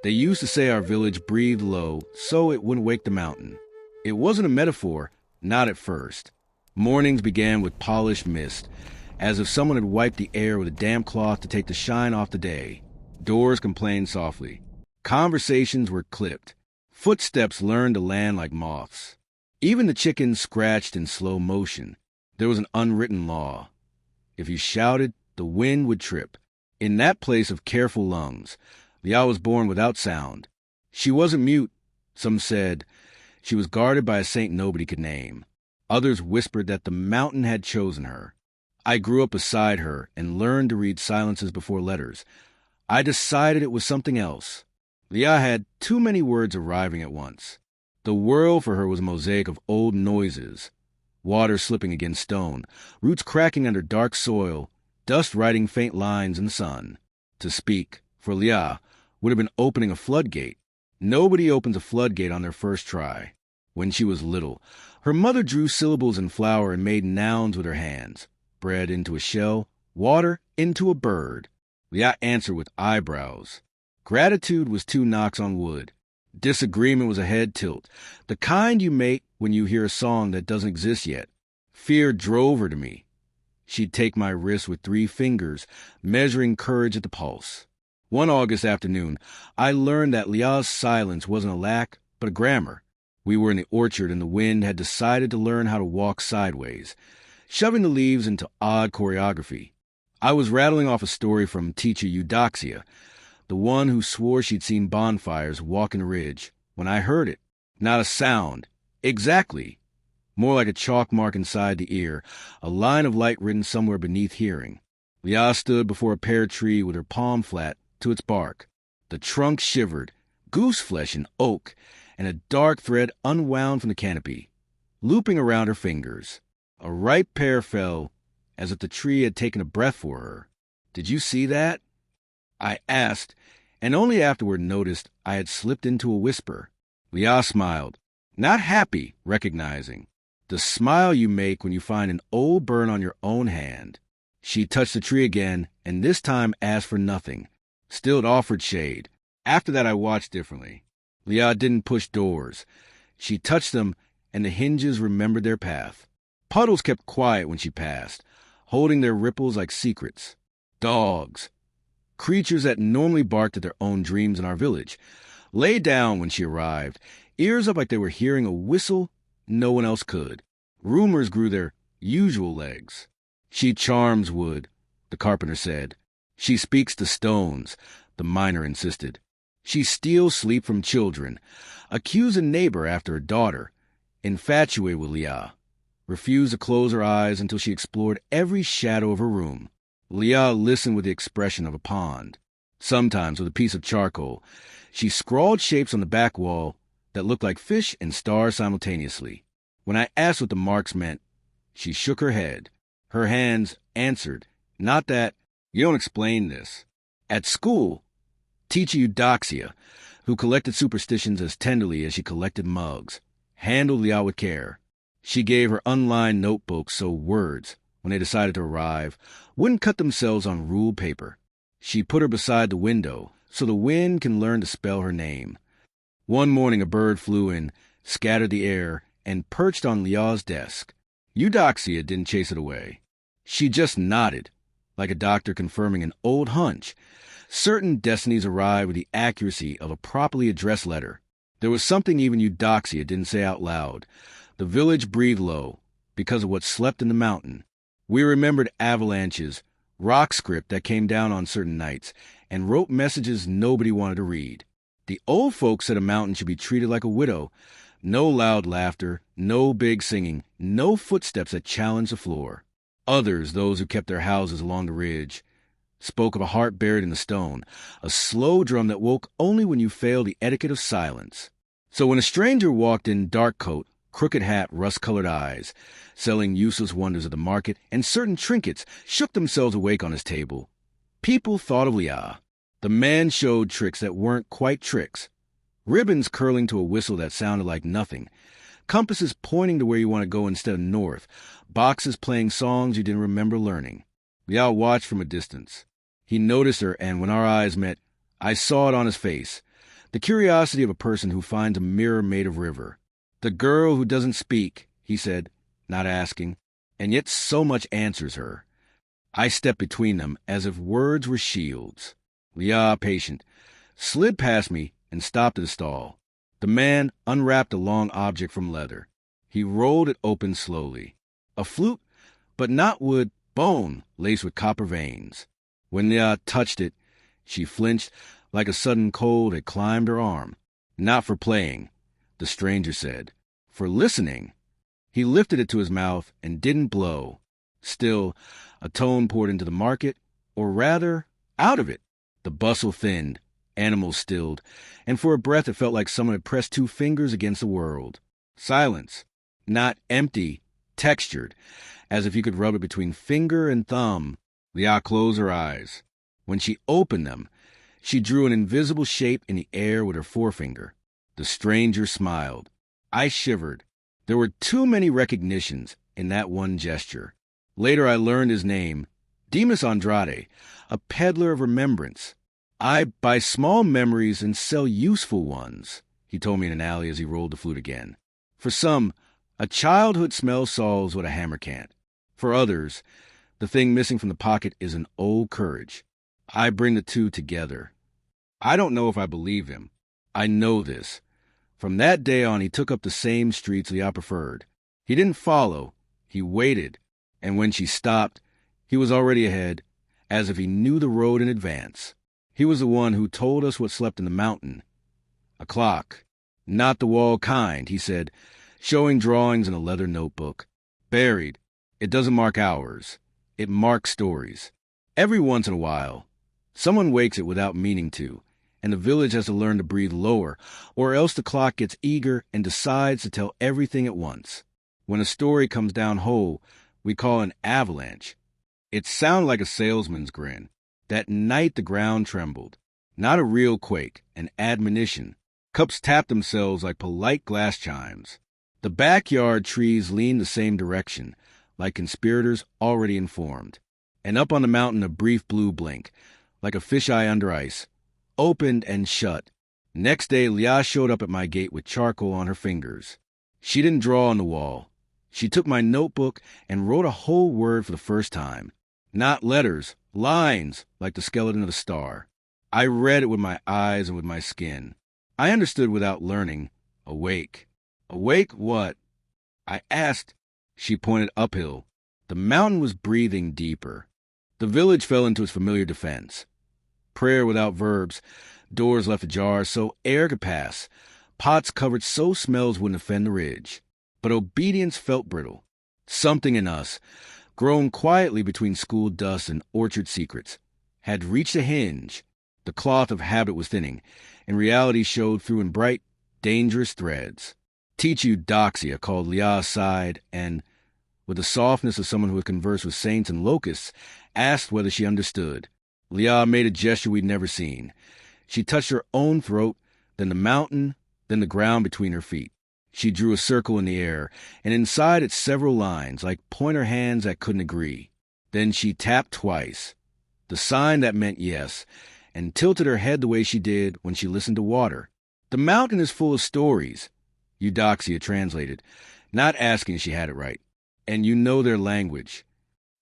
They used to say our village breathed low so it wouldn't wake the mountain. It wasn't a metaphor, not at first. Mornings began with polished mist, as if someone had wiped the air with a damp cloth to take the shine off the day. Doors complained softly. Conversations were clipped. Footsteps learned to land like moths. Even the chickens scratched in slow motion. There was an unwritten law. If you shouted, the wind would trip. In that place of careful lungs, Liao was born without sound. She wasn't mute, some said. She was guarded by a saint nobody could name. Others whispered that the mountain had chosen her. I grew up beside her and learned to read silences before letters. I decided it was something else. Liao had too many words arriving at once. The world for her was a mosaic of old noises. Water slipping against stone, roots cracking under dark soil, dust writing faint lines in the sun. To speak, for Liao, would have been opening a floodgate. Nobody opens a floodgate on their first try. When she was little, her mother drew syllables in flour and made nouns with her hands. Bread into a shell, water into a bird. Liao answered with eyebrows. Gratitude was 2 knocks on wood. Disagreement was a head tilt, the kind you make when you hear a song that doesn't exist yet. Fear drove her to me. She'd take my wrist with 3 fingers, measuring courage at the pulse. One August afternoon, I learned that Liao's silence wasn't a lack, but a grammar. We were in the orchard and the wind had decided to learn how to walk sideways, shoving the leaves into odd choreography. I was rattling off a story from teacher Eudoxia, the one who swore she'd seen bonfires walking a ridge, when I heard it. Not a sound. Exactly. More like a chalk mark inside the ear, a line of light written somewhere beneath hearing. Liao stood before a pear tree with her palm flat to its bark. The trunk shivered, goose flesh and oak, and a dark thread unwound from the canopy, looping around her fingers. A ripe pear fell, as if the tree had taken a breath for her. "Did you see that?" I asked, and only afterward noticed I had slipped into a whisper. Liao smiled, not happy, recognizing. The smile you make when you find an old burn on your own hand. She touched the tree again, and this time asked for nothing. Still it offered shade. After that I watched differently. Liao didn't push doors. She touched them, and the hinges remembered their path. Puddles kept quiet when she passed, holding their ripples like secrets. Dogs, creatures that normally barked at their own dreams in our village, lay down when she arrived, ears up like they were hearing a whistle no one else could. Rumors grew their usual legs. "She charms wood," the carpenter said. "She speaks to stones," the miner insisted. "She steals sleep from children, accused a neighbor after a daughter, infatuated with Liao, refused to close her eyes until she explored every shadow of her room." Liao listened with the expression of a pond. Sometimes, with a piece of charcoal, she scrawled shapes on the back wall that looked like fish and stars simultaneously. When I asked what the marks meant, she shook her head. Her hands answered, "Not that. You don't explain this." At school, teacher Eudoxia, who collected superstitions as tenderly as she collected mugs, handled Liao with care. She gave her unlined notebooks so words, when they decided to arrive, wouldn't cut themselves on ruled paper. She put her beside the window so the wind can learn to spell her name. One morning a bird flew in, scattered the air, and perched on Liao's desk. Eudoxia didn't chase it away. She just nodded, like a doctor confirming an old hunch. Certain destinies arrive with the accuracy of a properly addressed letter. There was something even Eudoxia didn't say out loud. The village breathed low, because of what slept in the mountain. We remembered avalanches, rock script that came down on certain nights, and wrote messages nobody wanted to read. The old folks said a mountain should be treated like a widow. No loud laughter, no big singing, no footsteps that challenged the floor. Others, those who kept their houses along the ridge, spoke of a heart buried in the stone, a slow drum that woke only when you failed the etiquette of silence. So when a stranger walked in dark coat, crooked hat, rust-colored eyes, selling useless wonders at the market, and certain trinkets shook themselves awake on his table, people thought of Liao. The man showed tricks that weren't quite tricks. Ribbons curling to a whistle that sounded like nothing. Compasses pointing to where you want to go instead of north. Boxes playing songs you didn't remember learning. Liao watched from a distance. He noticed her, and when our eyes met, I saw it on his face. The curiosity of a person who finds a mirror made of river. The girl who doesn't speak, he said, not asking, and yet so much answers her. I stepped between them as if words were shields. Liah, patient, slid past me and stopped at a stall. The man unwrapped a long object from leather. He rolled it open slowly. A flute, but not wood, bone laced with copper veins. When Liah touched it, she flinched like a sudden cold had climbed her arm. Not for playing, the stranger said. For listening. He lifted it to his mouth and didn't blow. Still, a tone poured into the market, or rather, out of it. The bustle thinned, animals stilled, and for a breath it felt like someone had pressed two fingers against the world. Silence. Not empty, textured, as if you could rub it between finger and thumb. Liah closed her eyes. When she opened them, she drew an invisible shape in the air with her forefinger. The stranger smiled. I shivered. There were too many recognitions in that one gesture. Later I learned his name, Demas Andrade, a peddler of remembrance. I buy small memories and sell useful ones, he told me in an alley as he rolled the flute again. For some, a childhood smell solves what a hammer can't. For others, the thing missing from the pocket is an old courage. I bring the two together. I don't know if I believe him. I know this. From that day on, he took up the same streets Liah preferred. He didn't follow. He waited. And when she stopped, he was already ahead, as if he knew the road in advance. He was the one who told us what slept in the mountain. A clock. Not the wall kind, he said, showing drawings in a leather notebook. Buried. It doesn't mark hours. It marks stories. Every once in a while, someone wakes it without meaning to, and the village has to learn to breathe lower, or else the clock gets eager and decides to tell everything at once. When a story comes down whole, we call an avalanche. It sounded like a salesman's grin. That night the ground trembled. Not a real quake, an admonition. Cups tapped themselves like polite glass chimes. The backyard trees leaned the same direction, like conspirators already informed. And up on the mountain a brief blue blink, like a fisheye under ice, opened and shut. Next day Liah showed up at my gate with charcoal on her fingers. She didn't draw on the wall. She took my notebook and wrote a whole word for the first time. Not letters, lines, like the skeleton of a star. I read it with my eyes and with my skin. I understood without learning. Awake. Awake what? I asked. She pointed uphill. The mountain was breathing deeper. The village fell into its familiar defense. Prayer without verbs, doors left ajar so air could pass, pots covered so smells wouldn't offend the ridge. But obedience felt brittle. Something in us, grown quietly between school dust and orchard secrets, had reached a hinge. The cloth of habit was thinning, and reality showed through in bright, dangerous threads. Teach Eudoxia called Liah aside and, with the softness of someone who had conversed with saints and locusts, asked whether she understood. Liah made a gesture we'd never seen. She touched her own throat, then the mountain, then the ground between her feet. She drew a circle in the air, and inside it several lines, like pointer hands that couldn't agree. Then she tapped twice, the sign that meant yes, and tilted her head the way she did when she listened to water. The mountain is full of stories, Eudoxia translated, not asking if she had it right. And you know their language.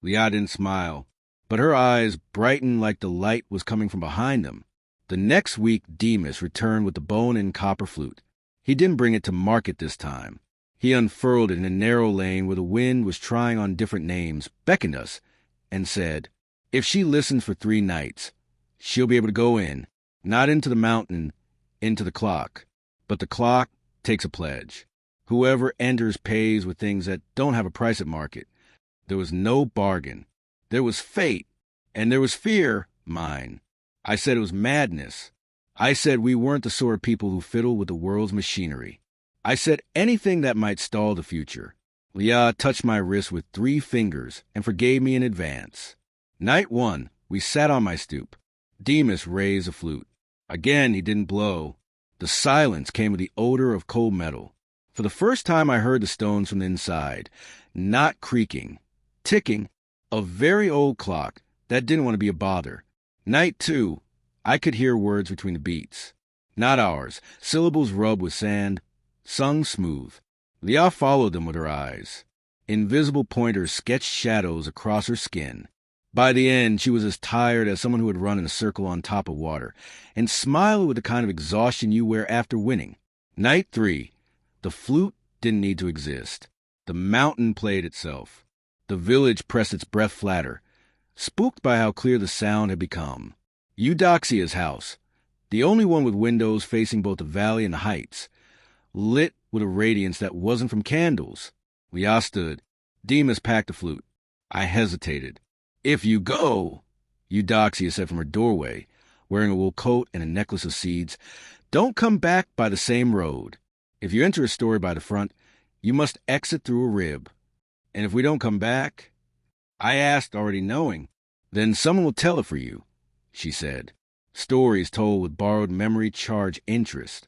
Liah didn't smile, but her eyes brightened like the light was coming from behind them. The next week, Demas returned with the bone and copper flute. He didn't bring it to market this time. He unfurled it in a narrow lane where the wind was trying on different names, beckoned us, and said, if she listens for 3 nights, she'll be able to go in, not into the mountain, into the clock. But the clock takes a pledge. Whoever enters pays with things that don't have a price at market. There was no bargain. There was fate, and there was fear, mine. I said it was madness. I said we weren't the sort of people who fiddle with the world's machinery. I said anything that might stall the future. Liah touched my wrist with 3 fingers and forgave me in advance. Night 1, we sat on my stoop. Demas raised a flute. Again, he didn't blow. The silence came with the odor of cold metal. For the first time, I heard the stones from the inside, not creaking, ticking, a very old clock that didn't want to be a bother. Night 2, I could hear words between the beats. Not ours. Syllables rubbed with sand, sung smooth. Liao followed them with her eyes. Invisible pointers sketched shadows across her skin. By the end, she was as tired as someone who had run in a circle on top of water, and smiled with the kind of exhaustion you wear after winning. Night 3. The flute didn't need to exist. The mountain played itself. The village pressed its breath flatter, spooked by how clear the sound had become. Eudoxia's house, the only one with windows facing both the valley and the heights, lit with a radiance that wasn't from candles. Liao stood. Demas packed the flute. I hesitated. "If you go," Eudoxia said from her doorway, wearing a wool coat and a necklace of seeds, "don't come back by the same road. If you enter a story by the front, you must exit through a rib. And if we don't come back," I asked, already knowing, "then someone will tell it for you," she said. Stories told with borrowed memory charge interest.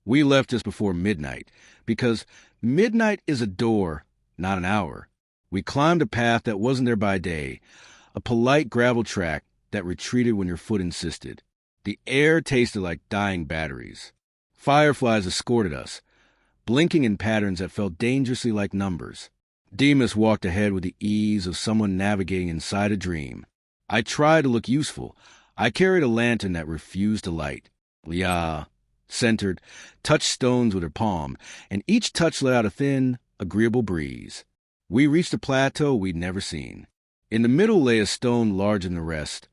We left just before midnight, because midnight is a door, not an hour. We climbed a path that wasn't there by day, a polite gravel track that retreated when your foot insisted. The air tasted like dying batteries. Fireflies escorted us, blinking in patterns that felt dangerously like numbers. Demas walked ahead with the ease of someone navigating inside a dream. I tried to look useful. I carried a lantern that refused to light. Liao, centered, touched stones with her palm, and each touch let out a thin, agreeable breeze. We reached a plateau we'd never seen. In the middle lay a stone larger than the rest,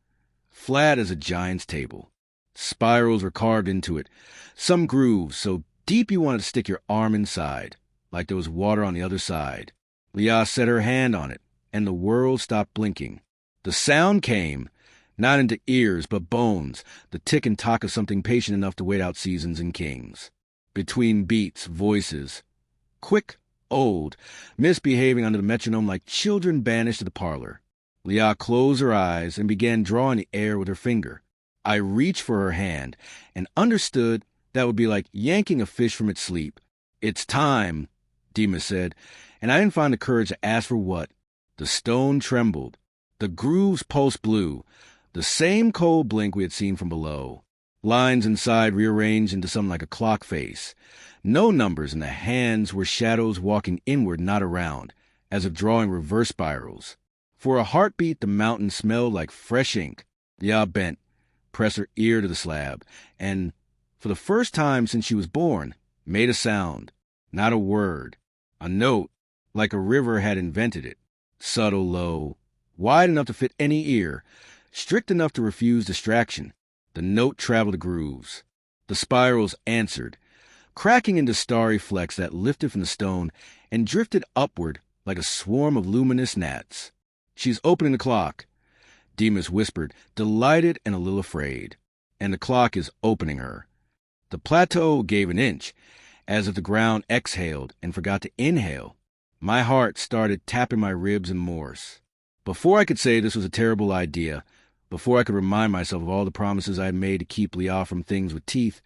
flat as a giant's table. Spirals were carved into it, some grooves so deep you wanted to stick your arm inside, like there was water on the other side. Liao set her hand on it, and the world stopped blinking. The sound came, not into ears but bones, the tick and tock of something patient enough to wait out seasons and kings. Between beats, voices, quick, old, misbehaving under the metronome like children banished to the parlor. Liao closed her eyes and began drawing the air with her finger. I reached for her hand and understood that would be like yanking a fish from its sleep. "It's time," Demas said, and I didn't find the courage to ask for what. The stone trembled. The grooves pulsed blue, the same cold blink we had seen from below. Lines inside rearranged into something like a clock face. No numbers, and the hands were shadows walking inward, not around, as if drawing reverse spirals. For a heartbeat, the mountain smelled like fresh ink. Liao bent, pressed her ear to the slab, and, for the first time since she was born, made a sound. Not a word. A note, like a river had invented it. Subtle, low, wide enough to fit any ear, strict enough to refuse distraction. The note traveled the grooves. The spirals answered, cracking into starry flecks that lifted from the stone and drifted upward like a swarm of luminous gnats. "She's opening the clock," Demas whispered, delighted and a little afraid. "And the clock is opening her." The plateau gave an inch, as if the ground exhaled and forgot to inhale. My heart started tapping my ribs in Morse. Before I could say this was a terrible idea, before I could remind myself of all the promises I had made to keep Liao from things with teeth,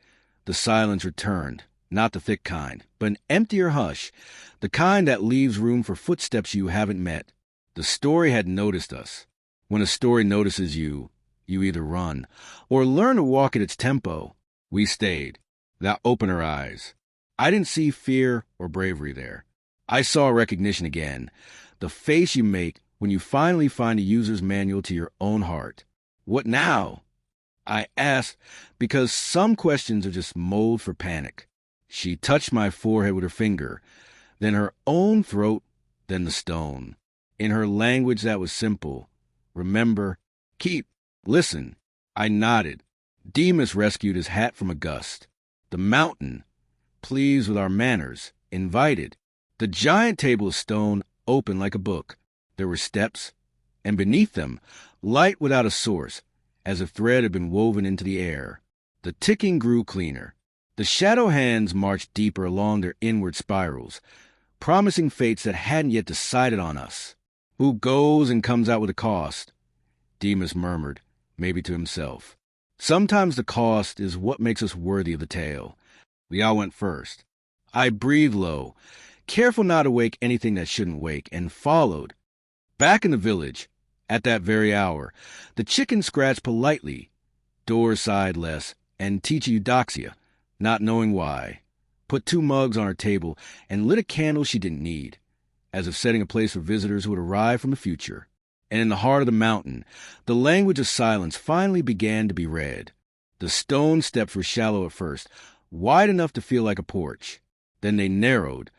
the silence returned. Not the thick kind, but an emptier hush, the kind that leaves room for footsteps you haven't met. The story had noticed us. When a story notices you, you either run or learn to walk at its tempo. We stayed. Liao opened her eyes. I didn't see fear or bravery there. I saw recognition again, the face you make when you finally find a user's manual to your own heart. "What now?" I asked, because some questions are just mold for panic. She touched my forehead with her finger, then her own throat, then the stone. In her language that was simple. "Remember, keep, listen." I nodded. Demas rescued his hat from a gust. The mountain, pleased with our manners, invited. The giant table of stone opened like a book. There were steps, and beneath them, light without a source, as if thread had been woven into the air. The ticking grew cleaner. The shadow hands marched deeper along their inward spirals, promising fates that hadn't yet decided on us. "Who goes and comes out with a cost?" Demas murmured, maybe to himself. "Sometimes the cost is what makes us worthy of the tale." Liao went first. I breathed low, careful not to wake anything that shouldn't wake, and followed. Back in the village, at that very hour, the chicken scratched politely. Doors sighed less, and teach Eudoxia, not knowing why, put 2 mugs on her table and lit a candle she didn't need, as if setting a place for visitors who would arrive from the future. And in the heart of the mountain, the language of silence finally began to be read. The stone steps were shallow at first, wide enough to feel like a porch. Then they narrowed,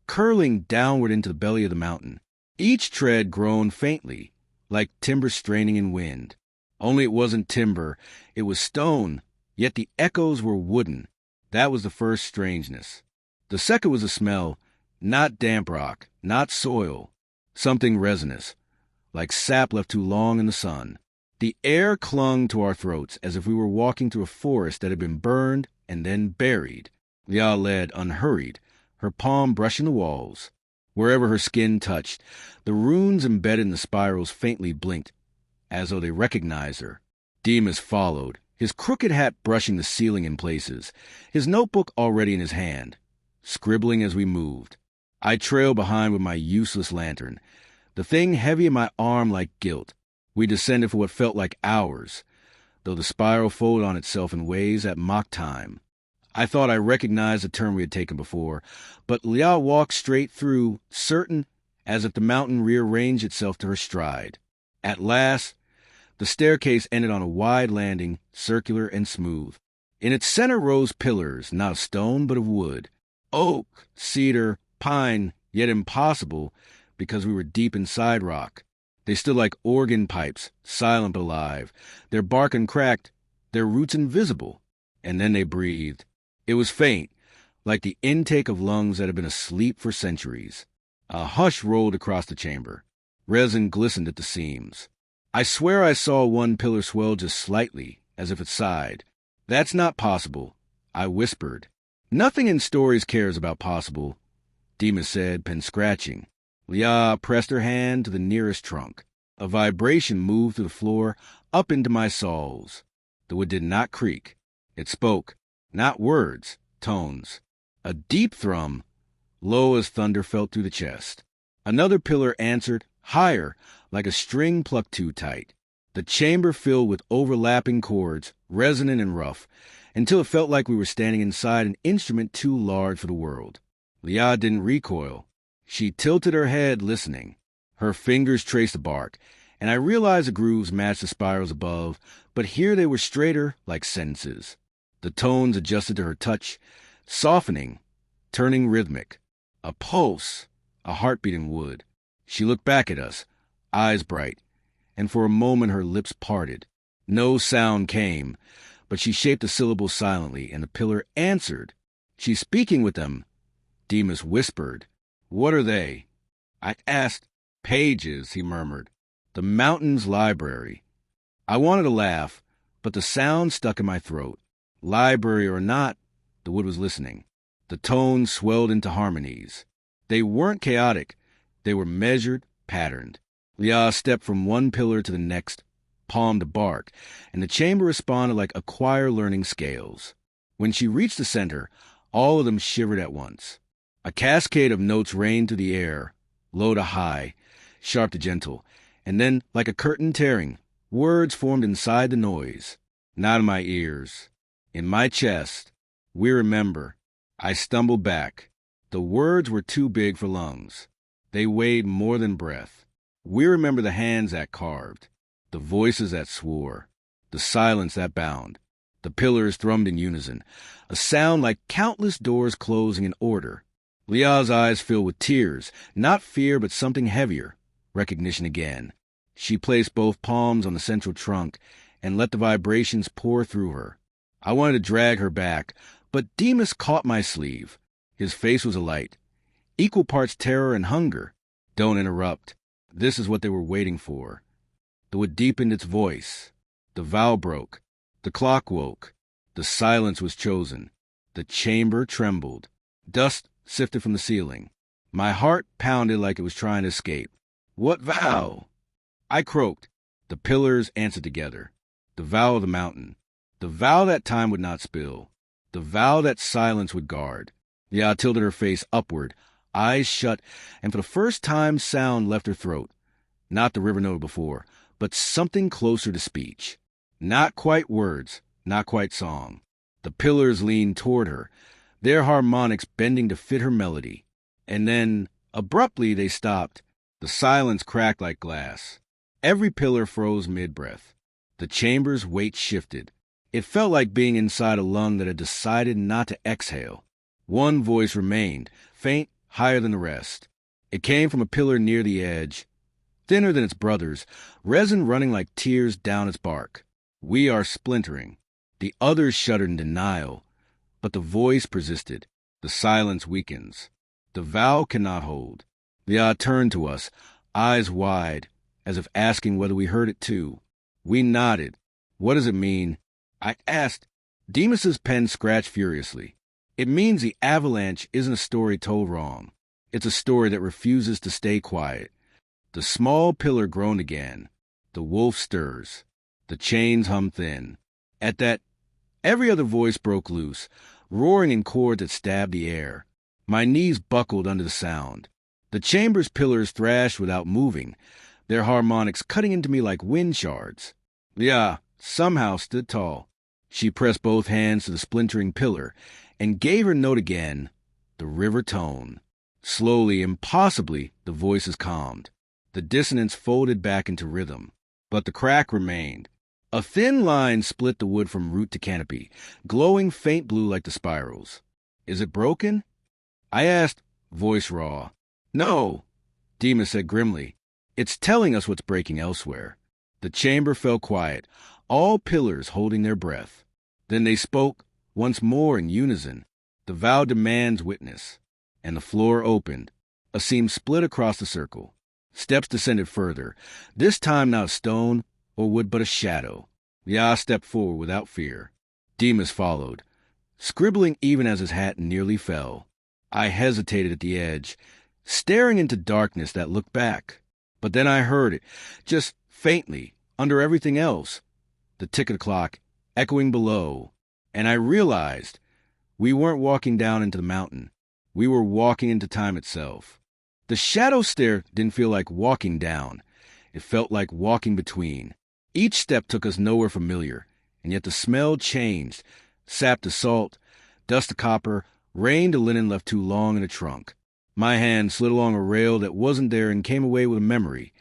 curling downward into the belly of the mountain. Each tread groaned faintly, like timber straining in wind. Only it wasn't timber, it was stone, yet the echoes were wooden. That was the first strangeness. The second was a smell, not damp rock, not soil, something resinous, like sap left too long in the sun. The air clung to our throats as if we were walking through a forest that had been burned and then buried. Liah led, unhurried, her palm brushing the walls. Wherever her skin touched, the runes embedded in the spirals faintly blinked, as though they recognized her. Demas followed, his crooked hat brushing the ceiling in places, his notebook already in his hand, scribbling as we moved. I trailed behind with my useless lantern, the thing heavy in my arm like guilt. We descended for what felt like hours, though the spiral folded on itself in ways that mocked time. I thought I recognized the turn we had taken before, but Liah walked straight through, certain, as if the mountain rearranged itself to her stride. At last, the staircase ended on a wide landing, circular and smooth. In its center rose pillars, not of stone, but of wood. Oak, cedar, pine, yet impossible, because we were deep inside rock. They stood like organ pipes, silent but alive, their bark uncracked, their roots invisible. And then they breathed. It was faint, like the intake of lungs that had been asleep for centuries. A hush rolled across the chamber. Resin glistened at the seams. I swear I saw one pillar swell just slightly, as if it sighed. That's not possible, I whispered. Nothing in stories cares about possible, Demas said, pen scratching. Liah pressed her hand to the nearest trunk. A vibration moved through the floor, up into my soles. The wood did not creak. It spoke, not words, tones. A deep thrum, low as thunder, felt through the chest. Another pillar answered, higher, like a string plucked too tight. The chamber filled with overlapping chords, resonant and rough, until it felt like we were standing inside an instrument too large for the world. Liah didn't recoil. She tilted her head, listening. Her fingers traced the bark, and I realized the grooves matched the spirals above, but here they were straighter, like sentences. The tones adjusted to her touch, softening, turning rhythmic. A pulse, a heartbeat in wood. She looked back at us, eyes bright, and for a moment her lips parted. No sound came, but she shaped the syllables silently, and the pillar answered. She's speaking with them, Demas whispered. What are they? I asked. Pages, he murmured. The mountain's library. I wanted to laugh, but the sound stuck in my throat. Library or not, the wood was listening. The tones swelled into harmonies. They weren't chaotic. They were measured, patterned. Liah stepped from one pillar to the next, palm to bark, and the chamber responded like a choir learning scales. When she reached the center, all of them shivered at once. A cascade of notes rained through the air, low to high, sharp to gentle, and then, like a curtain tearing, words formed inside the noise. Not in my ears. In my chest. We remember. I stumbled back. The words were too big for lungs. They weighed more than breath. We remember the hands that carved, the voices that swore, the silence that bound. The pillars thrummed in unison, a sound like countless doors closing in order. Liah's eyes filled with tears, not fear but something heavier, recognition again. She placed both palms on the central trunk and let the vibrations pour through her. I wanted to drag her back, but Demas caught my sleeve. His face was alight, equal parts terror and hunger. Don't interrupt. This is what they were waiting for. The wood deepened its voice. The vow broke. The clock woke. The silence was chosen. The chamber trembled. Dust sifted from the ceiling. My heart pounded like it was trying to escape. What vow? I croaked. The pillars answered together. The vow of the mountain. The vow that time would not spill. The vow that silence would guard. Liah tilted her face upward, eyes shut, and for the first time sound left her throat. Not the river note before, but something closer to speech. Not quite words, not quite song. The pillars leaned toward her, their harmonics bending to fit her melody. And then, abruptly, they stopped. The silence cracked like glass. Every pillar froze mid-breath. The chamber's weight shifted. It felt like being inside a lung that had decided not to exhale. One voice remained, faint, higher than the rest. It came from a pillar near the edge, thinner than its brothers, resin running like tears down its bark. We are splintering. The others shuddered in denial, but the voice persisted. The silence weakens. The vow cannot hold. Liah turned to us, eyes wide, as if asking whether we heard it too. We nodded. What does it mean? I asked. Demas's pen scratched furiously. It means the avalanche isn't a story told wrong. It's a story that refuses to stay quiet. The small pillar groaned again. The wolf stirs. The chains hum thin. At that, every other voice broke loose, roaring in chords that stabbed the air. My knees buckled under the sound. The chamber's pillars thrashed without moving, their harmonics cutting into me like wind shards. Liah somehow stood tall. She pressed both hands to the splintering pillar and gave her note again, the river tone. Slowly, impossibly, the voices calmed. The dissonance folded back into rhythm, but the crack remained. A thin line split the wood from root to canopy, glowing faint blue like the spirals. Is it broken? I asked, voice raw. No, Demas said grimly. It's telling us what's breaking elsewhere. The chamber fell quiet, all pillars holding their breath. Then they spoke, once more in unison. The vow demands witness. And the floor opened. A seam split across the circle. Steps descended further, this time not a stone or wood but a shadow. Liah stepped forward without fear. Demas followed, scribbling even as his hat nearly fell. I hesitated at the edge, staring into darkness that looked back. But then I heard it, just faintly, under everything else. The tick of the clock, echoing below. And I realized we weren't walking down into the mountain. We were walking into time itself. The shadow stair didn't feel like walking down. It felt like walking between. Each step took us nowhere familiar, and yet the smell changed. Sap to salt, dust to copper, rain to linen left too long in a trunk. My hand slid along a rail that wasn't there and came away with a memory.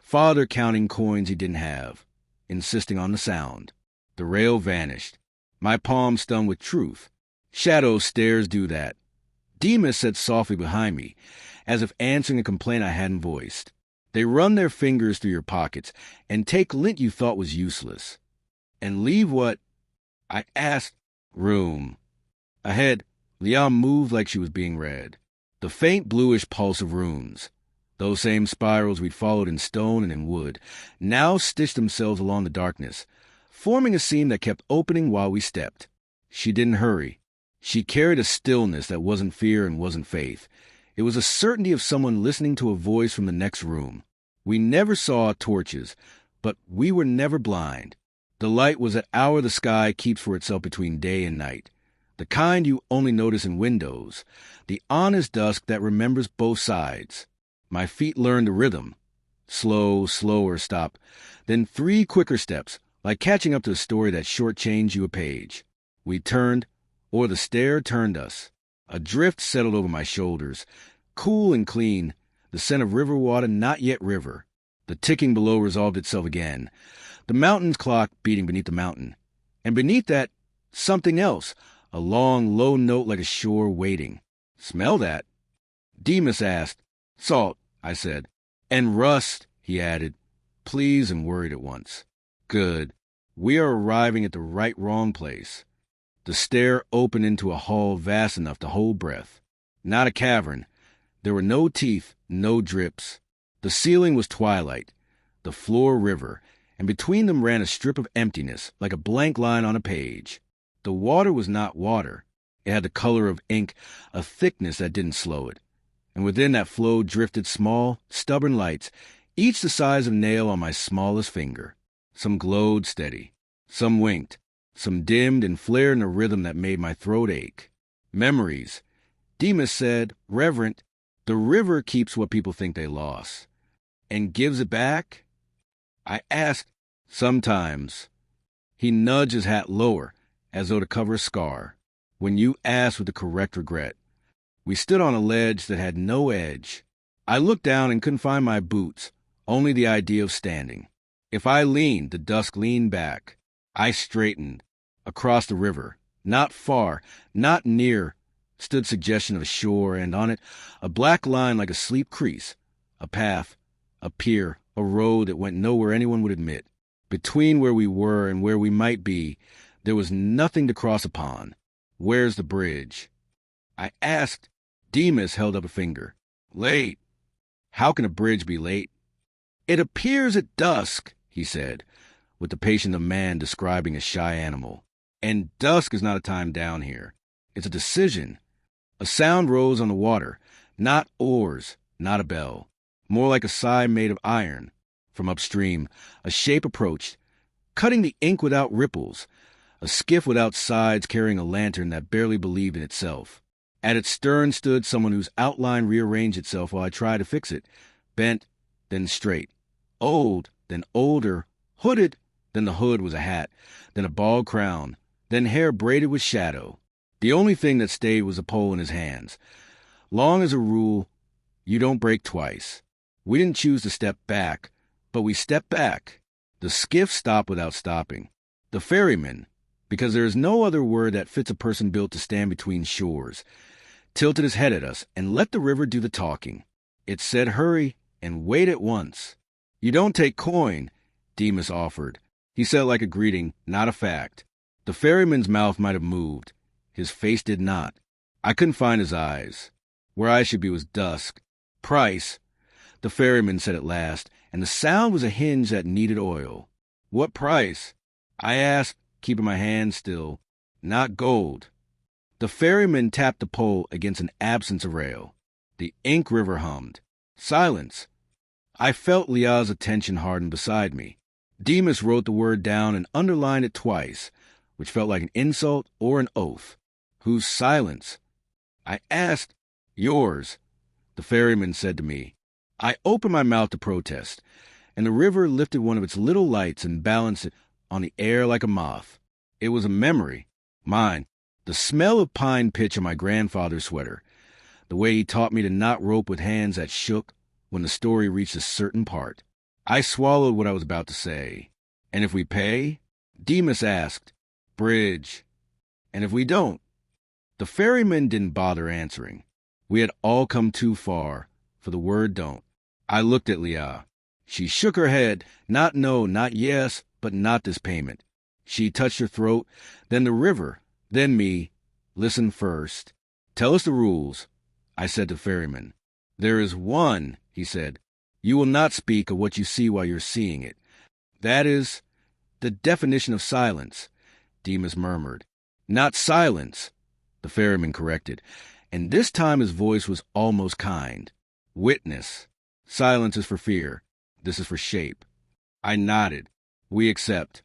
Father counting coins he didn't have, insisting on the sound. The rail vanished. My palm stung with truth. Shadow stairs do that. Demas said softly behind me, as if answering a complaint I hadn't voiced. They run their fingers through your pockets and take lint you thought was useless. And leave what? I asked. Room. Ahead, Liah moved like she was being read. The faint bluish pulse of runes, those same spirals we'd followed in stone and in wood, now stitched themselves along the darkness, forming a seam that kept opening while we stepped. She didn't hurry. She carried a stillness that wasn't fear and wasn't faith. It was a certainty of someone listening to a voice from the next room. We never saw torches, but we were never blind. The light was that hour the sky keeps for itself between day and night. The kind you only notice in windows. The honest dusk that remembers both sides. My feet learned the rhythm. Slow, slower stop. Then 3 quicker steps, like catching up to a story that shortchanged you a page. We turned, or the stair turned us. A drift settled over my shoulders, cool and clean, the scent of river water not yet river. The ticking below resolved itself again, the mountain's clock beating beneath the mountain. And beneath that, something else, a long, low note like a shore waiting. Smell that? Demas asked. Salt, I said. And rust, he added, pleased and worried at once. Good. We are arriving at the right-wrong place. The stair opened into a hall vast enough to hold breath. Not a cavern. There were no teeth, no drips. The ceiling was twilight, the floor river, and between them ran a strip of emptiness, like a blank line on a page. The water was not water. It had the color of ink, a thickness that didn't slow it. And within that flow drifted small, stubborn lights, each the size of a nail on my smallest finger. Some glowed steady. Some winked. Some dimmed and flared in a rhythm that made my throat ache. Memories. Demas said, reverent, the river keeps what people think they lost. And gives it back? I asked. Sometimes. He nudged his hat lower, as though to cover a scar. When you asked with the correct regret. We stood on a ledge that had no edge. I looked down and couldn't find my boots, only the idea of standing. If I leaned, the dusk leaned back. I straightened. Across the river, not far, not near, stood suggestion of a shore, and on it, a black line like a sleep crease, a path, a pier, a road that went nowhere anyone would admit. Between where we were and where we might be, there was nothing to cross upon. Where's the bridge? I asked. Demas held up a finger. Late. How can a bridge be late? It appears at dusk, he said, with the patience of a man describing a shy animal. And dusk is not a time down here. It's a decision. A sound rose on the water, not oars, not a bell. More like a sigh made of iron. From upstream, a shape approached, cutting the ink without ripples, a skiff without sides carrying a lantern that barely believed in itself. At its stern stood someone whose outline rearranged itself while I tried to fix it, bent, then straight, old, then older, hooded, then the hood was a hat, then a bald crown, then hair braided with shadow. The only thing that stayed was a pole in his hands. Long as a rule, you don't break twice. We didn't choose to step back, but we stepped back. The skiff stopped without stopping. The ferryman, because there is no other word that fits a person built to stand between shores, tilted his head at us and let the river do the talking. It said hurry and wait at once. You don't take coin, Demas offered. He said it like a greeting, not a fact. The ferryman's mouth might have moved. His face did not. I couldn't find his eyes. Where I should be was dusk. Price, the ferryman said at last, and the sound was a hinge that needed oil. What price? I asked, keeping my hand still. Not gold. The ferryman tapped the pole against an absence of rail. The ink river hummed. Silence. I felt Leah's attention harden beside me. Demas wrote the word down and underlined it twice, which felt like an insult or an oath. Whose silence? I asked. Yours, the ferryman said to me. I opened my mouth to protest, and the river lifted one of its little lights and balanced it on the air like a moth. It was a memory. Mine. The smell of pine pitch on my grandfather's sweater. The way he taught me to knot rope with hands that shook when the story reached a certain part. I swallowed what I was about to say. And if we pay? Demas asked. Bridge. And if we don't? The ferryman didn't bother answering. We had all come too far for the word don't. I looked at Leah. She shook her head, not no, not yes, but not this payment. She touched her throat, then the river, then me. Listen first. Tell us the rules, I said to ferryman. There is one, he said. You will not speak of what you see while you're seeing it. That is the definition of silence, Demas murmured. Not silence, the ferryman corrected, and this time his voice was almost kind. Witness. Silence is for fear. This is for shape. I nodded. We accept.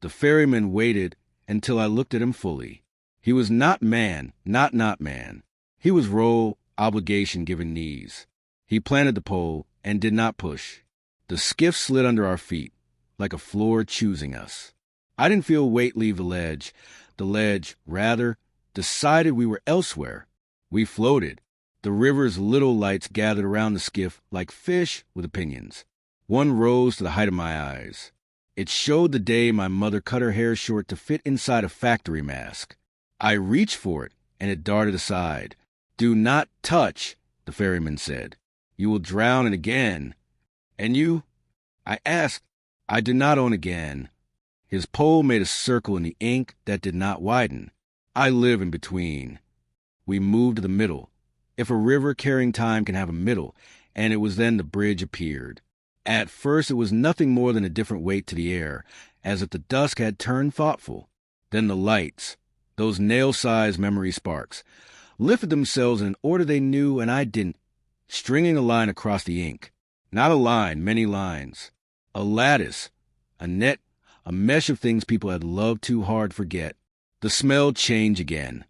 The ferryman waited until I looked at him fully. He was not man, not man. He was role, obligation given knees. He planted the pole and did not push. The skiff slid under our feet, like a floor choosing us. I didn't feel weight leave the ledge. The ledge, rather, decided we were elsewhere. We floated. The river's little lights gathered around the skiff like fish with opinions. One rose to the height of my eyes. It showed the day my mother cut her hair short to fit inside a factory mask. I reached for it, and it darted aside. Do not touch, the ferryman said. You will drown it again. And you? I asked. I did not own again. His pole made a circle in the ink that did not widen. I live in between. We moved to the middle. If a river carrying time can have a middle, and it was then the bridge appeared. At first it was nothing more than a different weight to the air, as if the dusk had turned thoughtful. Then the lights, those nail-sized memory sparks, lifted themselves in an order they knew and I didn't, stringing a line across the ink. Not a line, many lines. A lattice, a net, a mesh of things people had loved too hard forget. The smell changed again.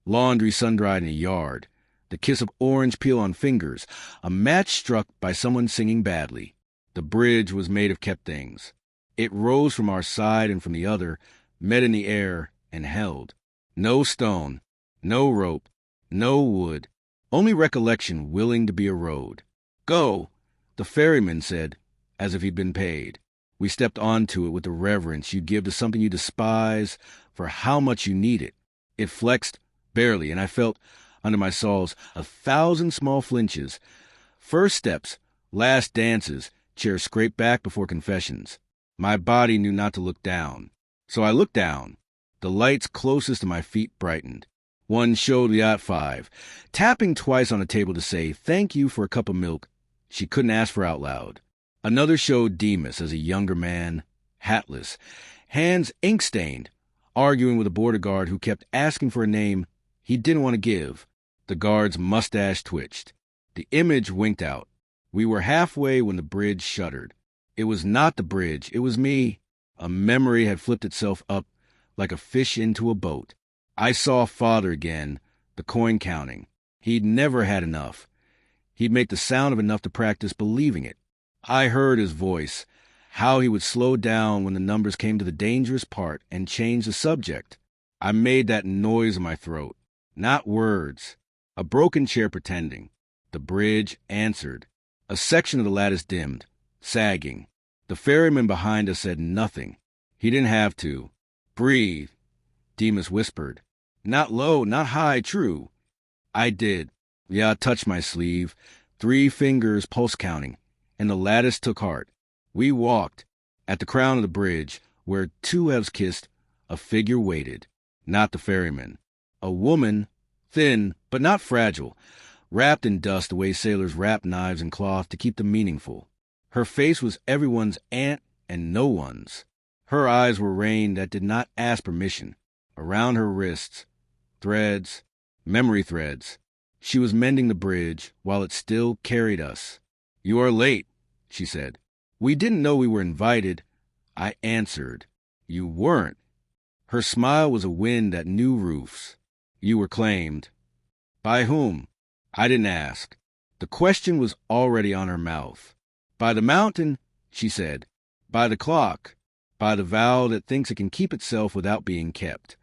Laundry sun-dried in a yard. The kiss of orange peel on fingers. A match struck by someone singing badly. The bridge was made of kept things. It rose from our side and from the other, met in the air, and held. No stone, no rope, no wood, only recollection willing to be a road. Go, the ferryman said, as if he'd been paid. We stepped onto it with the reverence you'd give to something you despise for how much you need it. It flexed barely, and I felt, under my soles, 1,000 small flinches. First steps, last dances, chairs scraped back before confessions. My body knew not to look down. So I looked down. The lights closest to my feet brightened. One showed Liat 5, tapping twice on a table to say, "Thank you for a cup of milk," she couldn't ask for out loud. Another showed Demas as a younger man, hatless, hands ink-stained, arguing with a border guard who kept asking for a name he didn't want to give. The guard's mustache twitched. The image winked out. We were halfway when the bridge shuddered. It was not the bridge, it was me. A memory had flipped itself up like a fish into a boat. I saw Father again, the coin counting. He'd never had enough. He'd make the sound of enough to practice believing it. I heard his voice, how he would slow down when the numbers came to the dangerous part and change the subject. I made that noise in my throat, not words. A broken chair pretending. The bridge answered. A section of the lattice dimmed, sagging. The ferryman behind us said nothing. He didn't have to. Breathe, Demas whispered. Not low, not high, true. I did. Liat touched my sleeve, 3 fingers pulse counting, and the lattice took heart. We walked. At the crown of the bridge, where 2 elves kissed, a figure waited. Not the ferryman. A woman, thin but not fragile, wrapped in dust the way sailors wrap knives in cloth to keep them meaningful. Her face was everyone's aunt and no one's. Her eyes were rain that did not ask permission. Around her wrists, threads, memory threads. She was mending the bridge while it still carried us. "You are late," she said. "We didn't know we were invited." I answered. "You weren't." Her smile was a wind that knew roofs. "You were claimed." "By whom?" I didn't ask. The question was already on her mouth. "By the mountain," she said. "By the clock. By the vow that thinks it can keep itself without being kept."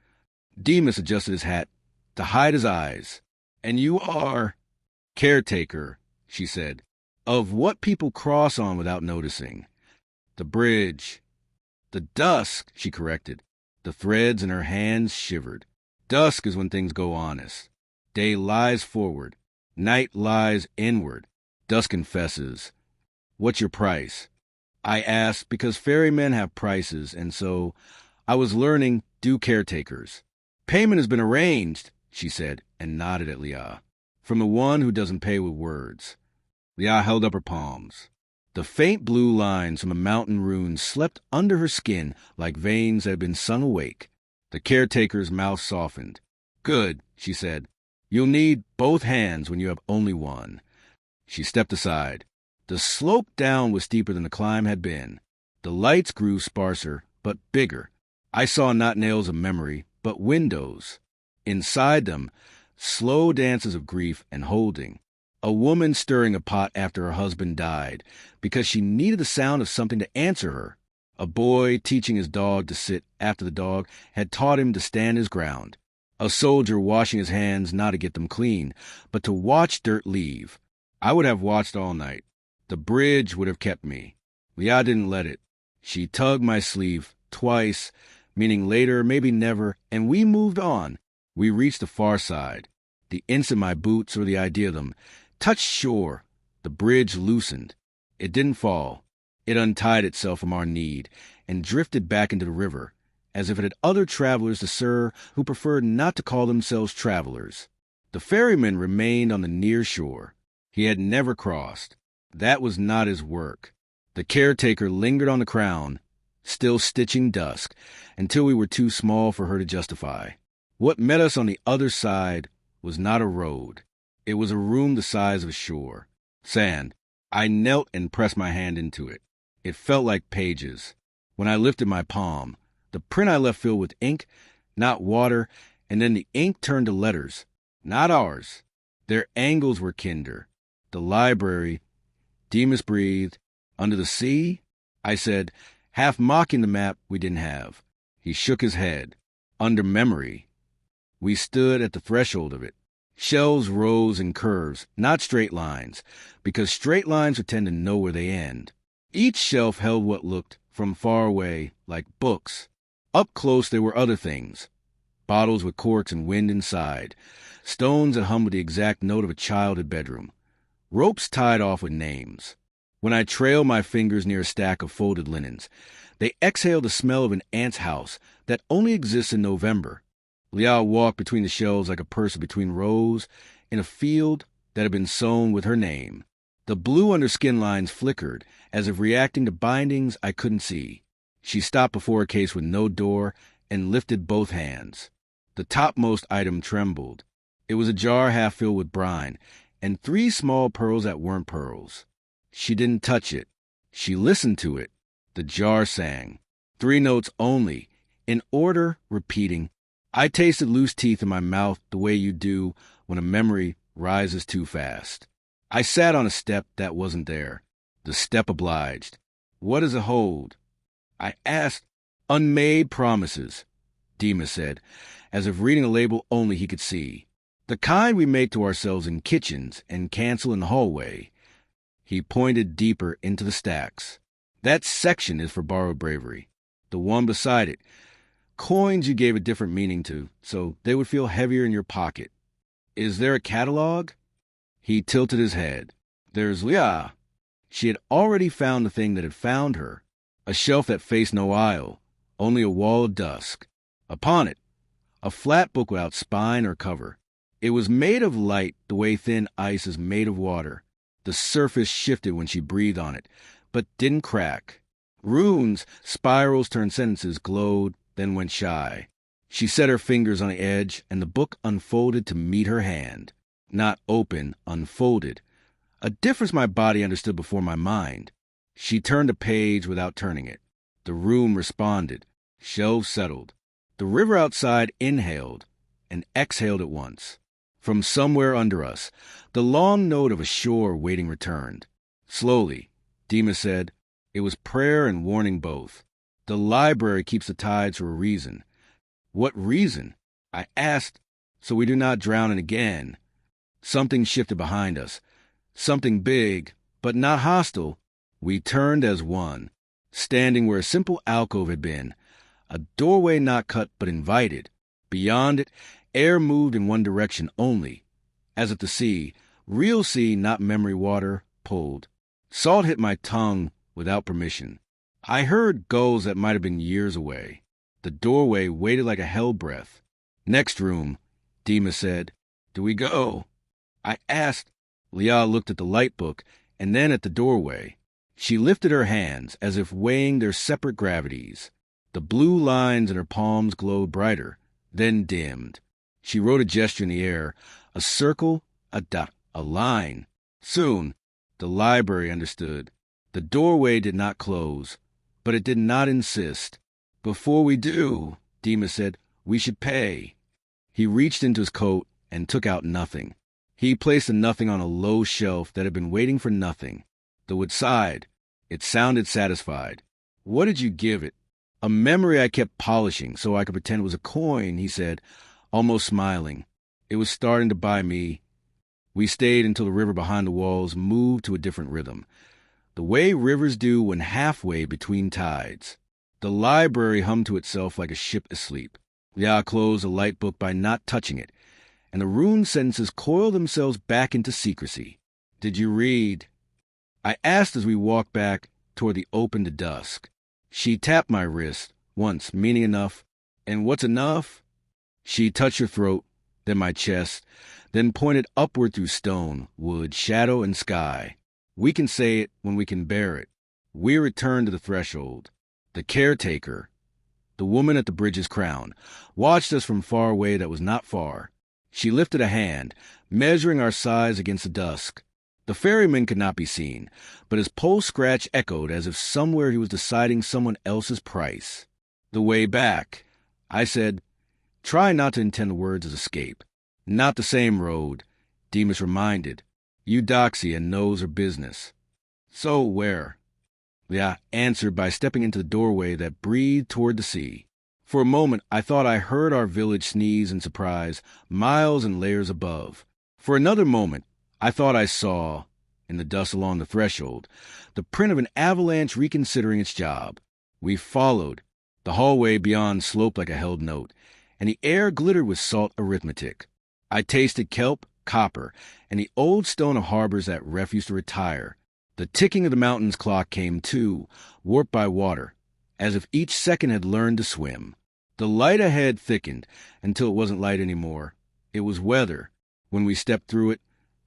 Demas adjusted his hat to hide his eyes. "And you are—" "Caretaker," she said, "of what people cross on without noticing. The bridge." "The dusk," she corrected. The threads in her hands shivered. "Dusk is when things go honest. Day lies forward. Night lies inward. Dusk confesses. What's your price?" I asked because ferrymen have prices, and so I was learning due caretakers. "Payment has been arranged," she said, and nodded at Liat. "From the one who doesn't pay with words." Liat held up her palms. The faint blue lines from the mountain runes slept under her skin like veins that had been sung awake. The caretaker's mouth softened. "Good," she said. "You'll need both hands when you have only one." She stepped aside. The slope down was steeper than the climb had been. The lights grew sparser, but bigger. I saw not nails of memory, but windows. Inside them, slow dances of grief and holding. A woman stirring a pot after her husband died, because she needed the sound of something to answer her. A boy teaching his dog to sit after the dog had taught him to stand his ground. A soldier washing his hands not to get them clean, but to watch dirt leave. I would have watched all night. The bridge would have kept me. Liat didn't let it. She tugged my sleeve twice, meaning later, maybe never, and we moved on. We reached the far side. The instant my boots, or the idea of them, touched shore, the bridge loosened. It didn't fall. It untied itself from our need and drifted back into the river, as if it had other travelers to serve who preferred not to call themselves travelers. The ferryman remained on the near shore. He had never crossed. That was not his work. The caretaker lingered on the crown, still stitching dusk, until we were too small for her to justify. What met us on the other side was not a road. It was a room the size of a shore. Sand. I knelt and pressed my hand into it. It felt like pages. When I lifted my palm, the print I left filled with ink, not water, and then the ink turned to letters. Not ours. Their angles were kinder. The library. Demas breathed. Under the sea? I said, half mocking the map we didn't have. He shook his head. Under memory. We stood at the threshold of it. Shelves rose in curves, not straight lines, because straight lines would tend to know where they end. Each shelf held what looked, from far away, like books. Up close there were other things. Bottles with corks and wind inside. Stones that hummed with the exact note of a childhood bedroom. Ropes tied off with names. When I trailed my fingers near a stack of folded linens, they exhaled the smell of an ant's house that only exists in November. Liao walked between the shelves like a person between rows in a field that had been sown with her name. The blue under skin lines flickered, as if reacting to bindings I couldn't see. She stopped before a case with no door and lifted both hands. The topmost item trembled. It was a jar half filled with brine, and 3 small pearls that weren't pearls. She didn't touch it. She listened to it. The jar sang. 3 notes only, in order, repeating. I tasted loose teeth in my mouth the way you do when a memory rises too fast. I sat on a step that wasn't there. The step obliged. What does it hold? I asked. Unmade promises, Dima said, as if reading a label only he could see. The kind we make to ourselves in kitchens and cancel in the hallway. He pointed deeper into the stacks. That section is for borrowed bravery. The one beside it. Coins you gave a different meaning to, so they would feel heavier in your pocket. Is there a catalog? He tilted his head. There's Lia. She had already found the thing that had found her. A shelf that faced no aisle, only a wall of dusk. Upon it, a flat book without spine or cover. It was made of light the way thin ice is made of water. The surface shifted when she breathed on it, but didn't crack. Runes, spirals turned sentences, glowed, then went shy. She set her fingers on the edge, and the book unfolded to meet her hand. Not open, unfolded. A difference my body understood before my mind. She turned a page without turning it. The room responded. Shelves settled. The river outside inhaled and exhaled at once. From somewhere under us, the long note of a shore waiting returned. Slowly, Dima said, it was prayer and warning both. The library keeps the tides for a reason. What reason? I asked, so we do not drown in again. Something shifted behind us. Something big, but not hostile. We turned as one, standing where a simple alcove had been. A doorway not cut but invited. Beyond it, air moved in one direction only. As at the sea, real sea, not memory water, pulled. Salt hit my tongue without permission. I heard gulls that might have been years away. The doorway waited like a hell breath. Next room, Dima said. Do we go? I asked. Lia looked at the light book and then at the doorway. She lifted her hands as if weighing their separate gravities. The blue lines in her palms glowed brighter, then dimmed. She wrote a gesture in the air, a circle, a dot, a line. Soon, the library understood. The doorway did not close, but it did not insist. Before we do, Dima said, we should pay. He reached into his coat and took out nothing. He placed the nothing on a low shelf that had been waiting for nothing. Though it sighed, it sounded satisfied. What did you give it? A memory I kept polishing so I could pretend it was a coin, he said, almost smiling. It was starting to buy me. We stayed until the river behind the walls moved to a different rhythm, the way rivers do when halfway between tides. The library hummed to itself like a ship asleep. Lia closed the light book by not touching it, and the rune sentences coiled themselves back into secrecy. Did you read? I asked as we walked back toward the open to dusk. She tapped my wrist, once, meaning enough. And what's enough? She touched her throat, then my chest, then pointed upward through stone, wood, shadow, and sky. We can say it when we can bear it. We returned to the threshold. The caretaker, the woman at the bridge's crown, watched us from far away that was not far. She lifted a hand, measuring our size against the dusk. The ferryman could not be seen, but his pulse scratch echoed as if somewhere he was deciding someone else's price. The way back, I said, try not to intend the words as escape. Not the same road, Demas reminded. Eudoxia knows her business. So where? Lia answered by stepping into the doorway that breathed toward the sea. For a moment, I thought I heard our village sneeze in surprise, miles and layers above. For another moment, I thought I saw, in the dust along the threshold, the print of an avalanche reconsidering its job. We followed. The hallway beyond sloped like a held note, and the air glittered with salt arithmetic. I tasted kelp, copper, and the old stone of harbors that refused to retire. The ticking of the mountain's clock came too, warped by water, as if each second had learned to swim. The light ahead thickened until it wasn't light anymore. It was weather. When we stepped through it,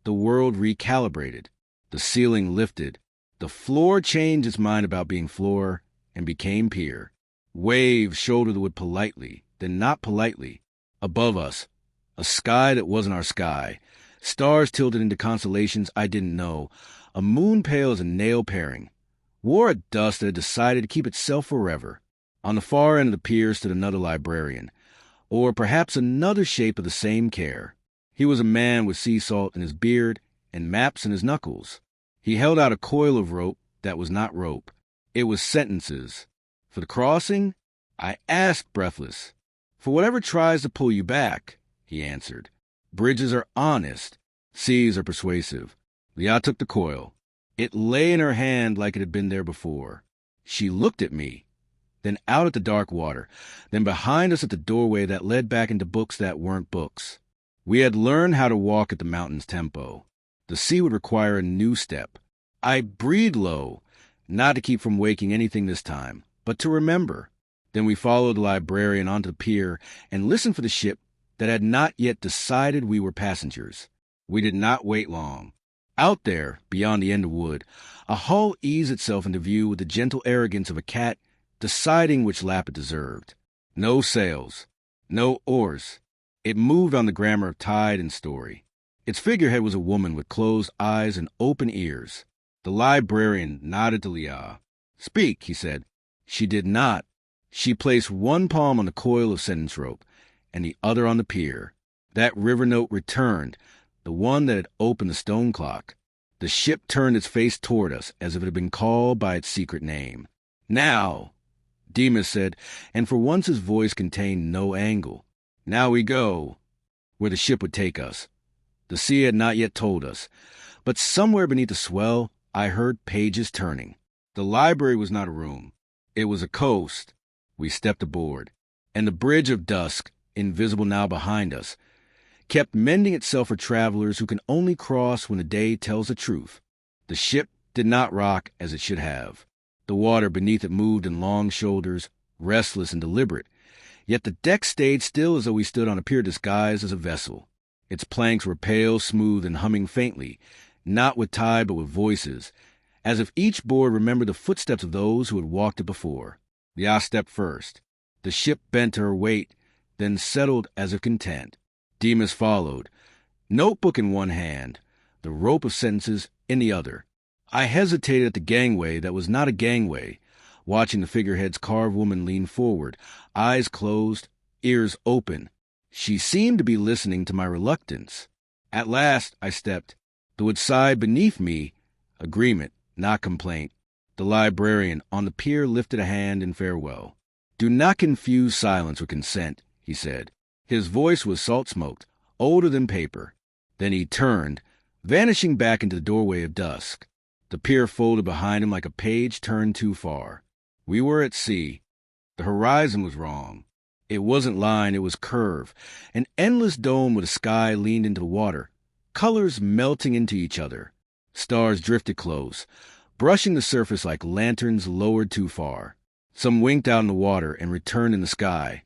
the world recalibrated. The ceiling lifted. The floor changed its mind about being floor and became pier. Waves shouldered the wood politely, then not politely. Above us, a sky that wasn't our sky. Stars tilted into constellations I didn't know. A moon pale as a nail paring. War at dust that had decided to keep itself forever. On the far end of the pier stood another librarian, or perhaps another shape of the same care. He was a man with sea salt in his beard and maps in his knuckles. He held out a coil of rope that was not rope. It was sentences. For the crossing? I asked, breathless. For whatever tries to pull you back, he answered. Bridges are honest. Seas are persuasive. Leah took the coil. It lay in her hand like it had been there before. She looked at me, then out at the dark water, then behind us at the doorway that led back into books that weren't books. We had learned how to walk at the mountain's tempo. The sea would require a new step. I breathed low, not to keep from waking anything this time, but to remember. Then we followed the librarian onto the pier and listened for the ship that had not yet decided we were passengers. We did not wait long. Out there, beyond the end of wood, a hull eased itself into view with the gentle arrogance of a cat deciding which lap it deserved. No sails, no oars. It moved on the grammar of tide and story. Its figurehead was a woman with closed eyes and open ears. The librarian nodded to Leah. Speak, he said. She did not. She placed one palm on the coil of sentence rope and the other on the pier. That river note returned, the one that had opened the stone clock. The ship turned its face toward us as if it had been called by its secret name. Now, Demas said, and for once his voice contained no angle. Now we go, where the ship would take us. The sea had not yet told us, but somewhere beneath the swell I heard pages turning. The library was not a room. It was a coast. We stepped aboard, and the bridge of dusk, invisible now behind us, kept mending itself for travelers who can only cross when the day tells the truth. The ship did not rock as it should have. The water beneath it moved in long shoulders, restless and deliberate, yet the deck stayed still as though we stood on a pier disguised as a vessel. Its planks were pale, smooth, and humming faintly, not with tide but with voices, as if each board remembered the footsteps of those who had walked it before. Leah stepped first. The ship bent to her weight, then settled as if content. Demas followed, notebook in one hand, the rope of sentences in the other. I hesitated at the gangway that was not a gangway, watching the figurehead's carved woman lean forward, eyes closed, ears open. She seemed to be listening to my reluctance. At last I stepped. The wood sighed beneath me, agreement, not complaint. The librarian on the pier lifted a hand in farewell. Do not confuse silence with consent, he said. His voice was salt-smoked, older than paper. Then he turned, vanishing back into the doorway of dusk. The pier folded behind him like a page turned too far. We were at sea. The horizon was wrong. It wasn't line, it was curve. An endless dome with a sky leaned into the water, colors melting into each other. Stars drifted close, brushing the surface like lanterns lowered too far. Some winked out in the water and returned in the sky,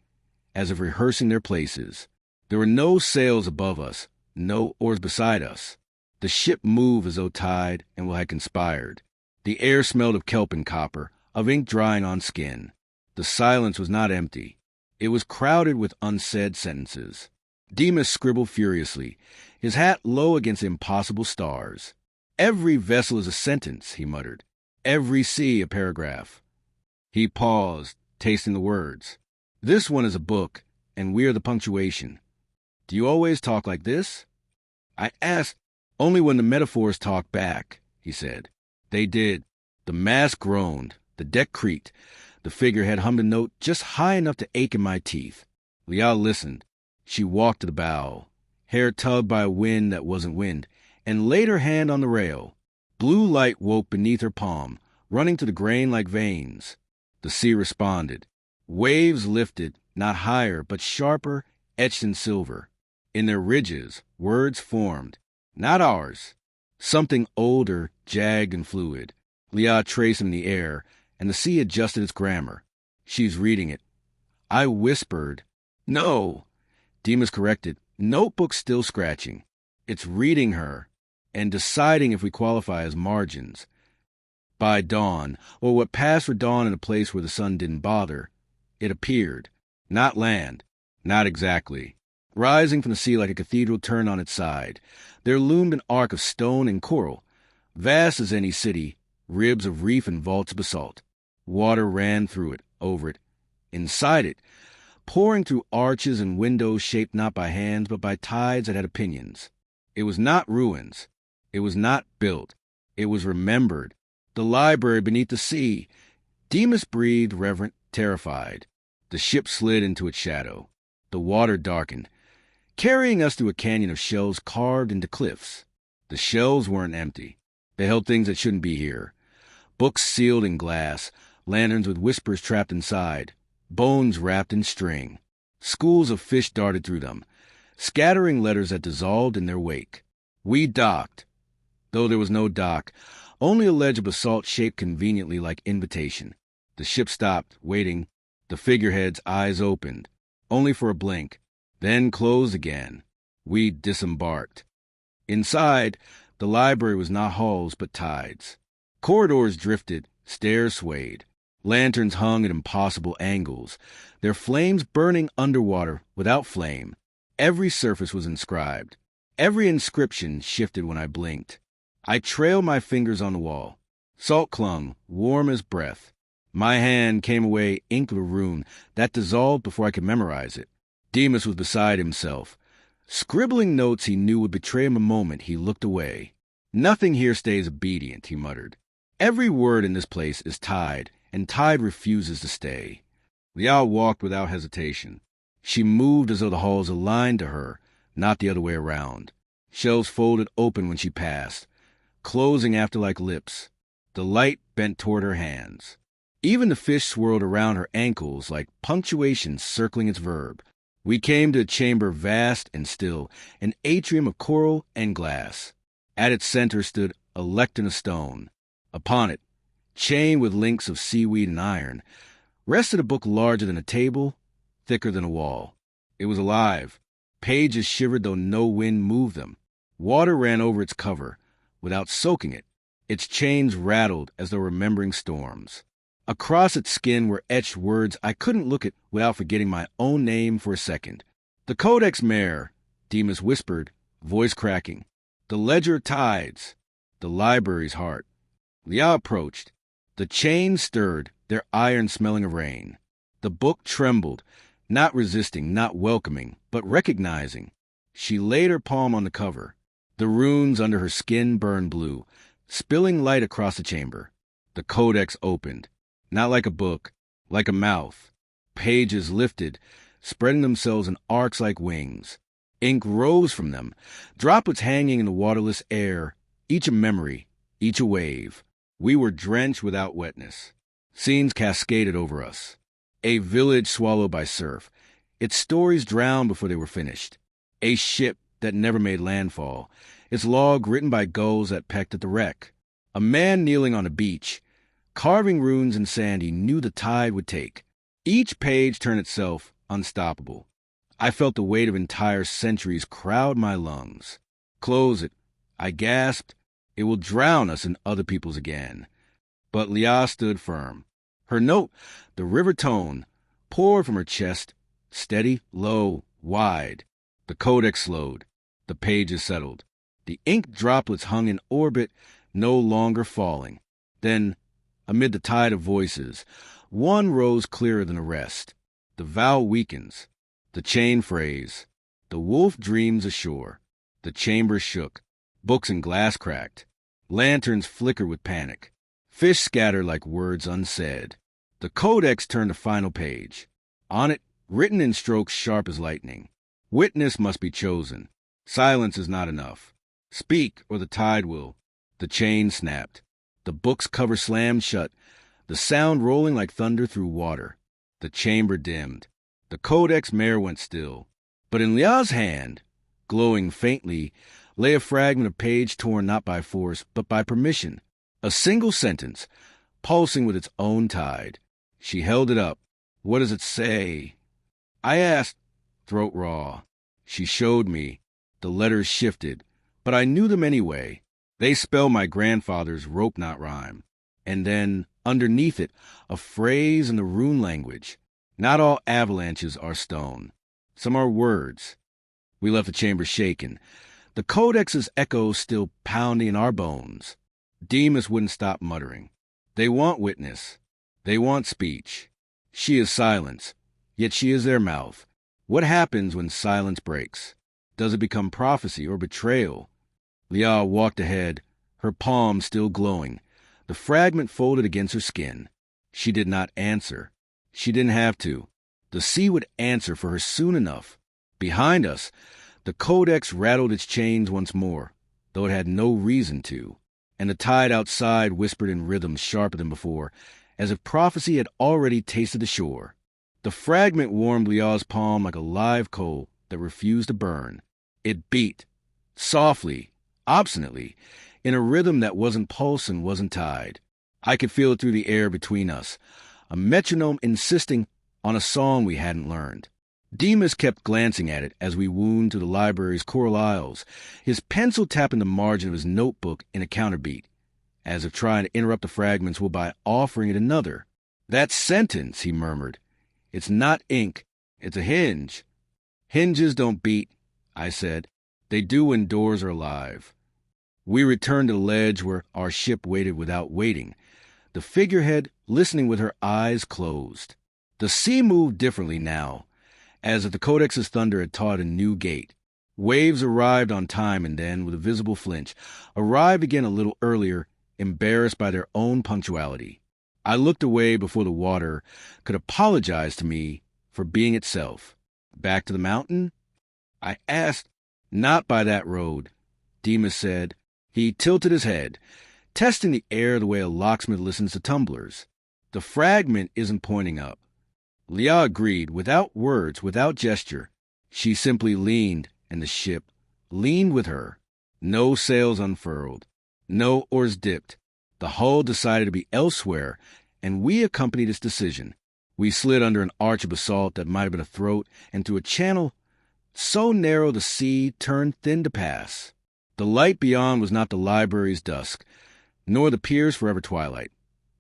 as if rehearsing their places. There were no sails above us, no oars beside us. The ship moved as though tide and will had conspired. The air smelled of kelp and copper, of ink drying on skin. The silence was not empty. It was crowded with unsaid sentences. Demas scribbled furiously, his hat low against impossible stars. Every vessel is a sentence, he muttered. Every sea a paragraph. He paused, tasting the words. This one is a book, and we are the punctuation. Do you always talk like this? I asked. Only when the metaphors talk back, he said. They did. The mast groaned. The deck creaked. The figurehead hummed a note just high enough to ache in my teeth. Liao listened. She walked to the bow, hair tugged by a wind that wasn't wind, and laid her hand on the rail. Blue light woke beneath her palm, running to the grain like veins. The sea responded. Waves lifted, not higher, but sharper, etched in silver. In their ridges, words formed. Not ours. Something older, jagged and fluid. Liao traced in the air, and the sea adjusted its grammar. She's reading it. I whispered, "No." Demas corrected, notebook still scratching. It's reading her, and deciding if we qualify as margins. By dawn, or what passed for dawn in a place where the sun didn't bother, it appeared. Not land. Not exactly. Rising from the sea like a cathedral turned on its side, there loomed an arc of stone and coral, vast as any city, ribs of reef and vaults of basalt. Water ran through it, over it, inside it, pouring through arches and windows shaped not by hands but by tides that had opinions. It was not ruins. It was not built. It was remembered. The library beneath the sea. Demas breathed, reverent, terrified. The ship slid into its shadow. The water darkened, carrying us through a canyon of shells carved into cliffs. The shells weren't empty. They held things that shouldn't be here. Books sealed in glass, lanterns with whispers trapped inside, bones wrapped in string. Schools of fish darted through them, scattering letters that dissolved in their wake. We docked. Though there was no dock, only a ledge of basalt shaped conveniently like invitation. The ship stopped, waiting. The figurehead's eyes opened, only for a blink, then closed again. We disembarked. Inside, the library was not halls but tides. Corridors drifted, stairs swayed. Lanterns hung at impossible angles, their flames burning underwater without flame. Every surface was inscribed. Every inscription shifted when I blinked. I trailed my fingers on the wall. Salt clung, warm as breath. My hand came away ink of a rune that dissolved before I could memorize it. Demas was beside himself. Scribbling notes he knew would betray him a moment, he looked away. "Nothing here stays obedient," he muttered. "Every word in this place is tied, and tide refuses to stay." Liao walked without hesitation. She moved as though the halls aligned to her, not the other way around. Shelves folded open when she passed, closing after like lips. The light bent toward her hands. Even the fish swirled around her ankles like punctuation circling its verb. We came to a chamber vast and still, an atrium of coral and glass. At its center stood a lectern of stone. Upon it, chained with links of seaweed and iron, rested a book larger than a table, thicker than a wall. It was alive. Pages shivered though no wind moved them. Water ran over its cover, without soaking it. Its chains rattled as though remembering storms. Across its skin were etched words I couldn't look at without forgetting my own name for a second. "The Codex Mare," Demas whispered, voice cracking. "The Ledger Tides." The library's heart. Liao approached. The chains stirred, their iron smelling of rain. The book trembled, not resisting, not welcoming, but recognizing. She laid her palm on the cover. The runes under her skin burned blue, spilling light across the chamber. The codex opened. Not like a book, like a mouth. Pages lifted, spreading themselves in arcs like wings. Ink rose from them, droplets hanging in the waterless air, each a memory, each a wave. We were drenched without wetness. Scenes cascaded over us. A village swallowed by surf, its stories drowned before they were finished. A ship that never made landfall, its log written by gulls that pecked at the wreck. A man kneeling on a beach, carving runes in sand he knew the tide would take. Each page turned itself unstoppable. I felt the weight of entire centuries crowd my lungs. "Close it," I gasped. "It will drown us in other people's again." But Liao stood firm. Her note, the river tone, poured from her chest, steady, low, wide. The codex slowed. The pages settled. The ink droplets hung in orbit, no longer falling. Then, amid the tide of voices, one rose clearer than the rest. The vow weakens. The chain phrase. The wolf dreams ashore. The chamber shook. Books and glass cracked. Lanterns flickered with panic. Fish scattered like words unsaid. The codex turned the final page. On it, written in strokes sharp as lightning, "Witness must be chosen. Silence is not enough. Speak, or the tide will." The chain snapped. The book's cover slammed shut, the sound rolling like thunder through water. The chamber dimmed. The codex mare went still. But in Lia's hand, glowing faintly, lay a fragment of page torn not by force, but by permission. A single sentence, pulsing with its own tide. She held it up. "What does it say?" I asked, throat raw. She showed me. The letters shifted, but I knew them anyway. They spell my grandfather's rope knot rhyme. And then, underneath it, a phrase in the rune language. "Not all avalanches are stone. Some are words." We left the chamber shaken, the codex's echoes still pounding in our bones. Demas wouldn't stop muttering. "They want witness. They want speech. She is silence, yet she is their mouth. What happens when silence breaks? Does it become prophecy or betrayal?" Lia walked ahead, her palm still glowing, the fragment folded against her skin. She did not answer. She didn't have to. The sea would answer for her soon enough. Behind us, the codex rattled its chains once more, though it had no reason to, and the tide outside whispered in rhythms sharper than before, as if prophecy had already tasted the shore. The fragment warmed Lia's palm like a live coal that refused to burn. It beat, softly, obstinately, in a rhythm that wasn't pulse and wasn't tide. I could feel it through the air between us, a metronome insisting on a song we hadn't learned. Demas kept glancing at it as we wound to the library's coral aisles, his pencil tapping the margin of his notebook in a counterbeat, as if trying to interrupt the fragments while by offering it another. "That sentence," he murmured. "It's not ink. It's a hinge." "Hinges don't beat," I said. "They do when doors are alive." We returned to the ledge where our ship waited without waiting, the figurehead listening with her eyes closed. The sea moved differently now, as if the codex's thunder had taught a new gait. Waves arrived on time and then, with a visible flinch, arrived again a little earlier, embarrassed by their own punctuality. I looked away before the water could apologize to me for being itself. "Back to the mountain?" I asked. "Not by that road," Demas said. He tilted his head, testing the air the way a locksmith listens to tumblers. "The fragment isn't pointing up." Lia agreed, without words, without gesture. She simply leaned, and the ship leaned with her. No sails unfurled, no oars dipped. The hull decided to be elsewhere, and we accompanied its decision. We slid under an arch of basalt that might have been a throat, and through a channel so narrow the sea turned thin to pass. The light beyond was not the library's dusk, nor the pier's forever twilight,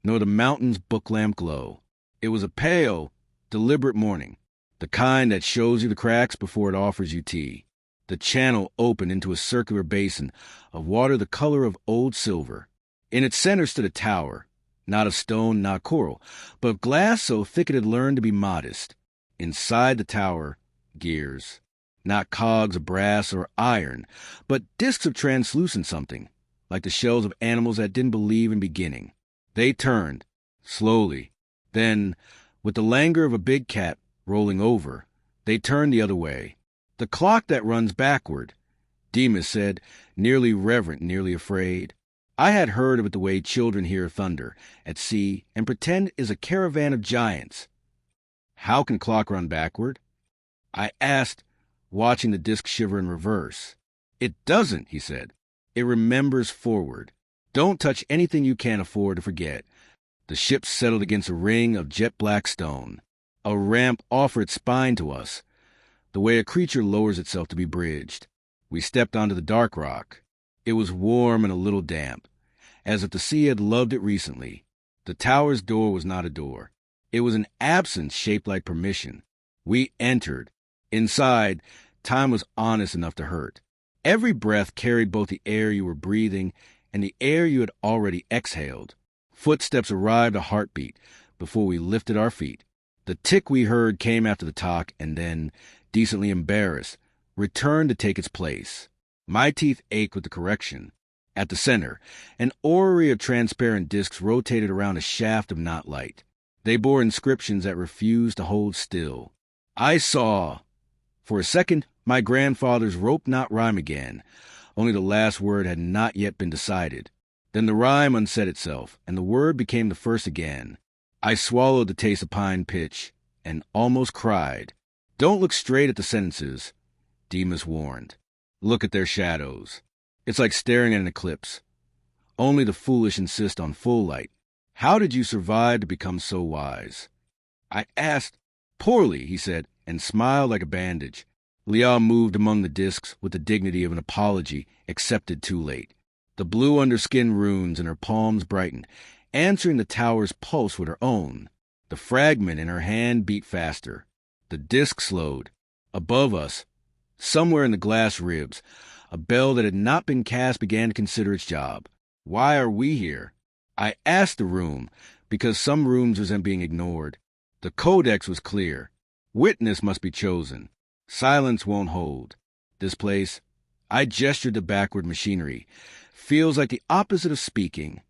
nor the mountain's book lamp glow. It was a pale, deliberate morning, the kind that shows you the cracks before it offers you tea. The channel opened into a circular basin of water the color of old silver. In its center stood a tower, not of stone, not coral, but of glass so thick it had learned to be modest. Inside the tower, gears. Not cogs of brass or iron, but discs of translucent something, like the shells of animals that didn't believe in beginning. They turned, slowly. Then, with the languor of a big cat rolling over, they turned the other way. "The clock that runs backward," Demas said, nearly reverent, nearly afraid. I had heard of it the way children hear thunder at sea and pretend it is a caravan of giants. "How can clock run backward?" I asked, watching the disc shiver in reverse. "It doesn't," he said. "It remembers forward. Don't touch anything you can't afford to forget." The ship settled against a ring of jet-black stone. A ramp offered its spine to us, the way a creature lowers itself to be bridged. We stepped onto the dark rock. It was warm and a little damp, as if the sea had loved it recently. The tower's door was not a door. It was an absence shaped like permission. We entered. Inside, time was honest enough to hurt. Every breath carried both the air you were breathing and the air you had already exhaled. Footsteps arrived a heartbeat before we lifted our feet. The tick we heard came after the talk and then, decently embarrassed, returned to take its place. My teeth ached with the correction. At the center, an orrery of transparent discs rotated around a shaft of knot light. They bore inscriptions that refused to hold still. I saw. For a second, my grandfather's rope knot rhyme again, only the last word had not yet been decided. Then the rhyme unsaid itself, and the word became the first again. I swallowed the taste of pine pitch and almost cried. Don't look straight at the sentences, Demas warned. Look at their shadows. It's like staring at an eclipse. Only the foolish insist on full light. How did you survive to become so wise? I asked. Poorly, he said, and smiled like a bandage. Liao moved among the discs with the dignity of an apology accepted too late. The blue underskin runes in her palms brightened, answering the tower's pulse with her own. The fragment in her hand beat faster. The disc slowed. Above us, somewhere in the glass ribs, a bell that had not been cast began to consider its job. Why are we here? I asked the room, because some rooms resent being ignored. The codex was clear. Witness must be chosen. Silence won't hold. This place, I gestured to backward machinery, feels like the opposite of speaking.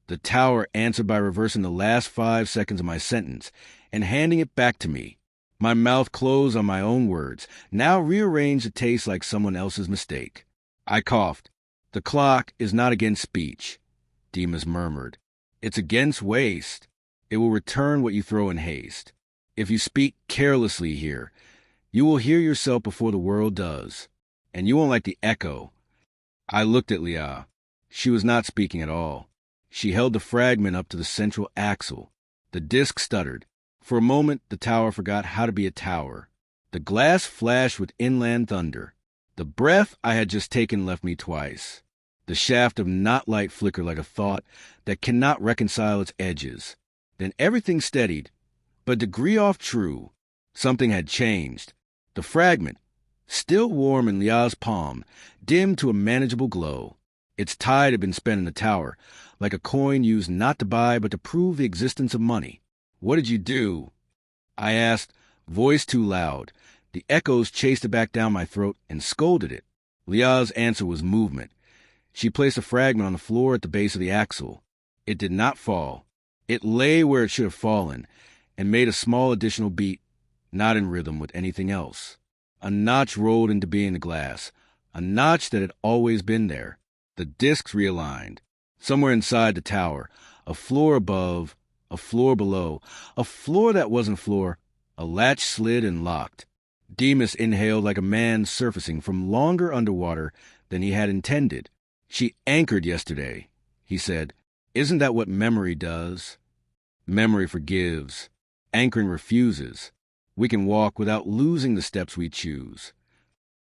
The tower answered by reversing the last 5 seconds of my sentence and handing it back to me. My mouth closed on my own words, now rearranged to taste like someone else's mistake. I coughed. The clock is not against speech, Demas murmured. It's against waste. It will return what you throw in haste. If you speak carelessly here, you will hear yourself before the world does, and you won't like the echo. I looked at Liao. She was not speaking at all. She held the fragment up to the central axle. The disc stuttered. For a moment, the tower forgot how to be a tower. The glass flashed with inland thunder. The breath I had just taken left me twice. The shaft of knot light flickered like a thought that cannot reconcile its edges. Then everything steadied, but a degree off true. Something had changed. The fragment, still warm in Liao's palm, dimmed to a manageable glow. Its tide had been spent in the tower, like a coin used not to buy but to prove the existence of money. What did you do? I asked, voice too loud. The echoes chased it back down my throat and scolded it. Liao's answer was movement. She placed a fragment on the floor at the base of the axle. It did not fall. It lay where it should have fallen, and made a small additional beat, not in rhythm with anything else. A notch rolled into being the glass, a notch that had always been there. The discs realigned. Somewhere inside the tower, a floor above, a floor below, a floor that wasn't floor, a latch slid and locked. Demas inhaled like a man surfacing from longer underwater than he had intended. She anchored yesterday, he said. Isn't that what memory does? Memory forgives. Anchoring refuses. We can walk without losing the steps we choose.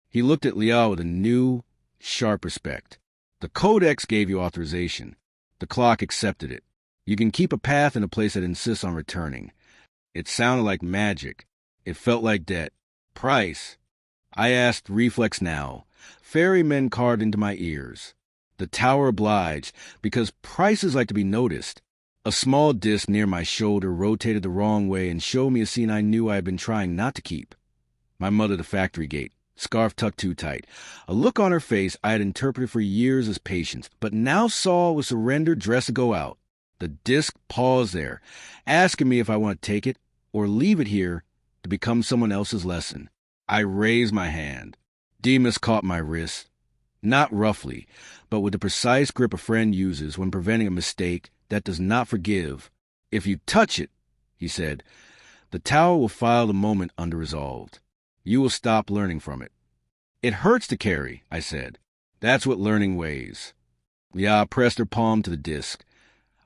He looked at Liao with a new, sharp respect. The codex gave you authorization. The clock accepted it. You can keep a path in a place that insists on returning. It sounded like magic. It felt like debt. Price. I asked, reflex now. Ferrymen carved into my ears. The tower obliged, because prices like to be noticed. A small disc near my shoulder rotated the wrong way and showed me a scene I knew I had been trying not to keep. My mother at the factory gate, scarf tucked too tight. A look on her face I had interpreted for years as patience, but now saw was surrender dressed to go out. The disc paused there, asking me if I want to take it or leave it here to become someone else's lesson. I raised my hand. Demas caught my wrist, not roughly, but with the precise grip a friend uses when preventing a mistake that does not forgive. If you touch it, he said, the tower will file the moment under-resolved. You will stop learning from it. It hurts to carry, I said. That's what learning weighs. Liao pressed her palm to the disc,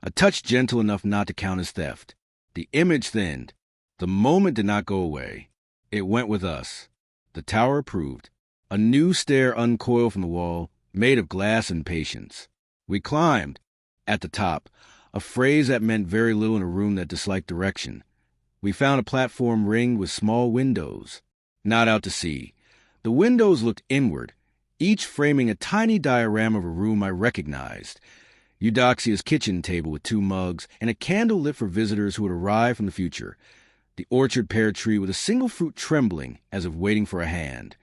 a touch gentle enough not to count as theft. The image thinned. The moment did not go away. It went with us. The tower approved. A new stair uncoiled from the wall, made of glass and patience. We climbed. At the top, a phrase that meant very little in a room that disliked direction. We found a platform ringed with small windows. Not out to sea. The windows looked inward, each framing a tiny diorama of a room I recognized. Eudoxia's kitchen table with 2 mugs and a candle lit for visitors who would arrive from the future. The orchard pear tree with a single fruit trembling as if waiting for a hand.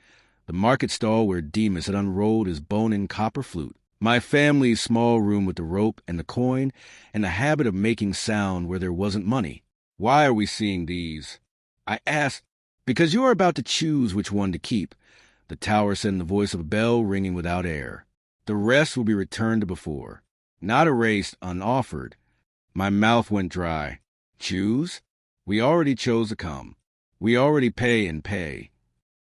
The market stall where Demas had unrolled his bone-in copper flute. My family's small room with the rope and the coin and the habit of making sound where there wasn't money. Why are we seeing these? I asked. Because you are about to choose which one to keep, the tower said in the voice of a bell ringing without air. The rest will be returned to before, not erased, unoffered. My mouth went dry. Choose? We already chose to come. We already pay and pay.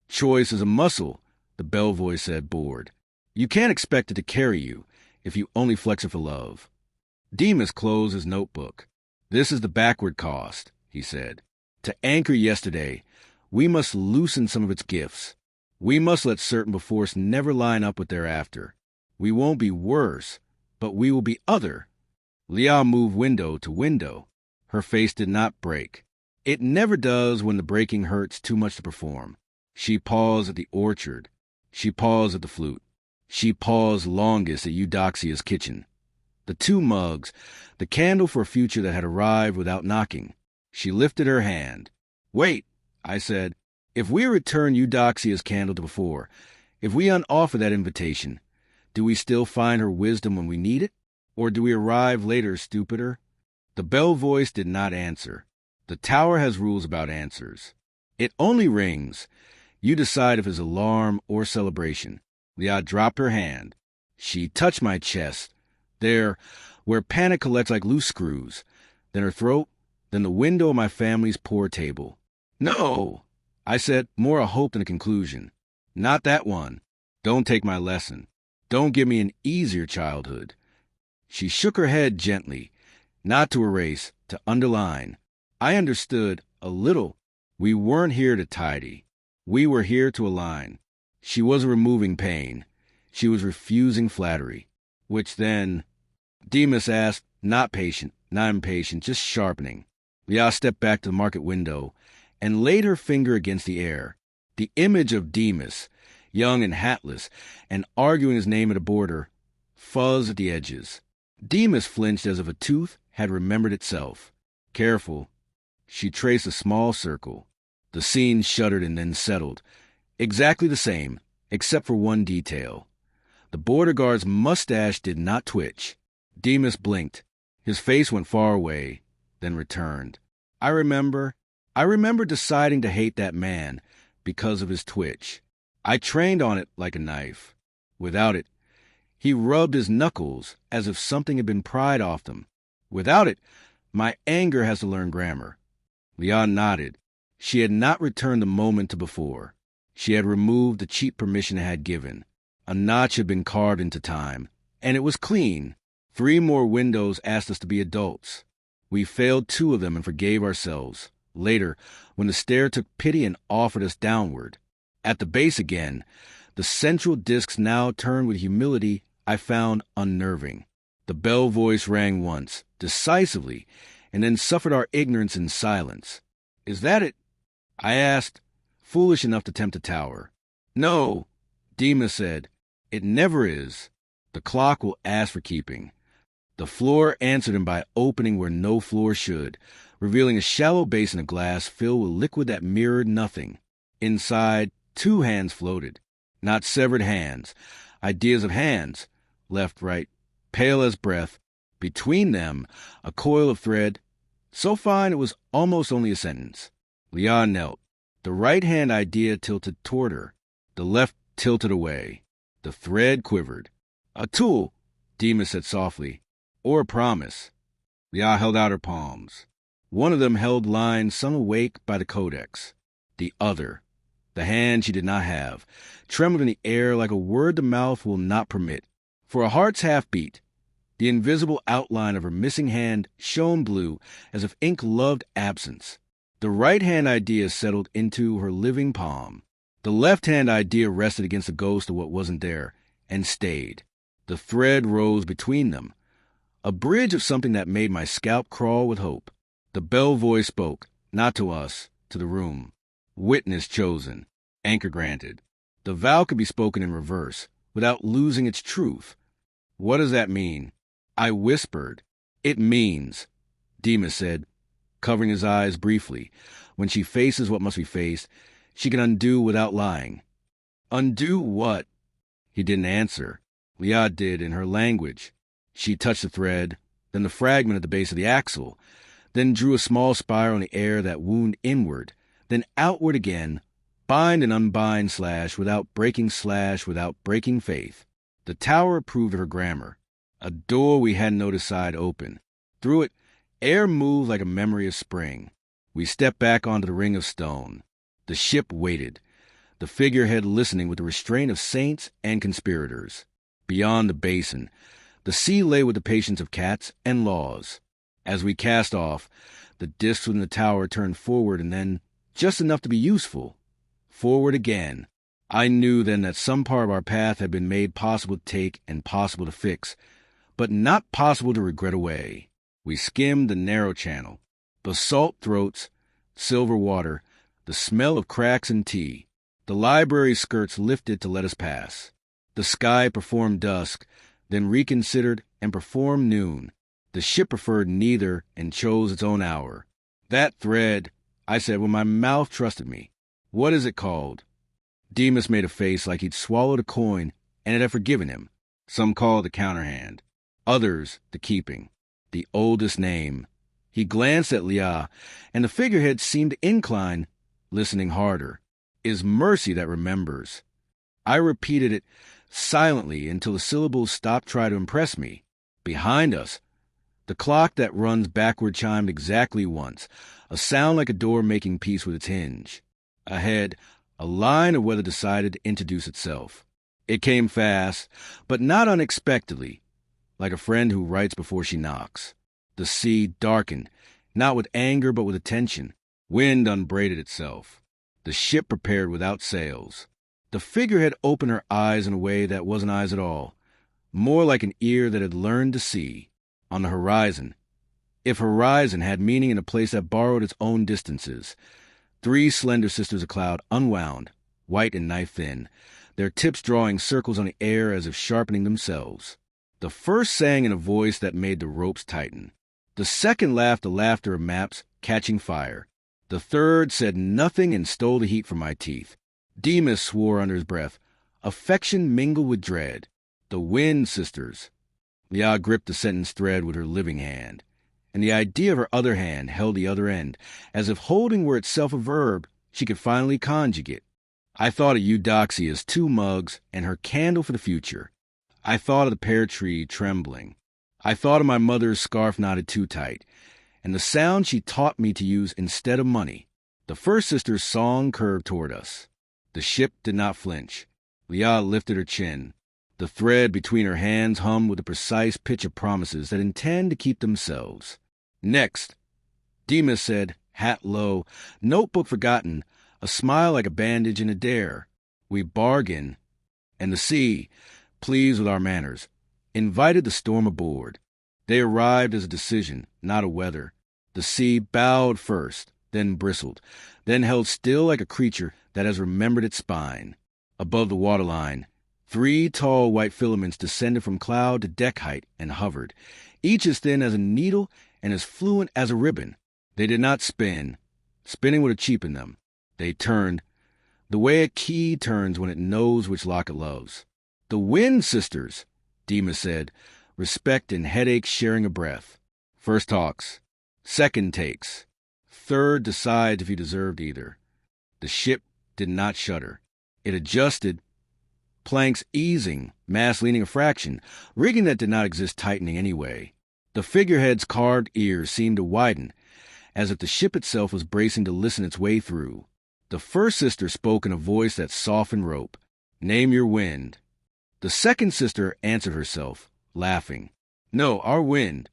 Choice is a muscle, the bell voice said, bored. You can't expect it to carry you if you only flex it for love. Demas closed his notebook. This is the backward cost, he said. To anchor yesterday, we must loosen some of its gifts. We must let certain before us never line up with thereafter. We won't be worse, but we will be other. Leah moved window to window. Her face did not break. It never does when the breaking hurts too much to perform. She paused at the orchard. She paused at the flute. She paused longest at Eudoxia's kitchen. The 2 mugs, the candle for a future that had arrived without knocking. She lifted her hand. Wait, I said. If we return Eudoxia's candle to before, if we unoffer that invitation, do we still find her wisdom when we need it? Or do we arrive later stupider? The bell voice did not answer. The tower has rules about answers. It only rings. You decide if it's alarm or celebration. Leah dropped her hand. She touched my chest. There, where panic collects like loose screws. Then her throat, then the window of my family's poor table. No, I said, more a hope than a conclusion. Not that one. Don't take my lesson. Don't give me an easier childhood. She shook her head gently, not to erase, to underline. I understood a little. We weren't here to tidy. We were here to align. She wasn't removing pain. She was refusing flattery. Which then, Demas asked, not patient, not impatient, just sharpening. Leah stepped back to the market window and laid her finger against the air. The image of Demas, young and hatless, and arguing his name at a border, fuzzed at the edges. Demas flinched as if a tooth had remembered itself. Careful. She traced a small circle. The scene shuddered and then settled. Exactly the same, except for one detail. The border guard's mustache did not twitch. Demas blinked. His face went far away, then returned. I remember deciding to hate that man because of his twitch. I trained on it like a knife. Without it, he rubbed his knuckles as if something had been pried off them. Without it, my anger has to learn grammar. Leah nodded. She had not returned the moment to before. She had removed the cheap permission it had given. A notch had been carved into time, and it was clean. 3 more windows asked us to be adults. We failed 2 of them and forgave ourselves. Later, when the stair took pity and offered us downward. At the base again, the central discs now turned with humility I found unnerving. The bell voice rang once, decisively, and then suffered our ignorance in silence. Is that it? I asked, foolish enough to tempt a tower. No, Demas said. It never is. The clock will ask for keeping. The floor answered him by opening where no floor should, revealing a shallow basin of glass filled with liquid that mirrored nothing. Inside, 2 hands floated. Not severed hands. Ideas of hands. Left, right. Pale as breath. Between them, a coil of thread. So fine it was almost only a sentence. Leah knelt. The right hand idea tilted toward her. The left tilted away. The thread quivered. A tool, Demas said softly. Or a promise. Leah held out her palms. One of them held lines sung awake by the codex. The other, the hand she did not have, trembled in the air like a word the mouth will not permit. For a heart's half-beat, the invisible outline of her missing hand shone blue as if ink loved absence. The right-hand idea settled into her living palm. The left-hand idea rested against the ghost of what wasn't there, and stayed. The thread rose between them. A bridge of something that made my scalp crawl with hope. The bell voice spoke, not to us, to the room. Witness chosen. Anchor granted. The vow could be spoken in reverse, without losing its truth. What does that mean? I whispered. It means, Demas said, covering his eyes briefly. When she faces what must be faced, she can undo without lying. Undo what? He didn't answer. Leah did in her language. She touched the thread, then the fragment at the base of the axle, then drew a small spiral in the air that wound inward, then outward again, bind and unbind without breaking faith. The tower approved of her grammar. A door we hadn't noticed side open. Through it, air moved like a memory of spring. We stepped back onto the ring of stone. The ship waited, the figurehead listening with the restraint of saints and conspirators. Beyond the basin, the sea lay with the patience of cats and laws. As we cast off, the discs within the tower turned forward and then, just enough to be useful, forward again. I knew then that some part of our path had been made possible to take and possible to fix, but not possible to regret away. We skimmed the narrow channel, the salt throats, silver water, the smell of cracks and tea. The library skirts lifted to let us pass. The sky performed dusk, then reconsidered and performed noon. The ship preferred neither and chose its own hour. That thread, I said when my mouth trusted me. What is it called? Demas made a face like he'd swallowed a coin and it had forgiven him. Some call it the counterhand, others the keeping, the oldest name. He glanced at Leah, and the figurehead seemed to incline, listening harder. Is mercy that remembers. I repeated it silently until the syllables stopped trying to impress me. Behind us, the clock that runs backward chimed exactly once, a sound like a door making peace with its hinge. Ahead, a line of weather decided to introduce itself. It came fast, but not unexpectedly, like a friend who writes before she knocks. The sea darkened, not with anger but with attention. Wind unbraided itself. The ship prepared without sails. The figurehead opened her eyes in a way that wasn't eyes at all, more like an ear that had learned to see. On the horizon, if horizon had meaning in a place that borrowed its own distances, 3 slender sisters of cloud unwound, white and knife-thin, their tips drawing circles on the air as if sharpening themselves. The first sang in a voice that made the ropes tighten. The second laughed the laughter of maps catching fire. The third said nothing and stole the heat from my teeth. Demas swore under his breath, affection mingled with dread. The Wind Sisters. Leah gripped the sentence thread with her living hand, and the idea of her other hand held the other end, as if holding were itself a verb she could finally conjugate. I thought of Eudoxia's 2 mugs and her candle for the future. I thought of the pear tree trembling. I thought of my mother's scarf knotted too tight, and the sound she taught me to use instead of money. The first sister's song curved toward us. The ship did not flinch. Leah lifted her chin. The thread between her hands hummed with the precise pitch of promises that intend to keep themselves. Next, Demas said, hat low, notebook forgotten, a smile like a bandage and a dare. We bargained, and the sea, pleased with our manners, invited the storm aboard. They arrived as a decision, not a weather. The sea bowed first, then bristled, then held still like a creature that has remembered its spine. Above the waterline, 3 tall white filaments descended from cloud to deck height and hovered, each as thin as a needle and as fluent as a ribbon. They did not spin. Spinning would have cheapened them. They turned, the way a key turns when it knows which lock it loves. The Wind Sisters, Demas said, respect and headache sharing a breath. First talks. Second takes. Third decides if you deserved either. The ship did not shudder. It adjusted, planks easing, mast leaning a fraction, rigging that did not exist tightening anyway. The figurehead's carved ears seemed to widen, as if the ship itself was bracing to listen its way through. The first sister spoke in a voice that softened rope. Name your wind. The second sister answered herself, laughing. No, our wind.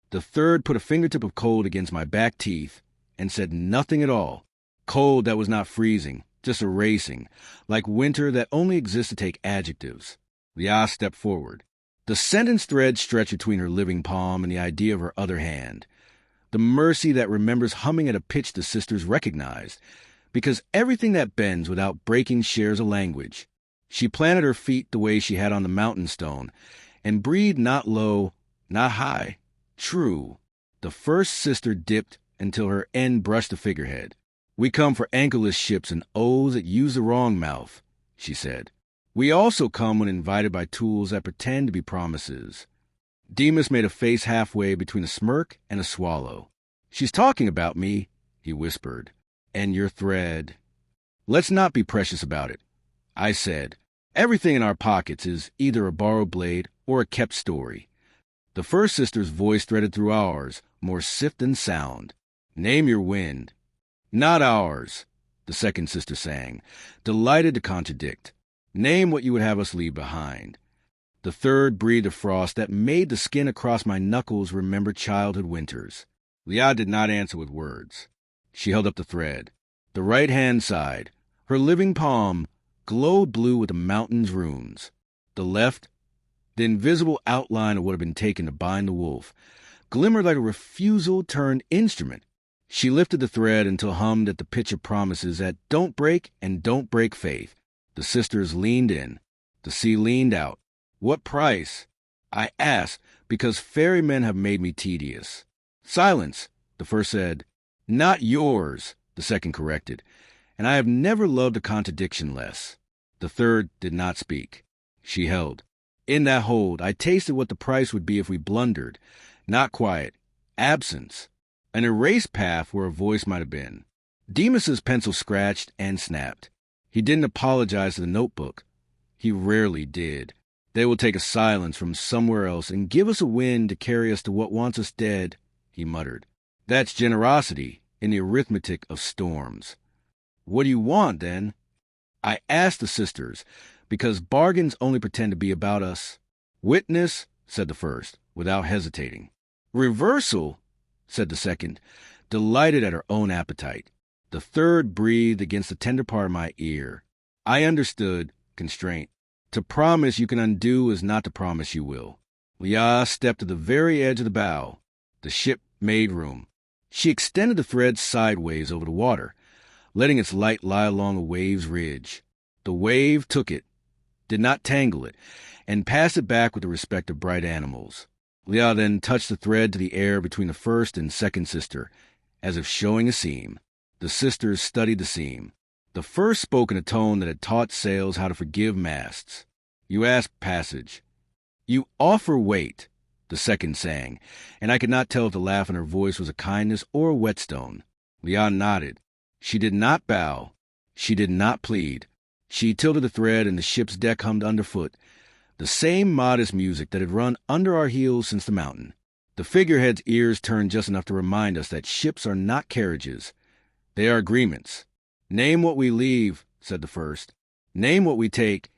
The third put a fingertip of cold against my back teeth and said nothing at all. Cold that was not freezing, just erasing, like winter that only exists to take adjectives. Leah stepped forward. The sentence thread stretched between her living palm and the idea of her other hand. The mercy that remembers humming at a pitch the sisters recognized, because everything that bends without breaking shares a language. She planted her feet the way she had on the mountain stone, and breathed not low, not high. True. The first sister dipped until her end brushed the figurehead. We come for anchorless ships and O's that use the wrong mouth, she said. We also come when invited by tools that pretend to be promises. Demas made a face halfway between a smirk and a swallow. She's talking about me, he whispered. And your thread. Let's not be precious about it, I said. Everything in our pockets is either a borrowed blade or a kept story. The first sister's voice threaded through ours, more swift than sound. Name your wind. Not ours, the second sister sang, delighted to contradict. Name what you would have us leave behind. The third breathed a frost that made the skin across my knuckles remember childhood winters. Leah did not answer with words. She held up the thread. The right-hand side, her living palm, glowed blue with the mountain's runes. The left, the invisible outline of what had been taken to bind the wolf, glimmered like a refusal-turned instrument. She lifted the thread until hummed at the pitch of promises that don't break and don't break faith. The sisters leaned in. The sea leaned out. What price? I asked, because ferrymen have made me tedious. Silence, the first said. Not yours, the second corrected, and I have never loved a contradiction less. The third did not speak. She held. In that hold, I tasted what the price would be if we blundered. Not quiet. Absence. An erased path where a voice might have been. Demas's pencil scratched and snapped. He didn't apologize to the notebook. He rarely did. They will take a silence from somewhere else and give us a wind to carry us to what wants us dead, he muttered. That's generosity in the arithmetic of storms. What do you want, then? I asked the sisters, because bargains only pretend to be about us. Witness, said the first, without hesitating. Reversal, said the second, delighted at her own appetite. The third breathed against the tender part of my ear. I understood, constraint. To promise you can undo is not to promise you will. Leah stepped to the very edge of the bow. The ship made room. She extended the thread sideways over the water, letting its light lie along a wave's ridge. The wave took it, did not tangle it, and passed it back with the respect of bright animals. Leah then touched the thread to the air between the first and second sister, as if showing a seam. The sisters studied the seam. The first spoke in a tone that had taught sails how to forgive masts. You ask passage. You offer weight, the second sang, and I could not tell if the laugh in her voice was a kindness or a whetstone. Leah nodded. She did not bow. She did not plead. She tilted the thread and the ship's deck hummed underfoot, the same modest music that had run under our heels since the mountain. The figurehead's ears turned just enough to remind us that ships are not carriages. They are agreements. Name what we leave, said the first. Name what we take,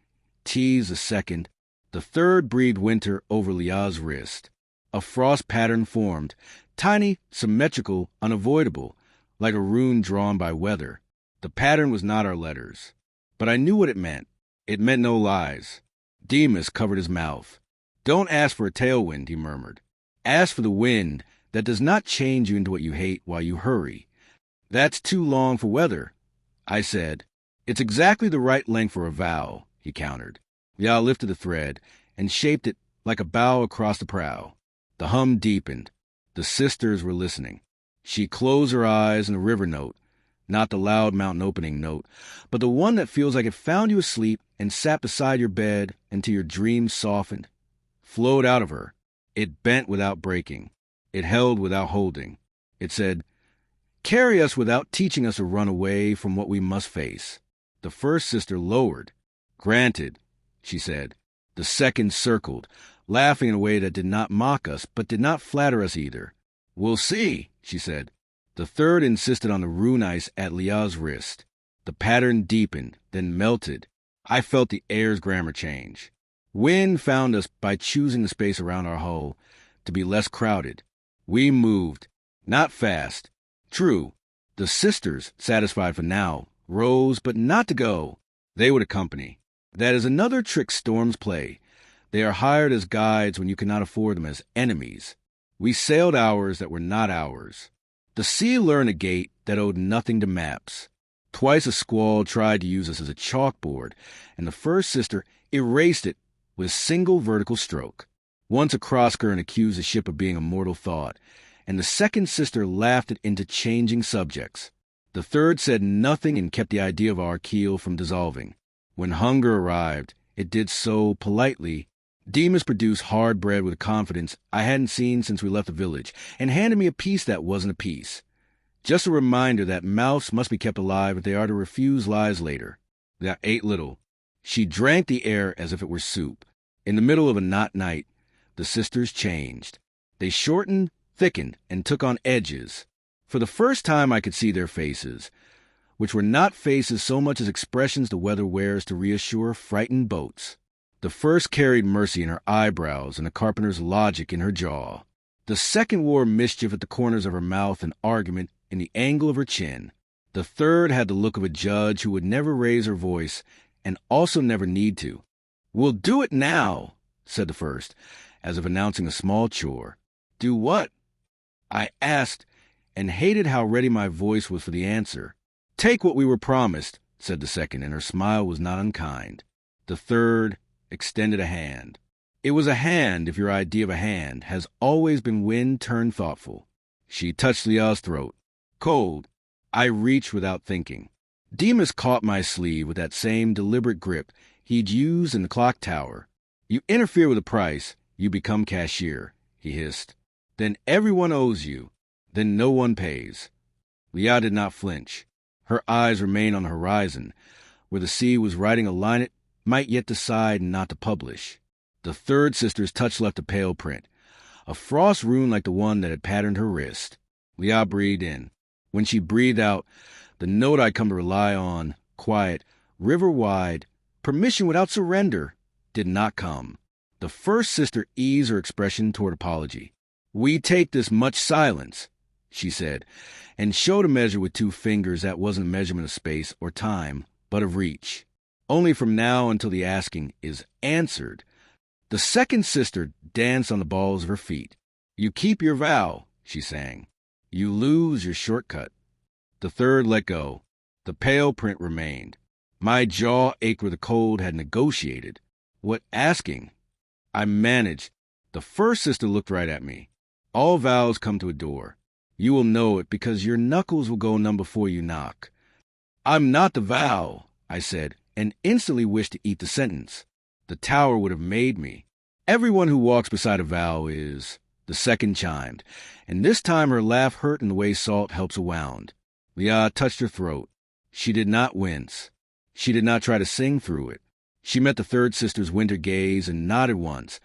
teased the second. The third breathed winter over Leah's wrist. A frost pattern formed, tiny, symmetrical, unavoidable, like a rune drawn by weather. The pattern was not our letters. But I knew what it meant. It meant no lies. Demas covered his mouth. Don't ask for a tailwind, he murmured. Ask for the wind that does not change you into what you hate while you hurry. That's too long for weather, I said. It's exactly the right length for a vow, he countered. Leah lifted the thread and shaped it like a bow across the prow. The hum deepened. The sisters were listening. She closed her eyes in a river note, not the loud mountain opening note, but the one that feels like it found you asleep and sat beside your bed until your dreams softened, flowed out of her. It bent without breaking. It held without holding. It said, carry us without teaching us to run away from what we must face. The first sister lowered. Granted, she said. The second circled, laughing in a way that did not mock us, but did not flatter us either. We'll see, she said. The third insisted on the rune ice at Leah's wrist. The pattern deepened, then melted. I felt the air's grammar change. Wind found us by choosing the space around our hull to be less crowded. We moved, not fast. True, the sisters, satisfied for now, rose, but not to go. They would accompany. That is another trick storms play. They are hired as guides when you cannot afford them as enemies. We sailed hours that were not ours. The sea learned a gait that owed nothing to maps. Twice a squall tried to use us as a chalkboard, and the first sister erased it with a single vertical stroke. Once a cross-current accused the ship of being a mortal thought, and the second sister laughed it into changing subjects. The third said nothing and kept the idea of our keel from dissolving. When hunger arrived, it did so politely, Demas produced hard bread with a confidence I hadn't seen since we left the village, and handed me a piece that wasn't a piece. Just a reminder that mouths must be kept alive if they are to refuse lies later. I ate little. She drank the air as if it were soup. In the middle of a hot night, the sisters changed. They shortened, thickened, and took on edges. For the first time I could see their faces, which were not faces so much as expressions the weather wears to reassure frightened boats. The first carried mercy in her eyebrows and a carpenter's logic in her jaw. The second wore mischief at the corners of her mouth and argument in the angle of her chin. The third had the look of a judge who would never raise her voice and also never need to. "We'll do it now," said the first, as if announcing a small chore. "Do what?" I asked, and hated how ready my voice was for the answer. "Take what we were promised," said the second, and her smile was not unkind. The third extended a hand. It was a hand, if your idea of a hand has always been wind turned thoughtful. She touched Leah's throat. Cold. I reached without thinking. Demas caught my sleeve with that same deliberate grip he'd used in the clock tower. "You interfere with the price, you become cashier," he hissed. "Then everyone owes you. Then no one pays." Leah did not flinch. Her eyes remained on the horizon, where the sea was writing a line it might yet decide not to publish. The third sister's touch left a pale print, a frost rune like the one that had patterned her wrist. Leah breathed in. When she breathed out, the note I'd come to rely on, quiet, river-wide, permission without surrender, did not come. The first sister eased her expression toward apology. "We take this much silence," she said, and showed a measure with 2 fingers that wasn't a measurement of space or time, but of reach. "Only from now until the asking is answered." The second sister danced on the balls of her feet. "You keep your vow," she sang. "You lose your shortcut." The third let go. The pale print remained. My jaw ached where the cold had negotiated. "What asking?" I managed. The first sister looked right at me. "All vows come to a door. You will know it because your knuckles will go numb before you knock." "I'm not the vow," I said, and instantly wished to eat the sentence. The tower would have made me. "Everyone who walks beside a vow is," the second chimed, and this time her laugh hurt in the way salt helps a wound. Leah touched her throat. She did not wince. She did not try to sing through it. She met the third sister's winter gaze and nodded once,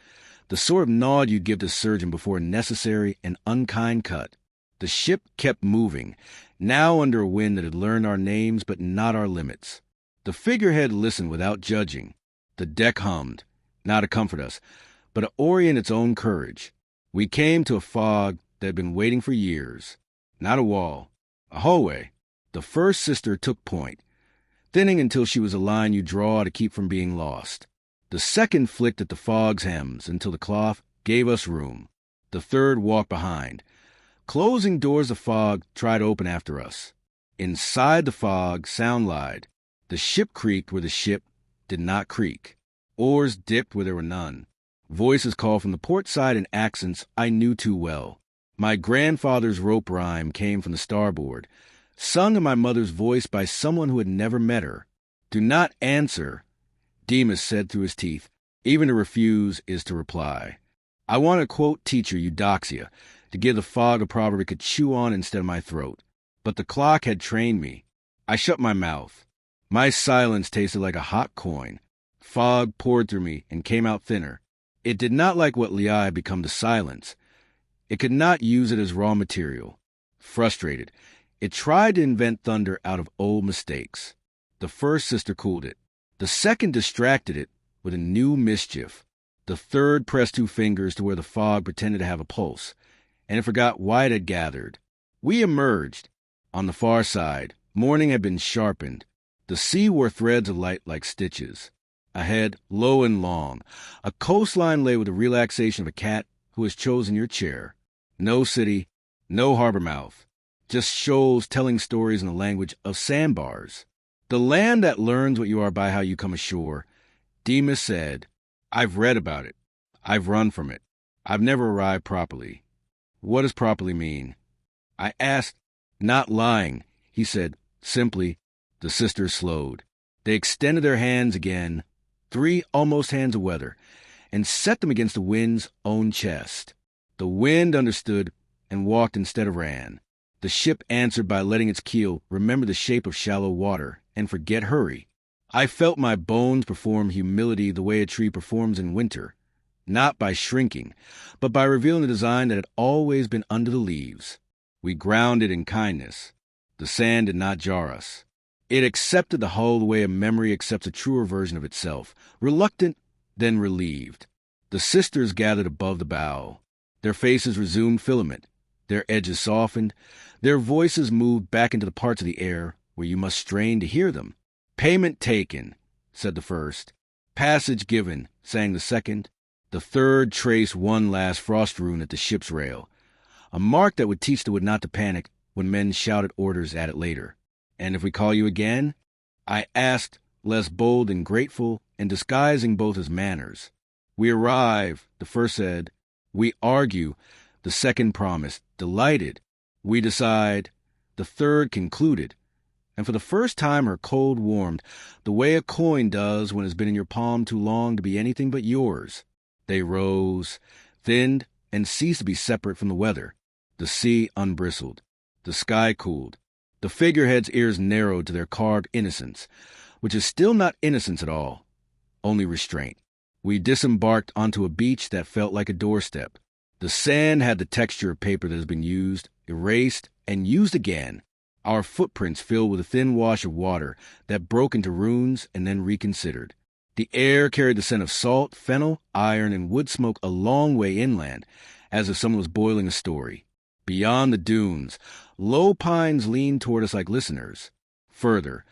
the sort of nod you'd give to a surgeon before a necessary and unkind cut. The ship kept moving, now under a wind that had learned our names but not our limits. The figurehead listened without judging. The deck hummed, not to comfort us, but to orient its own courage. We came to a fog that had been waiting for years. Not a wall, a hallway. The first sister took point, thinning until she was a line you draw to keep from being lost. The second flicked at the fog's hems until the cloth gave us room. The third walked behind. Closing doors the fog tried to open after us. Inside the fog, sound lied. The ship creaked where the ship did not creak. Oars dipped where there were none. Voices called from the port side in accents I knew too well. My grandfather's rope rhyme came from the starboard, sung in my mother's voice by someone who had never met her. "Do not answer," Demas said through his teeth. "Even to refuse is to reply." I wanted to quote teacher Eudoxia, to give the fog a proverb it could chew on instead of my throat. But the clock had trained me. I shut my mouth. My silence tasted like a hot coin. Fog poured through me and came out thinner. It did not like what Leah had become to silence. It could not use it as raw material. Frustrated, it tried to invent thunder out of old mistakes. The first sister cooled it. The second distracted it with a new mischief. The third pressed 2 fingers to where the fog pretended to have a pulse, and it forgot why it had gathered. We emerged. On the far side, morning had been sharpened. The sea wore threads of light like stitches. Ahead, low and long, a coastline lay with the relaxation of a cat who has chosen your chair. No city, no harbor mouth, just shoals telling stories in the language of sandbars. The land that learns what you are by how you come ashore, Demas said. I've read about it. I've run from it. I've never arrived properly. What does properly mean? I asked. Not lying, he said, simply. The sisters slowed. They extended their hands again, 3 almost hands of weather, and set them against the wind's own chest. The wind understood and walked instead of ran. The ship answered by letting its keel remember the shape of shallow water and forget hurry. I felt my bones perform humility the way a tree performs in winter, not by shrinking, but by revealing the design that had always been under the leaves. We grounded in kindness. The sand did not jar us. It accepted the hull the way a memory accepts a truer version of itself, reluctant, then relieved. The sisters gathered above the bow. Their faces resumed filament. Their edges softened. Their voices moved back into the parts of the air where you must strain to hear them. "Payment taken," said the first. "Passage given," sang the second. The third traced one last frost rune at the ship's rail, a mark that would teach the wood not to panic when men shouted orders at it later. "And if we call you again?" I asked, less bold and grateful, and disguising both his manners. "We arrive," the first said. "We argue," the second promised, delighted. "We decide," the third concluded. And for the first time her cold warmed, the way a coin does when it has been in your palm too long to be anything but yours. They rose, thinned, and ceased to be separate from the weather. The sea unbristled. The sky cooled. The figureheads' ears narrowed to their carved innocence, which is still not innocence at all, only restraint. We disembarked onto a beach that felt like a doorstep. The sand had the texture of paper that has been used, erased, and used again. Our footprints filled with a thin wash of water that broke into runes and then reconsidered. The air carried the scent of salt, fennel, iron, and wood smoke a long way inland, as if someone was boiling a story. Beyond the dunes, low pines leaned toward us like listeners. Further,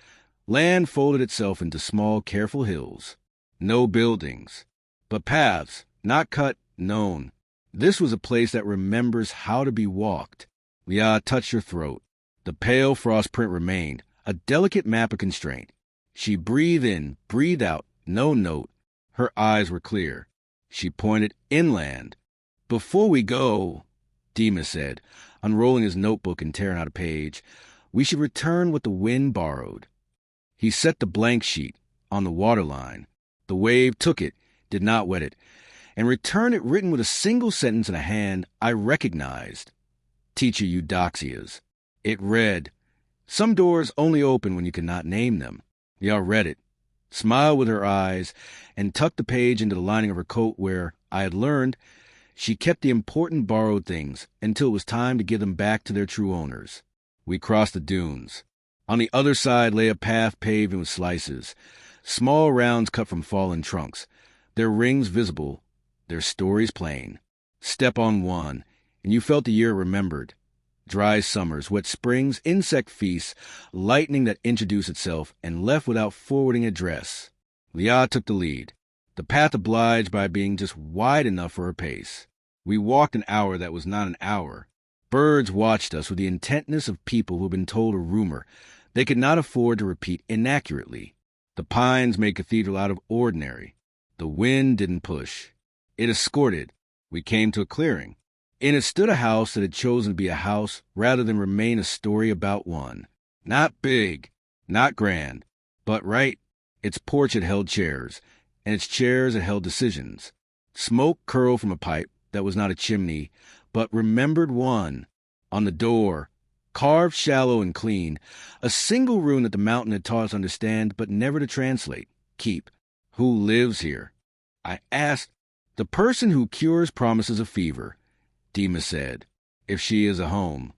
land folded itself into small, careful hills. No buildings, but paths, not cut, known. This was a place that remembers how to be walked. Leah touched her throat. The pale frost print remained, a delicate map of constraint. She breathed in, breathed out, no note. Her eyes were clear. She pointed inland. "Before we go," Demas said, unrolling his notebook and tearing out a page, "we should return what the wind borrowed." He set the blank sheet on the waterline. The wave took it, did not wet it, and returned it written with a single sentence in a hand I recognized. Teacher Eudoxia's. It read, "Some doors only open when you cannot name them." Leah read it, smiled with her eyes, and tucked the page into the lining of her coat where, I had learned, she kept the important borrowed things until it was time to give them back to their true owners. We crossed the dunes. On the other side lay a path paved with slices, small rounds cut from fallen trunks, their rings visible, their stories plain. Step on one, and you felt the year remembered. Dry summers, wet springs, insect feasts, lightning that introduced itself and left without forwarding address. Leah took the lead, the path obliged by being just wide enough for her pace. We walked an hour that was not an hour. Birds watched us with the intentness of people who had been told a rumor they could not afford to repeat inaccurately. The pines made cathedral out of ordinary. The wind didn't push. It escorted. We came to a clearing. In it stood a house that had chosen to be a house rather than remain a story about one. Not big, not grand, but right. Its porch had held chairs, and its chairs had held decisions. Smoke curled from a pipe that was not a chimney, but remembered one. On the door, carved shallow and clean, a single rune that the mountain had taught us to understand but never to translate. Keep. Who lives here? I asked. The person who cures promises a fever, Demas said, if she is a home.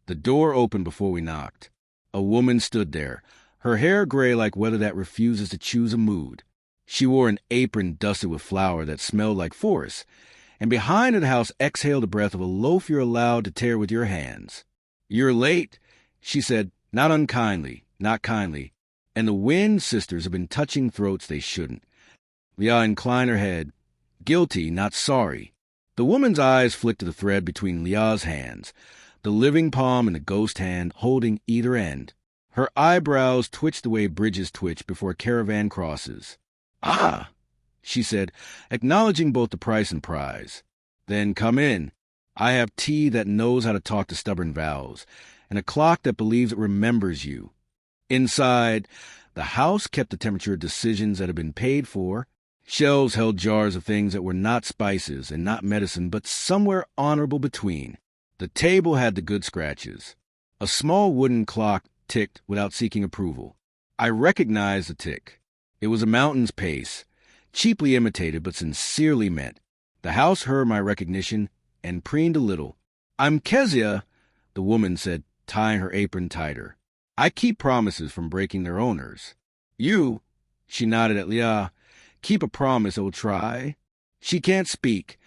The door opened before we knocked. A woman stood there, her hair gray like weather that refuses to choose a mood. She wore an apron dusted with flour that smelled like forest, and behind her the house exhaled the breath of a loaf you're allowed to tear with your hands. "You're late," she said, not unkindly, not kindly, and the Wind sisters have been touching throats they shouldn't. Leah inclined her head, guilty, not sorry. The woman's eyes flicked to the thread between Leah's hands, the living palm and the ghost hand holding either end. Her eyebrows twitched the way bridges twitch before a caravan crosses. "Ah," she said, acknowledging both the price and prize. "Then come in. I have tea that knows how to talk to stubborn vows, and a clock that believes it remembers you." Inside, the house kept the temperature of decisions that had been paid for. Shelves held jars of things that were not spices and not medicine, but somewhere honorable between. The table had the good scratches. A small wooden clock ticked without seeking approval. I recognized the tick. It was a mountain's pace, cheaply imitated but sincerely meant. The house heard my recognition and preened a little. "I'm Kezia," the woman said, tying her apron tighter. "I keep promises from breaking their owners." "You," she nodded at Leah, "keep a promise, oh try." She can't speak.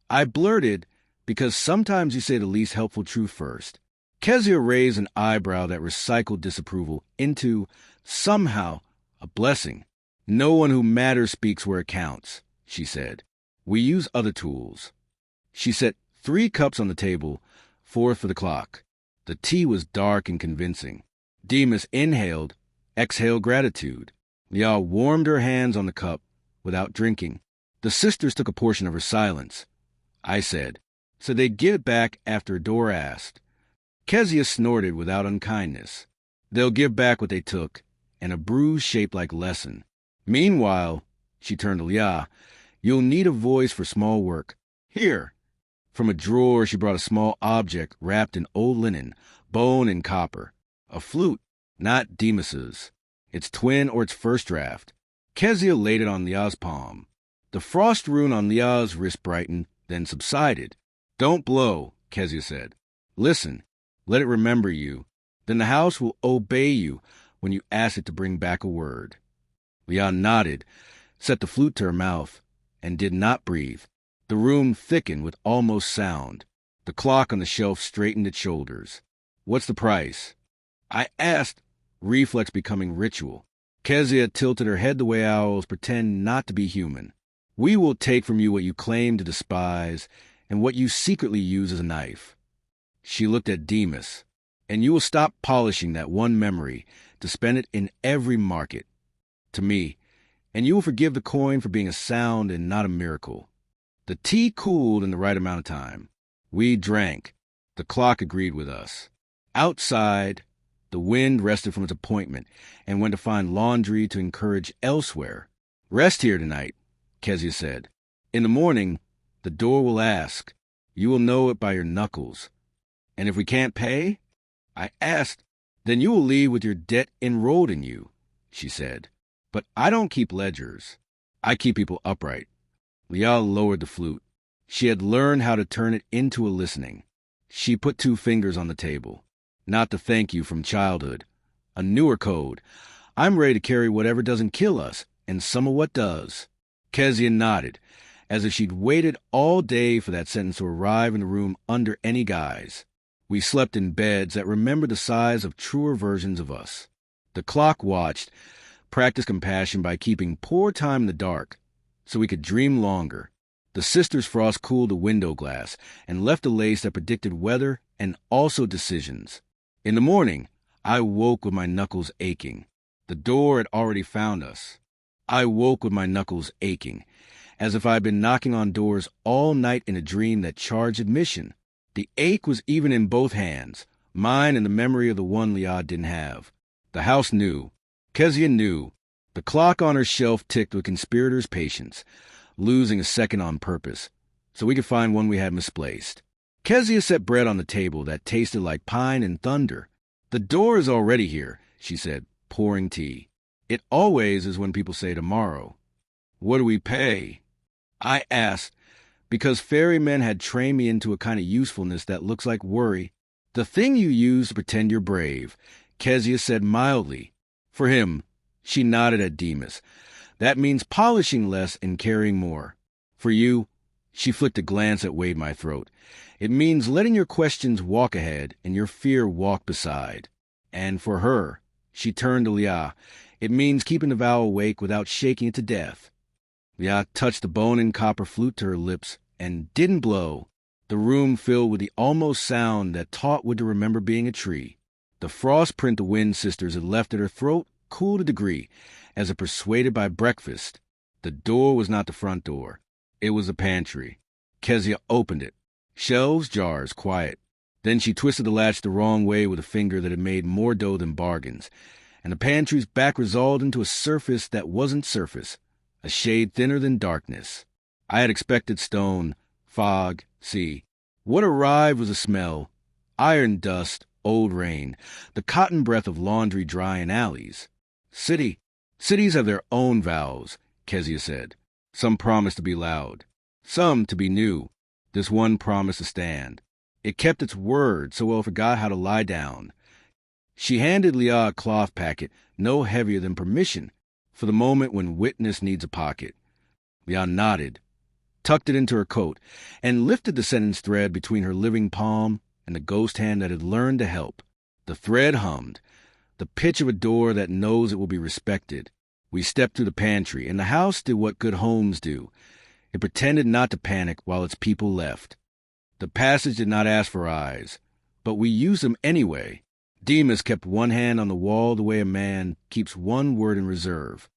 I blurted, because sometimes you say the least helpful truth first. Kezia raised an eyebrow that recycled disapproval into, somehow, a blessing. "No one who matters speaks where it counts," she said. "We use other tools." She set 3 cups on the table, 4 for the clock. The tea was dark and convincing. Demas inhaled, exhaled gratitude. Leah warmed her hands on the cup without drinking. The sisters took a portion of her silence. I said, "So they'd give it back after Dora asked." Kezia snorted without unkindness. "They'll give back what they took, and a bruise shaped like lesson. Meanwhile," she turned to Leah, "you'll need a voice for small work. Here." From a drawer she brought a small object wrapped in old linen, bone and copper. A flute, not Demas's. Its twin or its first draft. Kezia laid it on Leah's palm. The frost rune on Leah's wrist brightened, then subsided. "Don't blow," Kezia said. "Listen, let it remember you. Then the house will obey you when you ask it to bring back a word." Leah nodded, set the flute to her mouth, and did not breathe. The room thickened with almost sound. The clock on the shelf straightened its shoulders. "What's the price?" I asked, reflex becoming ritual. Kezia tilted her head the way owls pretend not to be human. "We will take from you what you claim to despise and what you secretly use as a knife." She looked at Demas. "And you will stop polishing that one memory to spend it in every market." To me, "And you will forgive the coin for being a sound and not a miracle." The tea cooled in the right amount of time. We drank. The clock agreed with us. Outside, the wind rested from its appointment and went to find laundry to encourage elsewhere. "Rest here tonight," Kezia said. "In the morning, the door will ask. You will know it by your knuckles. And if we can't pay?" I asked. "Then you will leave with your debt enrolled in you," she said. "But I don't keep ledgers. I keep people upright." Leah lowered the flute. She had learned how to turn it into a listening. She put 2 fingers on the table. "Not to thank you from childhood. A newer code. I'm ready to carry whatever doesn't kill us, and some of what does." Kezia nodded, as if she'd waited all day for that sentence to arrive in the room under any guise. We slept in beds that remembered the size of truer versions of us. The clock watched, practiced compassion by keeping poor time in the dark, so we could dream longer. The sisters' frost cooled the window glass and left a lace that predicted weather and also decisions. In the morning, I woke with my knuckles aching. The door had already found us. I woke with my knuckles aching, as if I had been knocking on doors all night in a dream that charged admission. The ache was even in both hands, mine and the memory of the one Leah didn't have. The house knew. Kezia knew. The clock on her shelf ticked with conspirators' patience, losing a second on purpose, so we could find one we had misplaced. Kezia set bread on the table that tasted like pine and thunder. "The door is already here," she said, pouring tea. "It always is when people say tomorrow." "What do we pay?" I asked, because ferrymen had trained me into a kind of usefulness that looks like worry. "The thing you use to pretend you're brave," Kezia said mildly. "For him," she nodded at Demas, "that means polishing less and carrying more. For you," she flicked a glance at Wade my throat, "it means letting your questions walk ahead and your fear walk beside. And for her," she turned to Leah, "it means keeping the vow awake without shaking it to death." Leah touched the bone and copper flute to her lips and didn't blow. The room filled with the almost sound that taught Wood to remember being a tree. The frost print the Wind sisters had left at her throat cooled a degree, as if persuaded by breakfast. The door was not the front door. It was the pantry. Kezia opened it. Shelves, jars, quiet. Then she twisted the latch the wrong way with a finger that had made more dough than bargains, and the pantry's back resolved into a surface that wasn't surface, a shade thinner than darkness. I had expected stone, fog, sea. What arrived was a smell, iron dust, old rain, the cotton breath of laundry dry in alleys. Cities have their own vows, Kezia said. Some promise to be loud, some to be new. This one promised to stand. It kept its word so well it forgot how to lie down. She handed Leah a cloth packet, no heavier than permission, for the moment when witness needs a pocket. Leah nodded, tucked it into her coat, and lifted the sentence thread between her living palm and the ghost hand that had learned to help. The thread hummed, the pitch of a door that knows it will be respected. We stepped through the pantry, and the house did what good homes do. It pretended not to panic while its people left. The passage did not ask for eyes, but we used them anyway. Demas kept one hand on the wall the way a man keeps one word in reserve.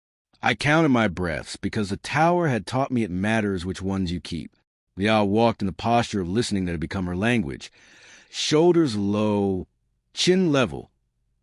I counted my breaths, because the tower had taught me it matters which ones you keep. Leah walked in the posture of listening that had become her language. Shoulders low, chin level,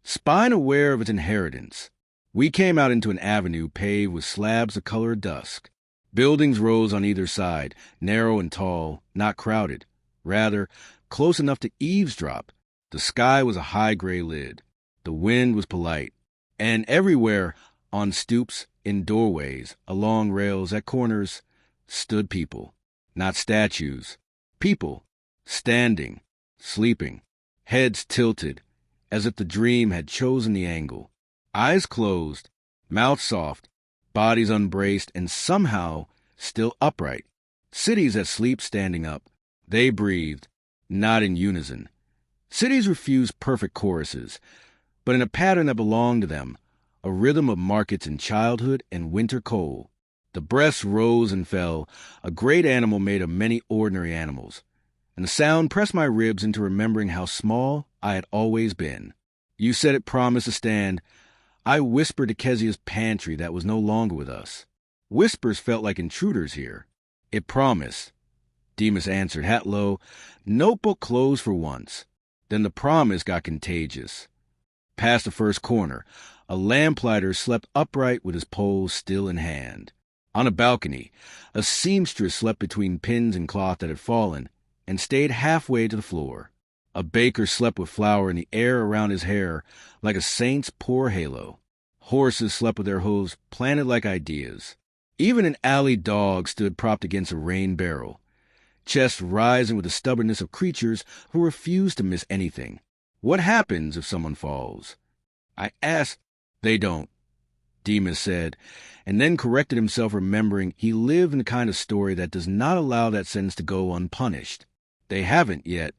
spine aware of its inheritance. We came out into an avenue paved with slabs the color of dusk. Buildings rose on either side, narrow and tall, not crowded. Rather, close enough to eavesdrop. The sky was a high gray lid. The wind was polite. And everywhere, on stoops, in doorways, along rails, at corners, stood people. Not statues. People, standing, sleeping, heads tilted, as if the dream had chosen the angle. Eyes closed, mouth soft, bodies unbraced, and somehow still upright. Cities that sleep standing up. They breathed, not in unison. Cities refuse perfect choruses, but in a pattern that belonged to them, a rhythm of markets in childhood and winter cold. The breaths rose and fell, a great animal made of many ordinary animals, and the sound pressed my ribs into remembering how small I had always been. You said it promised to stand. I whispered to Kezia's pantry that was no longer with us. Whispers felt like intruders here. It promised. Demas answered, hat low, notebook closed for once. Then the promise got contagious. Past the first corner, a lamplighter slept upright with his pole still in hand. On a balcony, a seamstress slept between pins and cloth that had fallen, and stayed halfway to the floor. A baker slept with flour in the air around his hair, like a saint's poor halo. Horses slept with their hooves planted like ideas. Even an alley dog stood propped against a rain barrel, chest rising with the stubbornness of creatures who refuse to miss anything. What happens if someone falls? I asked. They don't, Demas said, and then corrected himself, remembering he lived in the kind of story that does not allow that sentence to go unpunished. They haven't yet.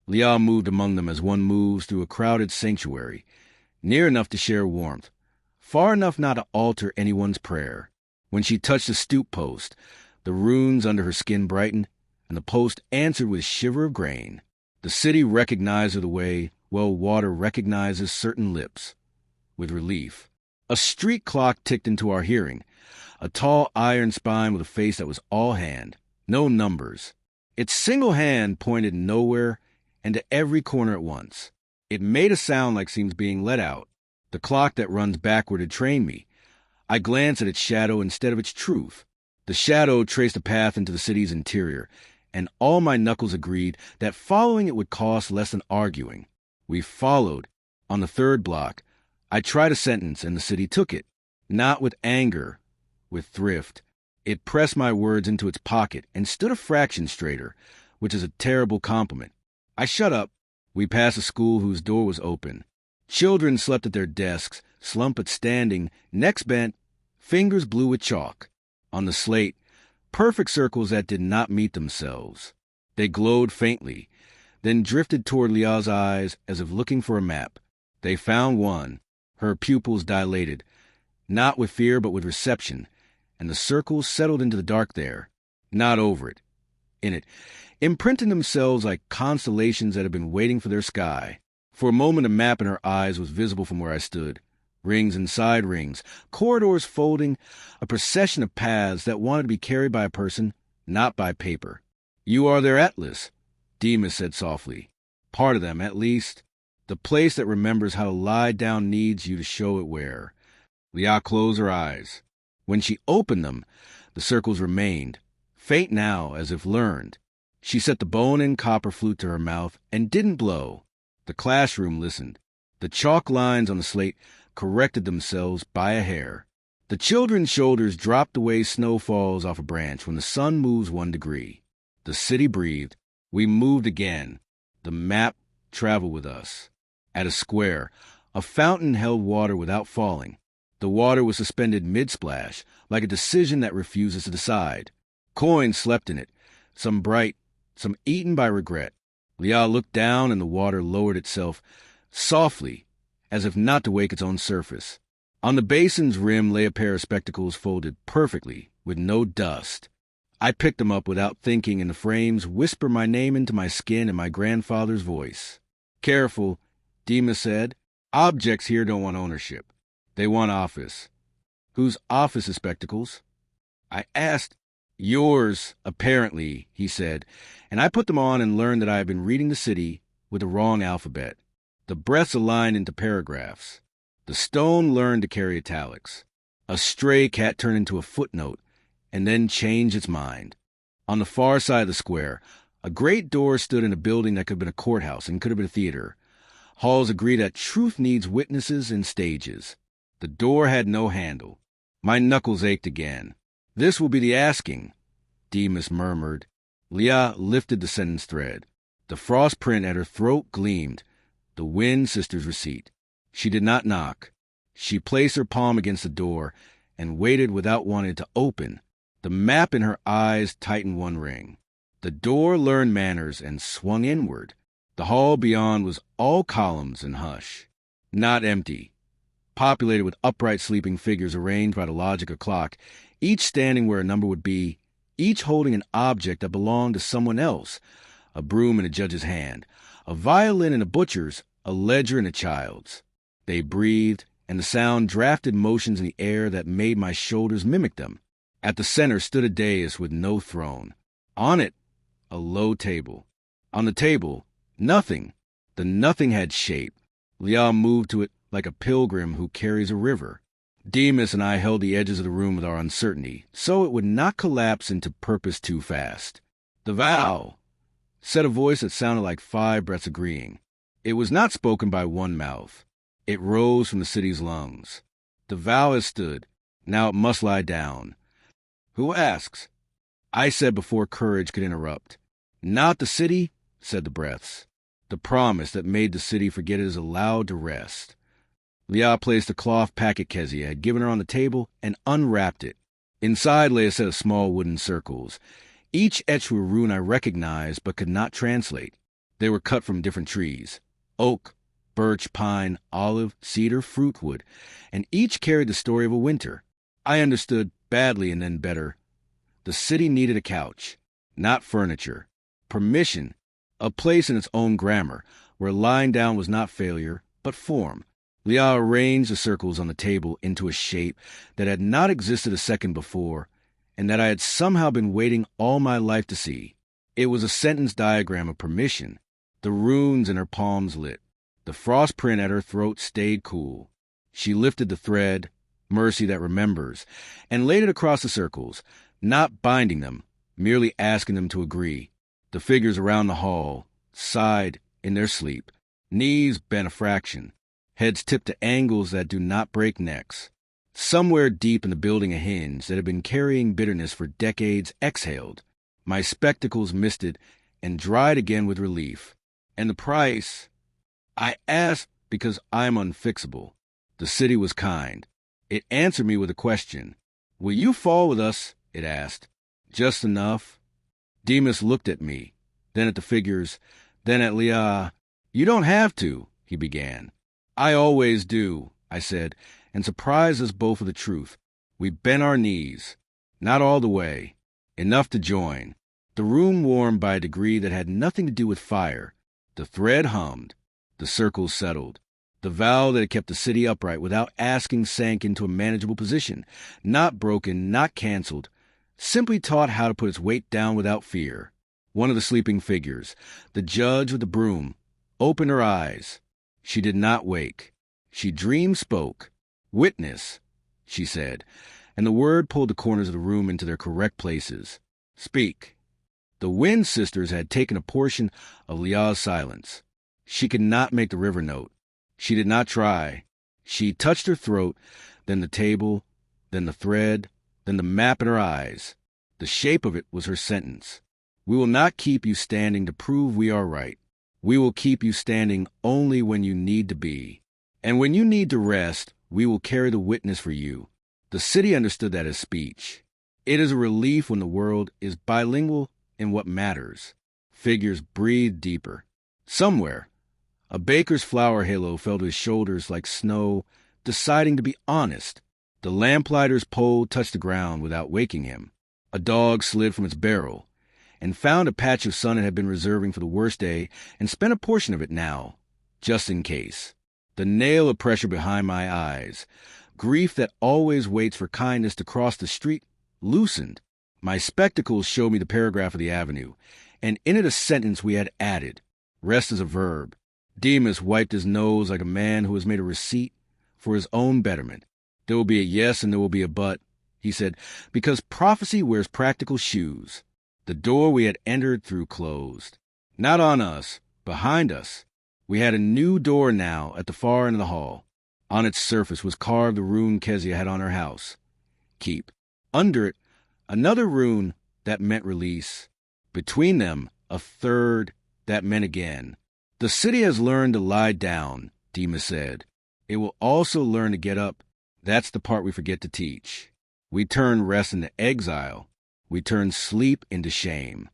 Leah moved among them as one moves through a crowded sanctuary, near enough to share warmth, far enough not to alter anyone's prayer. When she touched the stoop post, the runes under her skin brightened, and the post answered with a shiver of grain. The city recognized her the way, well, water recognizes certain lips, with relief. A street clock ticked into our hearing, a tall iron spine with a face that was all hand, no numbers. Its single hand pointed nowhere and to every corner at once. It made a sound like seams being let out. The clock that runs backward had trained me. I glanced at its shadow instead of its truth. The shadow traced a path into the city's interior, and all my knuckles agreed that following it would cost less than arguing. We followed. On the third block, I tried a sentence, and the city took it. Not with anger, with thrift. It pressed my words into its pocket and stood a fraction straighter, which is a terrible compliment. I shut up. We passed a school whose door was open. Children slept at their desks, slumped but standing, necks bent, fingers blue with chalk. On the slate, perfect circles that did not meet themselves. They glowed faintly, then drifted toward Leah's eyes as if looking for a map. They found one. Her pupils dilated, not with fear but with reception, and the circles settled into the dark there, not over it, in it, imprinting themselves like constellations that had been waiting for their sky. For a moment a map in her eyes was visible from where I stood. Rings inside rings, corridors folding, a procession of paths that wanted to be carried by a person, not by paper. You are their atlas, Demas said softly. Part of them, at least. The place that remembers how to lie down needs you to show it where. Leah closed her eyes. When she opened them, the circles remained, faint now as if learned. She set the bone-in copper flute to her mouth and didn't blow. The classroom listened. The chalk lines on the slate corrected themselves by a hair. The children's shoulders dropped the way snow falls off a branch when the sun moves 1 degree. The city breathed. We moved again. The map traveled with us. At a square, a fountain held water without falling. The water was suspended mid-splash, like a decision that refuses to decide. Coins slept in it, some bright, some eaten by regret. Liah looked down and the water lowered itself softly, as if not to wake its own surface. On the basin's rim lay a pair of spectacles folded perfectly, with no dust. I picked them up without thinking, and the frames whispered my name into my skin in my grandfather's voice. "Careful," Demas said. "Objects here don't want ownership. They want office." "Whose office is spectacles?" I asked. "Yours, apparently," he said, and I put them on and learned that I had been reading the city with the wrong alphabet. The breaths aligned into paragraphs. The stone learned to carry italics. A stray cat turned into a footnote, and then changed its mind. On the far side of the square, a great door stood in a building that could have been a courthouse and could have been a theater. Halls agree that truth needs witnesses and stages. The door had no handle. My knuckles ached again. "This will be the asking," Demas murmured. Liah lifted the sentence thread. The frost print at her throat gleamed. The Wynn sisters' receipt. She did not knock. She placed her palm against the door and waited without wanting it to open. The map in her eyes tightened 1 ring. The door learned manners and swung inward. The hall beyond was all columns and hush. Not empty. Populated with upright sleeping figures arranged by the logic of clock, each standing where a number would be, each holding an object that belonged to someone else, a broom in a judge's hand, a violin in a butcher's, a ledger in a child's. They breathed, and the sound drafted motions in the air that made my shoulders mimic them. At the center stood a dais with no throne. On it, a low table. On the table, nothing. The nothing had shape. Liah moved to it like a pilgrim who carries a river. Demas and I held the edges of the room with our uncertainty, so it would not collapse into purpose too fast. "The vow," said a voice that sounded like 5 breaths agreeing. It was not spoken by one mouth. It rose from the city's lungs. "The vow has stood. Now it must lie down." "Who asks?" I said before courage could interrupt. "Not the city," said the breaths. "The promise that made the city forget it is allowed to rest." Liah placed the cloth packet Kezia had given her on the table and unwrapped it. Inside lay a set of small wooden circles, each etched with a rune I recognized but could not translate. They were cut from different trees: oak, birch, pine, olive, cedar, fruitwood, and each carried the story of a winter. I understood badly and then better. The city needed a couch, not furniture. Permission, a place in its own grammar, where lying down was not failure, but form. Liah arranged the circles on the table into a shape that had not existed a second before, and that I had somehow been waiting all my life to see. It was a sentence diagram of permission. The runes in her palms lit. The frost print at her throat stayed cool. She lifted the thread, mercy that remembers, and laid it across the circles, not binding them, merely asking them to agree. The figures around the hall sighed in their sleep, knees bent a fraction, heads tipped to angles that do not break necks. Somewhere deep in the building a hinge that had been carrying bitterness for decades exhaled. My spectacles misted and dried again with relief. "And the price?" I asked because I'm unfixable. The city was kind. It answered me with a question. "Will you fall with us?" it asked. "Just enough?" Demas looked at me, then at the figures, then at Liah. "You don't have to," he began. "I always do," I said, and surprised us both with the truth. We bent our knees. Not all the way. Enough to join. The room warmed by a degree that had nothing to do with fire. The thread hummed. The circles settled. The vow that had kept the city upright without asking sank into a manageable position. Not broken, not canceled. Simply taught how to put its weight down without fear. One of the sleeping figures, the judge with the broom, opened her eyes. She did not wake. She dream spoke. "Witness," she said, and the word pulled the corners of the room into their correct places. Speak. The Wind Sisters had taken a portion of Lia's silence. She could not make the river note. She did not try. She touched her throat, then the table, then the thread, then the map in her eyes. The shape of it was her sentence. We will not keep you standing to prove we are right. We will keep you standing only when you need to be. And when you need to rest, we will carry the witness for you. The city understood that as speech. It is a relief when the world is bilingual in what matters. Figures breathed deeper. Somewhere, a baker's flower halo fell to his shoulders like snow, deciding to be honest. The lamplighter's pole touched the ground without waking him. A dog slid from its barrel and found a patch of sun it had been reserving for the worst day and spent a portion of it now, just in case. The nail of pressure behind my eyes, grief that always waits for kindness to cross the street, loosened. My spectacles showed me the paragraph of the avenue, and in it a sentence we had added. Rest is a verb. Demas wiped his nose like a man who has made a receipt for his own betterment. There will be a yes and there will be a but, he said, because prophecy wears practical shoes. The door we had entered through closed. Not on us, behind us. We had a new door now at the far end of the hall. On its surface was carved the rune Kezia had on her house. Keep. Under it, another rune that meant release. Between them, a third that meant again. The city has learned to lie down, Demas said. It will also learn to get up. That's the part we forget to teach. We turn rest into exile. We turn sleep into shame.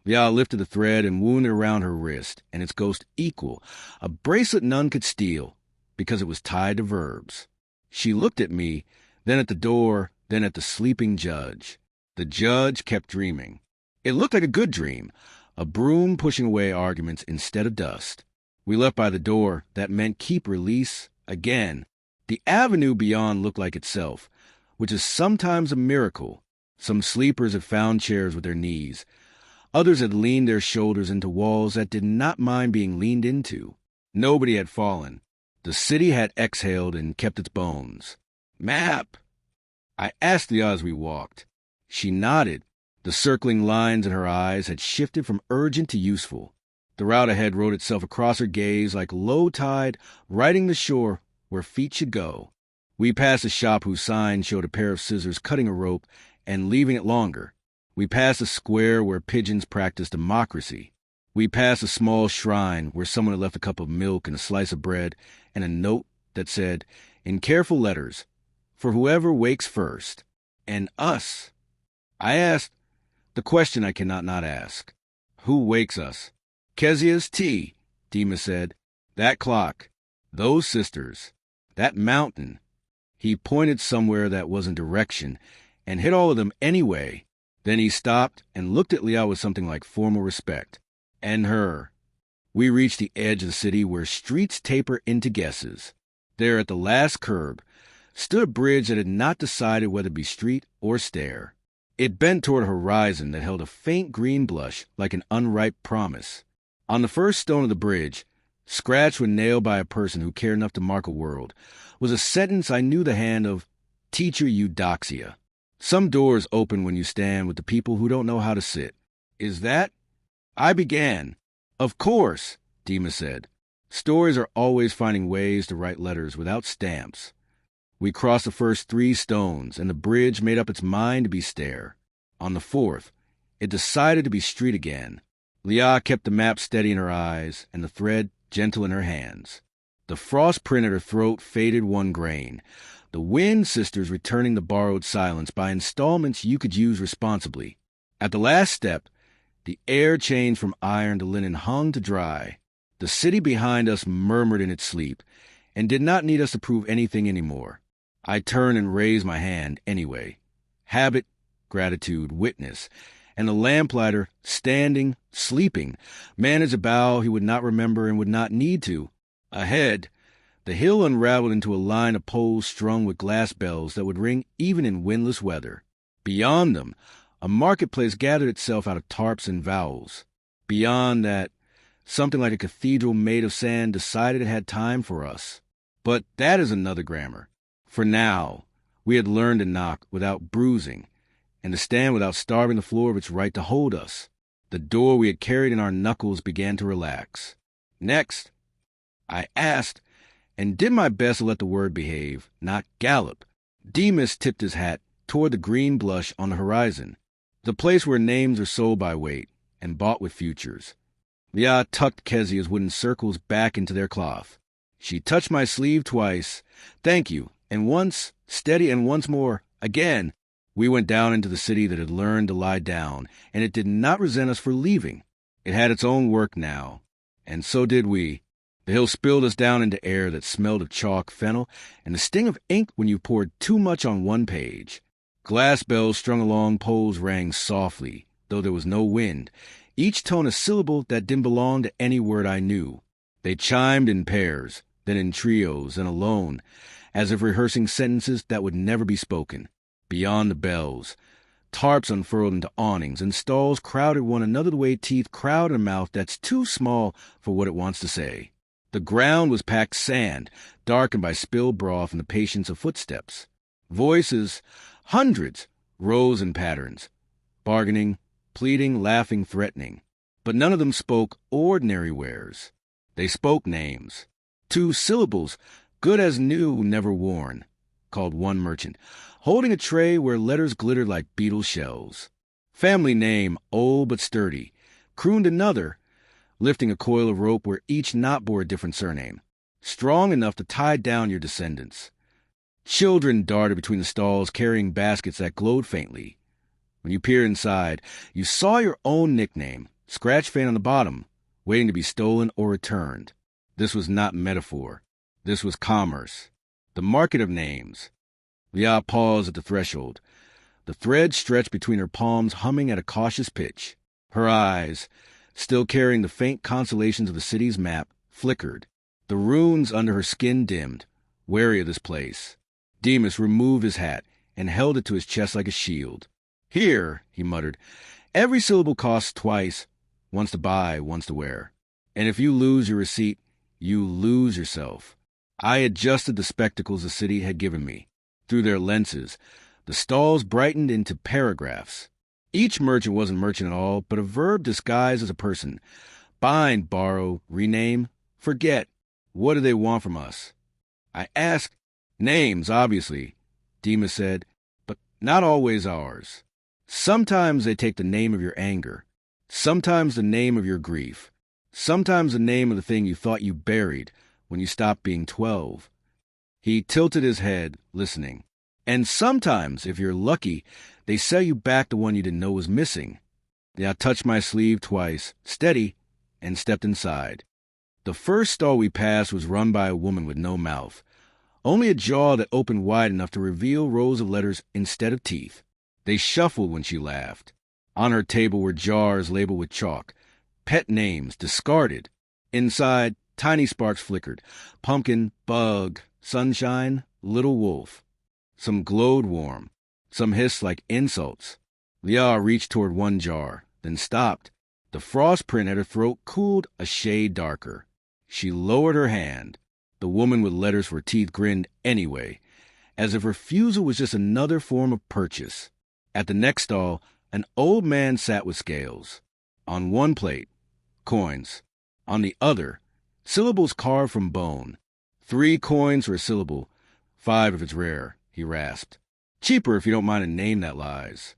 Lia lifted the thread and wound it around her wrist, and its ghost equal, a bracelet none could steal, because it was tied to verbs. She looked at me, then at the door, then at the sleeping judge. The judge kept dreaming. It looked like a good dream, a broom pushing away arguments instead of dust. We left by the door. That meant keep release again. The avenue beyond looked like itself, which is sometimes a miracle. Some sleepers had found chairs with their knees. Others had leaned their shoulders into walls that did not mind being leaned into. Nobody had fallen. The city had exhaled and kept its bones. Map! I asked Lia as we walked. She nodded. The circling lines in her eyes had shifted from urgent to useful. The route ahead wrote itself across her gaze like low tide writing the shore where feet should go. We passed a shop whose sign showed a pair of scissors cutting a rope and leaving it longer. We passed a square where pigeons practiced democracy. We passed a small shrine where someone had left a cup of milk and a slice of bread and a note that said, in careful letters, for whoever wakes first. And us. I asked the question I cannot not ask. Who wakes us? Kezia's tea, Demas said. That clock. Those sisters. That mountain. He pointed somewhere that wasn't direction and hit all of them anyway. Then he stopped and looked at Lia with something like formal respect. And her. We reached the edge of the city where streets taper into guesses. There at the last curb stood a bridge that had not decided whether to be street or stair. It bent toward a horizon that held a faint green blush like an unripe promise. On the first stone of the bridge, scratched when nailed by a person who cared enough to mark a world, was a sentence I knew the hand of Teacher Eudoxia. Some doors open when you stand with the people who don't know how to sit. Is that? I began. Of course, Demas said. Stories are always finding ways to write letters without stamps. We crossed the first 3 stones, and the bridge made up its mind to be stair. On the 4th, it decided to be street again. Lia kept the map steady in her eyes, and the thread gentle in her hands. The frost print at her throat faded 1 grain. The Wind Sisters returning the borrowed silence by installments you could use responsibly. At the last step, the air changed from iron to linen hung to dry. The city behind us murmured in its sleep, and did not need us to prove anything anymore. I turned and raised my hand anyway. Habit, gratitude, witness, and the lamplighter, standing, sleeping, managed a bow he would not remember and would not need to. Ahead, the hill unraveled into a line of poles strung with glass bells that would ring even in windless weather. Beyond them, a marketplace gathered itself out of tarps and vowels. Beyond that, something like a cathedral made of sand decided it had time for us. But that is another grammar. For now, We had learned to knock without bruising, and to stand without starving the floor of its right to hold us. The door we had carried in our knuckles began to relax. Next, I asked, and did my best to let the word behave, not gallop. Demas tipped his hat toward the green blush on the horizon, the place where names are sold by weight and bought with futures. Leah tucked Kezia's wooden circles back into their cloth. She touched my sleeve twice. Thank you. And once, steady, and once more, again. We went down into the city that had learned to lie down, and it did not resent us for leaving. It had its own work now, and so did we. The hill spilled us down into air that smelled of chalk, fennel, and the sting of ink when you poured too much on one page. Glass bells strung along poles rang softly, though there was no wind, each tone a syllable that didn't belong to any word I knew. They chimed in pairs, then in trios and alone, as if rehearsing sentences that would never be spoken. Beyond the bells, tarps unfurled into awnings, and stalls crowded one another the way teeth crowd a mouth that's too small for what it wants to say. The ground was packed sand, darkened by spilled broth and the patience of footsteps. Voices, hundreds, rose in patterns, bargaining, pleading, laughing, threatening. But none of them spoke ordinary wares. They spoke names. 2 syllables, good as new, never worn, called one merchant, holding a tray where letters glittered like beetle shells. Family name, old but sturdy, crooned another, lifting a coil of rope where each knot bore a different surname, strong enough to tie down your descendants. Children darted between the stalls carrying baskets that glowed faintly. When you peered inside, you saw your own nickname, scratch fan on the bottom, waiting to be stolen or returned. This was not metaphor. This was commerce. The market of names. Leah paused at the threshold. The thread stretched between her palms, humming at a cautious pitch. Her eyes, still carrying the faint constellations of the city's map, flickered. The runes under her skin dimmed, wary of this place. Demas removed his hat and held it to his chest like a shield. Here, he muttered, every syllable costs twice, once to buy, once to wear. And if you lose your receipt, you lose yourself. I adjusted the spectacles the city had given me. Through their lenses, the stalls brightened into paragraphs. Each merchant wasn't merchant at all, but a verb disguised as a person. Bind, borrow, rename, forget. What do they want from us? I asked. Names, obviously, Demas said, but not always ours. Sometimes they take the name of your anger, sometimes the name of your grief, sometimes the name of the thing you thought you buried when you stopped being 12. He tilted his head, listening. And sometimes, if you're lucky, they sell you back the one you didn't know was missing. I touched my sleeve twice, steady, and stepped inside. The first stall we passed was run by a woman with no mouth, only a jaw that opened wide enough to reveal rows of letters instead of teeth. They shuffled when she laughed. On her table were jars labeled with chalk, pet names discarded. Inside, tiny sparks flickered. Pumpkin, bug, sunshine, little wolf. Some glowed warm, some hissed like insults. Leah reached toward one jar, then stopped. The frost print at her throat cooled a shade darker. She lowered her hand. The woman with letters for teeth grinned anyway, as if refusal was just another form of purchase. At the next stall, an old man sat with scales. On one plate, coins. On the other, syllables carved from bone. 3 coins for a syllable, 5 if it's rare, he rasped. Cheaper if you don't mind a name that lies.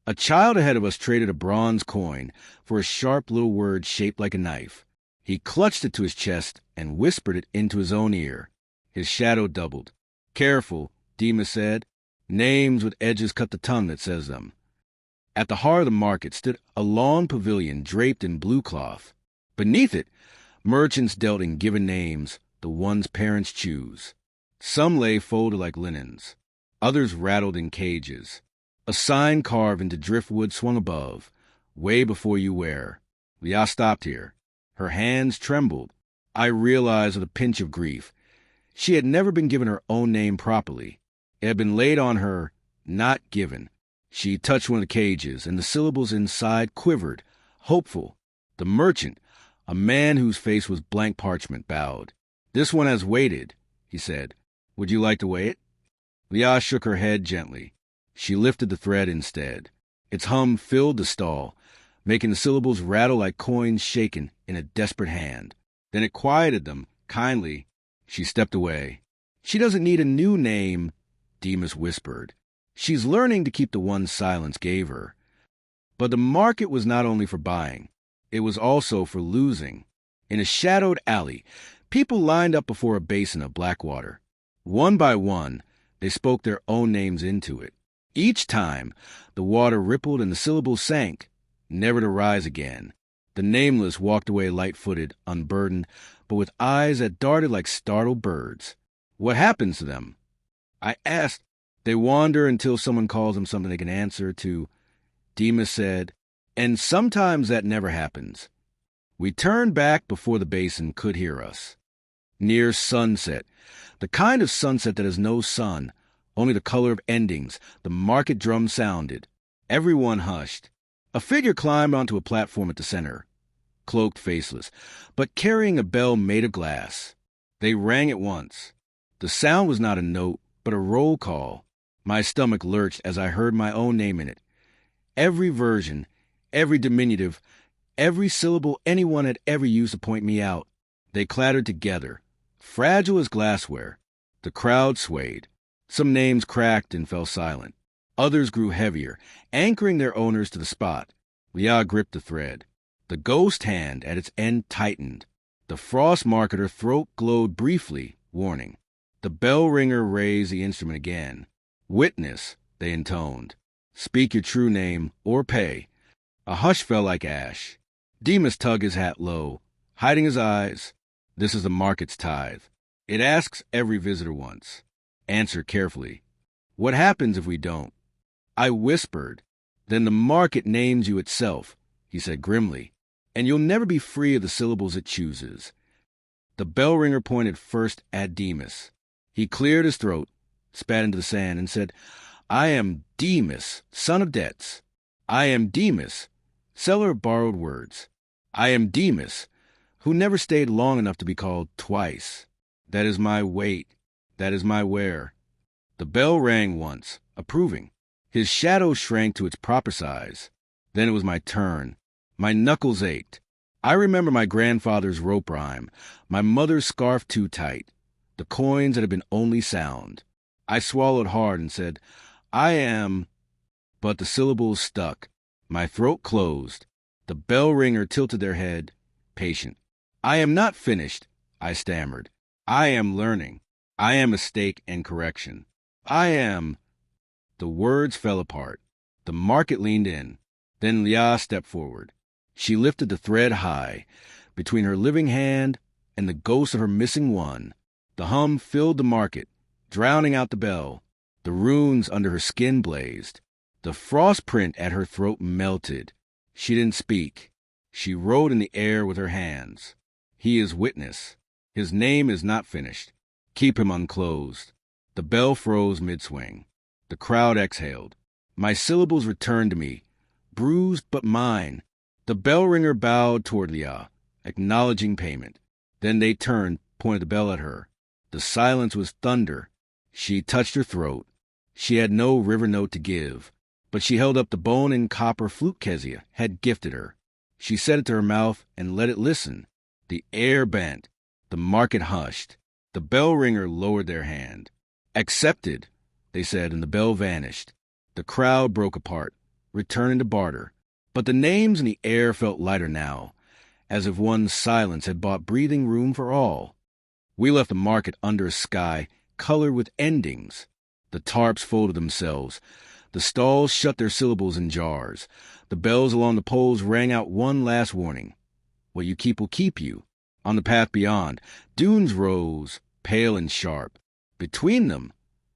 A child ahead of us traded a bronze coin for a sharp little word shaped like a knife. He clutched it to his chest and whispered it into his own ear. His shadow doubled. Careful, Demas said. Names with edges cut the tongue that says them. At the heart of the market stood a long pavilion draped in blue cloth. Beneath it, merchants dealt in given names, the ones parents choose. Some lay folded like linens. Others rattled in cages. A sign carved into driftwood swung above, way before you wear. Leah stopped here. Her hands trembled. I realized with a pinch of grief. She had never been given her own name properly. It had been laid on her, not given. She touched one of the cages, and the syllables inside quivered, hopeful. The merchant, a man whose face was blank parchment, bowed. This one has waited, he said. Would you like to weigh it? Leah shook her head gently. She lifted the thread instead. Its hum filled the stall, making the syllables rattle like coins shaken in a desperate hand. Then it quieted them, kindly. She stepped away. She doesn't need a new name, Demas whispered. She's learning to keep the one silence gave her. But the market was not only for buying. It was also for losing. In a shadowed alley, people lined up before a basin of black water. One by one, they spoke their own names into it. Each time, the water rippled and the syllables sank, never to rise again. The nameless walked away light-footed, unburdened, but with eyes that darted like startled birds. What happens to them? I asked. They wander until someone calls them something they can answer to. Demas said, and sometimes that never happens. We turned back before the basin could hear us. Near sunset, the kind of sunset that has no sun, only the color of endings, the market drum sounded. Everyone hushed. A figure climbed onto a platform at the center, cloaked, faceless, but carrying a bell made of glass. They rang at once. The sound was not a note, but a roll call. My stomach lurched as I heard my own name in it. Every version, every diminutive, every syllable anyone had ever used to point me out. They clattered together, fragile as glassware. The crowd swayed. Some names cracked and fell silent. Others grew heavier, anchoring their owners to the spot. Leah gripped the thread. The ghost hand at its end tightened. The frost marketer throat glowed briefly, warning. The bell ringer raised the instrument again. Witness, they intoned. Speak your true name, or pay. A hush fell like ash. Demas tugged his hat low, hiding his eyes. This is the market's tithe. It asks every visitor once. Answer carefully. What happens if we don't? I whispered. Then the market names you itself, he said grimly, and you'll never be free of the syllables it chooses. The bell ringer pointed first at Demas. He cleared his throat, spat into the sand, and said, I am Demas, son of debts. I am Demas, seller of borrowed words. I am Demas, who never stayed long enough to be called twice. That is my weight. That is my wear. The bell rang once, approving. His shadow shrank to its proper size. Then it was my turn. My knuckles ached. I remember my grandfather's rope rhyme, my mother's scarf too tight, the coins that had been only sound. I swallowed hard and said, I am... But the syllables stuck. My throat closed. The bell ringer tilted their head, patient. I am not finished, I stammered. I am learning. I am mistake and correction. I am... The words fell apart. The market leaned in. Then Leah stepped forward. She lifted the thread high, between her living hand and the ghost of her missing one. The hum filled the market, drowning out the bell. The runes under her skin blazed. The frost print at her throat melted. She didn't speak. She wrote in the air with her hands. He is witness. His name is not finished. Keep him unclosed. The bell froze mid-swing. The crowd exhaled. My syllables returned to me, bruised but mine. The bell ringer bowed toward Leah, acknowledging payment. Then they turned, pointed the bell at her. The silence was thunder. She touched her throat. She had no river note to give, but she held up the bone and copper flute Kezia had gifted her. She set it to her mouth and let it listen. The air bent. The market hushed. The bell ringer lowered their hand. Accepted, they said, and the bell vanished. The crowd broke apart, returning to barter. But the names in the air felt lighter now, as if one's silence had bought breathing room for all. We left the market under a sky colored with endings. The tarps folded themselves. The stalls shut their syllables in jars. The bells along the poles rang out one last warning. What you keep will keep you. On the path beyond, dunes rose, pale and sharp. Between them,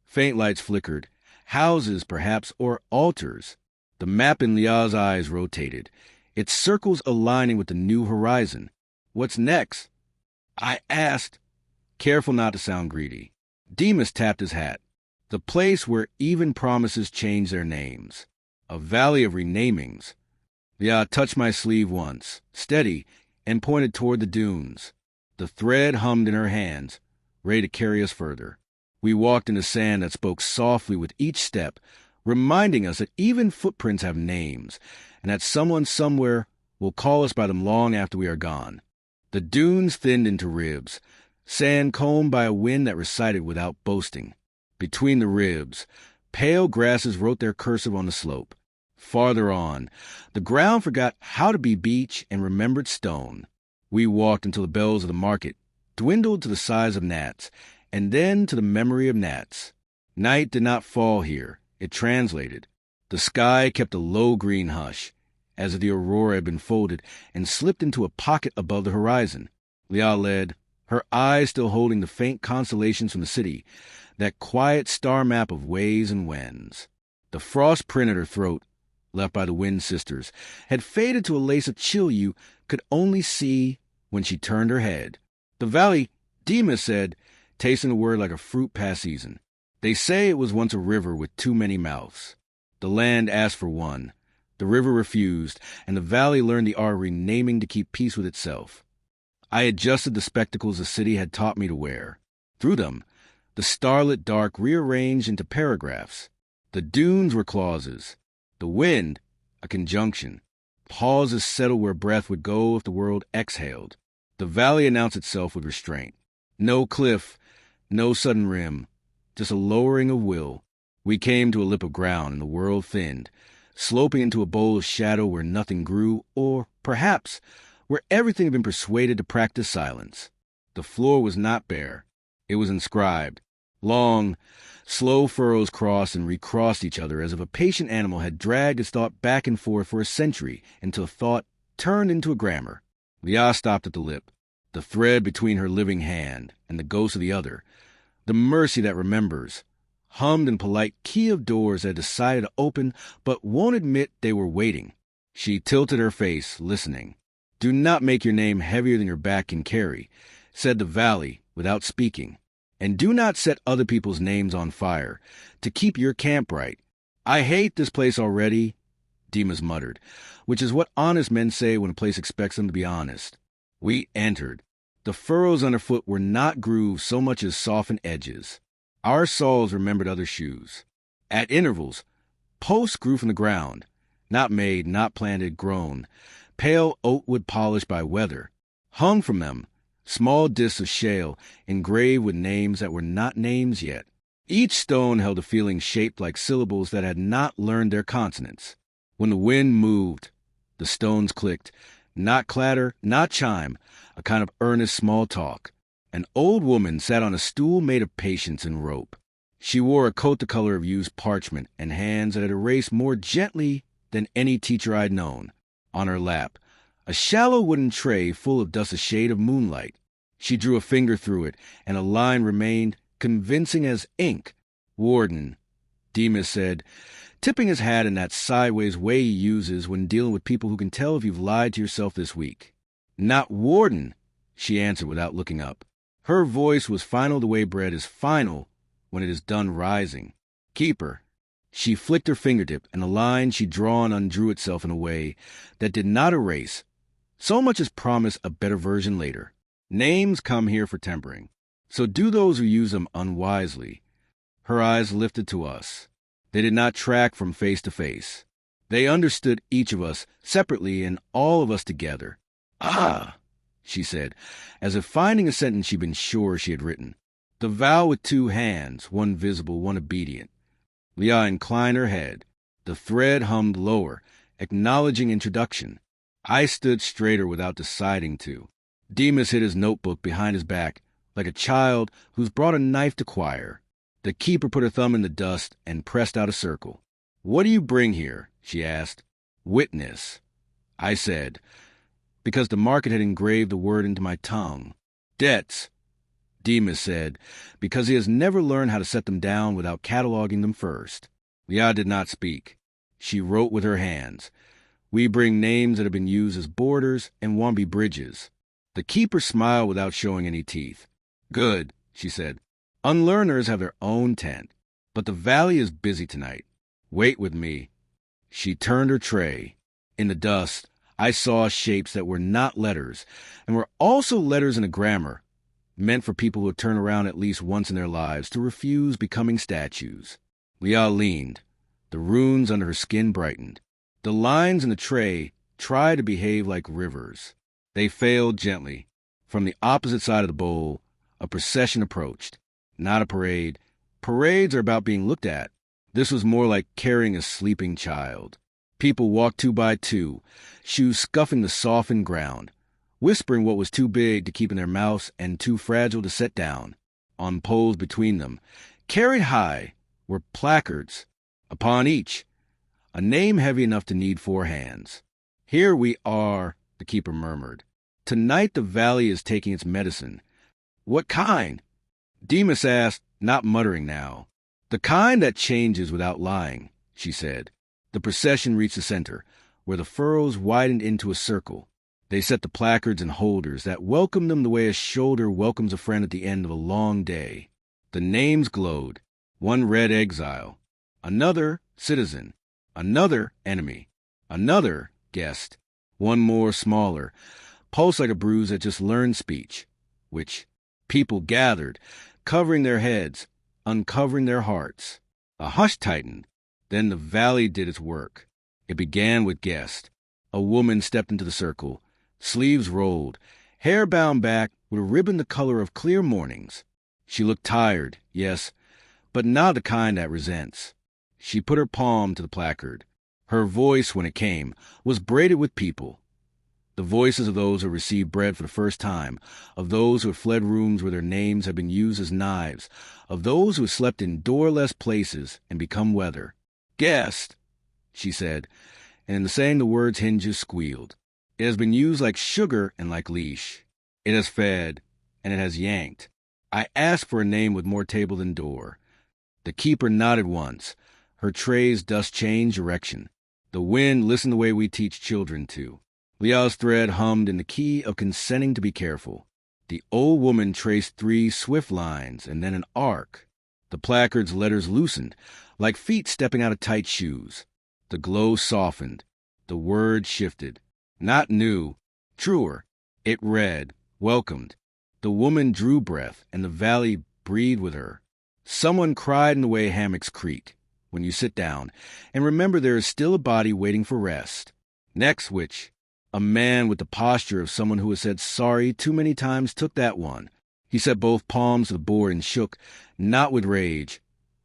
faint lights flickered, houses perhaps, or altars. The map in Leah's eyes rotated, its circles aligning with the new horizon. What's next? I asked, careful not to sound greedy. Demas tapped his hat. The place where even promises change their names. A valley of renamings. Leah touched my sleeve once, steady, and pointed toward the dunes. The thread hummed in her hands, ready to carry us further. We walked in the sand that spoke softly with each step, reminding us that even footprints have names, and that someone somewhere will call us by them long after we are gone. The dunes thinned into ribs, sand combed by a wind that recited without boasting. Between the ribs, pale grasses wrote their cursive on the slope. Farther on, the ground forgot how to be beach and remembered stone. We walked until the bells of the market dwindled to the size of gnats, and then to the memory of gnats. Night did not fall here. It translated. The sky kept a low green hush, as if the aurora had been folded and slipped into a pocket above the horizon. Leah led, her eyes still holding the faint constellations from the city, that quiet star map of ways and whens. The frost print at her throat, left by the wind sisters, had faded to a lace of chill you could only see when she turned her head. The valley, Demas said, tasting the word like a fruit past season. They say it was once a river with too many mouths. The land asked for one. The river refused, and the valley learned the art of renaming to keep peace with itself. I adjusted the spectacles the city had taught me to wear. Through them, the starlit dark rearranged into paragraphs. The dunes were clauses. The wind, a conjunction. Pauses settled where breath would go if the world exhaled. The valley announced itself with restraint. No cliff, no sudden rim, just a lowering of will. We came to a lip of ground, and the world thinned, sloping into a bowl of shadow where nothing grew, or, perhaps, where everything had been persuaded to practice silence. The floor was not bare. It was inscribed. Long, slow furrows crossed and recrossed each other as if a patient animal had dragged its thought back and forth for a century until thought turned into a grammar. Leah stopped at the lip, the thread between her living hand and the ghost of the other, the mercy that remembers, hummed in polite key of doors that decided to open but won't admit they were waiting. She tilted her face, listening. "Do not make your name heavier than your back can carry," said the valley without speaking. "And do not set other people's names on fire to keep your camp right. I hate this place already," Demas muttered, which is what honest men say when a place expects them to be honest. We entered. The furrows underfoot were not grooves so much as softened edges. Our soles remembered other shoes. At intervals, posts grew from the ground, not made, not planted, grown, pale oakwood polished by weather. Hung from them, small discs of shale engraved with names that were not names yet. Each stone held a feeling shaped like syllables that had not learned their consonants. When the wind moved, the stones clicked, not clatter, not chime, a kind of earnest small talk. An old woman sat on a stool made of patience and rope. She wore a coat the color of used parchment and hands that had erased more gently than any teacher I'd known. On her lap, a shallow wooden tray full of dust a shade of moonlight. She drew a finger through it, and a line remained convincing as ink. "Warden," Demas said, tipping his hat in that sideways way he uses when dealing with people who can tell if you've lied to yourself this week. "Not warden," she answered without looking up. Her voice was final the way bread is final when it is done rising. "Keeper." She flicked her fingertip, and the line she'd drawn undrew itself in a way that did not erase, so much as promise a better version later. "Names come here for tempering, so do those who use them unwisely." Her eyes lifted to us. They did not track from face to face. They understood each of us separately and all of us together. "Ah," she said, as if finding a sentence she'd been sure she had written. "The vow with two hands, one visible, one obedient." Leah inclined her head. The thread hummed lower, acknowledging introduction. I stood straighter without deciding to. Demas hid his notebook behind his back, like a child who's brought a knife to choir. The keeper put her thumb in the dust and pressed out a circle. "What do you bring here?" she asked. "Witness," I said, because the market had engraved the word into my tongue. "Debts," Demas said, because he has never learned how to set them down without cataloging them first. Leah did not speak. She wrote with her hands. "We bring names that have been used as borders and Wambi bridges." The keeper smiled without showing any teeth. "Good," she said. "Unlearners have their own tent, but the valley is busy tonight. Wait with me." She turned her tray. In the dust, I saw shapes that were not letters, and were also letters in a grammar, meant for people who turn around at least once in their lives to refuse becoming statues. Liah leaned. The runes under her skin brightened. The lines in the tray tried to behave like rivers. They failed gently. From the opposite side of the bowl, a procession approached. Not a parade. Parades are about being looked at. This was more like carrying a sleeping child. People walked 2 by 2, shoes scuffing the softened ground, whispering what was too big to keep in their mouths and too fragile to set down. On poles between them, carried high, were placards. Upon each, a name heavy enough to need 4 hands. "Here we are," the keeper murmured. "Tonight the valley is taking its medicine." "What kind?" Demas asked, not muttering now. "The kind that changes without lying," she said. The procession reached the center, where the furrows widened into a circle. They set the placards and holders that welcomed them the way a shoulder welcomes a friend at the end of a long day. The names glowed. One read exile, another citizen, another enemy, another guest, one more smaller, pulsed like a bruise that just learned speech, which people gathered, covering their heads, uncovering their hearts. A hush tightened. Then the valley did its work. It began with guest. A woman stepped into the circle, sleeves rolled, hair bound back with a ribbon the color of clear mornings. She looked tired, yes, but not the kind that resents. She put her palm to the placard. Her voice, when it came, was braided with people. The voices of those who received bread for the first time, of those who had fled rooms where their names had been used as knives, of those who had slept in doorless places and become weather. "Guest," she said, and in the saying the word's hinges squealed. "It has been used like sugar and like leash. It has fed, and it has yanked. I asked for a name with more table than door." The keeper nodded once. Her tray's dust changed direction. The wind listened the way we teach children to. Liah's thread hummed in the key of consenting to be careful. The old woman traced 3 swift lines and then an arc. The placard's letters loosened, like feet stepping out of tight shoes. The glow softened. The word shifted. Not new, truer. It read, welcomed. The woman drew breath, and the valley breathed with her. Someone cried in the way hammocks creak when you sit down, and remember there is still a body waiting for rest. Next which, a man with the posture of someone who has said sorry too many times took that one. He set both palms to the board and shook, not with rage,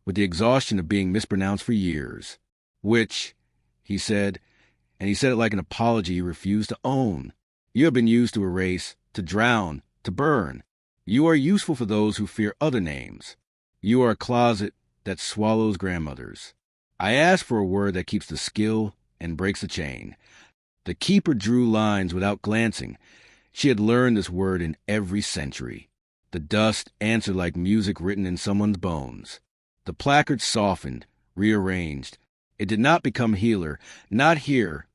with the exhaustion of being mispronounced for years. "Which," he said, and he said it like an apology he refused to own. "You have been used to erase, to drown, to burn. You are useful for those who fear other names. You are a closet that swallows grandmothers. I ask for a word that keeps the skill and breaks the chain." The keeper drew lines without glancing. She had learned this word in every century. The dust answered like music written in someone's bones. The placard softened, rearranged. It did not become healer, not here,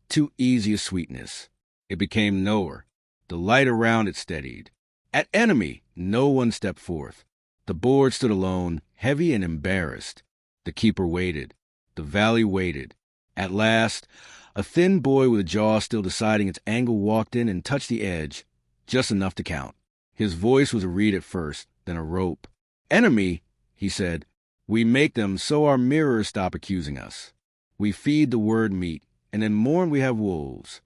too easy a sweetness. It became knower. The light around it steadied. At enemy, no one stepped forth. The board stood alone, heavy and embarrassed. The keeper waited. The valley waited. At last, a thin boy with a jaw still deciding its angle walked in and touched the edge, just enough to count. His voice was a reed at first, then a rope. "Enemy," he said. "We make them so our mirrors stop accusing us. We feed the word meat, and in morn we have wolves."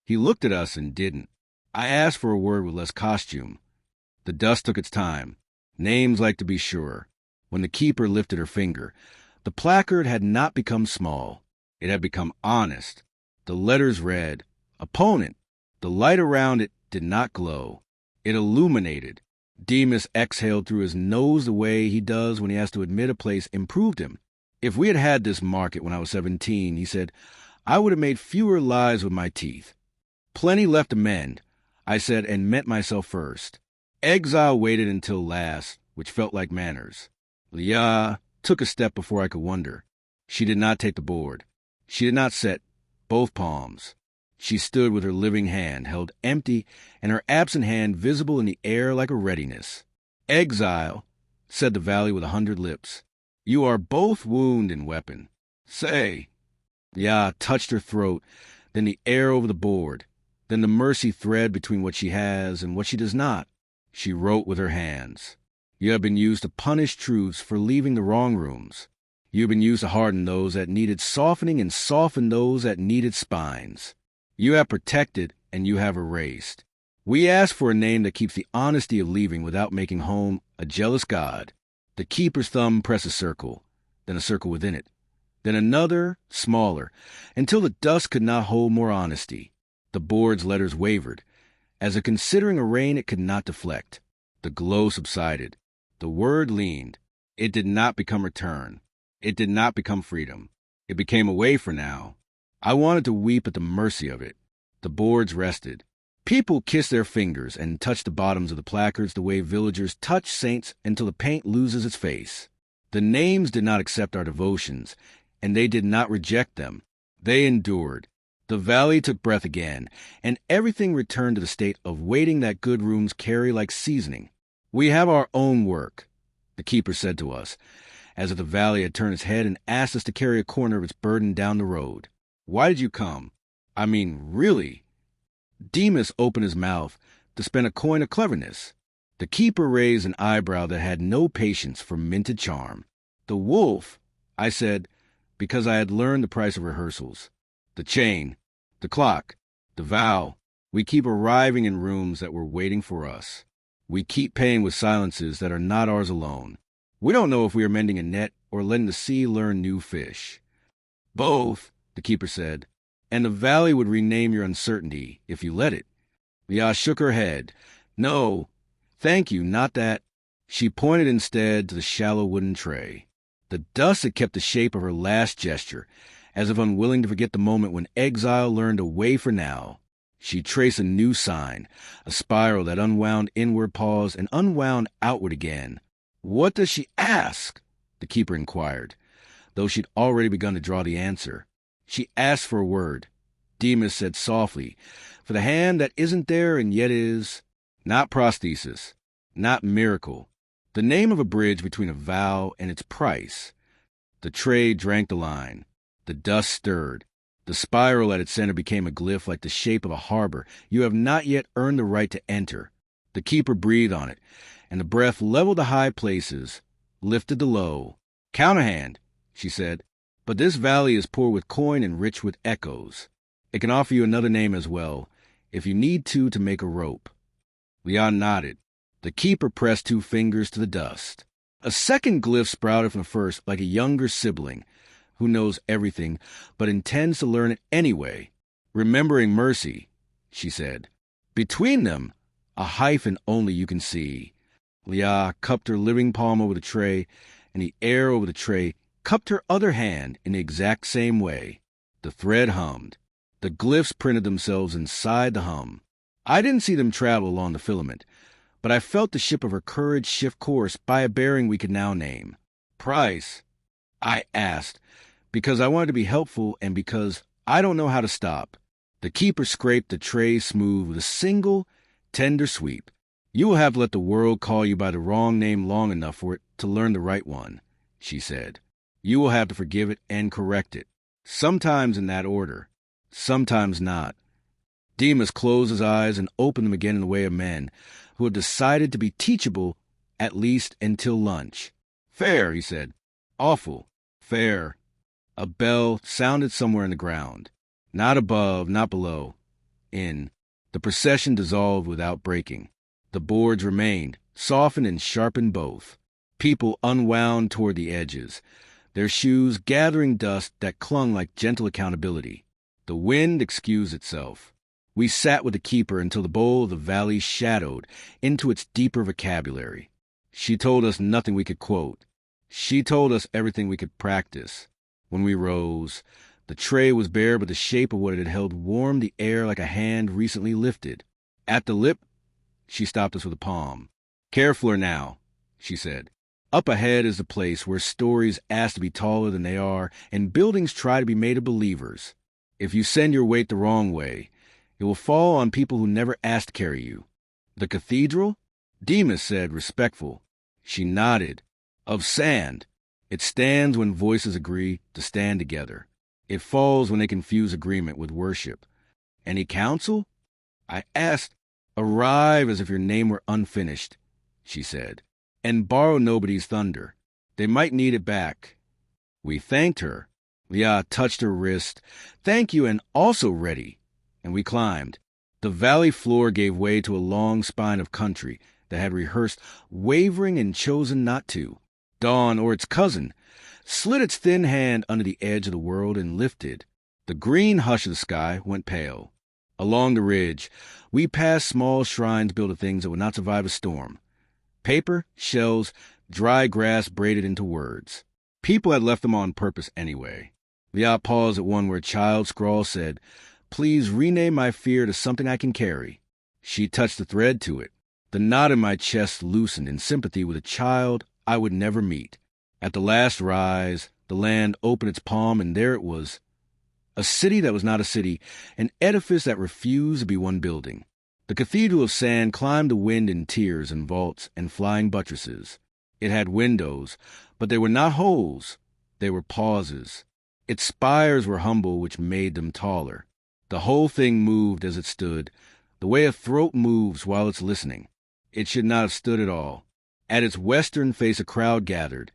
He looked at us and didn't. I asked for a word with less costume. The dust took its time. Names like to be sure. When the keeper lifted her finger, the placard had not become small. It had become honest. The letters read, "Opponent." The light around it did not glow. It illuminated. Demas exhaled through his nose the way he does when he has to admit a place improved him. "If we had had this market when I was 17, he said, "I would have made fewer lies with my teeth." "Plenty left to mend," I said, and meant myself first. Exile waited until last, which felt like manners. Liah took a step before I could wonder. She did not take the board. She did not set both palms. She stood with her living hand held empty and her absent hand visible in the air like a readiness. "Exile," said the valley with 100 lips. "You are both wound and weapon. Say." Liah touched her throat, then the air over the board, then the mercy thread between what she has and what she does not. She wrote with her hands. You have been used to punish troops for leaving the wrong rooms. You have been used to harden those that needed softening and soften those that needed spines. You have protected and you have erased. We ask for a name that keeps the honesty of leaving without making home a jealous god. The keeper's thumb pressed a circle, then a circle within it, then another, smaller, until the dust could not hold more honesty. The board's letters wavered, as if considering a rain it could not deflect. The glow subsided. The word leaned. It did not become return. It did not become freedom. It became a way for now. I wanted to weep at the mercy of it. The boards rested. People kissed their fingers and touched the bottoms of the placards the way villagers touch saints until the paint loses its face. The names did not accept our devotions, and they did not reject them. They endured. The valley took breath again, and everything returned to the state of waiting that good rooms carry like seasoning. We have our own work, the keeper said to us, as if the valley had turned its head and asked us to carry a corner of its burden down the road. Why did you come? I mean, really? Demas opened his mouth to spend a coin of cleverness. The keeper raised an eyebrow that had no patience for minted charm. The wolf, I said, because I had learned the price of rehearsals. The chain, the clock, the vow. We keep arriving in rooms that were waiting for us. We keep paying with silences that are not ours alone. We don't know if we are mending a net or letting the sea learn new fish. Both, the keeper said, and the valley would rename your uncertainty if you let it. Leah shook her head. No, thank you, not that. She pointed instead to the shallow wooden tray. The dust had kept the shape of her last gesture, as if unwilling to forget the moment when exile learned a way for now. She traced a new sign, a spiral that unwound inward pause and unwound outward again. What does she ask? The keeper inquired, though she'd already begun to draw the answer. She asked for a word. Demas said softly, for the hand that isn't there and yet is. Not prosthesis, not miracle. The name of a bridge between a vow and its price. The tray drank the line. The dust stirred. The spiral at its center became a glyph like the shape of a harbor. You have not yet earned the right to enter. The keeper breathed on it, and the breath leveled the high places, lifted the low. Count a hand, she said. But this valley is poor with coin and rich with echoes. It can offer you another name as well, if you need to make a rope. Leon nodded. The keeper pressed 2 fingers to the dust. A second glyph sprouted from the first like a younger sibling, who knows everything, but intends to learn it anyway. Remembering mercy, she said. Between them, a hyphen only you can see. Leah cupped her living palm over the tray, and the air over the tray cupped her other hand in the exact same way. The thread hummed. The glyphs printed themselves inside the hum. I didn't see them travel along the filament, but I felt the ship of her courage shift course by a bearing we could now name. Price? I asked, because I wanted to be helpful and because I don't know how to stop. The keeper scraped the tray smooth with a single, tender sweep. You will have to let the world call you by the wrong name long enough for it to learn the right one, she said. You will have to forgive it and correct it. Sometimes in that order, sometimes not. Demas closed his eyes and opened them again in the way of men who had decided to be teachable at least until lunch. Fair, he said. Awful. Fair. A bell sounded somewhere in the ground. Not above, not below. In. The procession dissolved without breaking. The boards remained, softened and sharpened both. People unwound toward the edges, their shoes gathering dust that clung like gentle accountability. The wind excused itself. We sat with the keeper until the bowl of the valley shadowed into its deeper vocabulary. She told us nothing we could quote. She told us everything we could practice. When we rose, the tray was bare, but the shape of what it had held warmed the air like a hand recently lifted. At the lip, she stopped us with a palm. Carefuler now, she said. Up ahead is the place where stories ask to be taller than they are, and buildings try to be made of believers. If you send your weight the wrong way, it will fall on people who never asked to carry you. The cathedral? Demas said, respectful. She nodded. Of sand. It stands when voices agree to stand together. It falls when they confuse agreement with worship. Any counsel? I asked. Arrive as if your name were unfinished, she said, and borrow nobody's thunder. They might need it back. We thanked her. Leah touched her wrist. Thank you, and also ready. And we climbed. The valley floor gave way to a long spine of country that had rehearsed, wavering and chosen not to. Dawn, or its cousin, slid its thin hand under the edge of the world and lifted. The green hush of the sky went pale. Along the ridge, we passed small shrines built of things that would not survive a storm. Paper, shells, dry grass braided into words. People had left them on purpose anyway. Leah paused at one where a child's scrawl said, "Please rename my fear to something I can carry." She touched the thread to it. The knot in my chest loosened in sympathy with a child I would never meet. At the last rise, the land opened its palm, and there it was. A city that was not a city, an edifice that refused to be one building. The cathedral of sand climbed the wind in tiers and vaults and flying buttresses. It had windows, but they were not holes. They were pauses. Its spires were humble, which made them taller. The whole thing moved as it stood, the way a throat moves while it's listening. It should not have stood at all. At its western face a crowd gathered,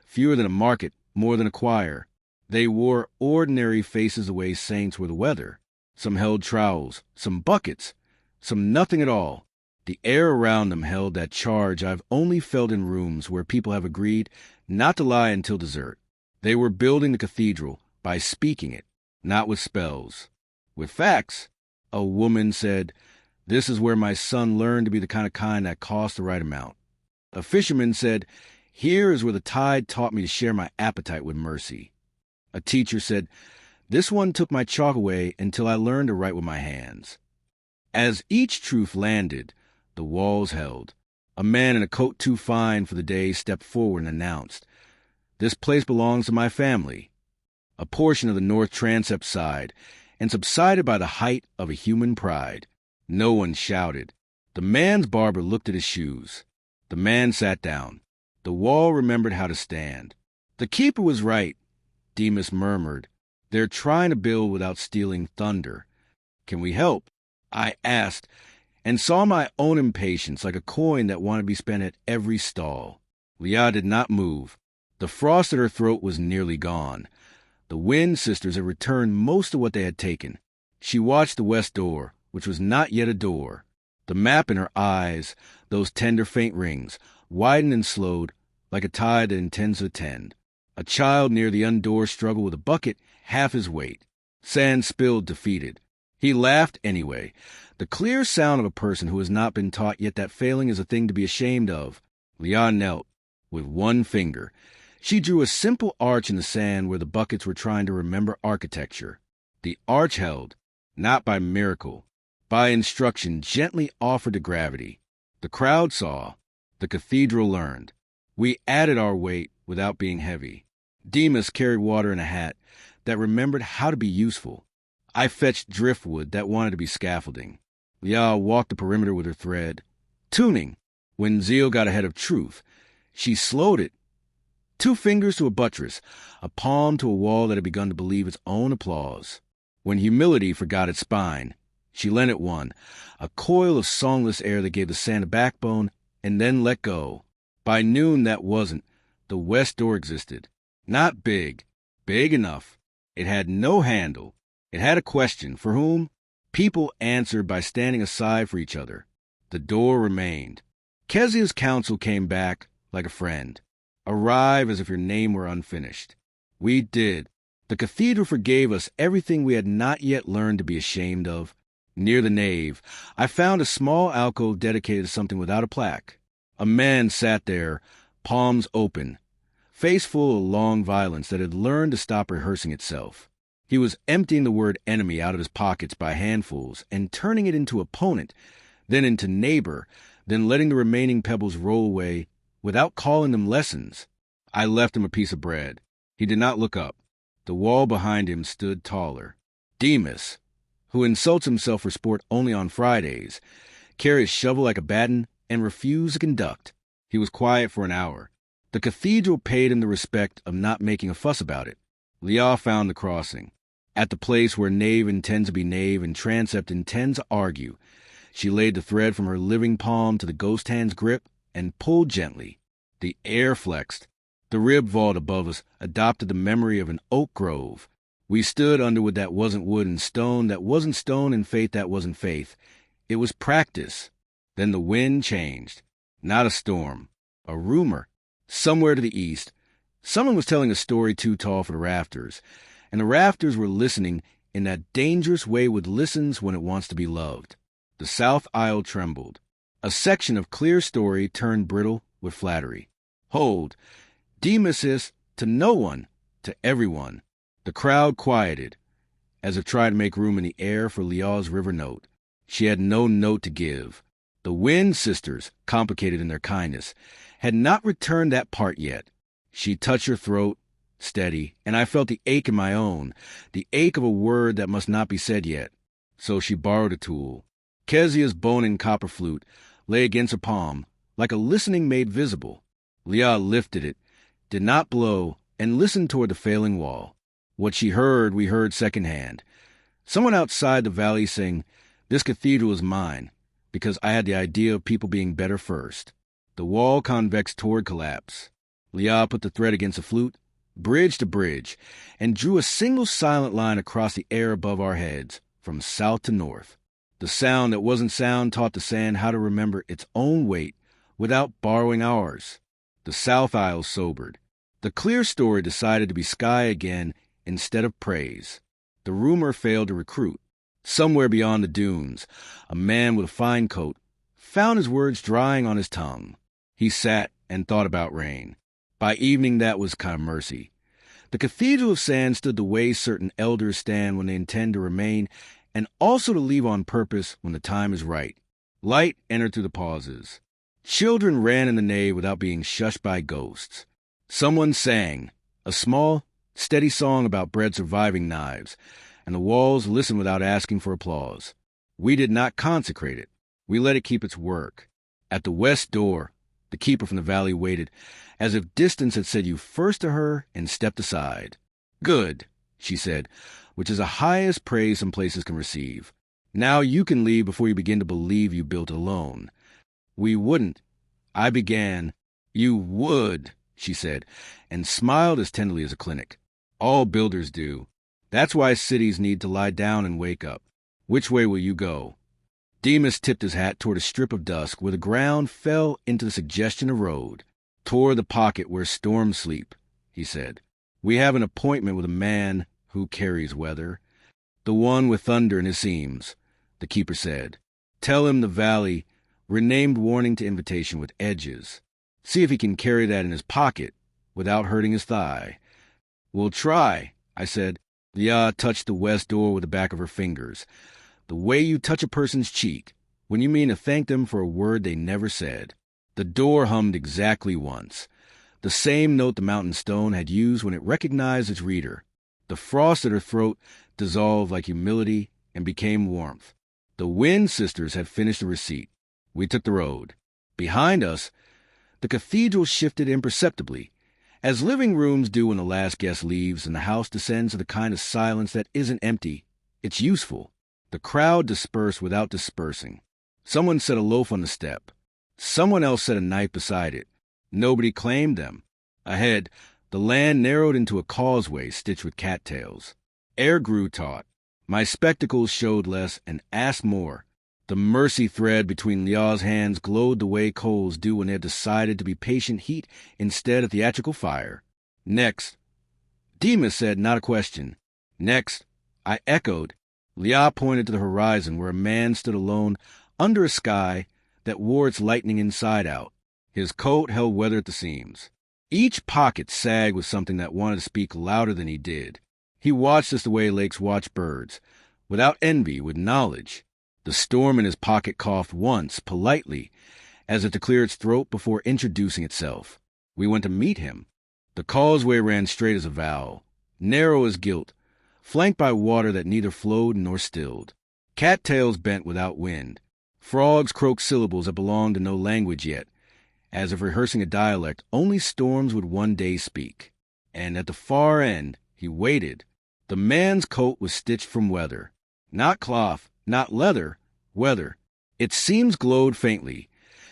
fewer than a market, more than a choir. They wore ordinary faces the way saints were the weather. Some held trowels, some buckets, some nothing at all. The air around them held that charge I've only felt in rooms where people have agreed not to lie until dessert. They were building the cathedral by speaking it, not with spells. With facts. A woman said, "This is where my son learned to be the kind that cost the right amount." A fisherman said, "Here is where the tide taught me to share my appetite with mercy." A teacher said, "This one took my chalk away until I learned to write with my hands." As each truth landed, the walls held. A man in a coat too fine for the day stepped forward and announced, "This place belongs to my family." A portion of the north transept sighed, and subsided by the height of a human pride. No one shouted. The man's barber looked at his shoes. The man sat down. The wall remembered how to stand. "The keeper was right," Demas murmured. "They're trying to build without stealing thunder. Can we help?" I asked, and saw my own impatience like a coin that wanted to be spent at every stall. Leah did not move. The frost at her throat was nearly gone. The Wind Sisters had returned most of what they had taken. She watched the west door, which was not yet a door. The map in her eyes, those tender faint rings, widened and slowed, like a tide that intends to tend. A child near the undoor struggled with a bucket half his weight. Sand spilled defeated. He laughed anyway, the clear sound of a person who has not been taught yet that failing is a thing to be ashamed of. Leah knelt. With one finger, she drew a simple arch in the sand where the buckets were trying to remember architecture. The arch held, not by miracle, by instruction gently offered to gravity. The crowd saw. The cathedral learned. We added our weight without being heavy. Demas carried water in a hat that remembered how to be useful. I fetched driftwood that wanted to be scaffolding. Leah walked the perimeter with her thread. Tuning. When zeal got ahead of truth, she slowed it. 2 fingers to a buttress, a palm to a wall that had begun to believe its own applause. When humility forgot its spine, she lent it one, a coil of songless air that gave the sand a backbone, and then let go. By noon that wasn't. The west door existed. Not big. Big enough. It had no handle. It had a question. For whom? People answered by standing aside for each other. The door remained. Kezia's counsel came back like a friend. Arrive as if your name were unfinished. We did. The cathedral forgave us everything we had not yet learned to be ashamed of. Near the nave, I found a small alcove dedicated to something without a plaque. A man sat there, palms open, face full of long violence that had learned to stop rehearsing itself. He was emptying the word enemy out of his pockets by handfuls and turning it into opponent, then into neighbor, then letting the remaining pebbles roll away without calling them lessons. I left him a piece of bread. He did not look up. The wall behind him stood taller. Demas, who insults himself for sport only on Fridays, carried his shovel like a baton and refused to conduct. He was quiet for an hour. The cathedral paid him the respect of not making a fuss about it. Leah found the crossing. At the place where knave intends to be knave and transept intends to argue, She laid the thread from her living palm to the ghost hand's grip and pulled gently. The air flexed. The rib vault above us adopted the memory of an oak grove. We stood under wood that wasn't wood and stone that wasn't stone and faith that wasn't faith. It was practice. Then the wind changed. Not a storm. A rumor. Somewhere to the east, someone was telling a story too tall for the rafters, and the rafters were listening in that dangerous way wood listens when it wants to be loved. The south aisle trembled. A section of clear story turned brittle with flattery. Hold. Demesis to no one, to everyone. The crowd quieted, as if trying to make room in the air for Leah's river note. She had no note to give. The Wind Sisters, complicated in their kindness, had not returned that part yet. She touched her throat, steady, and I felt the ache in my own, the ache of a word that must not be said yet. So she borrowed a tool. Kezia's bone and copper flute lay against her palm, like a listening made visible. Leah lifted it, did not blow, and listened toward the failing wall. What she heard, we heard secondhand. Someone outside the valley saying, "This cathedral is mine," because I had the idea of people being better first. The wall convexed toward collapse. Leah put the thread against the flute, bridge to bridge, and drew a single silent line across the air above our heads, from south to north. The sound that wasn't sound taught the sand how to remember its own weight without borrowing ours. The south aisle sobered. The clear story decided to be sky again instead of praise. The rumor failed to recruit. Somewhere beyond the dunes, a man with a fine coat found his words drying on his tongue. He sat and thought about rain. By evening, that was kind of mercy. The Cathedral of Sand stood the way certain elders stand when they intend to remain, and also to leave on purpose when the time is right. Light entered through the pauses. Children ran in the nave without being shushed by ghosts. Someone sang, a small, steady song about bread surviving knives, and the walls listened without asking for applause. We did not consecrate it. We let it keep its work. At the west door, the keeper from the valley waited, as if distance had said you first to her and stepped aside. "Good," she said, which is the highest praise some places can receive. "Now you can leave before you begin to believe you built alone." "We wouldn't." I began. "You would," she said, and smiled as tenderly as a clinic. "All builders do. That's why cities need to lie down and wake up. Which way will you go?" Demas tipped his hat toward a strip of dusk where the ground fell into the suggestion of road. "Toward the pocket where storms sleep," he said. "We have an appointment with a man who carries weather. The one with thunder in his seams," the keeper said. "Tell him the valley, renamed warning to invitation with edges. See if he can carry that in his pocket without hurting his thigh." "We'll try," I said. Leah touched the west door with the back of her fingers. The way you touch a person's cheek when you mean to thank them for a word they never said. The door hummed exactly once, the same note the mountain stone had used when it recognized its reader. The frost at her throat dissolved like humility and became warmth. The Wind Sisters had finished the receipt. We took the road. Behind us, the cathedral shifted imperceptibly, as living rooms do when the last guest leaves and the house descends to the kind of silence that isn't empty. It's useful. The crowd dispersed without dispersing. Someone set a loaf on the step. Someone else set a knife beside it. Nobody claimed them. Ahead, the land narrowed into a causeway stitched with cattails. Air grew taut. My spectacles showed less and asked more. The mercy thread between Leah's hands glowed the way coals do when they have decided to be patient heat instead of theatrical fire. "Next." Demas said, not a question. "Next." I echoed. Leah pointed to the horizon where a man stood alone under a sky that wore its lightning inside out. His coat held weather at the seams. Each pocket sagged with something that wanted to speak louder than he did. He watched us the way lakes watch birds, without envy, with knowledge. The storm in his pocket coughed once, politely, as if to clear its throat before introducing itself. We went to meet him. The causeway ran straight as a vowel, narrow as gilt, flanked by water that neither flowed nor stilled. Cattails bent without wind. Frogs croaked syllables that belonged to no language yet, as if rehearsing a dialect only storms would one day speak. And at the far end, he waited. The man's coat was stitched from weather. Not cloth, not leather, weather. Its seams glowed faintly,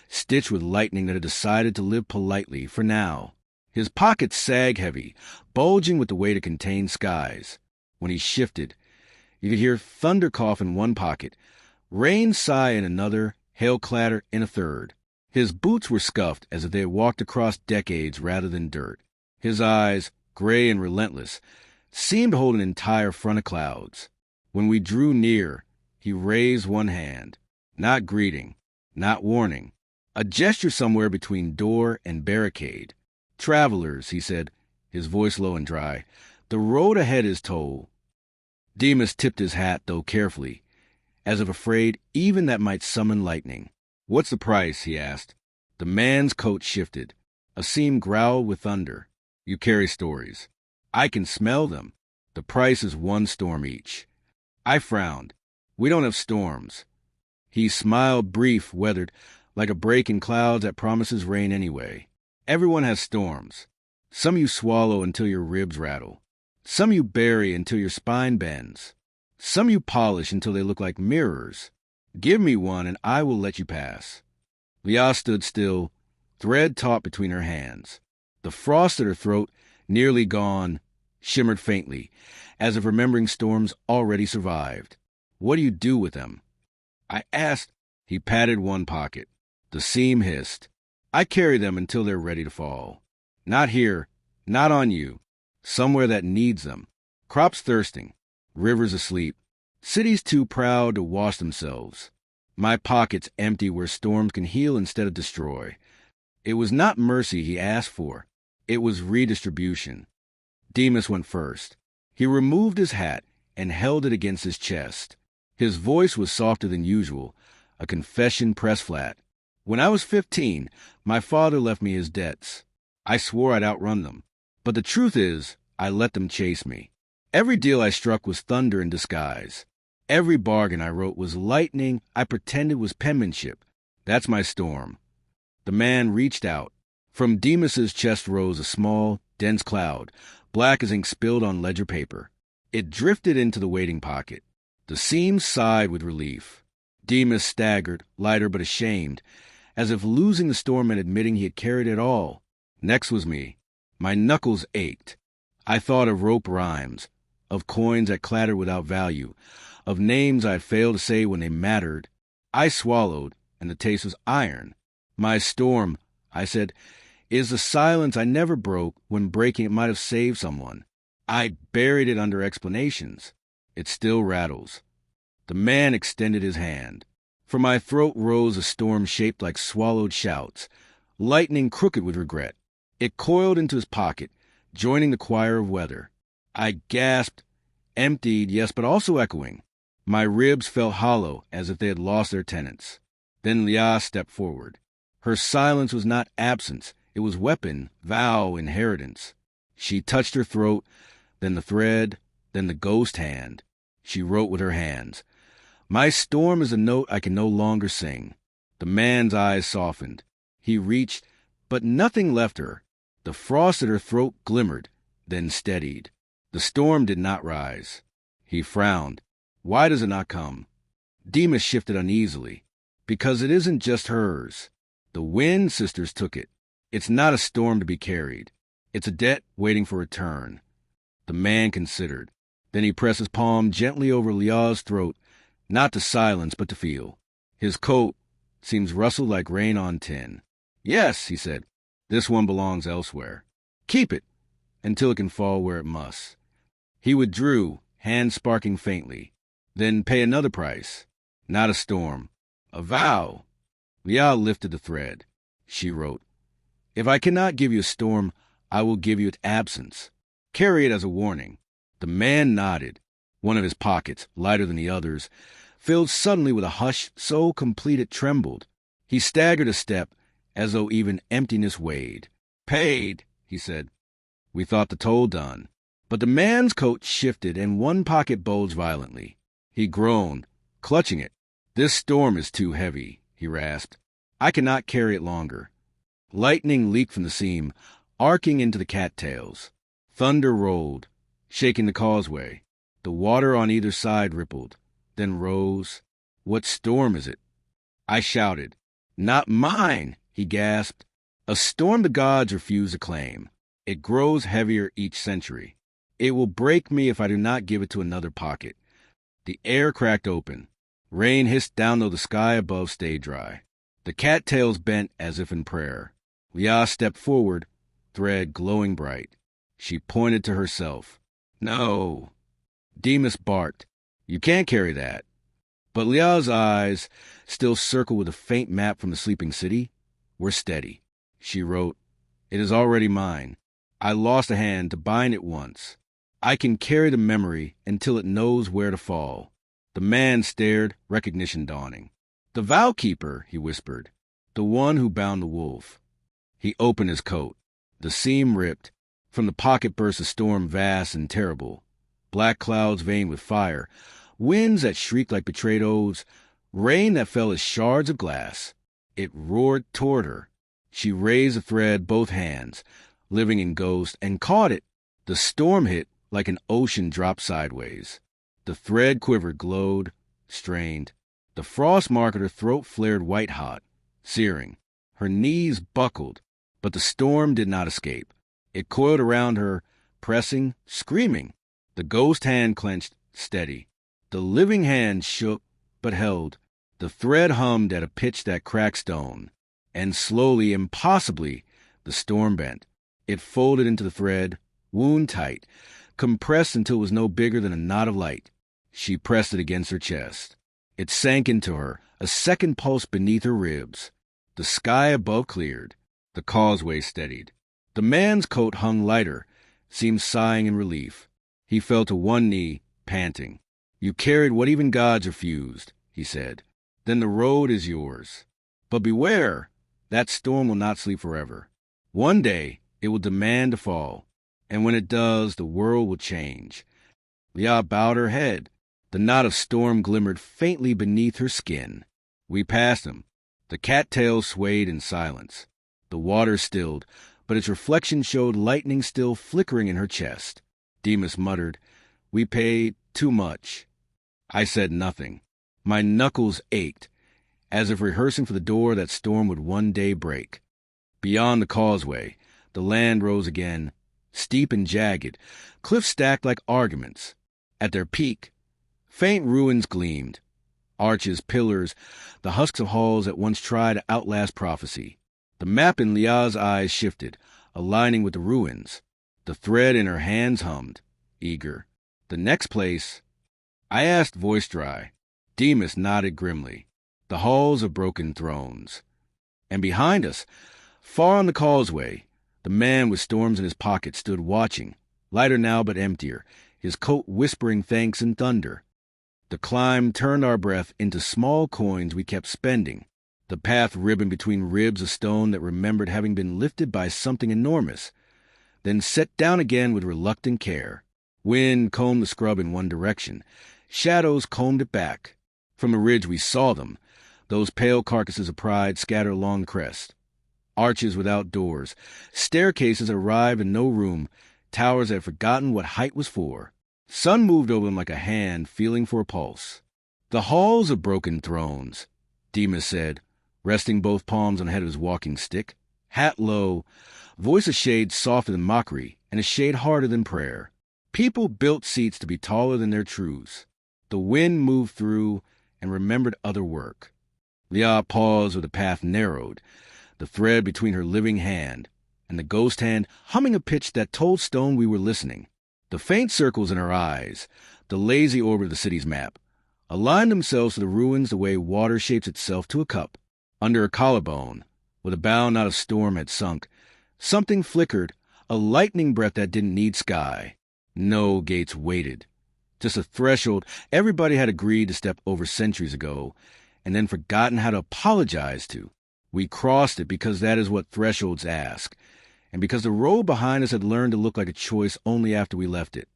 stitched with lightning that had decided to live politely for now. His pockets sagged heavy, bulging with the weight of contained skies. When he shifted, you could hear thunder cough in one pocket, rain sigh in another, hail clatter in a third. His boots were scuffed as if they had walked across decades rather than dirt. His eyes, gray and relentless, seemed to hold an entire front of clouds. When we drew near, he raised one hand, not greeting, not warning, a gesture somewhere between door and barricade. "Travelers," he said, his voice low and dry, "the road ahead is toll." Demas tipped his hat, though carefully, as if afraid even that might summon lightning. "What's the price?" he asked. The man's coat shifted. A seam growled with thunder. "You carry stories. I can smell them. The price is 1 storm each." I frowned. "We don't have storms." He smiled, brief, weathered, like a break in clouds that promises rain anyway. "Everyone has storms. Some you swallow until your ribs rattle. Some you bury until your spine bends. Some you polish until they look like mirrors. Give me one and I will let you pass." Leah stood still, thread taut between her hands. The frost at her throat, nearly gone, shimmered faintly, as if remembering storms already survived. "What do you do with them?" I asked. He patted one pocket. The seam hissed. "I carry them until they're ready to fall. Not here, not on you. Somewhere that needs them. Crops thirsting, rivers asleep, cities too proud to wash themselves. My pockets empty where storms can heal instead of destroy." It was not mercy he asked for. It was redistribution. Demas went first. He removed his hat and held it against his chest. His voice was softer than usual, a confession pressed flat. "When I was 15, my father left me his debts. I swore I'd outrun them. But the truth is, I let them chase me. Every deal I struck was thunder in disguise. Every bargain I wrote was lightning I pretended was penmanship. That's my storm." The man reached out. From Demas's chest rose a small, dense cloud, black as ink spilled on ledger paper. It drifted into the waiting pocket. The seams sighed with relief. Demas staggered, lighter but ashamed, as if losing the storm and admitting he had carried it all. Next was me. My knuckles ached. I thought of rope rhymes, of coins that clattered without value, of names I had failed to say when they mattered. I swallowed, and the taste was iron. "My storm," I said, "is the silence I never broke when breaking it might have saved someone. I buried it under explanations. It still rattles." The man extended his hand. From my throat rose a storm shaped like swallowed shouts, lightning crooked with regret. It coiled into his pocket, joining the choir of weather. I gasped, emptied, yes, but also echoing. My ribs felt hollow, as if they had lost their tenants. Then Leah stepped forward. Her silence was not absence. It was weapon, vow, inheritance. She touched her throat, then the thread, then the ghost hand. She wrote with her hands. "My storm is a note I can no longer sing." The man's eyes softened. He reached, but nothing left her. The frost at her throat glimmered, then steadied. The storm did not rise. He frowned. "Why does it not come?" Demas shifted uneasily. "Because it isn't just hers. The Wind Sisters took it. It's not a storm to be carried. It's a debt waiting for return." The man considered. Then he pressed his palm gently over Leah's throat, not to silence, but to feel. His coat seems rustled like rain on tin. "Yes," he said, "this one belongs elsewhere. Keep it until it can fall where it must." He withdrew, hands sparking faintly. "Then pay another price. Not a storm. A vow." Leah lifted the thread. She wrote, "If I cannot give you a storm, I will give you its absence. Carry it as a warning." The man nodded. One of his pockets, lighter than the others, filled suddenly with a hush so complete it trembled. He staggered a step, as though even emptiness weighed. "Paid," he said. We thought the toll done. But the man's coat shifted, and one pocket bulged violently. He groaned, clutching it. "This storm is too heavy," he rasped. "I cannot carry it longer." Lightning leaped from the seam, arcing into the cattails. Thunder rolled, shaking the causeway. The water on either side rippled, then rose. "What storm is it?" I shouted. Not mine, he gasped. A storm the gods refuse to claim. It grows heavier each century. It will break me if I do not give it to another pocket. The air cracked open. Rain hissed down though the sky above stayed dry. The cattails bent as if in prayer. Leah stepped forward, thread glowing bright. She pointed to herself. No. Demas barked. You can't carry that. But Leah's eyes, still circled with a faint map from the sleeping city, were steady. She wrote, It is already mine. I lost a hand to bind it once. I can carry the memory until it knows where to fall. The man stared, recognition dawning. The vow keeper, he whispered. The one who bound the wolf. He opened his coat. The seam ripped. From the pocket burst a storm vast and terrible. Black clouds veined with fire. Winds that shrieked like betrayed oaths. Rain that fell as shards of glass. It roared toward her. She raised the thread both hands, living in ghost, and caught it. The storm hit like an ocean dropped sideways. The thread quivered, glowed, strained. The frost mark at her throat flared white-hot, searing. Her knees buckled, but the storm did not escape. It coiled around her, pressing, screaming. The ghost hand clenched, steady. The living hand shook, but held. The thread hummed at a pitch that cracked stone. And slowly, impossibly, the storm bent. It folded into the thread, wound tight, compressed until it was no bigger than a knot of light. She pressed it against her chest. It sank into her, a second pulse beneath her ribs. The sky above cleared. The causeway steadied. The man's coat hung lighter, seemed sighing in relief. He fell to one knee, panting. You carried what even gods refused, he said. Then the road is yours. But beware, that storm will not sleep forever. One day it will demand to fall, and when it does, the world will change. Leah bowed her head. The knot of storm glimmered faintly beneath her skin. We passed him. The cattails swayed in silence. The water stilled, but its reflection showed lightning still flickering in her chest. Demas muttered, We paid too much. I said nothing. My knuckles ached, as if rehearsing for the door that storm would one day break. Beyond the causeway, the land rose again, steep and jagged, cliffs stacked like arguments. At their peak, faint ruins gleamed. Arches, pillars, the husks of halls that once tried to outlast prophecy. The map in Leah's eyes shifted, aligning with the ruins. The thread in her hands hummed, eager. The next place, I asked, voice dry. Demas nodded grimly. The halls of broken thrones. And behind us, far on the causeway, the man with storms in his pocket stood watching, lighter now but emptier, his coat whispering thanks and thunder. The climb turned our breath into small coins we kept spending, the path ribboned between ribs of stone that remembered having been lifted by something enormous, then set down again with reluctant care. Wind combed the scrub in one direction. Shadows combed it back. From the ridge we saw them, those pale carcasses of pride scattered along the crest. Arches without doors, staircases that arrived in no room, towers that had forgotten what height was for. Sun moved over them like a hand feeling for a pulse. The halls of broken thrones, Demas said, resting both palms on the head of his walking stick, hat low, voice a shade softer than mockery and a shade harder than prayer. People built seats to be taller than their truths. The wind moved through and remembered other work. Leah paused where the path narrowed, the thread between her living hand and the ghost hand humming a pitch that told stone we were listening. The faint circles in her eyes, the lazy orbit of the city's map, aligned themselves to the ruins the way water shapes itself to a cup. Under her collarbone, where the bow knot of storm had sunk, something flickered, a lightning breath that didn't need sky. No gates waited. Just a threshold everybody had agreed to step over centuries ago, and then forgotten how to apologize to. We crossed it because that is what thresholds ask, and because the road behind us had learned to look like a choice only after we left it.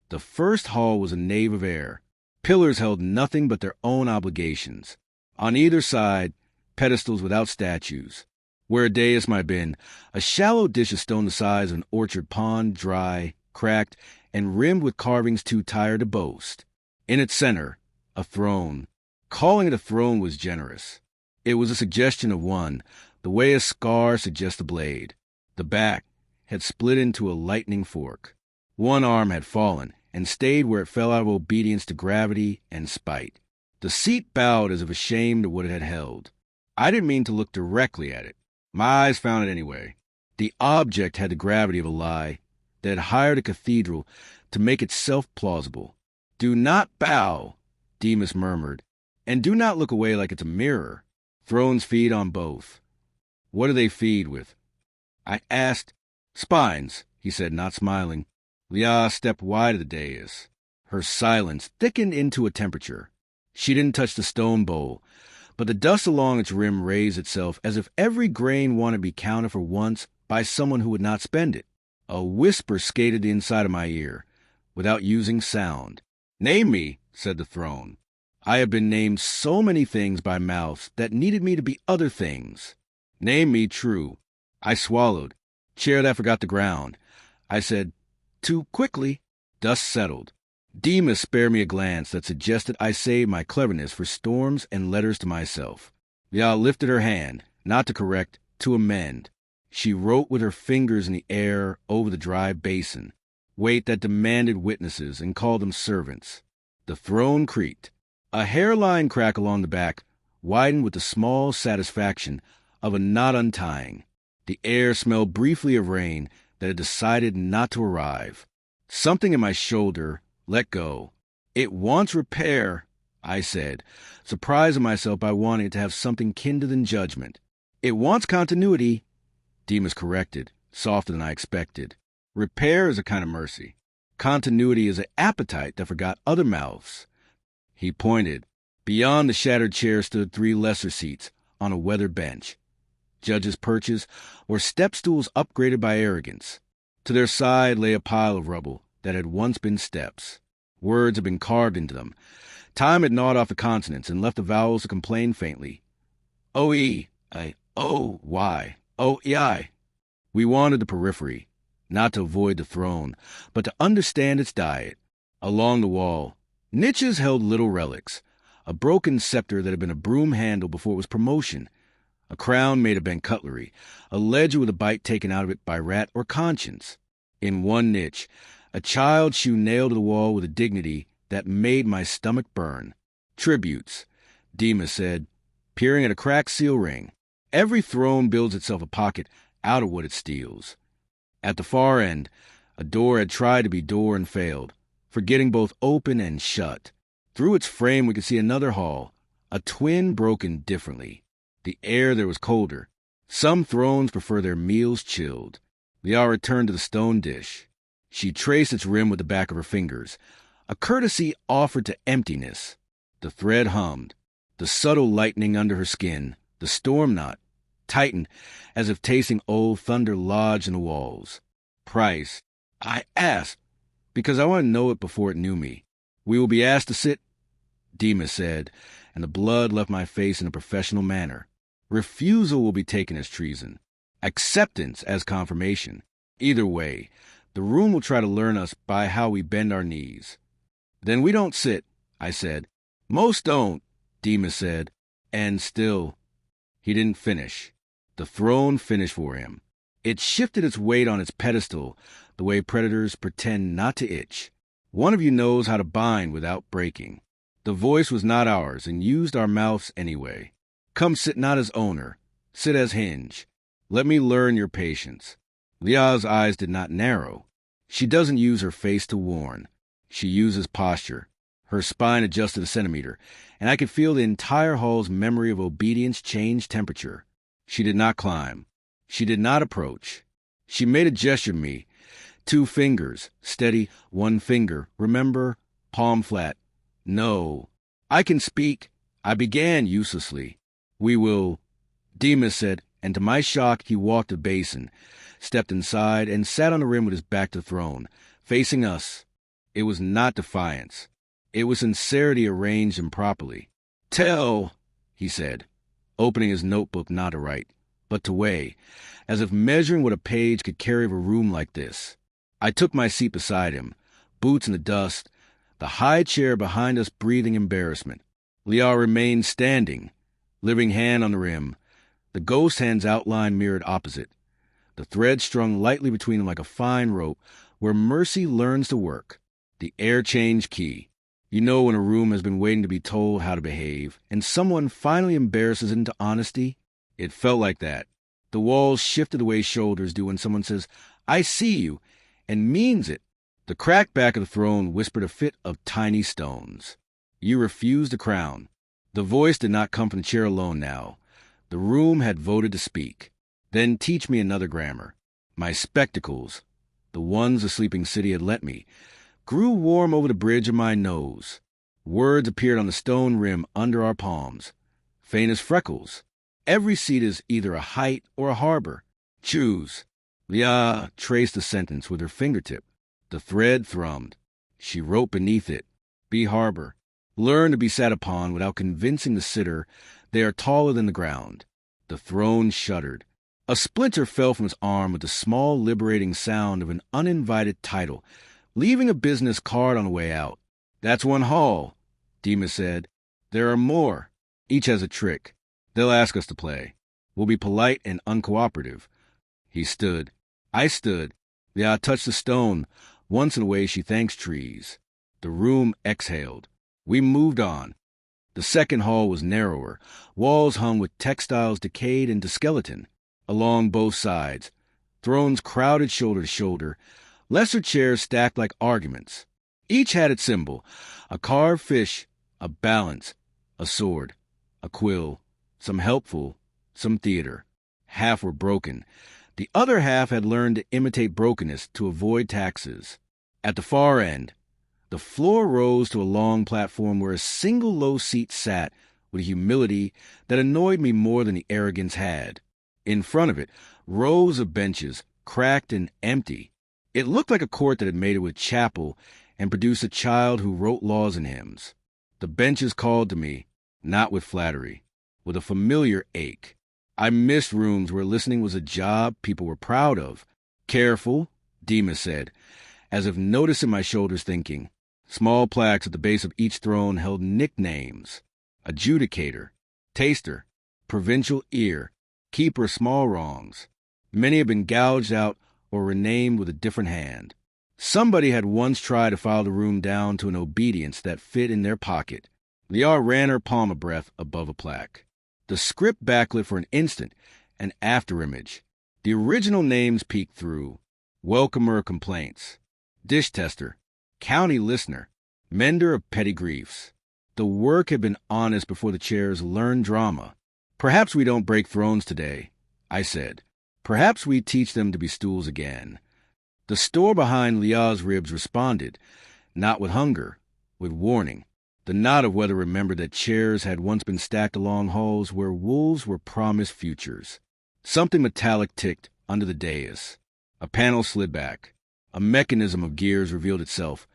The first hall was a nave of air. Pillars held nothing but their own obligations. On either side, pedestals without statues. Where a dais might have been, a shallow dish of stone the size of an orchard pond, dry, cracked, and rimmed with carvings too tired to boast. In its center, a throne. Calling it a throne was generous. It was a suggestion of one, the way a scar suggests a blade. The back had split into a lightning fork. One arm had fallen and stayed where it fell out of obedience to gravity and spite. The seat bowed as if ashamed of what it had held. I didn't mean to look directly at it. My eyes found it anyway. The object had the gravity of a lie that had hired a cathedral to make itself plausible. "Do not bow," Demas murmured, "and do not look away like it's a mirror. Thrones feed on both." "What do they feed with?" I asked. "Spines," he said, not smiling. Leah stepped wide of the dais. Her silence thickened into a temperature. She didn't touch the stone bowl, but the dust along its rim raised itself as if every grain wanted to be counted for once by someone who would not spend it. A whisper skated the inside of my ear, without using sound. "Name me," said the throne. I have been named so many things by mouths that needed me to be other things. "Name me true." I swallowed. Chair that forgot the ground. I said, "Too quickly." Dust settled. Demas spared me a glance that suggested I saved my cleverness for storms and letters to myself. Leah lifted her hand, not to correct, to amend. She wrote with her fingers in the air over the dry basin, weight that demanded witnesses and called them servants. The throne creaked. A hairline crack along the back widened with the small satisfaction of a knot untying. The air smelled briefly of rain that had decided not to arrive. Something in my shoulder let go. "It wants repair," I said, surprised at myself by wanting it to have something kinder than judgment. "It wants continuity," Demas corrected, softer than I expected. "Repair is a kind of mercy. Continuity is an appetite that forgot other mouths." He pointed. Beyond the shattered chair stood 3 lesser seats on a weathered bench. Judges' perches or step stools upgraded by arrogance. To their side lay a pile of rubble that had once been steps. Words had been carved into them. Time had gnawed off the consonants and left the vowels to complain faintly. O-E, O-Y, O-E-I. We wandered the periphery, not to avoid the throne, but to understand its diet. Along the wall, niches held little relics. A broken scepter that had been a broom handle before it was promotion. A crown made of bent cutlery. A ledger with a bite taken out of it by rat or conscience. In one niche, a child's shoe nailed to the wall with a dignity that made my stomach burn. "Tributes," Demas said, peering at a cracked seal ring. "Every throne builds itself a pocket out of what it steals." At the far end, a door had tried to be door and failed, forgetting both open and shut. Through its frame we could see another hall, a twin broken differently. The air there was colder. Some thrones prefer their meals chilled. Leah returned to the stone dish. She traced its rim with the back of her fingers, a courtesy offered to emptiness. The thread hummed. The subtle lightning under her skin, the storm knot, tightened as if tasting old thunder lodged in the walls. "Price?" I asked, because I wanted to know it before it knew me. "We will be asked to sit," Demas said, and the blood left my face in a professional manner. "Refusal will be taken as treason. Acceptance as confirmation. Either way, the room will try to learn us by how we bend our knees." "Then we don't sit," I said. "Most don't," Demas said, and still. He didn't finish. The throne finished for him. It shifted its weight on its pedestal the way predators pretend not to itch. One of you knows how to bind without breaking. The voice was not ours and used our mouths anyway. "Come sit not as owner. Sit as hinge. Let me learn your patience." Leah's eyes did not narrow. She doesn't use her face to warn. She uses posture. Her spine adjusted a centimeter, and I could feel the entire hall's memory of obedience change temperature. She did not climb. She did not approach. She made a gesture to me. 2 fingers, steady, 1 finger, remember, palm flat. "No. I can speak." I began uselessly. "We will," Demas said, and to my shock he walked to the basin, stepped inside, and sat on the rim with his back to the throne, facing us. It was not defiance. It was sincerity arranged improperly. "Tell," he said, opening his notebook not to write, but to weigh, as if measuring what a page could carry of a room like this. I took my seat beside him, boots in the dust, the high chair behind us breathing embarrassment. Leah remained standing, living hand on the rim. The ghost hand's outline mirrored opposite. The thread strung lightly between them like a fine rope, where mercy learns to work. The air change key. You know when a room has been waiting to be told how to behave, and someone finally embarrasses it into honesty? It felt like that. The walls shifted the way shoulders do when someone says, "I see you," and means it. The cracked back of the throne whispered a fit of tiny stones. You refused the crown. The voice did not come from the chair alone now. The room had voted to speak. Then teach me another grammar. My spectacles, the ones the sleeping city had lent me, grew warm over the bridge of my nose. Words appeared on the stone rim under our palms. Faint as freckles. Every seat is either a height or a harbor. Choose. Leah traced the sentence with her fingertip. The thread thrummed. She wrote beneath it, "Be harbor. Learn to be sat upon without convincing the sitter they are taller than the ground." The throne shuddered. A splinter fell from his arm with the small, liberating sound of an uninvited title, leaving a business card on the way out. "That's one hall," Demas said. "There are more. Each has a trick. They'll ask us to play. We'll be polite and uncooperative." He stood. I stood. Leah touched the stone, once in a way she thanks trees. The room exhaled. We moved on. The second hall was narrower, walls hung with textiles decayed into skeleton. Along both sides, thrones crowded shoulder to shoulder, lesser chairs stacked like arguments. Each had its symbol, a carved fish, a balance, a sword, a quill, some helpful, some theater. Half were broken. The other half had learned to imitate brokenness to avoid taxes. At the far end, the floor rose to a long platform where a single low seat sat with a humility that annoyed me more than the arrogance had. In front of it, rows of benches, cracked and empty. It looked like a court that had made it with chapel and produced a child who wrote laws and hymns. The benches called to me, not with flattery, with a familiar ache. I missed rooms where listening was a job people were proud of. "Careful," Demas said, as if noticing my shoulders thinking. Small plaques at the base of each throne held nicknames. Adjudicator, taster, provincial ear, keeper of small wrongs. Many had been gouged out or renamed with a different hand. Somebody had once tried to file the room down to an obedience that fit in their pocket. Leah ran her palm a breath above a plaque. The script backlit for an instant, an afterimage. The original names peeked through. Welcomer of complaints, dish tester, county listener, mender of petty griefs. The work had been honest before the chairs learned drama. "Perhaps we don't break thrones today," I said. "Perhaps we teach them to be stools again." The store behind Leah's ribs responded, not with hunger, with warning. The nod of weather remembered that chairs had once been stacked along halls where wolves were promised futures. Something metallic ticked under the dais. A panel slid back. A mechanism of gears revealed itself,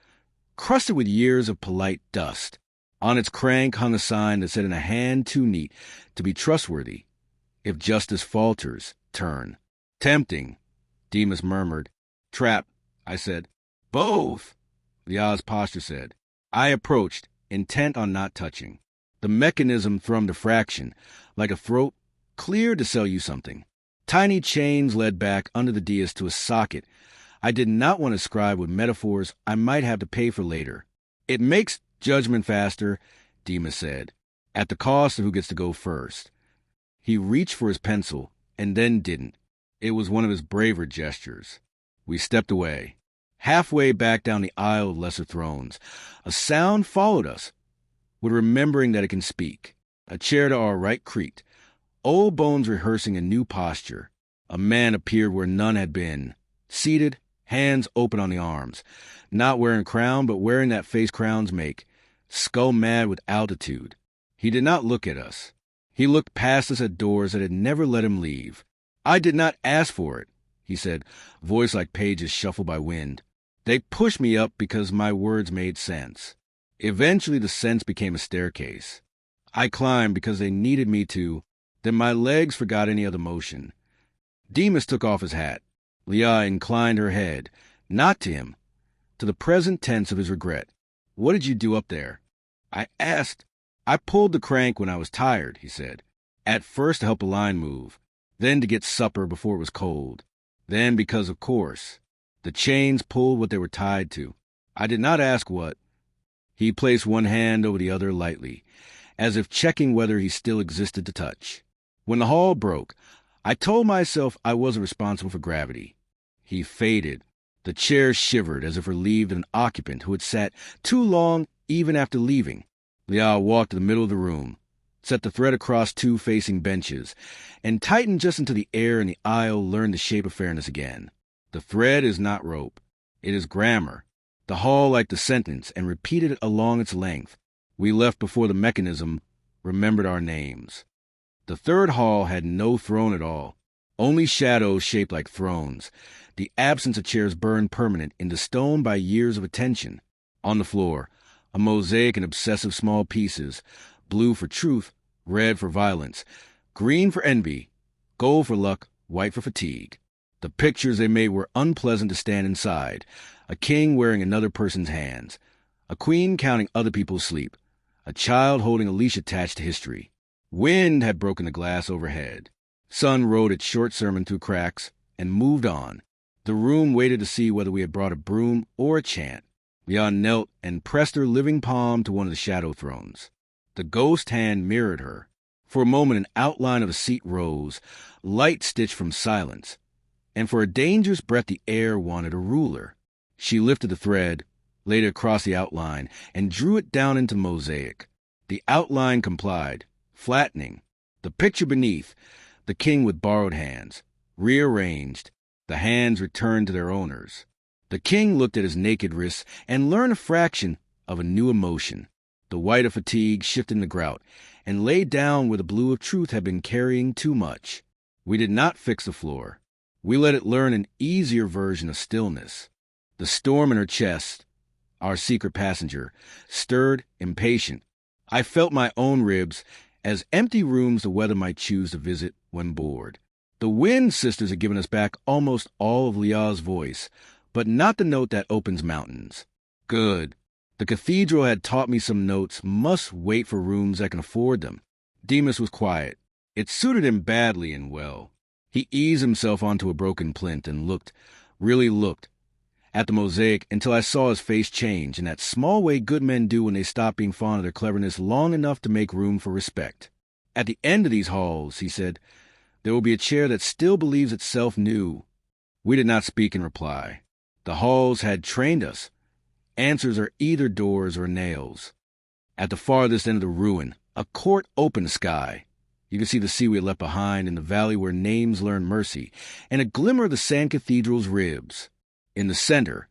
crusted with years of polite dust. On its crank hung a sign that said in a hand too neat to be trustworthy, "If justice falters, turn." "Tempting," Demas murmured. "Trap," I said. "Both," Leah's posture said. I approached, intent on not touching. The mechanism thrummed a fraction, like a throat cleared to sell you something. Tiny chains led back under the dais to a socket. I did not want to scribe with metaphors I might have to pay for later. "It makes judgment faster," Demas said, "at the cost of who gets to go first." He reached for his pencil, and then didn't. It was one of his braver gestures. We stepped away. Halfway back down the aisle of lesser thrones, a sound followed us, with remembering that it can speak. A chair to our right creaked, old bones rehearsing a new posture. A man appeared where none had been, seated, hands open on the arms, not wearing crown, but wearing that face crowns make, skull mad with altitude. He did not look at us. He looked past us at doors that had never let him leave. "I did not ask for it," he said, voice like pages shuffled by wind. "They pushed me up because my words made sense. Eventually the sense became a staircase. I climbed because they needed me to, then my legs forgot any other motion." Demas took off his hat. Leah inclined her head, not to him, to the present tense of his regret. "What did you do up there?" I asked. "I pulled the crank when I was tired," he said. At first to help a line move, then to get supper before it was cold, then because, of course, the chains pulled what they were tied to. I did not ask what. He placed one hand over the other lightly, as if checking whether he still existed to touch. When the hall broke, I told myself I wasn't responsible for gravity. He faded. The chair shivered as if relieved of an occupant who had sat too long even after leaving. Liao walked to the middle of the room, set the thread across two facing benches, and tightened just until the air in the aisle learned the shape of fairness again. The thread is not rope. It is grammar. The hall liked the sentence and repeated it along its length. We left before the mechanism remembered our names. The third hall had no throne at all, only shadows shaped like thrones. The absence of chairs burned permanent into stone by years of attention. On the floor, a mosaic in obsessive small pieces, blue for truth, red for violence, green for envy, gold for luck, white for fatigue. The pictures they made were unpleasant to stand inside. A king wearing another person's hands, a queen counting other people's sleep, a child holding a leash attached to history. Wind had broken the glass overhead. Sun rode its short sermon through cracks and moved on. The room waited to see whether we had brought a broom or a chant. Liao knelt and pressed her living palm to one of the shadow thrones. The ghost hand mirrored her. For a moment an outline of a seat rose, light stitched from silence, and for a dangerous breath the air wanted a ruler. She lifted the thread, laid it across the outline, and drew it down into mosaic. The outline complied, flattening. The picture beneath, the king with borrowed hands, rearranged. The hands returned to their owners. The king looked at his naked wrists and learned a fraction of a new emotion. The white of fatigue shifted in the grout and lay down where the blue of truth had been carrying too much. We did not fix the floor. We let it learn an easier version of stillness. The storm in her chest, our secret passenger, stirred, impatient. I felt my own ribs as empty rooms the weather might choose to visit when bored. The Wind Sisters had given us back almost all of Lia's voice, but not the note that opens mountains. Good. The cathedral had taught me some notes must wait for rooms that can afford them. Demas was quiet. It suited him badly and well. He eased himself onto a broken plinth and looked, really looked, at the mosaic until I saw his face change in that small way good men do when they stop being fond of their cleverness long enough to make room for respect. At the end of these halls, he said, there will be a chair that still believes itself new. We did not speak in reply. The halls had trained us. Answers are either doors or nails. At the farthest end of the ruin, a court opened the sky. You could see the sea we had left behind in the valley where names learn mercy, and a glimmer of the sand cathedral's ribs. In the center,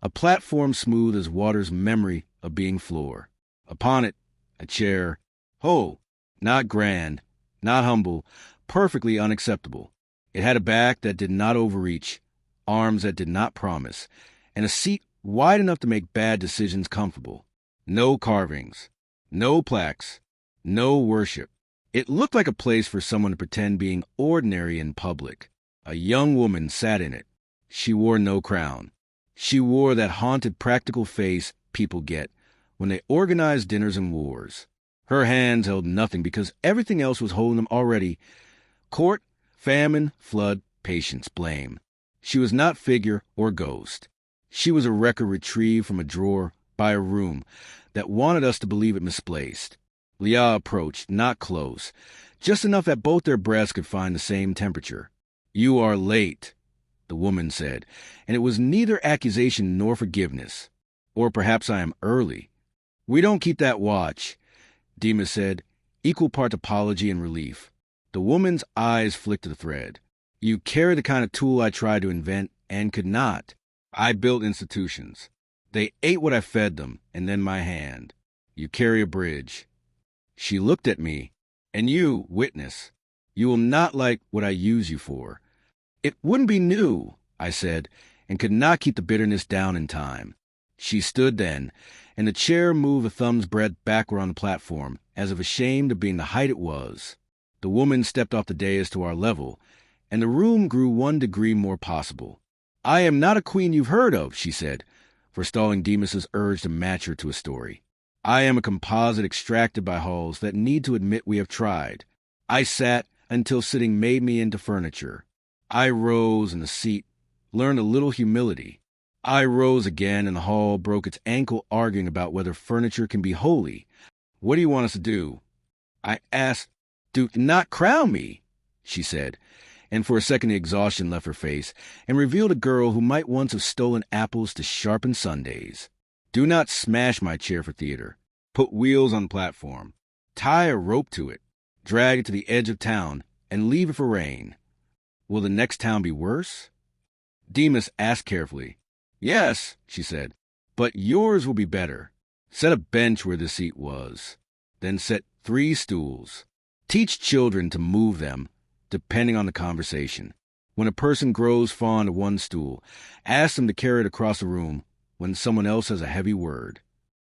a platform smooth as water's memory of being floor. Upon it, a chair, whole, not grand, not humble, perfectly unacceptable. It had a back that did not overreach, arms that did not promise, and a seat wide enough to make bad decisions comfortable. No carvings, no plaques, no worship. It looked like a place for someone to pretend being ordinary in public. A young woman sat in it. She wore no crown. She wore that haunted practical face people get when they organize dinners and wars. Her hands held nothing because everything else was holding them already. Court, famine, flood, patience, blame. She was not figure or ghost. She was a record retrieved from a drawer by a room that wanted us to believe it misplaced. Liao approached, not close, just enough that both their breaths could find the same temperature. You are late, the woman said, and it was neither accusation nor forgiveness. Or perhaps I am early. We don't keep that watch, Demas said, equal part apology and relief. The woman's eyes flicked to the thread. You carry the kind of tool I tried to invent and could not. I built institutions. They ate what I fed them, and then my hand. You carry a bridge. She looked at me. And you, witness, you will not like what I use you for. It wouldn't be new, I said, and could not keep the bitterness down in time. She stood then, and the chair moved a thumb's breadth backward on the platform, as if ashamed of being the height it was. The woman stepped off the dais to our level, and the room grew 1 degree more possible. I am not a queen you've heard of, she said, forestalling Demas's urge to match her to a story. I am a composite extracted by halls that need to admit we have tried. I sat until sitting made me into furniture. I rose in the seat, learned a little humility. I rose again and the hall broke its ankle arguing about whether furniture can be holy. What do you want us to do? I asked. Do not crown me, she said, and for a second the exhaustion left her face and revealed a girl who might once have stolen apples to sharpen sundaes. Do not smash my chair for theater. Put wheels on the platform. Tie a rope to it. Drag it to the edge of town and leave it for rain. Will the next town be worse? Demas asked carefully. Yes, she said, but yours will be better. Set a bench where the seat was. Then set 3 stools. Teach children to move them, depending on the conversation. When a person grows fond of one stool, ask them to carry it across the room when someone else has a heavy word.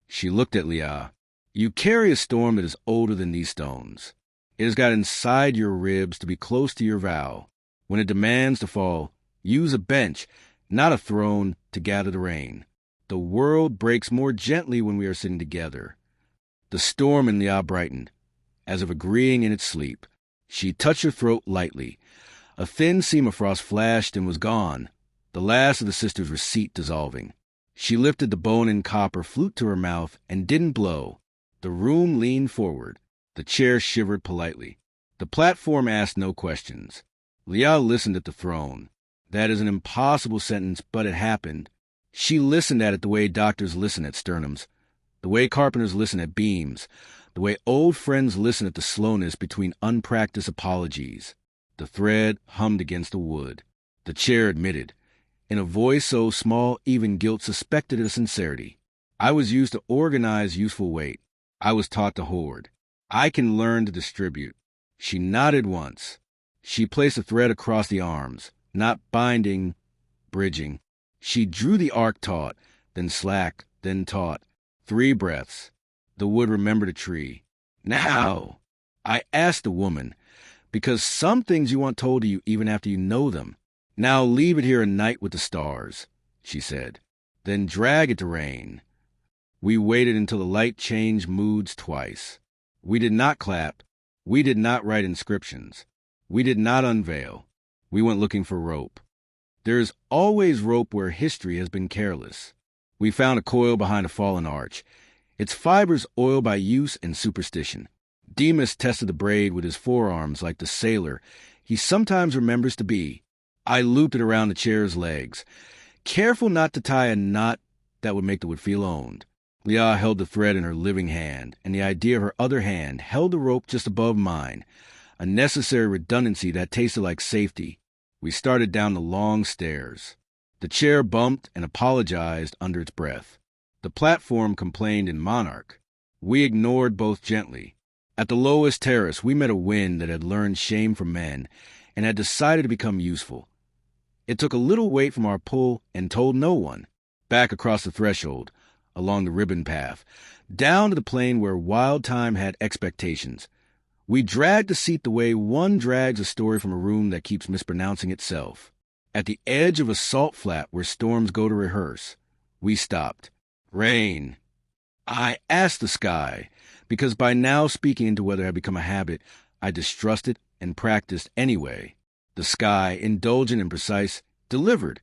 She looked at Leah. You carry a storm that is older than these stones. It has got inside your ribs to be close to your vow. When it demands to fall, use a bench, not a throne, to gather the rain. The world breaks more gently when we are sitting together. The storm in Leah brightened, as if agreeing in its sleep. She touched her throat lightly. A thin seam of frost flashed and was gone, the last of the sister's receipt dissolving. She lifted the bone-in copper flute to her mouth and didn't blow. The room leaned forward. The chair shivered politely. The platform asked no questions. Leah listened at the throne. That is an impossible sentence, but it happened. She listened at it the way doctors listen at sternums, the way carpenters listen at beams, the way old friends listen at the slowness between unpracticed apologies. The thread hummed against the wood. The chair admitted, in a voice so small even guilt suspected its sincerity. I was used to organize useful weight. I was taught to hoard. I can learn to distribute. She nodded once. She placed a thread across the arms, not binding, bridging. She drew the arc taut, then slack, then taut. 3 breaths. The wood remembered a tree. Now, I asked the woman, because some things you want told to you even after you know them. Now leave it here a night with the stars, she said. Then drag it to rain. We waited until the light changed moods twice. We did not clap. We did not write inscriptions. We did not unveil. We went looking for rope. There is always rope where history has been careless. We found a coil behind a fallen arch, its fibers oiled by use and superstition. Demas tested the braid with his forearms like the sailor he sometimes remembers to be. I looped it around the chair's legs, careful not to tie a knot that would make the wood feel owned. Leah held the thread in her living hand, and the idea of her other hand held the rope just above mine, a necessary redundancy that tasted like safety. We started down the long stairs. The chair bumped and apologized under its breath. The platform complained in monarch. We ignored both gently. At the lowest terrace, we met a wind that had learned shame from men and had decided to become useful. It took a little weight from our pull and told no one. Back across the threshold, along the ribbon path, down to the plain where Wild Time had expectations. We dragged the seat the way one drags a story from a room that keeps mispronouncing itself. At the edge of a salt flat where storms go to rehearse, we stopped. Rain. I asked the sky, because by now speaking into weather had become a habit I distrusted and practiced anyway. The sky, indulgent and precise, delivered.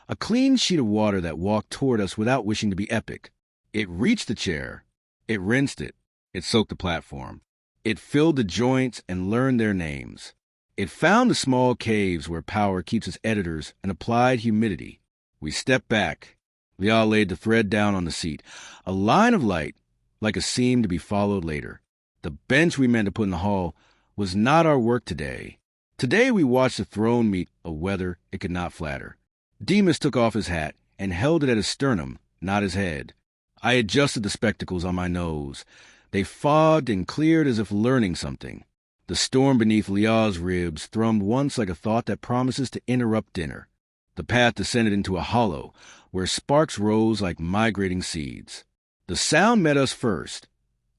A clean sheet of water that walked toward us without wishing to be epic. It reached the chair. It rinsed it. It soaked the platform. It filled the joints and learned their names. It found the small caves where power keeps its editors and applied humidity. We stepped back. Leah laid the thread down on the seat, a line of light, like a seam to be followed later. The bench we meant to put in the hall was not our work today. Today we watched the throne meet a weather it could not flatter. Demas took off his hat and held it at his sternum, not his head. I adjusted the spectacles on my nose. They fogged and cleared as if learning something. The storm beneath Leah's ribs thrummed once like a thought that promises to interrupt dinner. The path descended into a hollow, where sparks rose like migrating seeds. The sound met us first.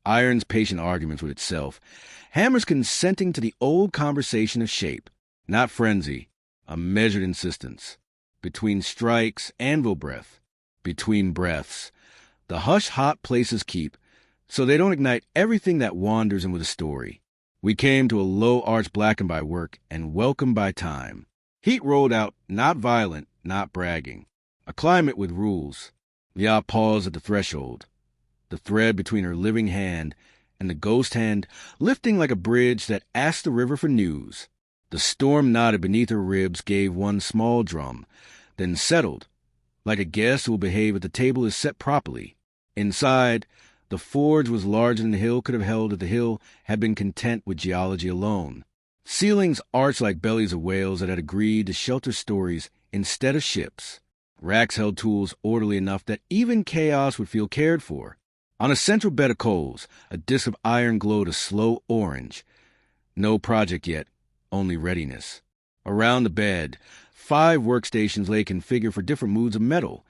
Iron's patient arguments with itself, hammers consenting to the old conversation of shape, not frenzy, a measured insistence. Between strikes, anvil breath. Between breaths. The hush-hot places keep, so they don't ignite everything that wanders in with a story. We came to a low arch blackened by work and welcomed by time. Heat rolled out, not violent, not bragging. A climate with rules. Liat paused at the threshold, the thread between her living hand and the ghost hand lifting like a bridge that asked the river for news. The storm nodded beneath her ribs, gave one small drum, then settled, like a guest who will behave if the table is set properly. Inside, the forge was larger than the hill could have held if the hill had been content with geology alone. Ceilings arched like bellies of whales that had agreed to shelter stories instead of ships. Racks held tools orderly enough that even chaos would feel cared for. On a central bed of coals, a disk of iron glowed a slow orange. No project yet, only readiness. Around the bed, 5 workstations lay configured for different moods of metal: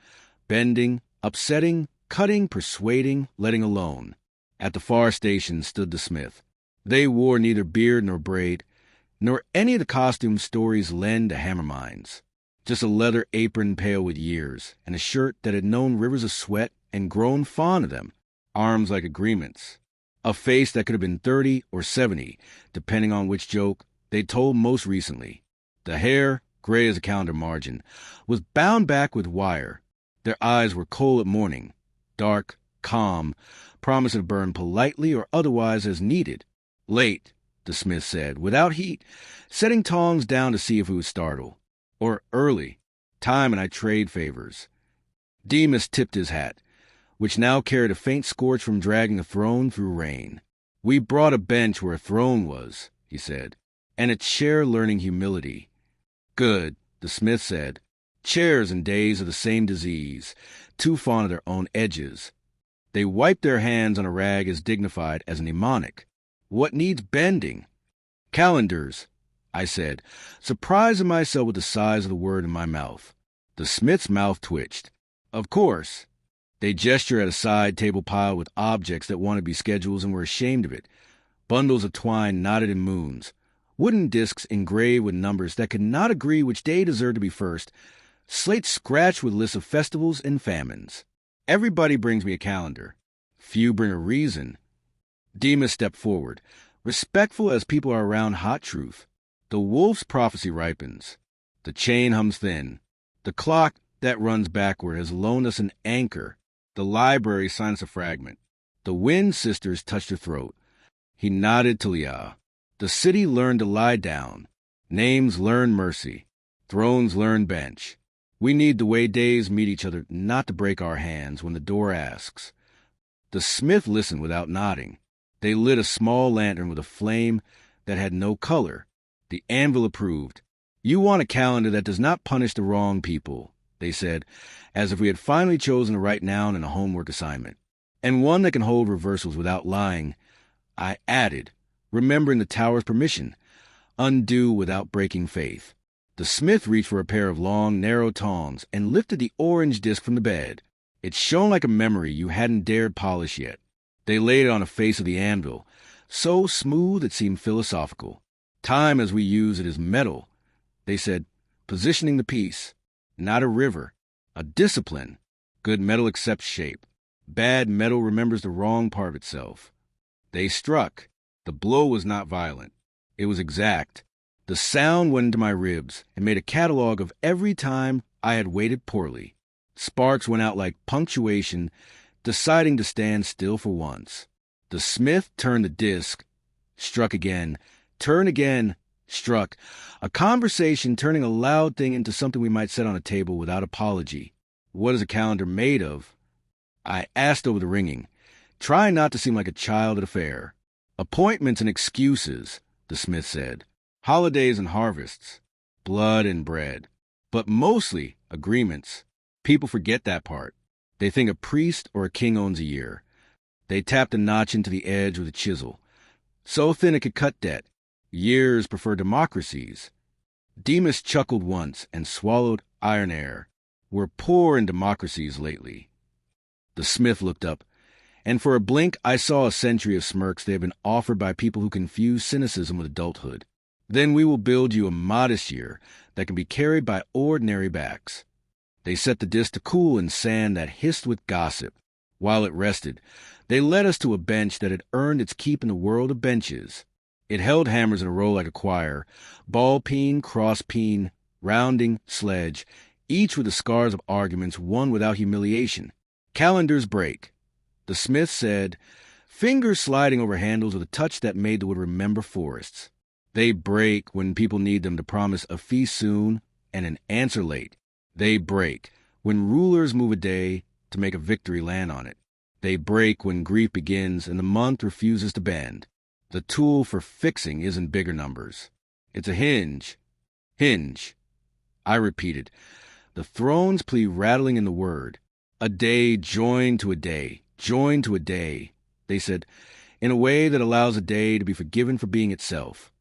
bending, upsetting, cutting, persuading, letting alone. At the far station stood the smith. They wore neither beard nor braid, nor any of the costumes stories lend to hammer minds. Just a leather apron pale with years, and a shirt that had known rivers of sweat and grown fond of them, arms like agreements. A face that could have been 30 or 70, depending on which joke they told most recently. The hair, gray as a calendar margin, was bound back with wire. Their eyes were coal at morning, dark, calm, promising to burn politely or otherwise as needed. Late, the smith said, without heat, setting tongs down to see if it would startle. Or early, time and I trade favors. Demas tipped his hat, which now carried a faint scorch from dragging a throne through rain. We brought a bench where a throne was, he said, and a chair learning humility. Good, the smith said. Chairs in days of the same disease, too fond of their own edges. They wiped their hands on a rag as dignified as a mnemonic. What needs bending? Calendars, I said, surprising myself with the size of the word in my mouth. The smith's mouth twitched. Of course. They gestured at a side table piled with objects that wanted to be schedules and were ashamed of it. Bundles of twine knotted in moons. Wooden discs engraved with numbers that could not agree which day deserved to be first. Slates scratched with lists of festivals and famines. Everybody brings me a calendar. Few bring a reason. Demas stepped forward, respectful as people are around hot truth. The wolf's prophecy ripens. The chain hums thin. The clock that runs backward has loaned us an anchor. The library signs a fragment. The wind sisters touched her throat. He nodded to Leah. The city learned to lie down. Names learn mercy. Thrones learn bench. We need the way days meet each other not to break our hands when the door asks. The smith listened without nodding. They lit a small lantern with a flame that had no color. The anvil approved. You want a calendar that does not punish the wrong people, they said, as if we had finally chosen the right noun in a homework assignment. And one that can hold reversals without lying, I added, remembering the tower's permission. Undo without breaking faith. The smith reached for a pair of long, narrow tongs and lifted the orange disc from the bed. It shone like a memory you hadn't dared polish yet. They laid it on the face of the anvil, so smooth it seemed philosophical. Time as we use it is metal, they said, positioning the piece. Not a river, a discipline. Good metal accepts shape. Bad metal remembers the wrong part of itself. They struck. The blow was not violent. It was exact. The sound went into my ribs and made a catalog of every time I had waited poorly. Sparks went out like punctuation, deciding to stand still for once. The smith turned the disc, struck again, turned again, struck. A conversation turning a loud thing into something we might set on a table without apology. What is a calendar made of? I asked over the ringing, trying not to seem like a child at a fair. Appointments and excuses, the smith said. Holidays and harvests. Blood and bread. But mostly agreements. People forget that part. They think a priest or a king owns a year. They tapped a notch into the edge with a chisel, so thin it could cut debt. Years prefer democracies. Demas chuckled once and swallowed iron air. We're poor in democracies lately. The smith looked up, and for a blink I saw a century of smirks they had been offered by people who confuse cynicism with adulthood. Then we will build you a modest year that can be carried by ordinary backs. They set the disc to cool in sand that hissed with gossip. While it rested, they led us to a bench that had earned its keep in the world of benches. It held hammers in a row like a choir, ball peen, cross peen, rounding, sledge, each with the scars of arguments won without humiliation. Calendars break. The smith said, fingers sliding over handles with a touch that made the wood remember forests. They break when people need them to promise a feast soon and an answer late. They break when rulers move a day to make a victory land on it. They break when grief begins and the month refuses to bend. The tool for fixing isn't bigger numbers. It's a hinge. Hinge. I repeated, the throne's plea rattling in the word. A day joined to a day, joined to a day, they said, in a way that allows a day to be forgiven for being itself.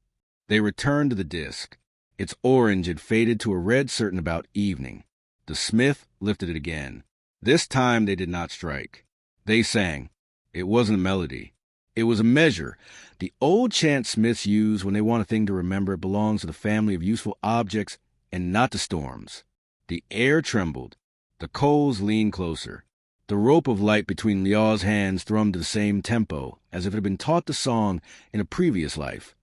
They returned to the disk. Its orange had faded to a red certain about evening. The smith lifted it again. This time they did not strike. They sang. It wasn't a melody. It was a measure. The old chant smiths use when they want a thing to remember it belongs to the family of useful objects and not to storms. The air trembled. The coals leaned closer. The rope of light between Liaw's hands thrummed to the same tempo, as if it had been taught the song in a previous life.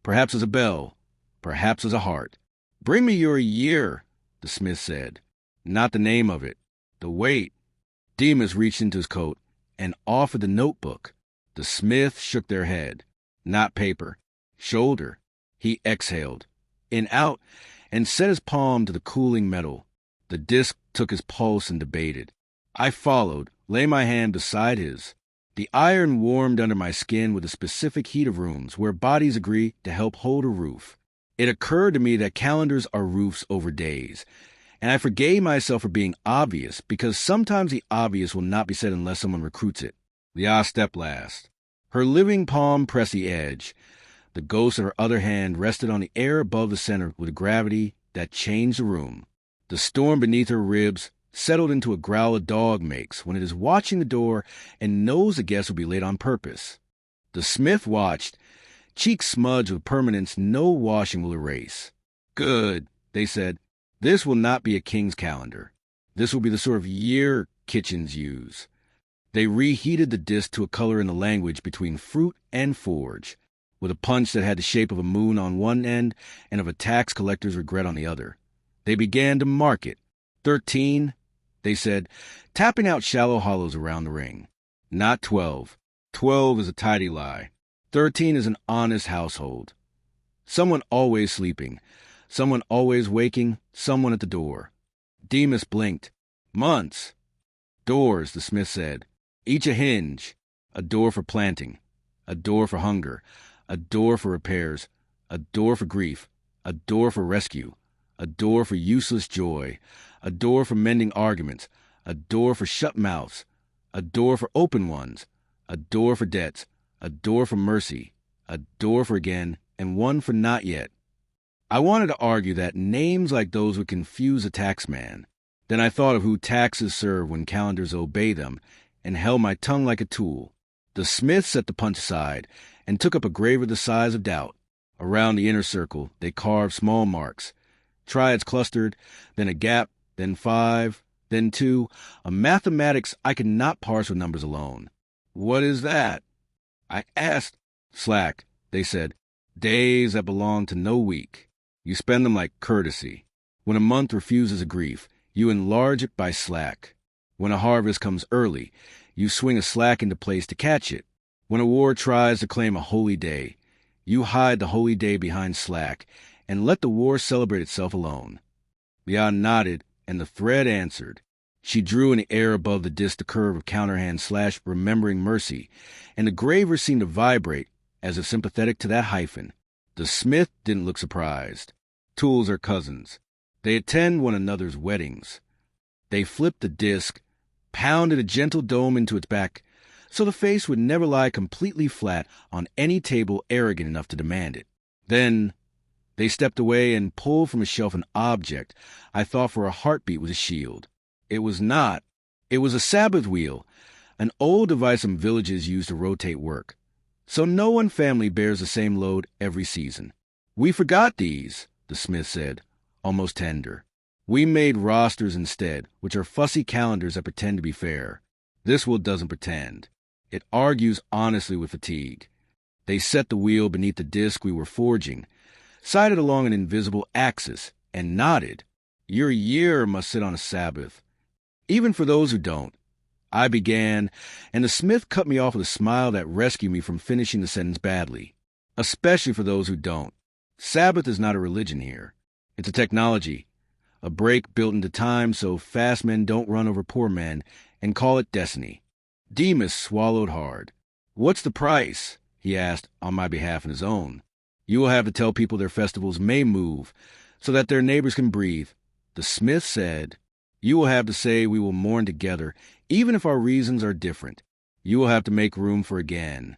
Perhaps as a bell, perhaps as a heart. Bring me your year, the smith said. Not the name of it, the weight. Demas reached into his coat and offered the notebook. The smith shook their head. Not paper. Shoulder. He exhaled. In out, and set his palm to the cooling metal. The disk took his pulse and debated. I followed, lay my hand beside his. The iron warmed under my skin with the specific heat of rooms where bodies agree to help hold a roof. It occurred to me that calendars are roofs over days, and I forgave myself for being obvious because sometimes the obvious will not be said unless someone recruits it. Liaw stepped last. Her living palm pressed the edge. The ghost of her other hand rested on the air above the center with a gravity that changed the room. The storm beneath her ribs settled into a growl a dog makes when it is watching the door and knows the guest will be late on purpose. The smith watched, cheeks smudged with permanence no washing will erase. Good, they said. This will not be a king's calendar. This will be the sort of year kitchens use. They reheated the disk to a color in the language between fruit and forge, with a punch that had the shape of a moon on one end and of a tax collector's regret on the other. They began to mark it. 13, they said, tapping out shallow hollows around the ring. Not 12. 12 is a tidy lie. 13 is an honest household. Someone always sleeping, someone always waking, someone at the door. Demas blinked. Months. Doors, the smith said. Each a hinge. A door for planting. A door for hunger. A door for repairs. A door for grief. A door for rescue. A door for useless joy, a door for mending arguments, a door for shut mouths, a door for open ones, a door for debts, a door for mercy, a door for again, and one for not yet. I wanted to argue that names like those would confuse a taxman. Then I thought of who taxes serve when calendars obey them, and held my tongue like a tool. The smith set the punch aside, and took up a graver the size of doubt. Around the inner circle they carved small marks. Triads clustered, then a gap, then 5, then 2, a mathematics I could not parse with numbers alone. What is that? I asked. Slack, they said. Days that belong to no week. You spend them like courtesy. When a month refuses a grief, you enlarge it by slack. When a harvest comes early, you swing a slack into place to catch it. When a war tries to claim a holy day, you hide the holy day behind slack, and let the war celebrate itself alone. Liaw nodded, and the thread answered. She drew in the air above the disk the curve of counterhand / remembering mercy, and the graver seemed to vibrate, as if sympathetic to that hyphen. The smith didn't look surprised. Tools are cousins. They attend one another's weddings. They flipped the disk, pounded a gentle dome into its back, so the face would never lie completely flat on any table arrogant enough to demand it. Then they stepped away and pulled from a shelf an object I thought for a heartbeat was a shield. It was not. It was a Sabbath wheel, an old device some villages use to rotate work. So no one family bears the same load every season. We forgot these, the smith said, almost tender. We made rosters instead, which are fussy calendars that pretend to be fair. This wheel doesn't pretend. It argues honestly with fatigue. They set the wheel beneath the disc we were forging, sighted along an invisible axis, and nodded. Your year must sit on a Sabbath. Even for those who don't. I began, and the smith cut me off with a smile that rescued me from finishing the sentence badly. Especially for those who don't. Sabbath is not a religion here. It's a technology, a break built into time so fast men don't run over poor men, and call it destiny. Demas swallowed hard. What's the price? He asked on my behalf and his own. You will have to tell people their festivals may move, so that their neighbors can breathe. The smith said, you will have to say we will mourn together, even if our reasons are different. You will have to make room for again.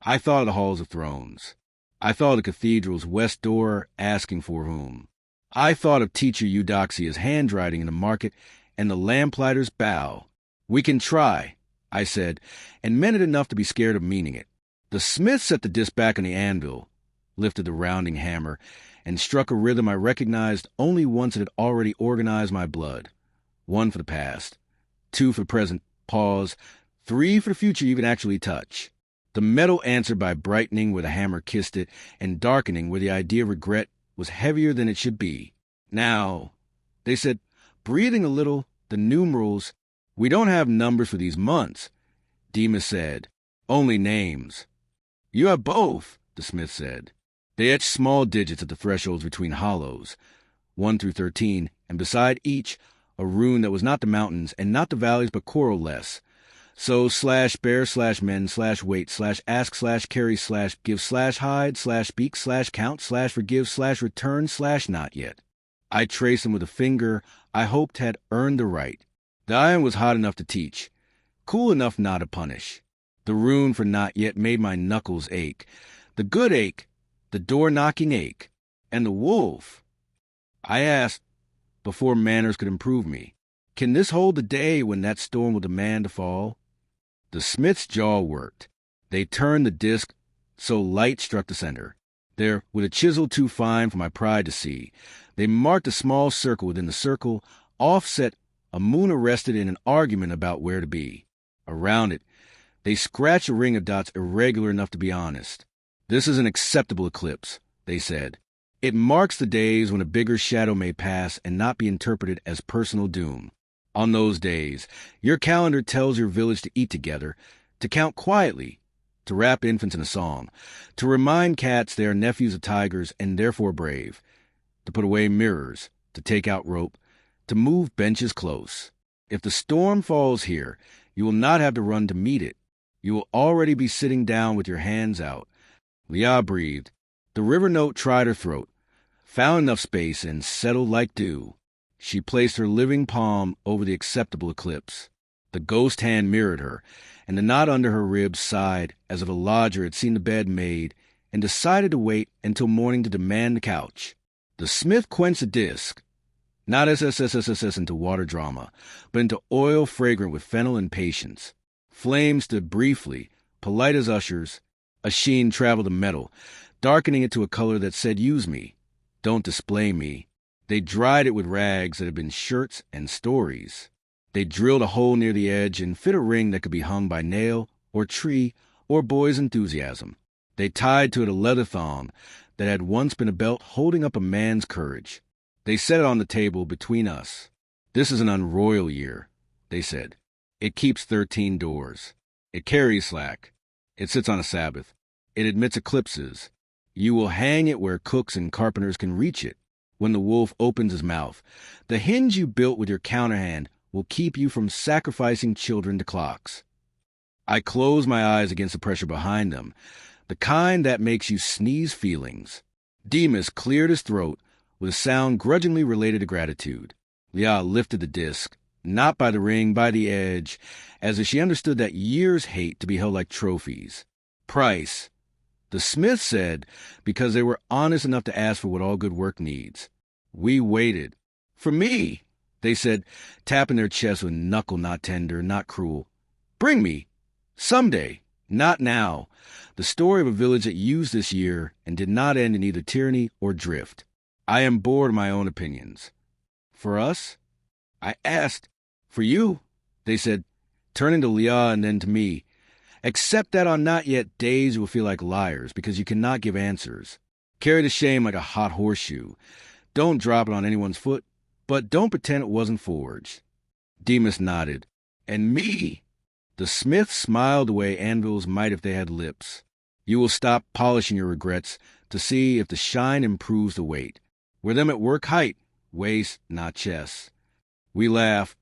I thought of the halls of thrones. I thought of the cathedral's west door asking for whom. I thought of teacher Eudoxia's handwriting in the market and the lamplighter's bow. We can try, I said, and meant it enough to be scared of meaning it. The smith set the disc back on the anvil, lifted the rounding hammer, and struck a rhythm I recognized only once it had already organized my blood. 1 for the past, 2 for the present, pause, 3 for the future you can actually touch. The metal answered by brightening where the hammer kissed it and darkening where the idea of regret was heavier than it should be. Now, they said, breathing a little, the numerals, we don't have numbers for these months. Demas said, only names. You have both, the smith said. They etched small digits at the thresholds between hollows, 1 through 13, and beside each, a rune that was not the mountains and not the valleys but coral-less. So /bear/men/wait/ask/carry/give/hide/speak/count/forgive/return/not yet. I traced them with a finger I hoped had earned the right. The iron was hot enough to teach, cool enough not to punish. The rune for not yet made my knuckles ache. The good ache, the door-knocking ache, and the wolf. I asked, before manners could improve me, can this hold the day when that storm will demand to fall? The smith's jaw worked. They turned the disc so light struck the center. There, with a chisel too fine for my pride to see, they marked a small circle within the circle, offset a moon arrested in an argument about where to be. Around it, they scratched a ring of dots irregular enough to be honest. This is an acceptable eclipse, they said. It marks the days when a bigger shadow may pass and not be interpreted as personal doom. On those days, your calendar tells your village to eat together, to count quietly, to wrap infants in a song, to remind cats they are nephews of tigers and therefore brave, to put away mirrors, to take out rope, to move benches close. If the storm falls here, you will not have to run to meet it. You will already be sitting down with your hands out. Leah breathed. The river note tried her throat, found enough space, and settled like dew. She placed her living palm over the acceptable eclipse. The ghost hand mirrored her, and the knot under her ribs sighed as if a lodger had seen the bed made and decided to wait until morning to demand the couch. The smith quenched the disc, not SSSSS into water drama, but into oil fragrant with fennel and patience. Flames stood briefly, polite as ushers. A sheen traveled the metal, darkening it to a color that said, use me, don't display me. They dried it with rags that had been shirts and stories. They drilled a hole near the edge and fit a ring that could be hung by nail or tree or boy's enthusiasm. They tied to it a leather thong that had once been a belt holding up a man's courage. They set it on the table between us. This is an unroyal year, they said. It keeps 13 doors. It carries slack. It sits on a Sabbath. It admits eclipses. You will hang it where cooks and carpenters can reach it. When the wolf opens his mouth, the hinge you built with your counterhand will keep you from sacrificing children to clocks. I close my eyes against the pressure behind them, the kind that makes you sneeze feelings. Demas cleared his throat with a sound grudgingly related to gratitude. Leah lifted the disc, not by the ring, by the edge, as if she understood that years hate to be held like trophies. Price. The smith said, because they were honest enough to ask for what all good work needs. We waited. For me, they said, tapping their chests with knuckle not tender, not cruel. Bring me. Someday. Not now. The story of a village that used this year and did not end in either tyranny or drift. I am bored of my own opinions. For us? I asked. For you? They said, turning to Leah and then to me, Except that on not yet days you will feel like liars because you cannot give answers. Carry the shame like a hot horseshoe. Don't drop it on anyone's foot, but don't pretend it wasn't forged. Demas nodded. And me? The smith smiled the way anvils might if they had lips. You will stop polishing your regrets to see if the shine improves the weight. Wear them at work height, waist, not chest. We laughed,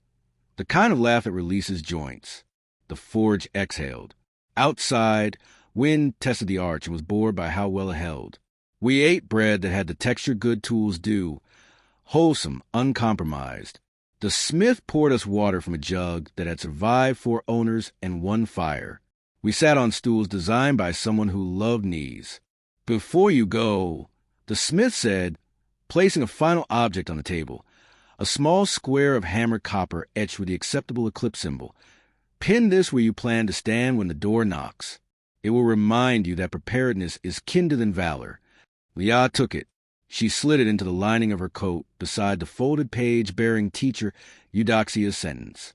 the kind of laugh that releases joints. The forge exhaled. Outside, wind tested the arch and was bored by how well it held. We ate bread that had the texture good tools do, wholesome, uncompromised. The smith poured us water from a jug that had survived 4 owners and 1 fire. We sat on stools designed by someone who loved knees. Before you go, the smith said, placing a final object on the table, a small square of hammered copper etched with the acceptable eclipse symbol. Pin this where you plan to stand when the door knocks. It will remind you that preparedness is kinder than valor. Leah took it. She slid it into the lining of her coat beside the folded page bearing teacher Eudoxia's sentence.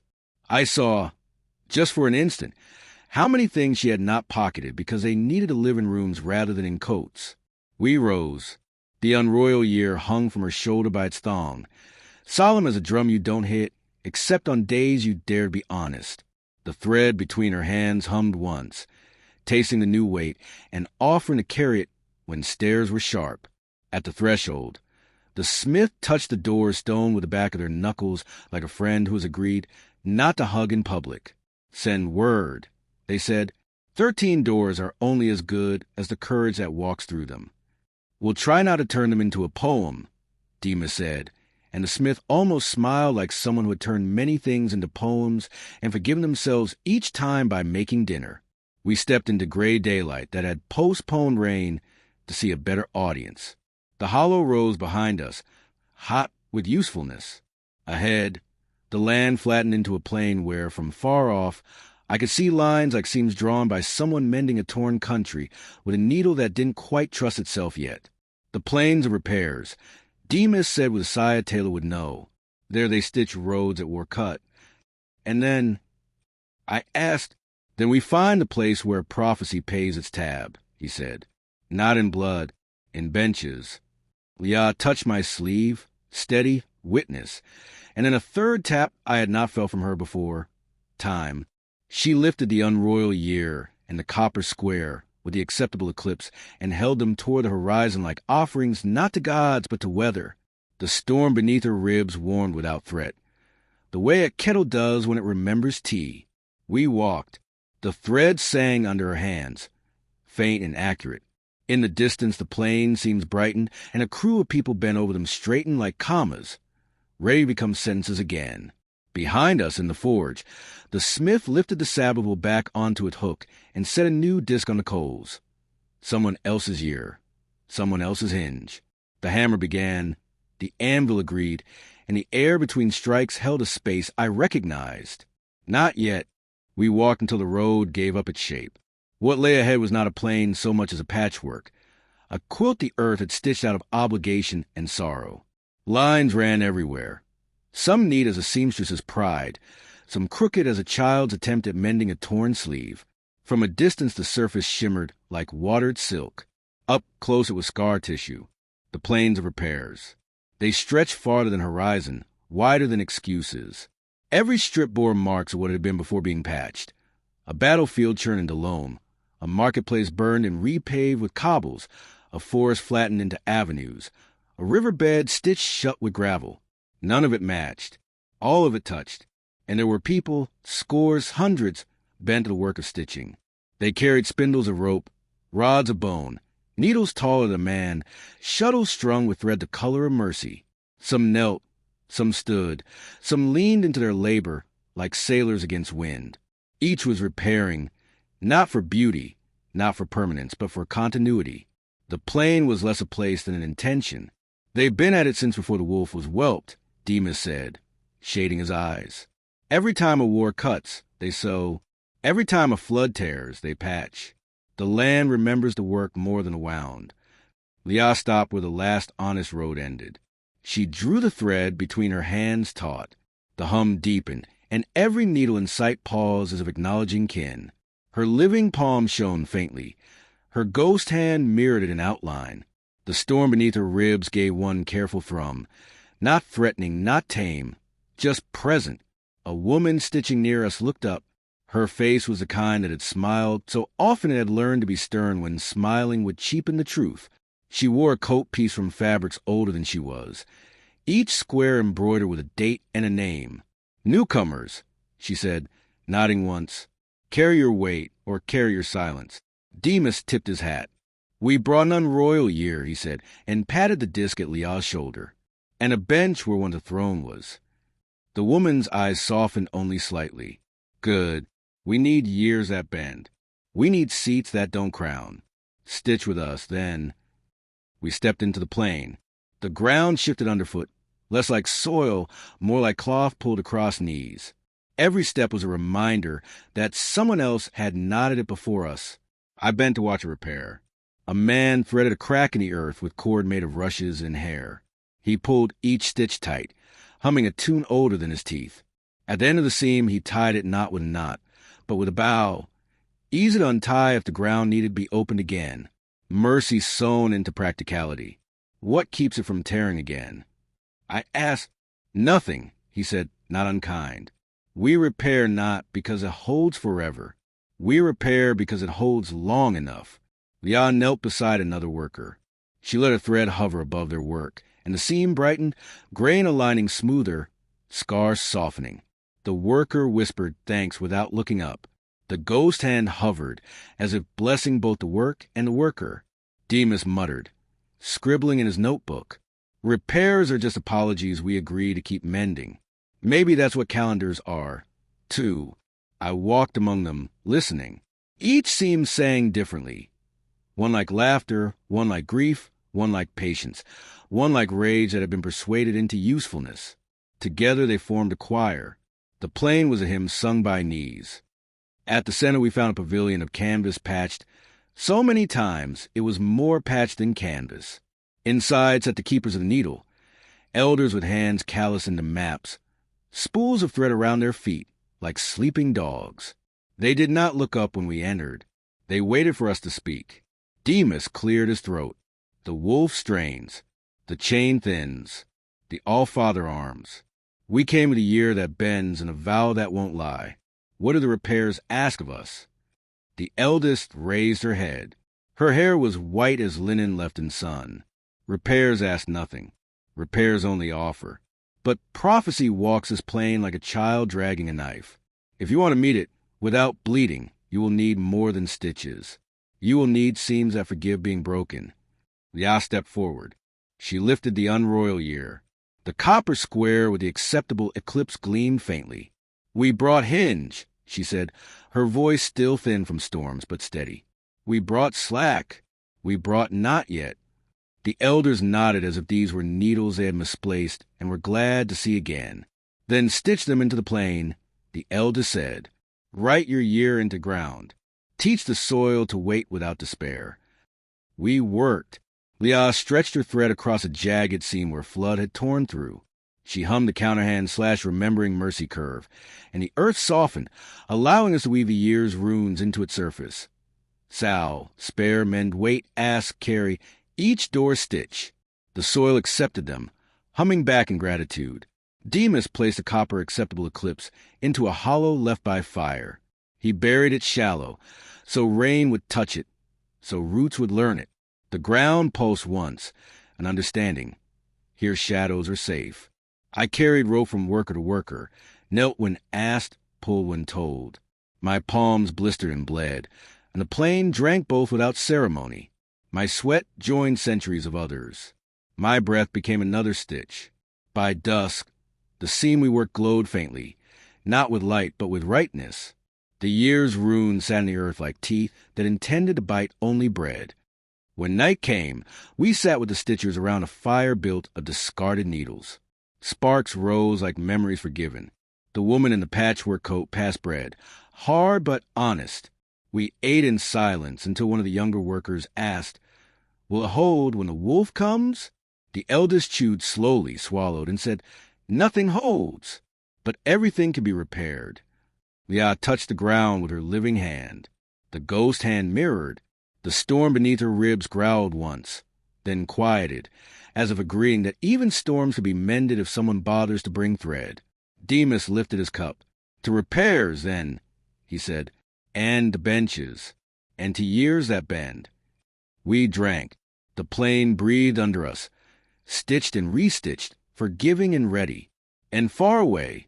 I saw, just for an instant, how many things she had not pocketed because they needed to live in rooms rather than in coats. We rose. The unroyal year hung from her shoulder by its thong, solemn as a drum you don't hit, except on days you dare to be honest. The thread between her hands hummed once, tasting the new weight and offering to carry it when stairs were sharp. At the threshold, the smith touched the door stone with the back of their knuckles like a friend who has agreed not to hug in public. Send word, they said. 13 doors are only as good as the courage that walks through them. We'll try not to turn them into a poem, Demas said, and the smith almost smiled like someone who had turned many things into poems and forgiven themselves each time by making dinner. We stepped into gray daylight that had postponed rain to see a better audience. The hollow rose behind us, hot with usefulness. Ahead, the land flattened into a plain where, from far off, I could see lines like seams drawn by someone mending a torn country with a needle that didn't quite trust itself yet. The plains of repairs. Demas said with a sigh Taylor would know. There they stitched roads that were cut. And then, I asked, then we find the place where prophecy pays its tab, he said. Not in blood, in benches. Leah touched my sleeve, steady, witness, and in a third tap I had not felt from her before. Time. She lifted the unroyal year and the copper square with the acceptable eclipse and held them toward the horizon like offerings not to gods but to weather. The storm beneath her ribs warmed without threat, the way a kettle does when it remembers tea. We walked. The thread sang under her hands, faint and accurate. In the distance the plain seems brightened, and a crew of people bent over them straightened like commas, ready to become sentences again. Behind us in the forge, the smith lifted the saboteur back onto its hook and set a new disc on the coals. Someone else's year, someone else's hinge. The hammer began, the anvil agreed, and the air between strikes held a space I recognized. Not yet. We walked until the road gave up its shape. What lay ahead was not a plain so much as a patchwork, a quilt the earth had stitched out of obligation and sorrow. Lines ran everywhere, some neat as a seamstress's pride, some crooked as a child's attempt at mending a torn sleeve. From a distance the surface shimmered like watered silk. Up close it was scar tissue, the plains of repairs. They stretched farther than horizon, wider than excuses. Every strip bore marks of what it had been before being patched. A battlefield churned into loam, a marketplace burned and repaved with cobbles, a forest flattened into avenues, a riverbed stitched shut with gravel. None of it matched. All of it touched. And there were people, scores, hundreds, bent to the work of stitching. They carried spindles of rope, rods of bone, needles taller than a man, shuttles strung with thread the color of mercy. Some knelt, some stood, some leaned into their labor like sailors against wind. Each was repairing, not for beauty, not for permanence, but for continuity. The plain was less a place than an intention. They've been at it since before the wolf was whelped, Demas said, shading his eyes. Every time a war cuts, they sow. Every time a flood tears, they patch. The land remembers the work more than a wound. Leah stopped where the last honest road ended. She drew the thread between her hands taut. The hum deepened, and every needle in sight paused as if acknowledging kin. Her living palm shone faintly. Her ghost hand mirrored it in outline. The storm beneath her ribs gave one careful thrum. Not threatening, not tame, just present. A woman stitching near us looked up. Her face was the kind that had smiled so often it had learned to be stern when smiling would cheapen the truth. She wore a coat piece from fabrics older than she was, each square embroidered with a date and a name. "Newcomers," she said, nodding once. "Carry your weight, or carry your silence." Demas tipped his hat. "We brought an unroyal year," he said, and patted the disc at Leah's shoulder. "And a bench where one the throne was." The woman's eyes softened only slightly. "Good. We need years that bend. We need seats that don't crown. Stitch with us, then." We stepped into the plane. The ground shifted underfoot, less like soil, more like cloth pulled across knees. Every step was a reminder that someone else had knotted it before us. I bent to watch a repair. A man threaded a crack in the earth with cord made of rushes and hair. He pulled each stitch tight, humming a tune older than his teeth. At the end of the seam, he tied it not with a knot, but with a bow. Easy to untie if the ground needed to be opened again. Mercy sewn into practicality. What keeps it from tearing again? I asked. "Nothing," he said, not unkind. "We repair not because it holds forever. We repair because it holds long enough." Leah knelt beside another worker. She let her thread hover above their work, and the seam brightened, grain aligning smoother, scars softening. The worker whispered thanks without looking up. The ghost hand hovered, as if blessing both the work and the worker. Demas muttered, scribbling in his notebook. "Repairs are just apologies we agree to keep mending. Maybe that's what calendars are, too." I walked among them, listening. Each seemed saying differently. One like laughter, one like grief, one like patience, one like rage that had been persuaded into usefulness. Together they formed a choir. The plane was a hymn sung by knees. At the center we found a pavilion of canvas patched. So many times it was more patched than canvas. Inside sat the keepers of the needle, elders with hands calloused into maps, spools of thread around their feet, like sleeping dogs. They did not look up when we entered. They waited for us to speak. Demas cleared his throat. The wolf strains. The chain thins. The all-father arms. We came to the year that bends and a vow that won't lie. What do the repairs ask of us? The eldest raised her head. Her hair was white as linen left in sun. Repairs ask nothing. Repairs only offer. But prophecy walks as plain like a child dragging a knife. If you want to meet it without bleeding, you will need more than stitches. You will need seams that forgive being broken. Leah stepped forward. She lifted the unroyal year. The copper square with the acceptable eclipse gleamed faintly. "We brought hinge," she said, her voice still thin from storms, but steady. "We brought slack. We brought not yet." The elders nodded as if these were needles they had misplaced and were glad to see again. Then stitched them into the plane. The eldest said, "Write your year into ground. Teach the soil to wait without despair." We worked. Leah stretched her thread across a jagged seam where flood had torn through. She hummed the counterhand / remembering mercy curve, and the earth softened, allowing us to weave the year's runes into its surface. Sow, spare, mend, wait, ask, carry, each door stitch. The soil accepted them, humming back in gratitude. Demas placed a copper acceptable eclipse into a hollow left by fire. He buried it shallow, so rain would touch it, so roots would learn it. The ground pulsed once, an understanding. Here shadows are safe. I carried rope from worker to worker, knelt when asked, pulled when told. My palms blistered and bled, and the plane drank both without ceremony. My sweat joined centuries of others. My breath became another stitch. By dusk, the seam we worked glowed faintly, not with light, but with rightness. The year's runes sat in the earth like teeth that intended to bite only bread. When night came, we sat with the stitchers around a fire built of discarded needles. Sparks rose like memories forgiven. The woman in the patchwork coat passed bread, hard but honest. We ate in silence until one of the younger workers asked, "Will it hold when the wolf comes?" The eldest chewed slowly, swallowed, and said, "Nothing holds, but everything can be repaired." Leah touched the ground with her living hand. The ghost hand mirrored. The storm beneath her ribs growled once, then quieted, as if agreeing that even storms could be mended if someone bothers to bring thread. Demas lifted his cup. "To repairs, then," he said, "and the benches, and to years that bend." We drank. The plain breathed under us, stitched and restitched, forgiving and ready. And far away,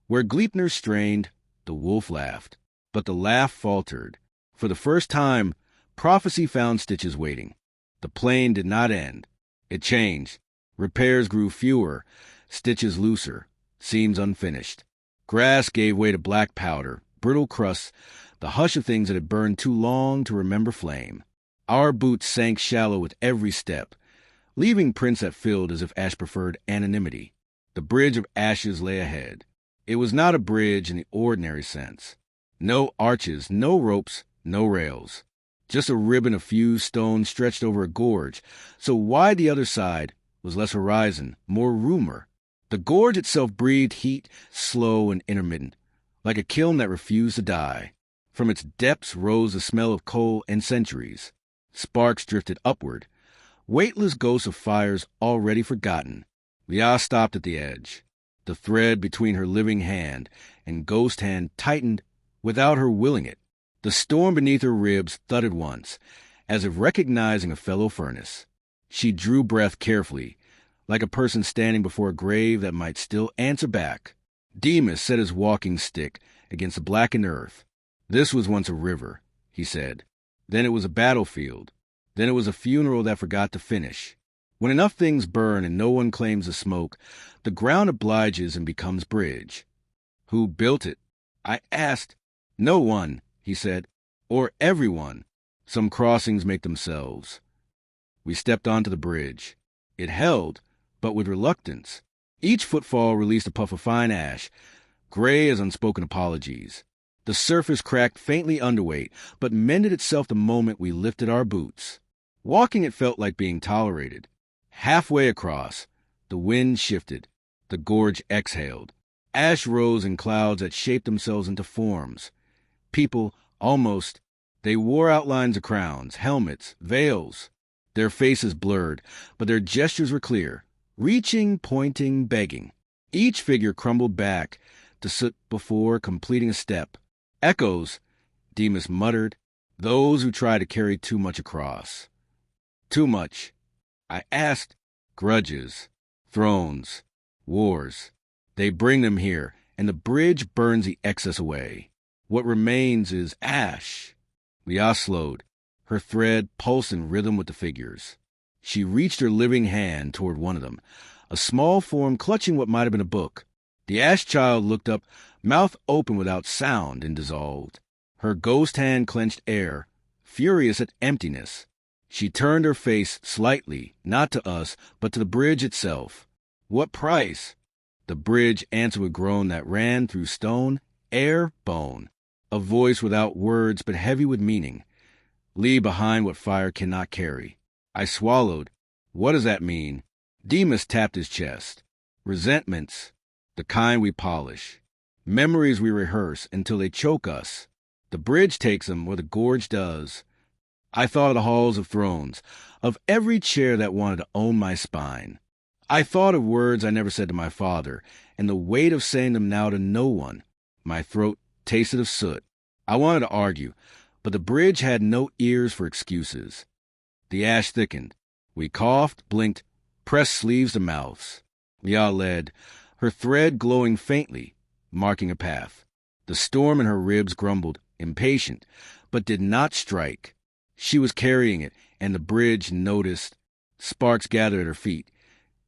where Gleipnir strained, the wolf laughed. But the laugh faltered. For the first time, prophecy found stitches waiting. The plain did not end. It changed. Repairs grew fewer, stitches looser, seams unfinished. Grass gave way to black powder, brittle crusts, the hush of things that had burned too long to remember flame. Our boots sank shallow with every step, leaving prints that filled as if Ash preferred anonymity. The bridge of ashes lay ahead. It was not a bridge in the ordinary sense. No arches, no ropes, no rails. Just a ribbon of fused stone stretched over a gorge, so wide the other side was less horizon, more rumor. The gorge itself breathed heat, slow and intermittent, like a kiln that refused to die. From its depths rose the smell of coal and centuries. Sparks drifted upward, weightless ghosts of fires already forgotten. Liah stopped at the edge. The thread between her living hand and ghost hand tightened without her willing it. The storm beneath her ribs thudded once, as if recognizing a fellow furnace. She drew breath carefully, like a person standing before a grave that might still answer back. Demas set his walking stick against the blackened earth. "This was once a river," he said. "Then it was a battlefield. Then it was a funeral that forgot to finish. When enough things burn and no one claims the smoke, the ground obliges and becomes bridge." "Who built it?" I asked. "No one," he said, "or everyone. Some crossings make themselves." We stepped onto the bridge. It held, but with reluctance. Each footfall released a puff of fine ash, gray as unspoken apologies. The surface cracked faintly underweight, but mended itself the moment we lifted our boots. Walking it felt like being tolerated. Halfway across, the wind shifted. The gorge exhaled. Ash rose in clouds that shaped themselves into forms. People, almost. They wore outlines of crowns, helmets, veils. Their faces blurred, but their gestures were clear. Reaching, pointing, begging. Each figure crumbled back to sit before completing a step. "Echoes," Demas muttered. "Those who try to carry too much across." "Too much?" I asked. "Grudges, thrones, wars. They bring them here, and the bridge burns the excess away. What remains is ash." Liah slowed, her thread pulsed in rhythm with the figures. She reached her living hand toward one of them, a small form clutching what might have been a book. The ash child looked up, mouth open without sound, and dissolved. Her ghost hand clenched air, furious at emptiness. She turned her face slightly, not to us, but to the bridge itself. "What price?" The bridge answered with a groan that ran through stone, air, bone. A voice without words but heavy with meaning. "Leave behind what fire cannot carry." I swallowed. "What does that mean?" Demas tapped his chest. "Resentments, the kind we polish. Memories we rehearse until they choke us. The bridge takes them where the gorge does." I thought of the halls of thrones, of every chair that wanted to own my spine. I thought of words I never said to my father, and the weight of saying them now to no one. My throat tasted of soot. I wanted to argue, but the bridge had no ears for excuses. The ash thickened. We coughed, blinked, pressed sleeves to mouths. Liah led, her thread glowing faintly, marking a path. The storm in her ribs grumbled, impatient, but did not strike. She was carrying it, and the bridge noticed. Sparks gathered at her feet,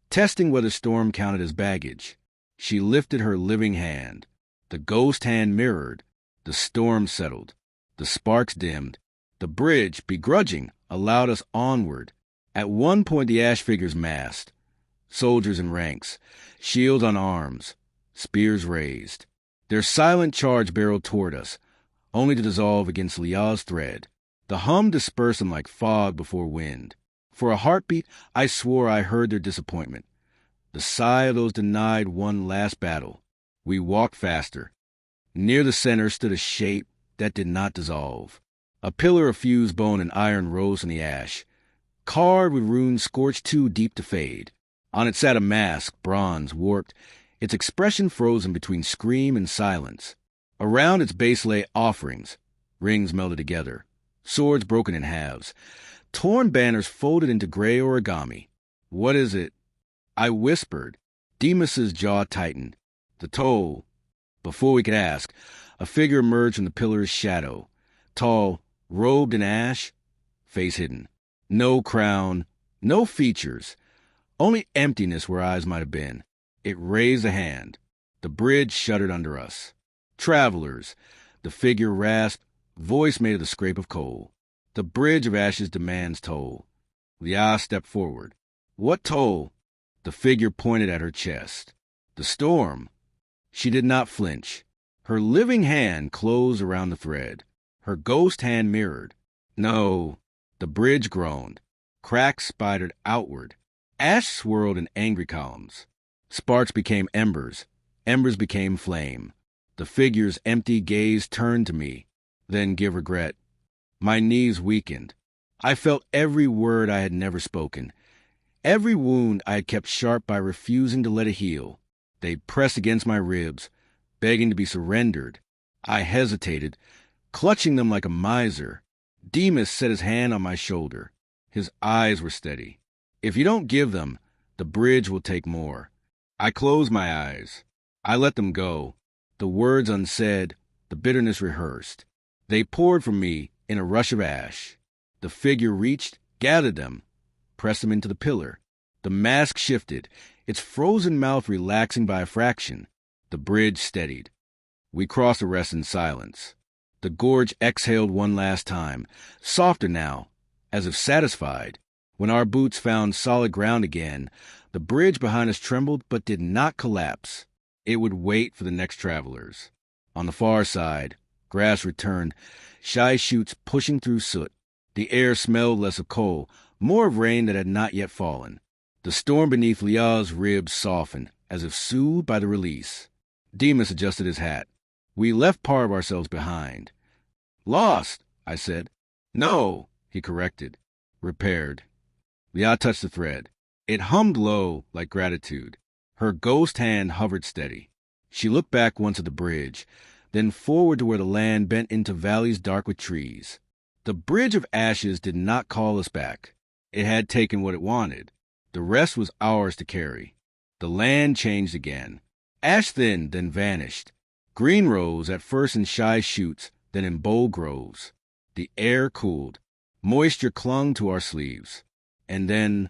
testing whether storm counted as baggage. She lifted her living hand. The ghost hand mirrored. The storm settled. The sparks dimmed. The bridge, begrudging, allowed us onward. At one point the ash figures massed. Soldiers in ranks, shields on arms, spears raised. Their silent charge barreled toward us, only to dissolve against Liah's thread. The hum dispersed them like fog before wind. For a heartbeat, I swore I heard their disappointment. The sigh of those denied one last battle. We walked faster. Near the center stood a shape that did not dissolve. A pillar of fused bone and iron rose in the ash, carved with runes scorched too deep to fade. On it sat a mask, bronze, warped, its expression frozen between scream and silence. Around its base lay offerings, rings melded together, swords broken in halves, torn banners folded into gray origami. "What is it?" I whispered. Demas's jaw tightened. "The toll." Before we could ask, a figure emerged from the pillar's shadow, tall, robed in ash, face hidden. No crown, no features, only emptiness where eyes might have been. It raised a hand. The bridge shuddered under us. "Travelers," the figure rasped, voice made of the scrape of coal. "The bridge of ashes demands toll." Liah stepped forward. "What toll?" The figure pointed at her chest. "The storm." She did not flinch. Her living hand closed around the thread. Her ghost hand mirrored. "No." The bridge groaned. Cracks spidered outward. Ash swirled in angry columns. Sparks became embers. Embers became flame. The figure's empty gaze turned to me, then give regret. My knees weakened. I felt every word I had never spoken. Every wound I had kept sharp by refusing to let it heal. They pressed against my ribs, begging to be surrendered. I hesitated, clutching them like a miser. Demas set his hand on my shoulder. His eyes were steady. "If you don't give them, the bridge will take more." I closed my eyes. I let them go. The words unsaid, the bitterness rehearsed. They poured from me in a rush of ash. The figure reached, gathered them, pressed them into the pillar. The mask shifted, its frozen mouth relaxing by a fraction. The bridge steadied. We crossed the rest in silence. The gorge exhaled one last time, softer now, as if satisfied. When our boots found solid ground again, the bridge behind us trembled but did not collapse. It would wait for the next travelers. On the far side, grass returned, shy shoots pushing through soot. The air smelled less of coal, more of rain that had not yet fallen. The storm beneath Liah's ribs softened, as if soothed by the release. Demas adjusted his hat. We left part of ourselves behind. "Lost," I said. "No," he corrected. "Repaired." Liah touched the thread. It hummed low, like gratitude. Her ghost hand hovered steady. She looked back once at the bridge, then forward to where the land bent into valleys dark with trees. The bridge of ashes did not call us back. It had taken what it wanted. The rest was ours to carry. The land changed again. Ash thinned, then vanished. Green rose, at first in shy shoots, then in bold groves. The air cooled. Moisture clung to our sleeves. And then,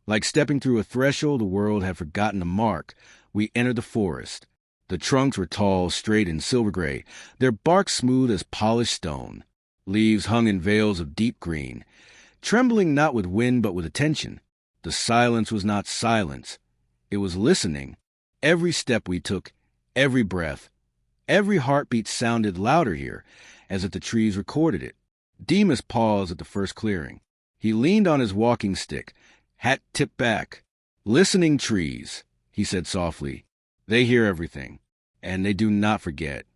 like stepping through a threshold the world had forgotten to mark, we entered the forest. The trunks were tall, straight, and silver gray, their bark smooth as polished stone. Leaves hung in veils of deep green, trembling not with wind but with attention. The silence was not silence. It was listening. Every step we took, every breath, every heartbeat sounded louder here, as if the trees recorded it. Demas paused at the first clearing. He leaned on his walking stick, hat tipped back. "Listening trees," he said softly. "They hear everything, and they do not forget."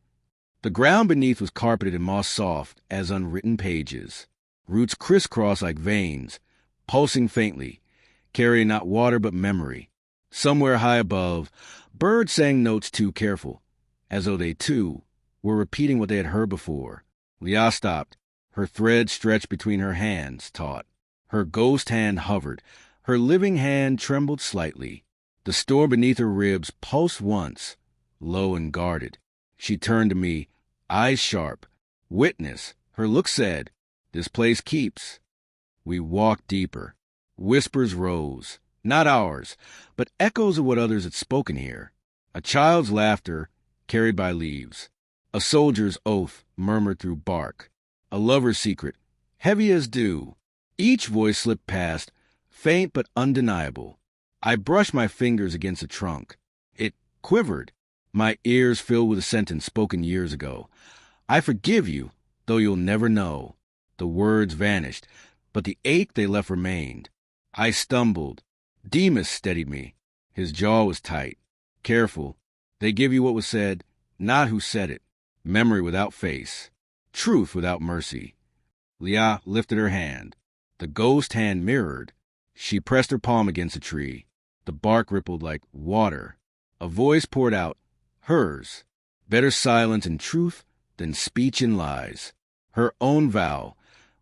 The ground beneath was carpeted in moss soft as unwritten pages. Roots crisscrossed like veins, pulsing faintly, carrying not water but memory. Somewhere high above, birds sang notes too careful, as though they, too, were repeating what they had heard before. Liah stopped. Her thread stretched between her hands, taut. Her ghost hand hovered. Her living hand trembled slightly. The storm beneath her ribs pulsed once, low and guarded. She turned to me, eyes sharp. Witness, her look said, "This place keeps." We walked deeper. Whispers rose, not ours, but echoes of what others had spoken here. A child's laughter carried by leaves. A soldier's oath murmured through bark. A lover's secret, heavy as dew. Each voice slipped past, faint but undeniable. I brushed my fingers against the trunk. It quivered. My ears filled with a sentence spoken years ago. "I forgive you, though you'll never know." The words vanished, but the ache they left remained. I stumbled. Demas steadied me. His jaw was tight. "Careful. They give you what was said, not who said it. Memory without face. Truth without mercy." Leah lifted her hand. The ghost hand mirrored. She pressed her palm against a tree. The bark rippled like water. A voice poured out, hers. Better silence and truth than speech and lies. Her own vow,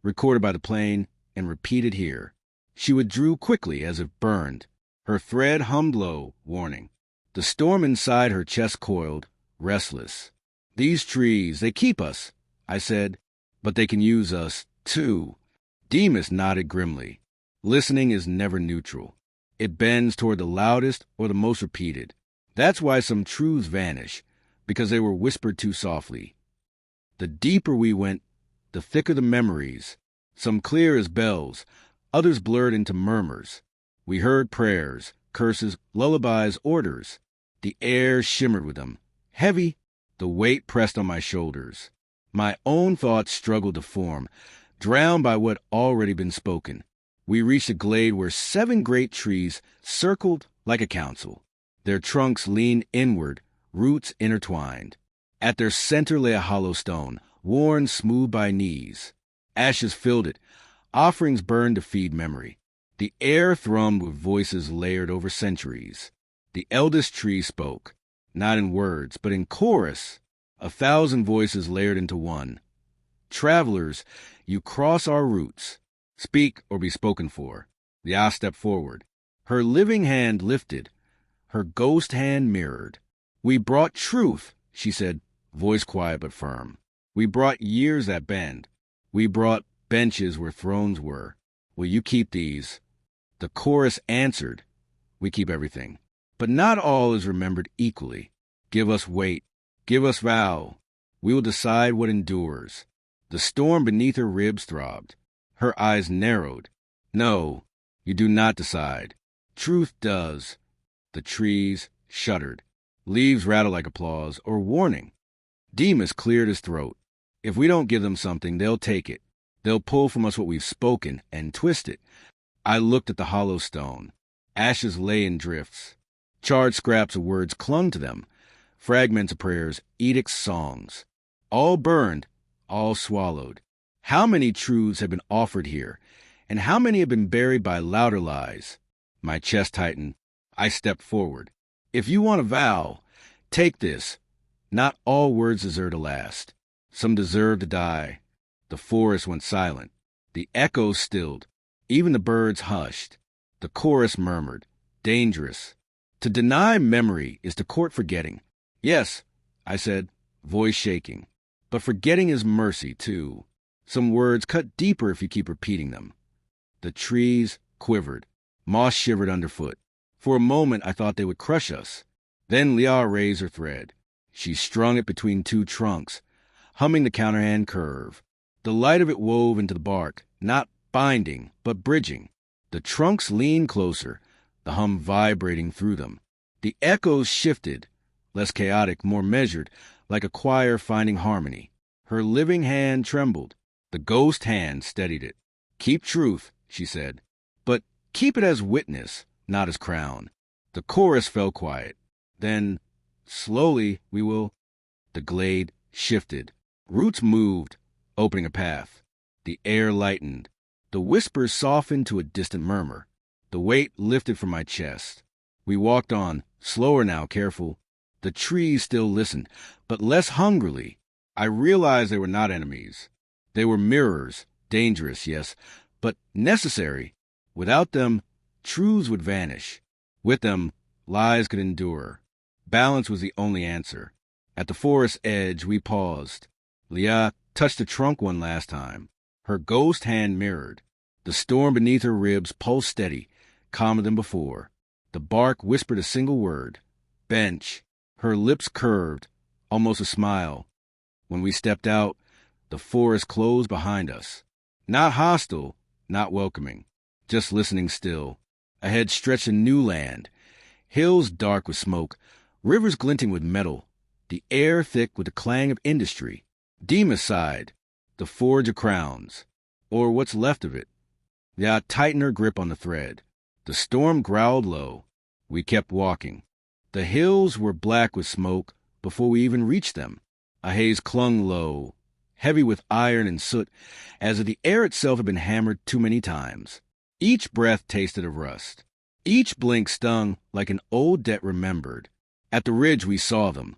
recorded by the plane and repeated here. She withdrew quickly as if burned. Her thread hummed low, warning. The storm inside her chest coiled, restless. These trees, they keep us, I said, but they can use us, too. Demas nodded grimly. Listening is never neutral. It bends toward the loudest or the most repeated. That's why some truths vanish, because they were whispered too softly. The deeper we went, the thicker the memories, some clear as bells, others blurred into murmurs. We heard prayers, curses, lullabies, orders. The air shimmered with them. Heavy, the weight pressed on my shoulders. My own thoughts struggled to form, drowned by what already been spoken. We reached a glade where 7 great trees circled like a council. Their trunks leaned inward, roots intertwined. At their center lay a hollow stone, worn smooth by knees. Ashes filled it. Offerings burned to feed memory. The air thrummed with voices layered over centuries. The eldest tree spoke, not in words, but in chorus, 1,000 voices layered into one. Travelers, you cross our roots. Speak or be spoken for. Leah stepped forward. Her living hand lifted. Her ghost hand mirrored. We brought truth, she said, voice quiet but firm. We brought years that bend. We brought benches where thrones were. Will you keep these? The chorus answered, we keep everything. But not all is remembered equally. Give us weight. Give us vow. We will decide what endures. The storm beneath her ribs throbbed. Her eyes narrowed. No, you do not decide. Truth does. The trees shuddered. Leaves rattled like applause or warning. Demas cleared his throat. If we don't give them something, they'll take it. They'll pull from us what we've spoken and twist it. I looked at the hollow stone. Ashes lay in drifts. Charred scraps of words clung to them. Fragments of prayers, edicts, songs. All burned, all swallowed. How many truths have been offered here, and how many have been buried by louder lies? My chest tightened. I stepped forward. If you want a vow, take this. Not all words deserve to last. Some deserve to die. The forest went silent. The echoes stilled. Even the birds hushed. The chorus murmured, dangerous. To deny memory is to court forgetting. Yes, I said, voice shaking. But forgetting is mercy, too. Some words cut deeper if you keep repeating them. The trees quivered. Moss shivered underfoot. For a moment, I thought they would crush us. Then Leah raised her thread. She strung it between 2 trunks, humming the counterhand curve. The light of it wove into the bark, not binding, but bridging. The trunks leaned closer, the hum vibrating through them. The echoes shifted, less chaotic, more measured, like a choir finding harmony. Her living hand trembled. The ghost hand steadied it. Keep truth, she said, but keep it as witness, not as crown. The chorus fell quiet. Then, slowly, we will... The glade shifted. Roots moved, opening a path. The air lightened. The whispers softened to a distant murmur. The weight lifted from my chest. We walked on, slower now, careful. The trees still listened, but less hungrily. I realized they were not enemies. They were mirrors, dangerous, yes, but necessary. Without them, truths would vanish. With them, lies could endure. Balance was the only answer. At the forest edge, we paused. Leah touched the trunk one last time. Her ghost hand mirrored. The storm beneath her ribs pulsed steady, calmer than before. The bark whispered a single word. Bench. Her lips curved, almost a smile. When we stepped out, the forest closed behind us. Not hostile, not welcoming, just listening still. Ahead stretched a new land. Hills dark with smoke, rivers glinting with metal, the air thick with the clang of industry. Demas sighed. The forge of crowns, or what's left of it. Leah tightened her grip on the thread. The storm growled low. We kept walking. The hills were black with smoke before we even reached them. A haze clung low, heavy with iron and soot, as if the air itself had been hammered too many times. Each breath tasted of rust. Each blink stung like an old debt remembered. At the ridge we saw them.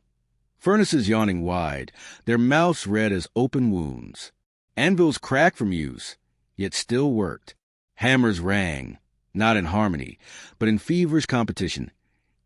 Furnaces yawning wide, their mouths red as open wounds. Anvils cracked from use, yet still worked. Hammers rang, not in harmony, but in feverish competition.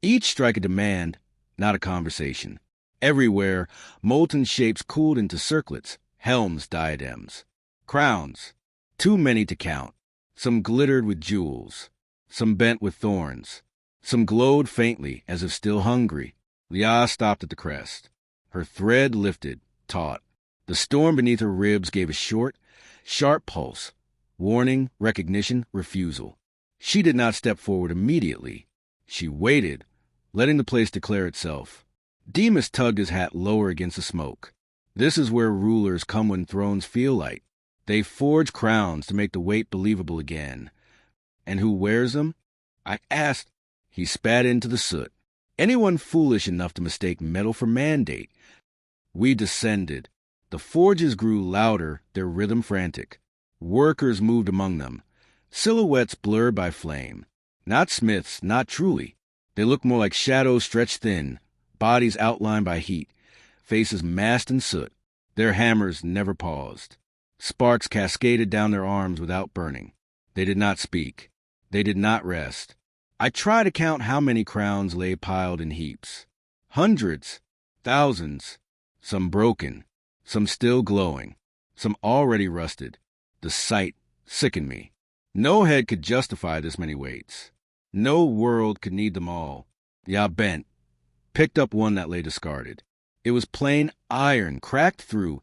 Each strike a demand, not a conversation. Everywhere, molten shapes cooled into circlets, helms, diadems. Crowns, too many to count. Some glittered with jewels, some bent with thorns, some glowed faintly as if still hungry. Liaz stopped at the crest. Her thread lifted, taut. The storm beneath her ribs gave a short, sharp pulse. Warning, recognition, refusal. She did not step forward immediately. She waited, letting the place declare itself. Demas tugged his hat lower against the smoke. This is where rulers come when thrones feel light. They forge crowns to make the weight believable again. And who wears them? I asked. He spat into the soot. Anyone foolish enough to mistake metal for mandate. We descended. The forges grew louder, their rhythm frantic. Workers moved among them, silhouettes blurred by flame. Not smiths, not truly. They looked more like shadows stretched thin, bodies outlined by heat, faces masked in soot. Their hammers never paused. Sparks cascaded down their arms without burning. They did not speak. They did not rest. I tried to count how many crowns lay piled in heaps. Hundreds, thousands, some broken, some still glowing, some already rusted. The sight sickened me. No head could justify this many weights. No world could need them all. Ya bent, picked up one that lay discarded. It was plain iron, cracked through,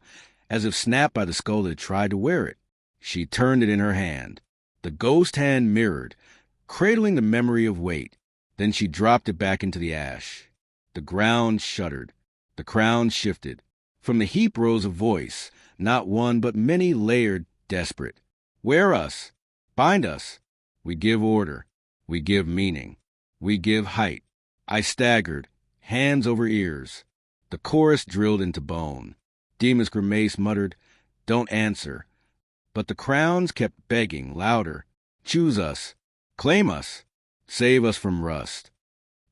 as if snapped by the skull that had tried to wear it. She turned it in her hand. The ghost hand mirrored, cradling the memory of weight. Then she dropped it back into the ash. The ground shuddered. The crown shifted. From the heap rose a voice, not one but many layered, desperate. Wear us. Bind us. We give order. We give meaning. We give height. I staggered, hands over ears. The chorus drilled into bone. Demas Grimace muttered, "Don't answer." But the crowns kept begging, louder. Choose us. Claim us. Save us from rust.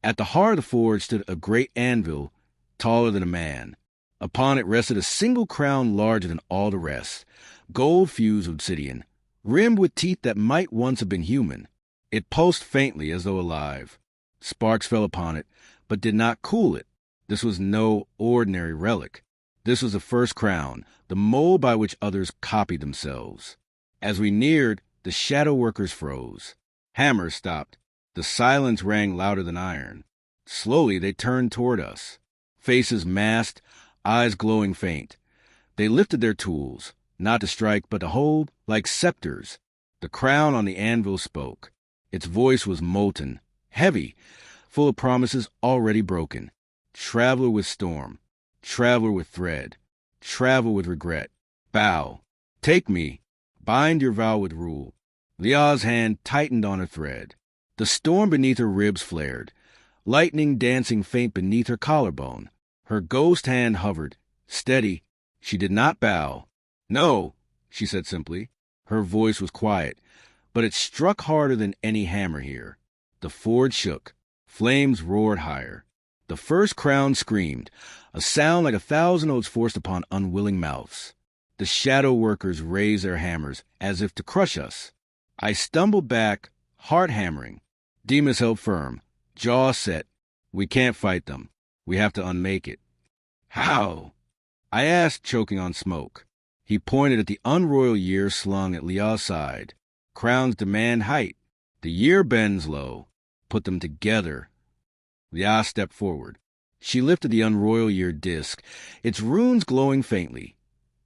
At the heart of the forge stood a great anvil, taller than a man. Upon it rested a single crown larger than all the rest, gold-fused obsidian, rimmed with teeth that might once have been human. It pulsed faintly as though alive. Sparks fell upon it, but did not cool it. This was no ordinary relic. This was the first crown, the mold by which others copied themselves. As we neared, the shadow workers froze. Hammers stopped. The silence rang louder than iron. Slowly they turned toward us. Faces masked, eyes glowing faint. They lifted their tools, not to strike, but to hold, like scepters. The crown on the anvil spoke. Its voice was molten, heavy, full of promises already broken. Traveler with storm. Traveler with thread. Travel with regret. Bow. Take me. Bind your vow with rule. Liaz's hand tightened on her thread. The storm beneath her ribs flared, lightning dancing faint beneath her collarbone. Her ghost hand hovered, steady. She did not bow. "No," she said simply. Her voice was quiet, but it struck harder than any hammer here. The forge shook. Flames roared higher. The first crown screamed, a sound like 1,000 oaths forced upon unwilling mouths. The shadow workers raised their hammers as if to crush us. I stumbled back, heart hammering. Demas held firm, jaw set. "We can't fight them. We have to unmake it." "How?" I asked, choking on smoke. He pointed at the unroyal year slung at Liaz's side. "Crowns demand height. The year bends low. Put them together." Liaz stepped forward. She lifted the unroyal year disc, its runes glowing faintly.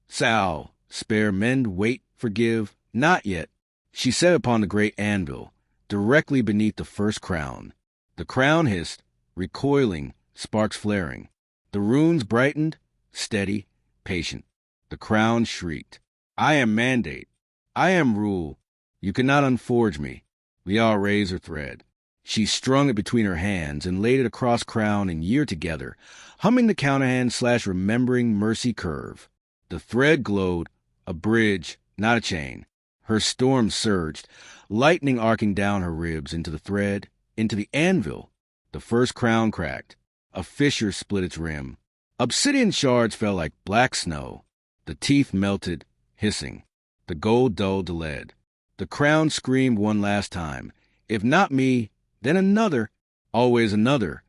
"Sal, spare, mend, wait, forgive, not yet." She set upon the great anvil, directly beneath the first crown. The crown hissed, recoiling, sparks flaring. The runes brightened, steady, patient. The crown shrieked, "I am mandate. I am rule. You cannot unforge me." Liaz raised her thread. She strung it between her hands and laid it across crown and year together, humming the counterhand / remembering mercy curve. The thread glowed, a bridge, not a chain. Her storm surged, lightning arcing down her ribs into the thread, into the anvil. The first crown cracked. A fissure split its rim. Obsidian shards fell like black snow. The teeth melted, hissing. The gold dulled to lead. The crown screamed one last time. If not me, then another, always another,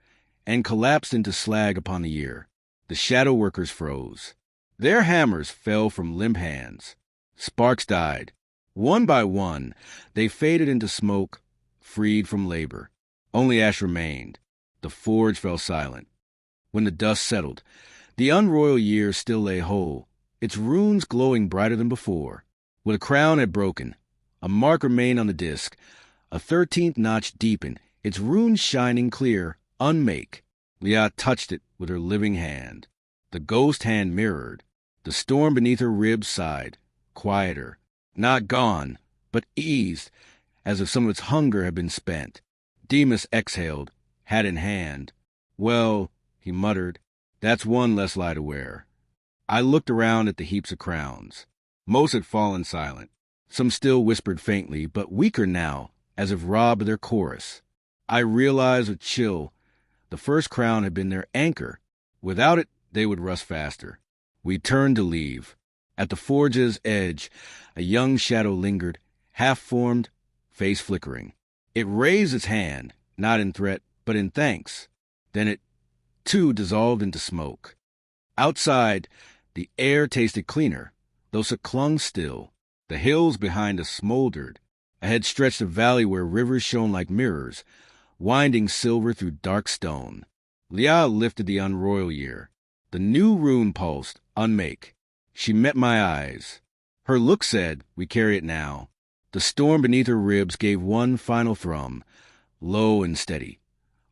and collapsed into slag upon the ear. The shadow workers froze. Their hammers fell from limp hands. Sparks died. One by one, they faded into smoke, freed from labor. Only ash remained. The forge fell silent. When the dust settled, the unroyal year still lay whole, its runes glowing brighter than before. Where the crown had broken, a mark remained on the disk, a 13th notch deepened, its runes shining clear, unmake. Leah touched it with her living hand. The ghost hand mirrored. The storm beneath her ribs sighed, quieter, not gone, but eased, as if some of its hunger had been spent. Demas exhaled, hat in hand. Well, he muttered, that's one less lie to wear. I looked around at the heaps of crowns. Most had fallen silent. Some still whispered faintly, but weaker now, as if robbed of their chorus. I realized with chill the first crown had been their anchor. Without it, they would rust faster. We turned to leave. At the forge's edge, a young shadow lingered, half-formed, face flickering. It raised its hand, not in threat, but in thanks. Then it, too, dissolved into smoke. Outside, the air tasted cleaner, though it clung still. The hills behind us smoldered. Ahead stretched a valley where rivers shone like mirrors, winding silver through dark stone. Leah lifted the unroyal year. The new rune pulsed, unmake. She met my eyes. Her look said, we carry it now. The storm beneath her ribs gave one final thrum, low and steady,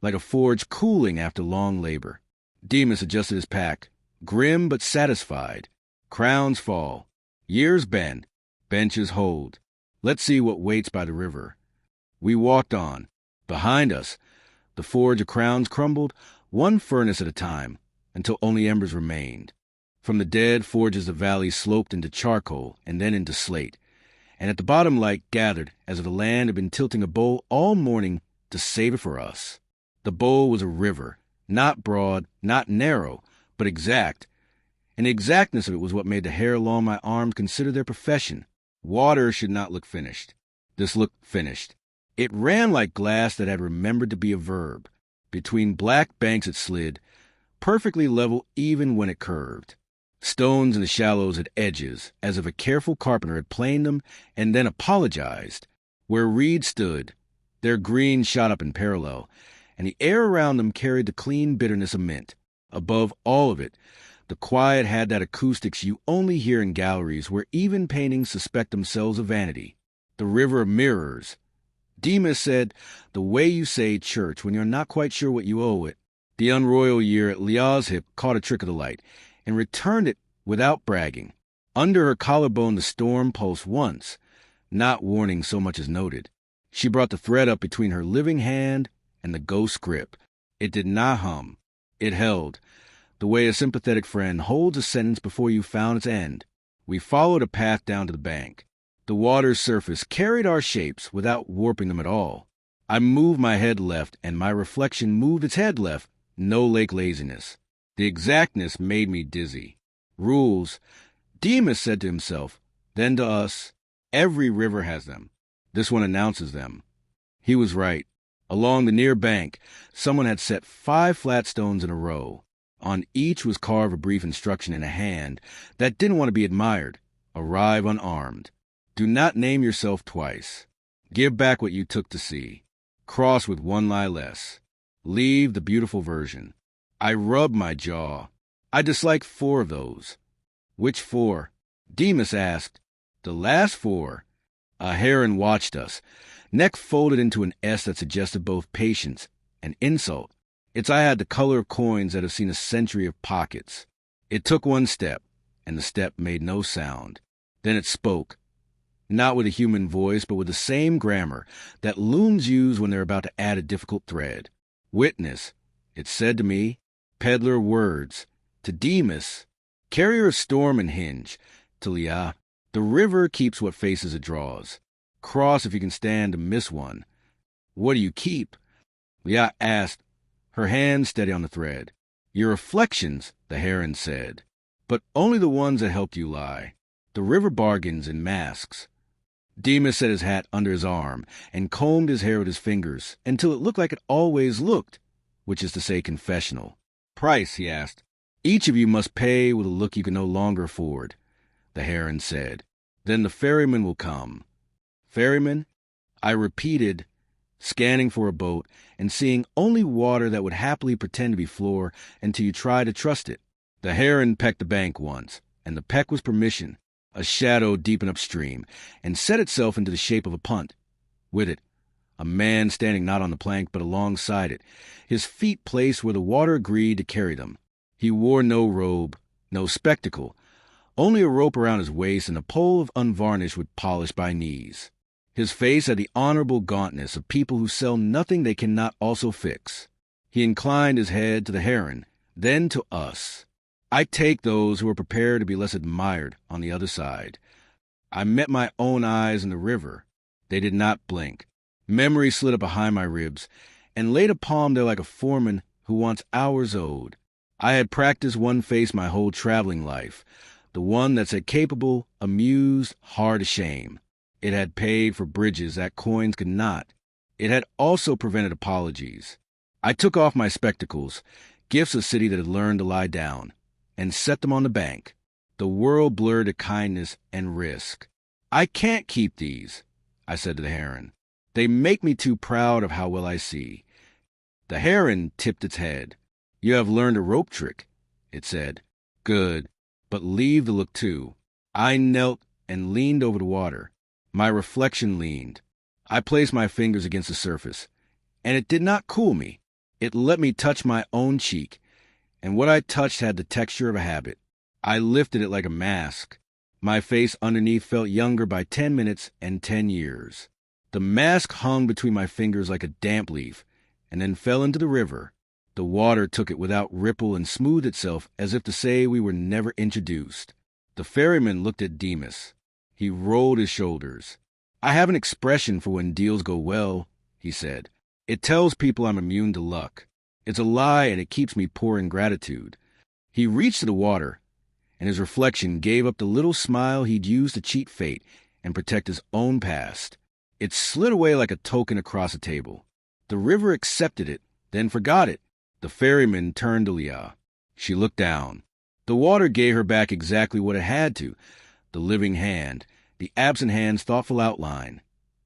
like a forge cooling after long labor. Demas adjusted his pack, grim but satisfied. Crowns fall. Years bend. Benches hold. Let's see what waits by the river. We walked on. Behind us, the forge of crowns crumbled, one furnace at a time, until only embers remained. From the dead forges the valley sloped into charcoal and then into slate, and at the bottom light gathered as if the land had been tilting a bowl all morning to save it for us. The bowl was a river, not broad, not narrow, but exact, and the exactness of it was what made the hair along my arms consider their profession. Water should not look finished. This looked finished. It ran like glass that had remembered to be a verb. Between black banks it slid, perfectly level even when it curved. Stones in the shallows had edges, as if a careful carpenter had planed them and then apologized. Where reeds stood, their green shot up in parallel, and the air around them carried the clean bitterness of mint. Above all of it, the quiet had that acoustics you only hear in galleries where even paintings suspect themselves of vanity. The river of mirrors. Demas said, the way you say church when you're not quite sure what you owe it. The unroyal year at Leah's hip caught a trick of the light and returned it without bragging. Under her collarbone the storm pulsed once, not warning so much as noted. She brought the thread up between her living hand and the ghost grip. It did not hum. It held, the way a sympathetic friend holds a sentence before you found its end. We followed a path down to the bank. The water's surface carried our shapes without warping them at all. I moved my head left, and my reflection moved its head left. No lake laziness. The exactness made me dizzy. Rules, Demas said to himself, then to us, every river has them. This one announces them. He was right. Along the near bank, someone had set 5 flat stones in a row. On each was carved a brief instruction in a hand that didn't want to be admired. Arrive unarmed. Do not name yourself twice. Give back what you took to see. Cross with one lie less. Leave the beautiful version. I rubbed my jaw. I disliked 4 of those. Which 4? Demas asked. The last 4. A heron watched us, neck folded into an S that suggested both patience and insult. Its eye had the color of coins that have seen a century of pockets. It took one step, and the step made no sound. Then it spoke, not with a human voice, but with the same grammar that looms use when they're about to add a difficult thread. Witness, it said to me, peddler words. To Demas, Carry her a storm and hinge. To Leah, the river keeps what faces it draws. Cross if you can stand to miss one. What do you keep? Leah asked, her hand steady on the thread. Your reflections, the heron said, but only the ones that helped you lie. The river bargains in masks. Demas set his hat under his arm and combed his hair with his fingers until it looked like it always looked, which is to say confessional. Price, he asked. Each of you must pay with a look you can no longer afford, the heron said. Then the ferryman will come. Ferryman? I repeated, scanning for a boat and seeing only water that would happily pretend to be floor until you try to trust it. The heron pecked the bank once, and the peck was permission. A shadow deepened upstream and set itself into the shape of a punt. With it, a man standing not on the plank but alongside it, his feet placed where the water agreed to carry them. He wore no robe, no spectacle, only a rope around his waist and a pole of unvarnished wood polished by knees. His face had the honorable gauntness of people who sell nothing they cannot also fix. He inclined his head to the heron, then to us. I take those who are prepared to be less admired on the other side. I met my own eyes in the river. They did not blink. Memory slid up behind my ribs and laid a palm there like a foreman who wants hours owed. I had practiced one face my whole traveling life, the one that said capable, amused, hard to shame. It had paid for bridges that coins could not. It had also prevented apologies. I took off my spectacles, gifts of a city that had learned to lie down, and set them on the bank. The world blurred to kindness and risk. I can't keep these, I said to the heron. They make me too proud of how well I see. The heron tipped its head. You have learned a rope trick, it said. Good, but leave the look too. I knelt and leaned over the water. My reflection leaned. I placed my fingers against the surface, and it did not cool me. It let me touch my own cheek, and what I touched had the texture of a habit. I lifted it like a mask. My face underneath felt younger by 10 minutes and 10 years. The mask hung between my fingers like a damp leaf, and then fell into the river. The water took it without ripple and smoothed itself as if to say we were never introduced. The ferryman looked at Demas. He rolled his shoulders. I have an expression for when deals go well, he said. It tells people I'm immune to luck. It's a lie and it keeps me poor in gratitude. He reached to the water, and his reflection gave up the little smile he'd used to cheat fate and protect his own past. It slid away like a token across a table. The river accepted it, then forgot it. The ferryman turned to Leah. She looked down. The water gave her back exactly what it had to, the living hand, the absent hand's thoughtful outline,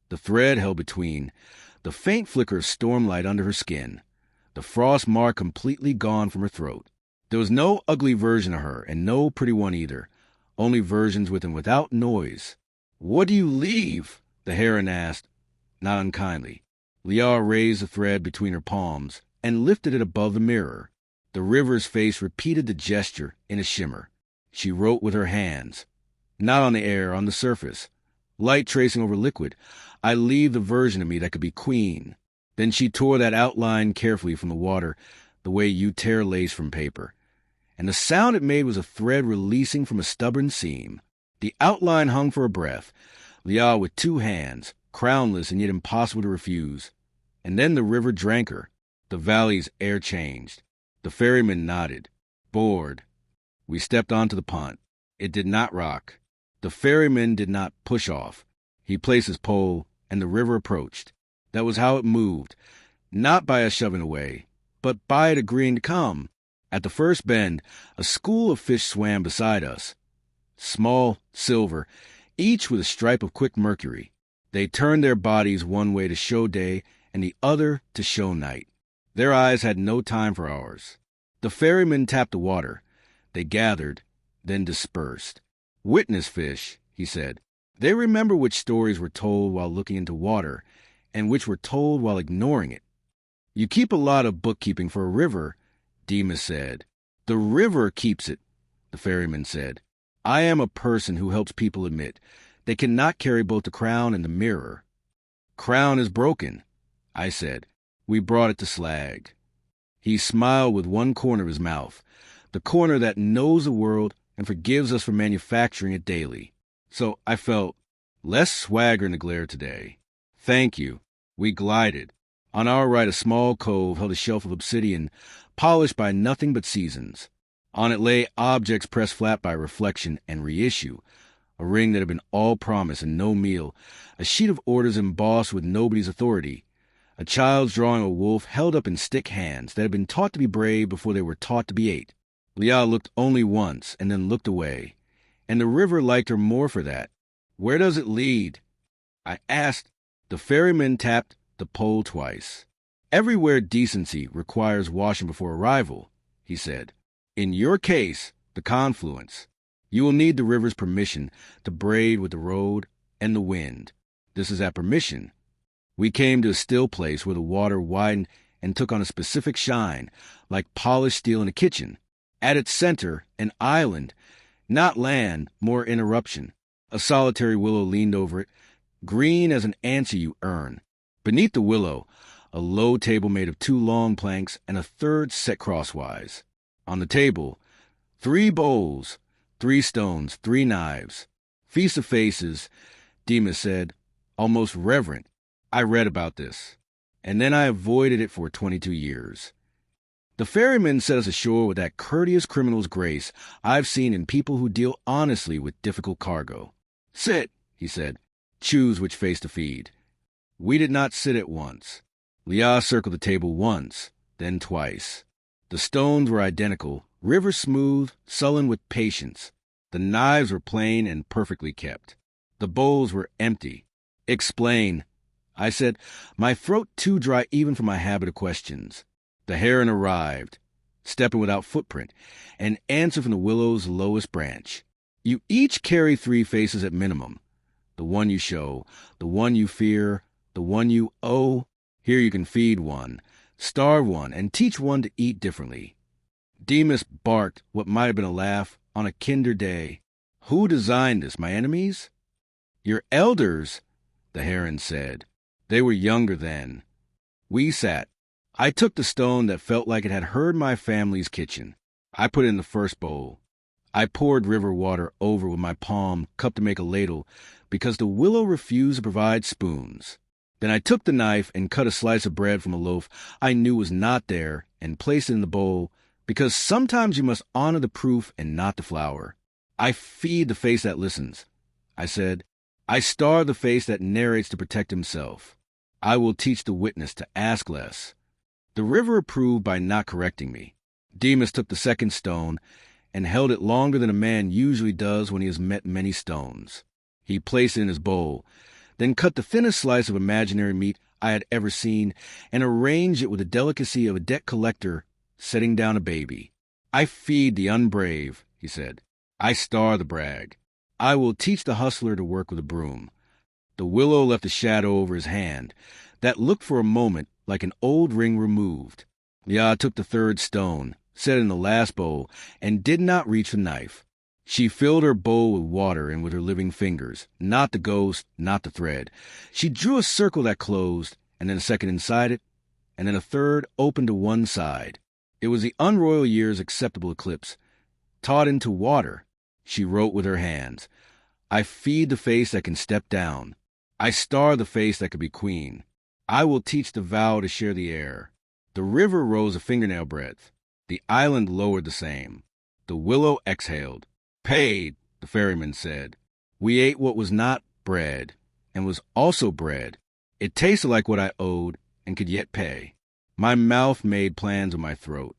the thread held between, the faint flicker of stormlight under her skin, the frost mark completely gone from her throat. There was no ugly version of her, and no pretty one either, only versions with and without noise. What do you leave? The heron asked, not unkindly. Leah raised the thread between her palms and lifted it above the mirror. The river's face repeated the gesture in a shimmer. She wrote with her hands, not on the air, on the surface. Light tracing over liquid, I leave the version of me that could be queen. Then she tore that outline carefully from the water, the way you tear lace from paper. And the sound it made was a thread releasing from a stubborn seam. The outline hung for a breath, Leah with two hands, crownless and yet impossible to refuse. And then the river drank her. The valley's air changed. The ferryman nodded, bored. We stepped onto the punt. It did not rock. The ferryman did not push off. He placed his pole, and the river approached. That was how it moved, not by us shoving away, but by it agreeing to come. At the first bend, a school of fish swam beside us. Small, silver, each with a stripe of quick mercury. They turned their bodies one way to show day and the other to show night. Their eyes had no time for ours. The ferryman tapped the water. They gathered, then dispersed. Witness fish, he said. They remember which stories were told while looking into water, and which were told while ignoring it. You keep a lot of bookkeeping for a river, Demas said. The river keeps it, the ferryman said. I am a person who helps people admit they cannot carry both the crown and the mirror. Crown is broken, I said. We brought it to Slag. He smiled with one corner of his mouth, the corner that knows the world and forgives us for manufacturing it daily. So I felt less swagger in the glare today. Thank you. We glided. On our right, a small cove held a shelf of obsidian, polished by nothing but seasons. On it lay objects pressed flat by reflection and reissue, a ring that had been all promise and no meal, a sheet of orders embossed with nobody's authority, a child's drawing a wolf held up in stick hands that had been taught to be brave before they were taught to be ate. Leah looked only once and then looked away, and the river liked her more for that. Where does it lead? I asked. The ferryman tapped the pole twice. Everywhere decency requires washing before arrival, he said. In your case, the confluence. You will need the river's permission to braid with the road and the wind. This is at permission. We came to a still place where the water widened and took on a specific shine, like polished steel in a kitchen. At its center, an island, not land, more interruption. A solitary willow leaned over it, green as an answer you earn. Beneath the willow, a low table made of 2 long planks and a third set crosswise. On the table, 3 bowls, 3 stones, 3 knives. Feast of faces, Demas said, almost reverent. I read about this, and then I avoided it for 22 years. The ferryman set us ashore with that courteous criminal's grace I've seen in people who deal honestly with difficult cargo. Sit, he said. Choose which face to feed. We did not sit at once. Leah circled the table once, then twice. The stones were identical, river smooth, sullen with patience. The knives were plain and perfectly kept. The bowls were empty. Explain, I said, my throat too dry even for my habit of questions. The heron arrived, stepping without footprint, and answered from the willow's lowest branch. You each carry 3 faces at minimum. The one you show, the one you fear, the one you owe. Here you can feed one, starve one, and teach one to eat differently. Demas barked what might have been a laugh on a kinder day. Who designed this, my enemies? Your elders, the heron said. They were younger then. We sat. I took the stone that felt like it had heard my family's kitchen. I put it in the first bowl. I poured river water over with my palm, cup to make a ladle, because the willow refused to provide spoons. Then I took the knife and cut a slice of bread from a loaf I knew was not there and placed it in the bowl, because sometimes you must honor the proof and not the flour. I feed the face that listens, I said. I starve the face that narrates to protect himself. I will teach the witness to ask less. The river approved by not correcting me. Demas took the second stone and held it longer than a man usually does when he has met many stones. He placed it in his bowl, then cut the thinnest slice of imaginary meat I had ever seen and arranged it with the delicacy of a debt collector setting down a baby. I feed the unbrave, he said. I starve the brag. I will teach the hustler to work with a broom. The willow left a shadow over his hand that looked for a moment like an old ring removed. Leah took the third stone, set it in the last bowl, and did not reach the knife. She filled her bowl with water and with her living fingers, not the ghost, not the thread. She drew a circle that closed, and then a second inside it, and then a third open to one side. It was the unroyal year's acceptable eclipse. Taught into water, she wrote with her hands. I feed the face that can step down. I starve the face that could be queen. I will teach the vow to share the air. The river rose a fingernail breadth. The island lowered the same. The willow exhaled. Paid, the ferryman said. We ate what was not bread, and was also bread. It tasted like what I owed, and could yet pay. My mouth made plans with my throat.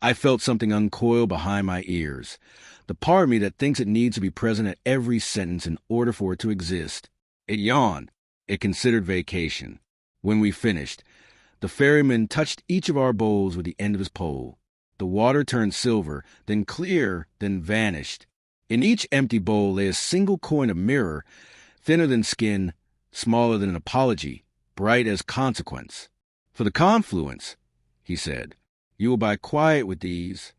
I felt something uncoil behind my ears, the part of me that thinks it needs to be present at every sentence in order for it to exist. It yawned. It considered vacation. When we finished, the ferryman touched each of our bowls with the end of his pole. The water turned silver, then clear, then vanished. In each empty bowl lay a single coin of mirror, thinner than skin, smaller than an apology, bright as consequence. For the confluence, he said, you will buy quiet with these.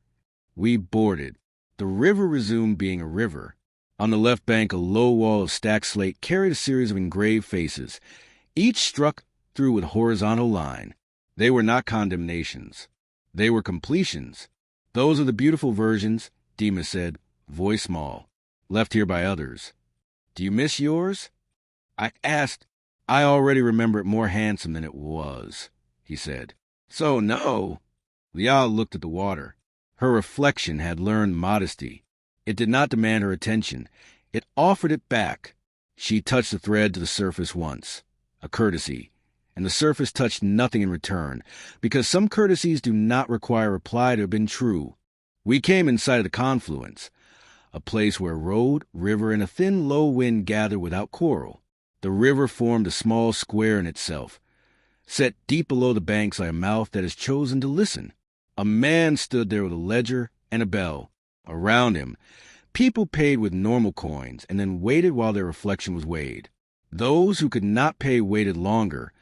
We boarded. The river resumed being a river. On the left bank, a low wall of stacked slate carried a series of engraved faces, each struck through with horizontal line. They were not condemnations. They were completions. Those are the beautiful versions, Demas said, voice small, left here by others. Do you miss yours? I asked. I already remember it more handsome than it was, he said. So no. Liah looked at the water. Her reflection had learned modesty. It did not demand her attention. It offered it back. She touched the thread to the surface once, a courtesy, and the surface touched nothing in return, because some courtesies do not require reply to have been true. We came in sight of the confluence, a place where road, river, and a thin low wind gathered without quarrel. The river formed a small square in itself, set deep below the banks like a mouth that has chosen to listen. A man stood there with a ledger and a bell. Around him, people paid with normal coins and then waited while their reflection was weighed. Those who could not pay waited longer,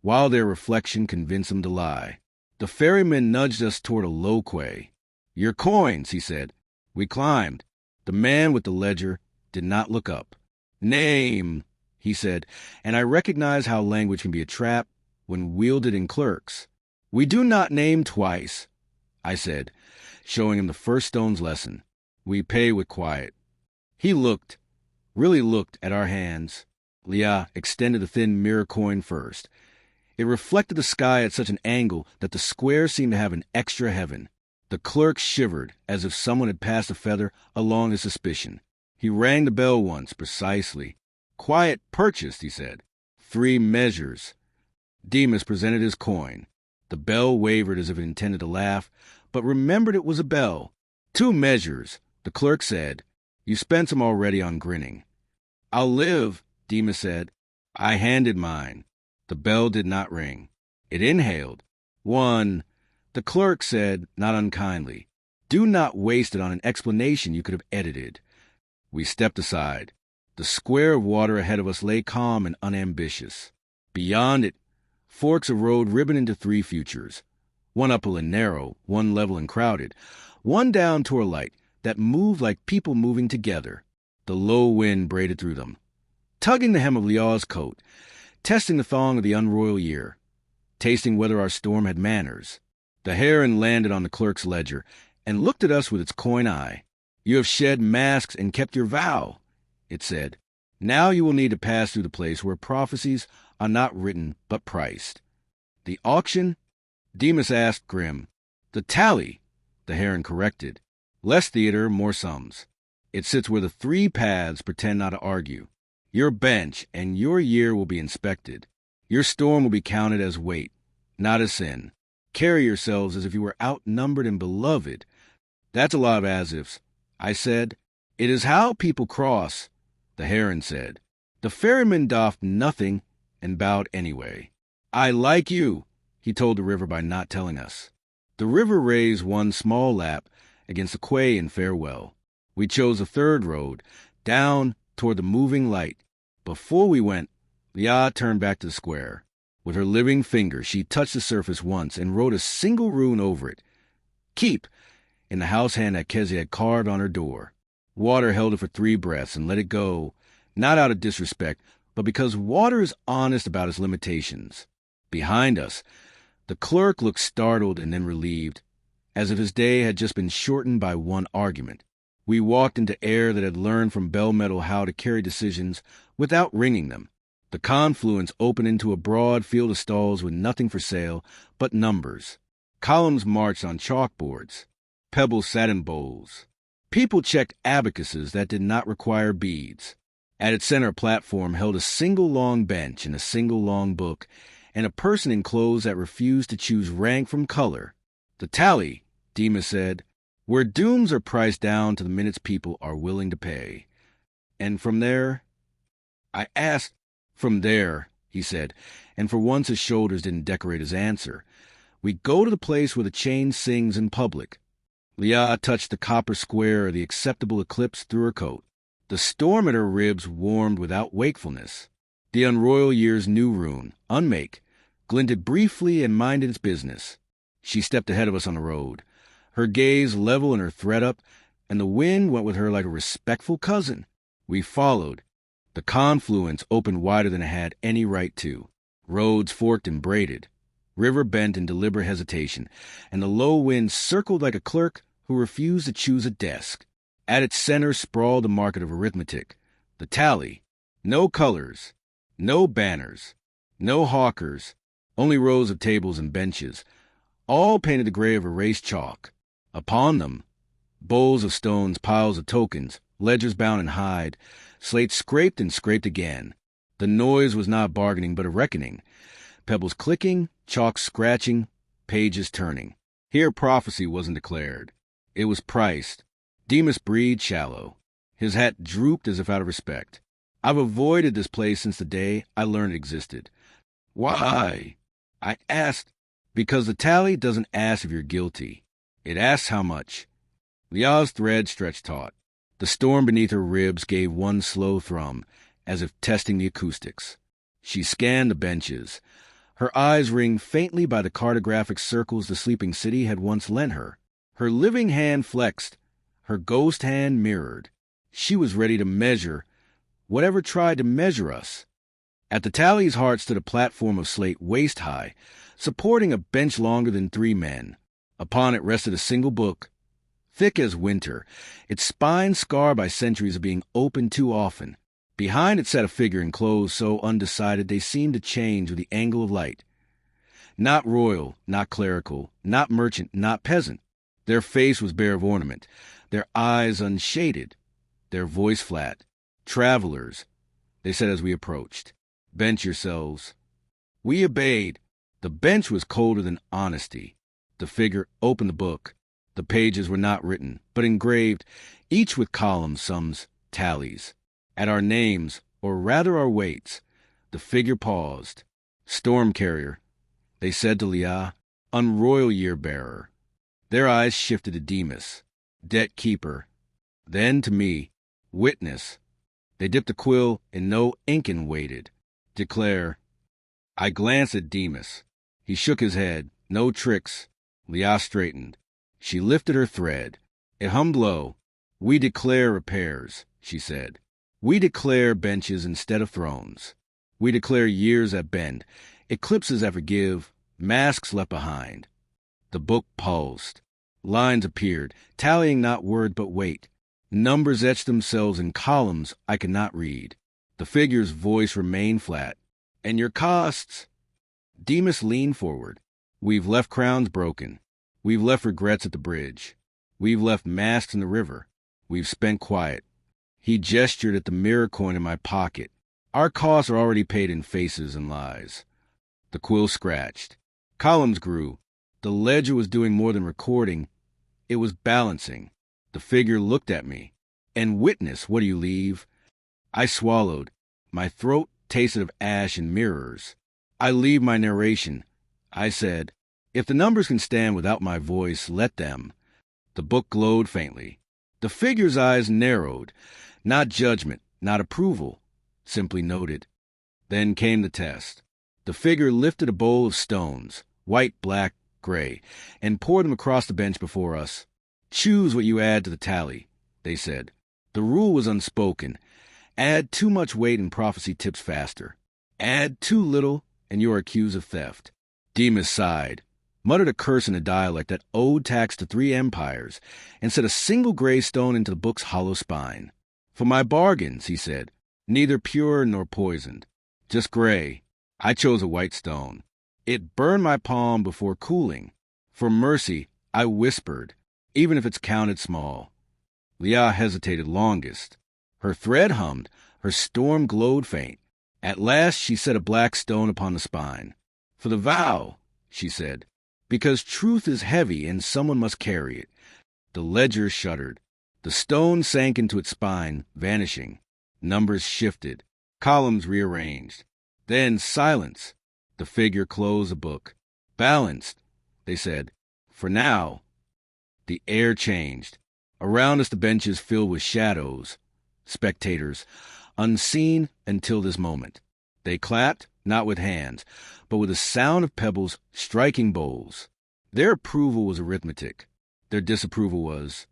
while their reflection convinced them to lie. The ferryman nudged us toward a low quay. Your coins, he said. We climbed. The man with the ledger did not look up. Name, he said, and I recognize how language can be a trap when wielded in clerks. We do not name twice, I said, showing him the first stone's lesson. We pay with quiet. He looked, really looked at our hands. Liah extended the thin mirror coin first. It reflected the sky at such an angle that the square seemed to have an extra heaven. The clerk shivered as if someone had passed a feather along his suspicion. He rang the bell once, precisely. Quiet purchased, he said. 3 measures. Demas presented his coin. The bell wavered as if it intended to laugh, but remembered it was a bell. 2 measures, the clerk said. You spent some already on grinning. I'll live, Demas said. I handed mine. The bell did not ring. It inhaled. 1. The clerk said, not unkindly, do not waste it on an explanation you could have edited. We stepped aside. The square of water ahead of us lay calm and unambitious. Beyond it, forks of road ribboned into 3 futures. One uphill and narrow, one level and crowded, one down toward a light that moved like people moving together. The low wind braided through them, tugging the hem of Liah's coat, testing the thong of the unroyal year, tasting whether our storm had manners. The heron landed on the clerk's ledger and looked at us with its coin eye. You have shed masks and kept your vow, it said. Now you will need to pass through the place where prophecies are not written but priced. The auction? Demas asked, grim. The tally, the heron corrected. Less theater, more sums. It sits where the 3 paths pretend not to argue. Your bench and your year will be inspected. Your storm will be counted as weight, not as sin. Carry yourselves as if you were outnumbered and beloved. That's a lot of as-ifs. I said, it is how people cross, the heron said. The ferryman doffed nothing and bowed anyway. I like you, he told the river by not telling us. The river raised one small lap against the quay in farewell. We chose a 3rd road, down toward the moving light. Before we went, Liah turned back to the square. With her living finger, she touched the surface once and wrote a single rune over it. Keep, in the house hand that Kezi had carved on her door. Water held it for 3 breaths and let it go, not out of disrespect, but because water is honest about its limitations. Behind us, the clerk looked startled and then relieved, as if his day had just been shortened by one argument. We walked into air that had learned from bell metal how to carry decisions without ringing them. The confluence opened into a broad field of stalls with nothing for sale but numbers. Columns marched on chalkboards. Pebbles sat in bowls. People checked abacuses that did not require beads. At its center, a platform held a single long bench and a single long book, and a person in clothes that refused to choose rank from color. The tally, Demas said, where dooms are priced down to the minutes people are willing to pay. And from there, I asked. From there, he said, and for once his shoulders didn't decorate his answer, we go to the place where the chain sings in public. Liah touched the copper square of the acceptable eclipse through her coat. The storm at her ribs warmed without wakefulness. The unroyal year's new rune, unmake, glinted briefly and minded its business. She stepped ahead of us on the road, her gaze level and her thread up, and the wind went with her like a respectful cousin. We followed. The confluence opened wider than it had any right to. Roads forked and braided. River bent in deliberate hesitation, and the low wind circled like a clerk who refused to choose a desk. At its center sprawled the market of arithmetic, the tally. No colors, no banners, no hawkers, only rows of tables and benches, all painted the gray of erased chalk. Upon them, bowls of stones, piles of tokens, ledgers bound in hide, slates scraped and scraped again. The noise was not bargaining but a reckoning. Pebbles clicking, chalk scratching, pages turning. Here prophecy wasn't declared. It was priced. Demas breathed shallow. His hat drooped as if out of respect. I've avoided this place since the day I learned it existed. Why? I asked. Because the tally doesn't ask if you're guilty. It asks how much. Leah's thread stretched taut. The storm beneath her ribs gave one slow thrum, as if testing the acoustics. She scanned the benches. Her eyes ringed faintly by the cartographic circles the sleeping city had once lent her. Her living hand flexed. Her ghost hand mirrored. She was ready to measure whatever tried to measure us. At the tally's heart stood a platform of slate waist-high, supporting a bench longer than 3 men. Upon it rested a single book, thick as winter, its spine scarred by centuries of being opened too often. Behind it sat a figure in clothes so undecided they seemed to change with the angle of light. Not royal, not clerical, not merchant, not peasant. Their face was bare of ornament, their eyes unshaded, their voice flat. Travelers, they said as we approached. Bench yourselves. We obeyed. The bench was colder than honesty. The figure opened the book. The pages were not written, but engraved, each with columns, sums, tallies. At our names, or rather our weights, the figure paused. Storm carrier, they said to Leah, unroyal year-bearer. Their eyes shifted to Demas, debt keeper. Then to me, witness. They dipped a quill in no ink and waited. Declare. I glanced at Demas. He shook his head. No tricks. Leah straightened. She lifted her thread. It hummed low. We declare repairs, she said. We declare benches instead of thrones. We declare years that bend, eclipses that forgive, masks left behind. The book pulsed. Lines appeared, tallying not word but weight. Numbers etched themselves in columns I could not read. The figure's voice remained flat. And your costs? Demas leaned forward. We've left crowns broken. We've left regrets at the bridge. We've left masks in the river. We've spent quiet. He gestured at the mirror coin in my pocket. Our costs are already paid in faces and lies. The quill scratched. Columns grew. The ledger was doing more than recording. It was balancing. The figure looked at me. And witness, what do you leave? I swallowed. My throat tasted of ash and mirrors. I leave my narration. I said, if the numbers can stand without my voice, let them. The book glowed faintly. The figure's eyes narrowed. Not judgment, not approval. Simply noted. Then came the test. The figure lifted a bowl of stones, white, black, gray, and poured them across the bench before us. Choose what you add to the tally, they said. The rule was unspoken. Add too much weight and prophecy tips faster. Add too little and you are accused of theft. Demas sighed, muttered a curse in a dialect that owed tax to 3 empires, and set a single gray stone into the book's hollow spine. For my bargains, he said, neither pure nor poisoned, just gray. I chose a white stone. It burned my palm before cooling. For mercy, I whispered, even if it's counted small. Leah hesitated longest. Her thread hummed, her storm glowed faint. At last she set a black stone upon the spine. For the vow, she said, because truth is heavy and someone must carry it. The ledger shuddered. The stone sank into its spine, vanishing. Numbers shifted. Columns rearranged. Then silence. The figure closed the book. Balanced, they said. For now. The air changed. Around us the benches filled with shadows. Spectators, unseen until this moment. They clapped, not with hands, but with the sound of pebbles striking bowls. Their approval was arithmetic. Their disapproval was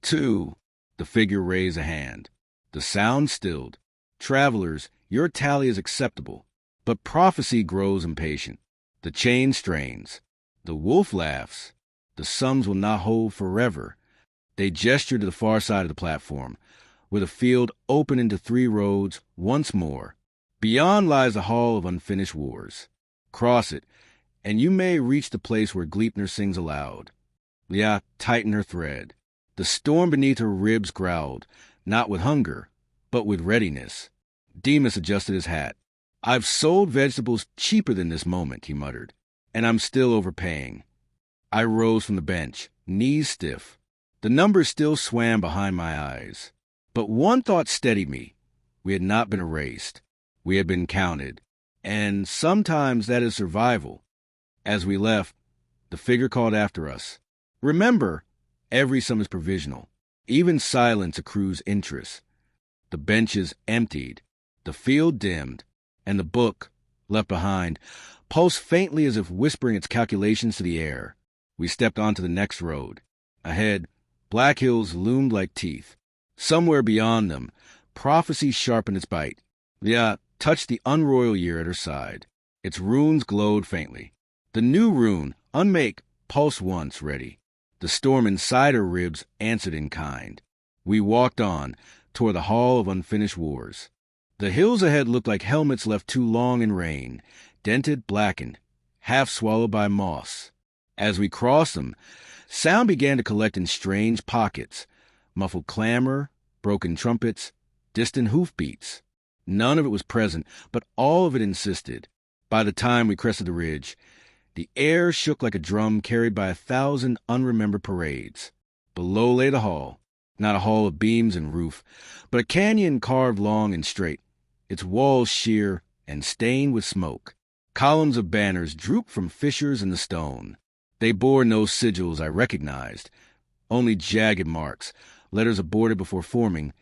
2. The figure raised a hand. The sound stilled. Travelers, your tally is acceptable. But prophecy grows impatient. The chain strains. The wolf laughs. The sums will not hold forever. They gestured to the far side of the platform, where the field opened into 3 roads once more. Beyond lies the Hall of Unfinished Wars. Cross it, and you may reach the place where Gleipnir sings aloud. Leah tightened her thread. The storm beneath her ribs growled, not with hunger, but with readiness. Demas adjusted his hat. "I've sold vegetables cheaper than this moment," he muttered, "and I'm still overpaying." I rose from the bench, knees stiff. The numbers still swam behind my eyes. But one thought steadied me. We had not been erased. We had been counted. And sometimes that is survival. As we left, the figure called after us. "Remember, every sum is provisional. Even silence accrues interest." The benches emptied, the field dimmed, and the book, left behind, pulsed faintly as if whispering its calculations to the air. We stepped onto the next road. Ahead, black hills loomed like teeth. Somewhere beyond them, prophecy sharpened its bite. Leah touched the unroyal year at her side. Its runes glowed faintly. The new rune, Unmake, pulsed once, ready. The storm inside her ribs answered in kind. We walked on, toward the Hall of Unfinished Wars. The hills ahead looked like helmets left too long in rain, dented, blackened, half swallowed by moss. As we crossed them, sound began to collect in strange pockets, muffled clamor, broken trumpets, distant hoofbeats. None of it was present, but all of it insisted. By the time we crested the ridge, the air shook like a drum carried by 1,000 unremembered parades. Below lay the hall, not a hall of beams and roof, but a canyon carved long and straight, its walls sheer and stained with smoke. Columns of banners drooped from fissures in the stone. They bore no sigils I recognized, only jagged marks, letters aborted before forming,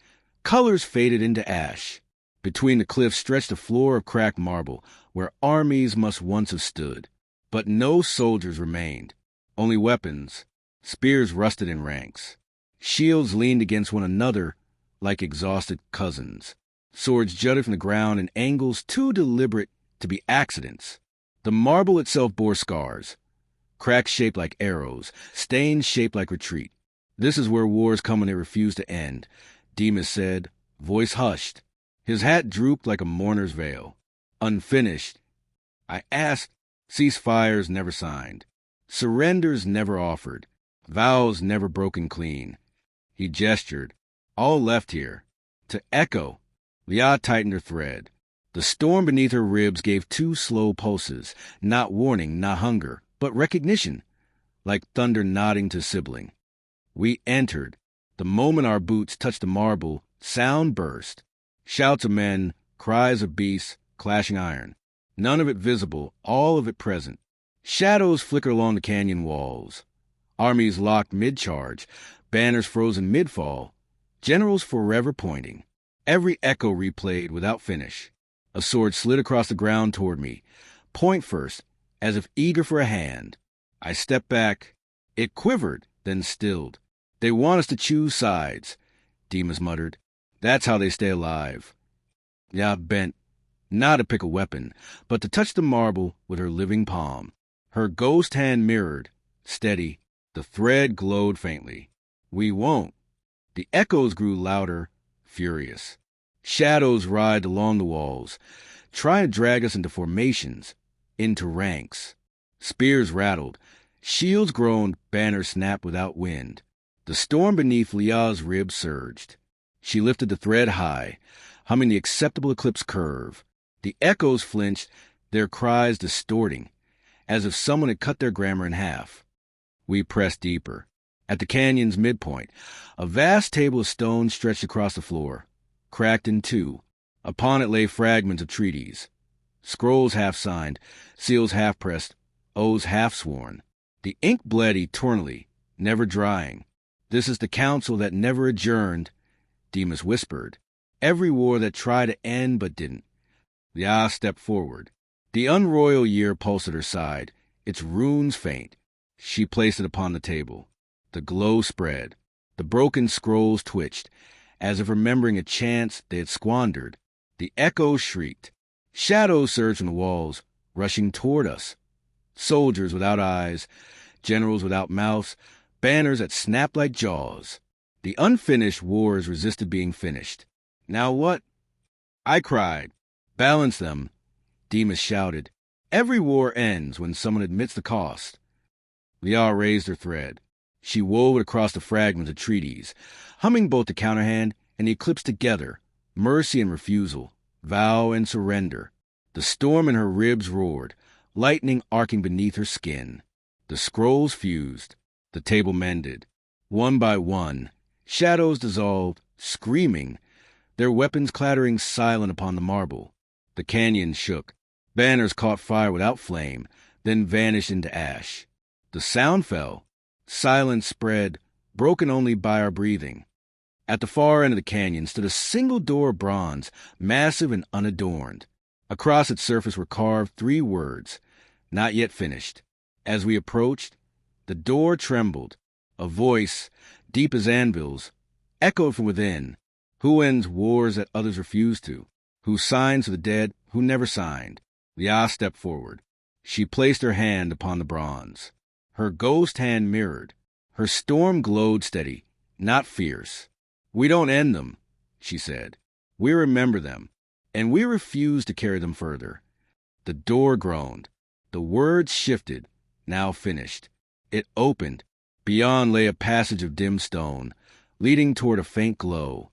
colors faded into ash. Between the cliffs stretched a floor of cracked marble, where armies must once have stood. But no soldiers remained, only weapons, spears rusted in ranks. Shields leaned against one another like exhausted cousins. Swords jutted from the ground in angles too deliberate to be accidents. The marble itself bore scars, cracks shaped like arrows, stains shaped like retreat. "This is where wars come when they refuse to end," Demas said, voice hushed. His hat drooped like a mourner's veil. "Unfinished." I asked, ceasefires never signed, surrenders never offered, vows never broken clean. He gestured. "All left here. To echo." Leah tightened her thread. The storm beneath her ribs gave 2 slow pulses, not warning, not hunger, but recognition, like thunder nodding to sibling. We entered. The moment our boots touched the marble, sound burst. Shouts of men, cries of beasts, clashing iron. None of it visible, all of it present. Shadows flicker along the canyon walls. Armies locked mid-charge, banners frozen mid-fall, generals forever pointing. Every echo replayed without finish. A sword slid across the ground toward me, point first, as if eager for a hand. I stepped back. It quivered, then stilled. "They want us to choose sides," Demas muttered. "That's how they stay alive." Leah bent, not to pick a weapon, but to touch the marble with her living palm. Her ghost hand mirrored, steady. The thread glowed faintly. "We won't." The echoes grew louder, furious. Shadows writhed along the walls, trying to drag us into formations, into ranks. Spears rattled. Shields groaned, banners snapped without wind. The storm beneath Leah's ribs surged. She lifted the thread high, humming the acceptable eclipse curve. The echoes flinched, their cries distorting, as if someone had cut their grammar in half. We pressed deeper. At the canyon's midpoint, a vast table of stone stretched across the floor, cracked in 2. Upon it lay fragments of treaties. Scrolls half-signed, seals half-pressed, oaths half-sworn. The ink bled eternally, never drying. "This is the council that never adjourned," Demas whispered. "Every war that tried to end but didn't." Leah stepped forward. The unroyal year pulsed at her side, its runes faint. She placed it upon the table. The glow spread. The broken scrolls twitched, as if remembering a chance they had squandered. The echoes shrieked. Shadows surged from the walls, rushing toward us. Soldiers without eyes, generals without mouths, banners that snapped like jaws. The unfinished wars resisted being finished. Now what? I cried. Balance them, Demas shouted. Every war ends when someone admits the cost. Liara raised her thread. She wove it across the fragments of treaties, humming both the counterhand and the eclipse together, mercy and refusal, vow and surrender. The storm in her ribs roared, lightning arcing beneath her skin. The scrolls fused, the table mended. One by one, shadows dissolved, screaming, their weapons clattering silent upon the marble. The canyon shook. Banners caught fire without flame, then vanished into ash. The sound fell. Silence spread, broken only by our breathing. At the far end of the canyon stood a single door of bronze, massive and unadorned. Across its surface were carved 3 words, not yet finished. As we approached, the door trembled. A voice, deep as anvils, echoed from within. Who ends wars that others refuse to? Who signs for the dead who never signed? Liara stepped forward. She placed her hand upon the bronze. Her ghost hand mirrored. Her storm glowed steady, not fierce. We don't end them, she said. We remember them, and we refuse to carry them further. The door groaned. The words shifted, now finished. It opened. Beyond lay a passage of dim stone, leading toward a faint glow.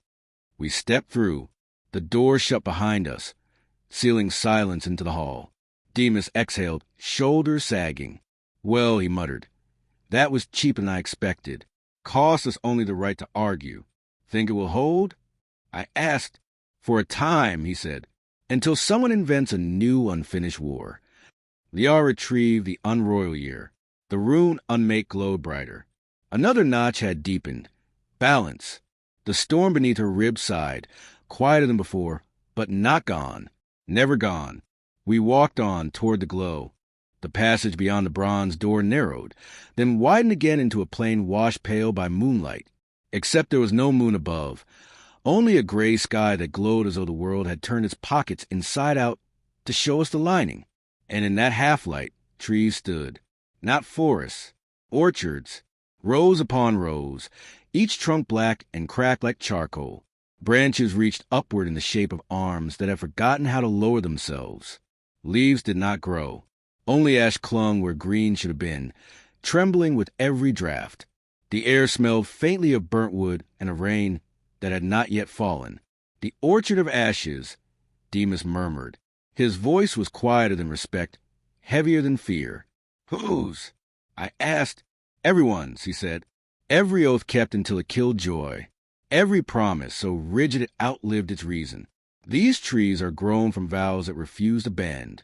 We stepped through. The door shut behind us, sealing silence into the hall. Demas exhaled, shoulders sagging. Well, he muttered, that was cheaper than I expected. Cost us only the right to argue. Think it will hold? I asked. For a time, he said, until someone invents a new unfinished war. Liara retrieved the unroyal year. The rune unmake glowed brighter. Another notch had deepened. Balance. The storm beneath her ribs sighed, quieter than before, but not gone. Never gone. We walked on toward the glow. The passage beyond the bronze door narrowed, then widened again into a plain washed pale by moonlight. Except there was no moon above, only a gray sky that glowed as though the world had turned its pockets inside out to show us the lining. And in that half-light, trees stood. Not forests, orchards, rows upon rows, each trunk black and cracked like charcoal. Branches reached upward in the shape of arms that had forgotten how to lower themselves. Leaves did not grow. Only ash clung where green should have been, trembling with every draft. The air smelled faintly of burnt wood and of rain that had not yet fallen. The orchard of ashes, Demas murmured. His voice was quieter than respect, heavier than fear. Whose? I asked. Everyone's, he said. Every oath kept until it killed joy. Every promise so rigid it outlived its reason. These trees are grown from vows that refuse to bend.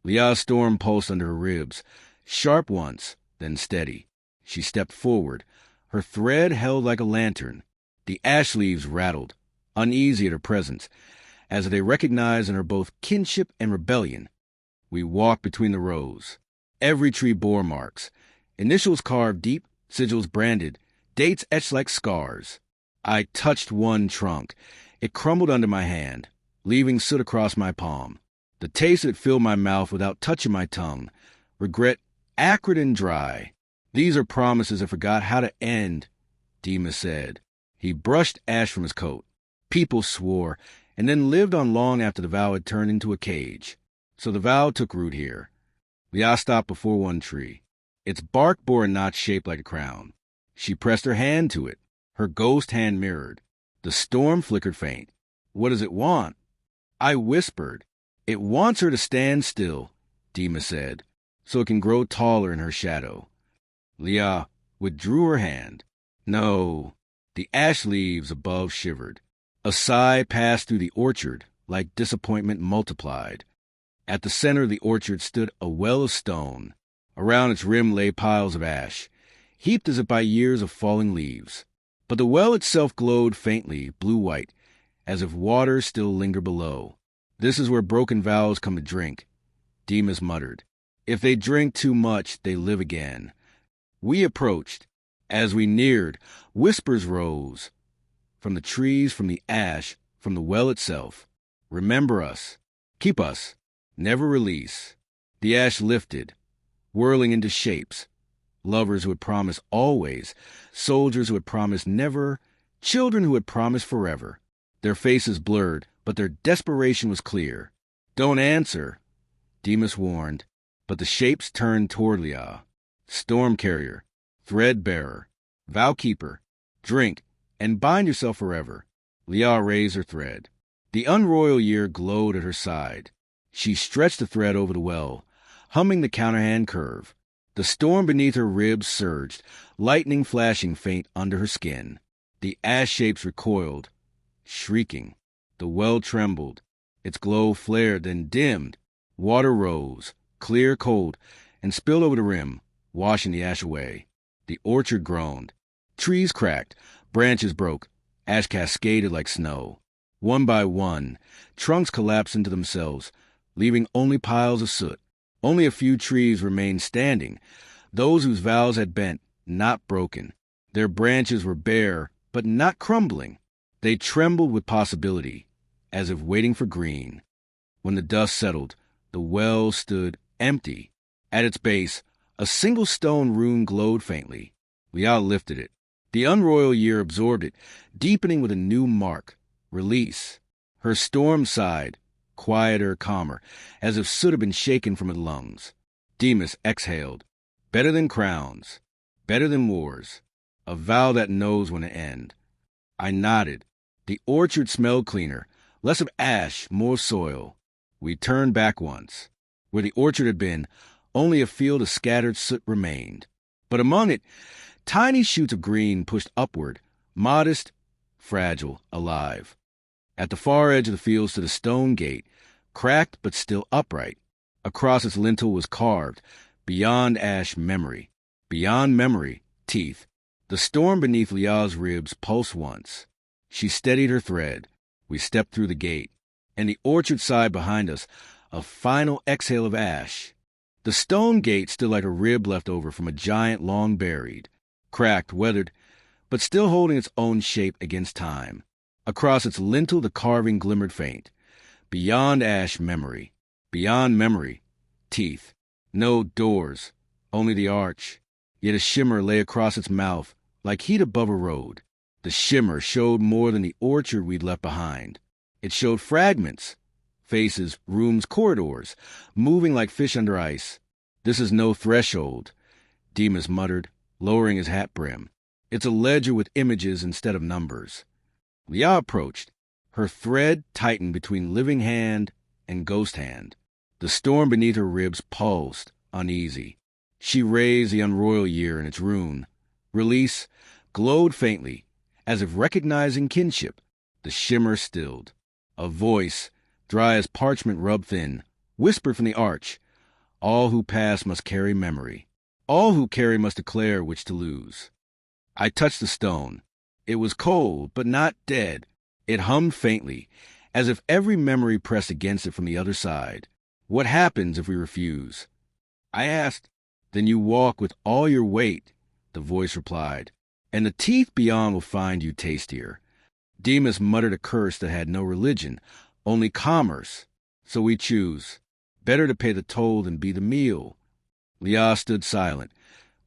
Liara's storm pulsed under her ribs, sharp once, then steady. She stepped forward, her thread held like a lantern. The ash leaves rattled, uneasy at her presence, as they recognized in her both kinship and rebellion. We walked between the rows. Every tree bore marks, initials carved deep, sigils branded, dates etched like scars. I touched one trunk. It crumbled under my hand, leaving soot across my palm. The taste of it filled my mouth without touching my tongue. Regret, acrid and dry. These are promises that forgot how to end, Demas said. He brushed ash from his coat. People swore, and then lived on long after the vow had turned into a cage. So the vow took root here. Liara stopped before one tree. Its bark bore a notch shaped like a crown. She pressed her hand to it. Her ghost hand mirrored. The storm flickered faint. What does it want? I whispered. It wants her to stand still, Demas said, so it can grow taller in her shadow. Liara withdrew her hand. No. The ash leaves above shivered. A sigh passed through the orchard, like disappointment multiplied. At the center of the orchard stood a well of stone. Around its rim lay piles of ash, heaped as if by years of falling leaves. But the well itself glowed faintly, blue-white, as if water still lingered below. This is where broken vows come to drink, Demas muttered. If they drink too much, they live again. We approached. As we neared, whispers rose. From the trees, from the ash, from the well itself. Remember us. Keep us. Never release. The ash lifted, whirling into shapes. lovers who had promised always, soldiers who had promised never, children who had promised forever. Their faces blurred, but their desperation was clear. "Don't answer," Demas warned, but the shapes turned toward Liah. "Storm carrier, thread bearer, vow keeper, drink, and bind yourself forever." Liah raised her thread. The unroyal year glowed at her side. She stretched the thread over the well, humming the counterhand curve. The storm beneath her ribs surged, lightning flashing faint under her skin. The ash shapes recoiled, shrieking. The well trembled. Its glow flared, then dimmed. Water rose, clear, cold, and spilled over the rim, washing the ash away. The orchard groaned. Trees cracked, branches broke, ash cascaded like snow. One by one, trunks collapsed into themselves, leaving only piles of soot. Only a few trees remained standing, those whose vows had bent, not broken. Their branches were bare, but not crumbling. They trembled with possibility, as if waiting for green. When the dust settled, the well stood empty. At its base, a single stone rune glowed faintly. Liah lifted it. The unroyal year absorbed it, deepening with a new mark, release. Her storm sighed, quieter, calmer, as if soot had been shaken from her lungs. Demas exhaled. Better than crowns, better than wars, a vow that knows when to end. I nodded. The orchard smelled cleaner, less of ash, more soil. We turned back once. Where the orchard had been, only a field of scattered soot remained. But among it, tiny shoots of green pushed upward, modest, fragile, alive. At the far edge of the field stood a stone gate, cracked but still upright. Across its lintel was carved, beyond ash, memory. Beyond memory, teeth. The storm beneath Liah's ribs pulsed once. She steadied her thread. We stepped through the gate, and the orchard sighed behind us, a final exhale of ash. The stone gate stood like a rib left over from a giant long buried, cracked, weathered, but still holding its own shape against time. Across its lintel the carving glimmered faint. Beyond ash, memory. Beyond memory, teeth. No doors, only the arch. Yet a shimmer lay across its mouth, like heat above a road. The shimmer showed more than the orchard we'd left behind. It showed fragments, faces, rooms, corridors, moving like fish under ice. "This is no threshold," Demas muttered, lowering his hat brim. "It's a ledger with images instead of numbers." Liah approached. Her thread tightened between living hand and ghost hand. The storm beneath her ribs pulsed, uneasy. She raised the unroyal year in its rune. Release glowed faintly, as if recognizing kinship. The shimmer stilled. A voice, dry as parchment rubbed thin, whispered from the arch, "All who pass must carry memory. All who carry must declare which to lose." I touched the stone. It was cold, but not dead. It hummed faintly, as if every memory pressed against it from the other side. "What happens if we refuse?" I asked. "Then you walk with all your weight," the voice replied, "and the teeth beyond will find you tastier." Demas muttered a curse that had no religion, only commerce. "So we choose. Better to pay the toll than be the meal." Liah stood silent,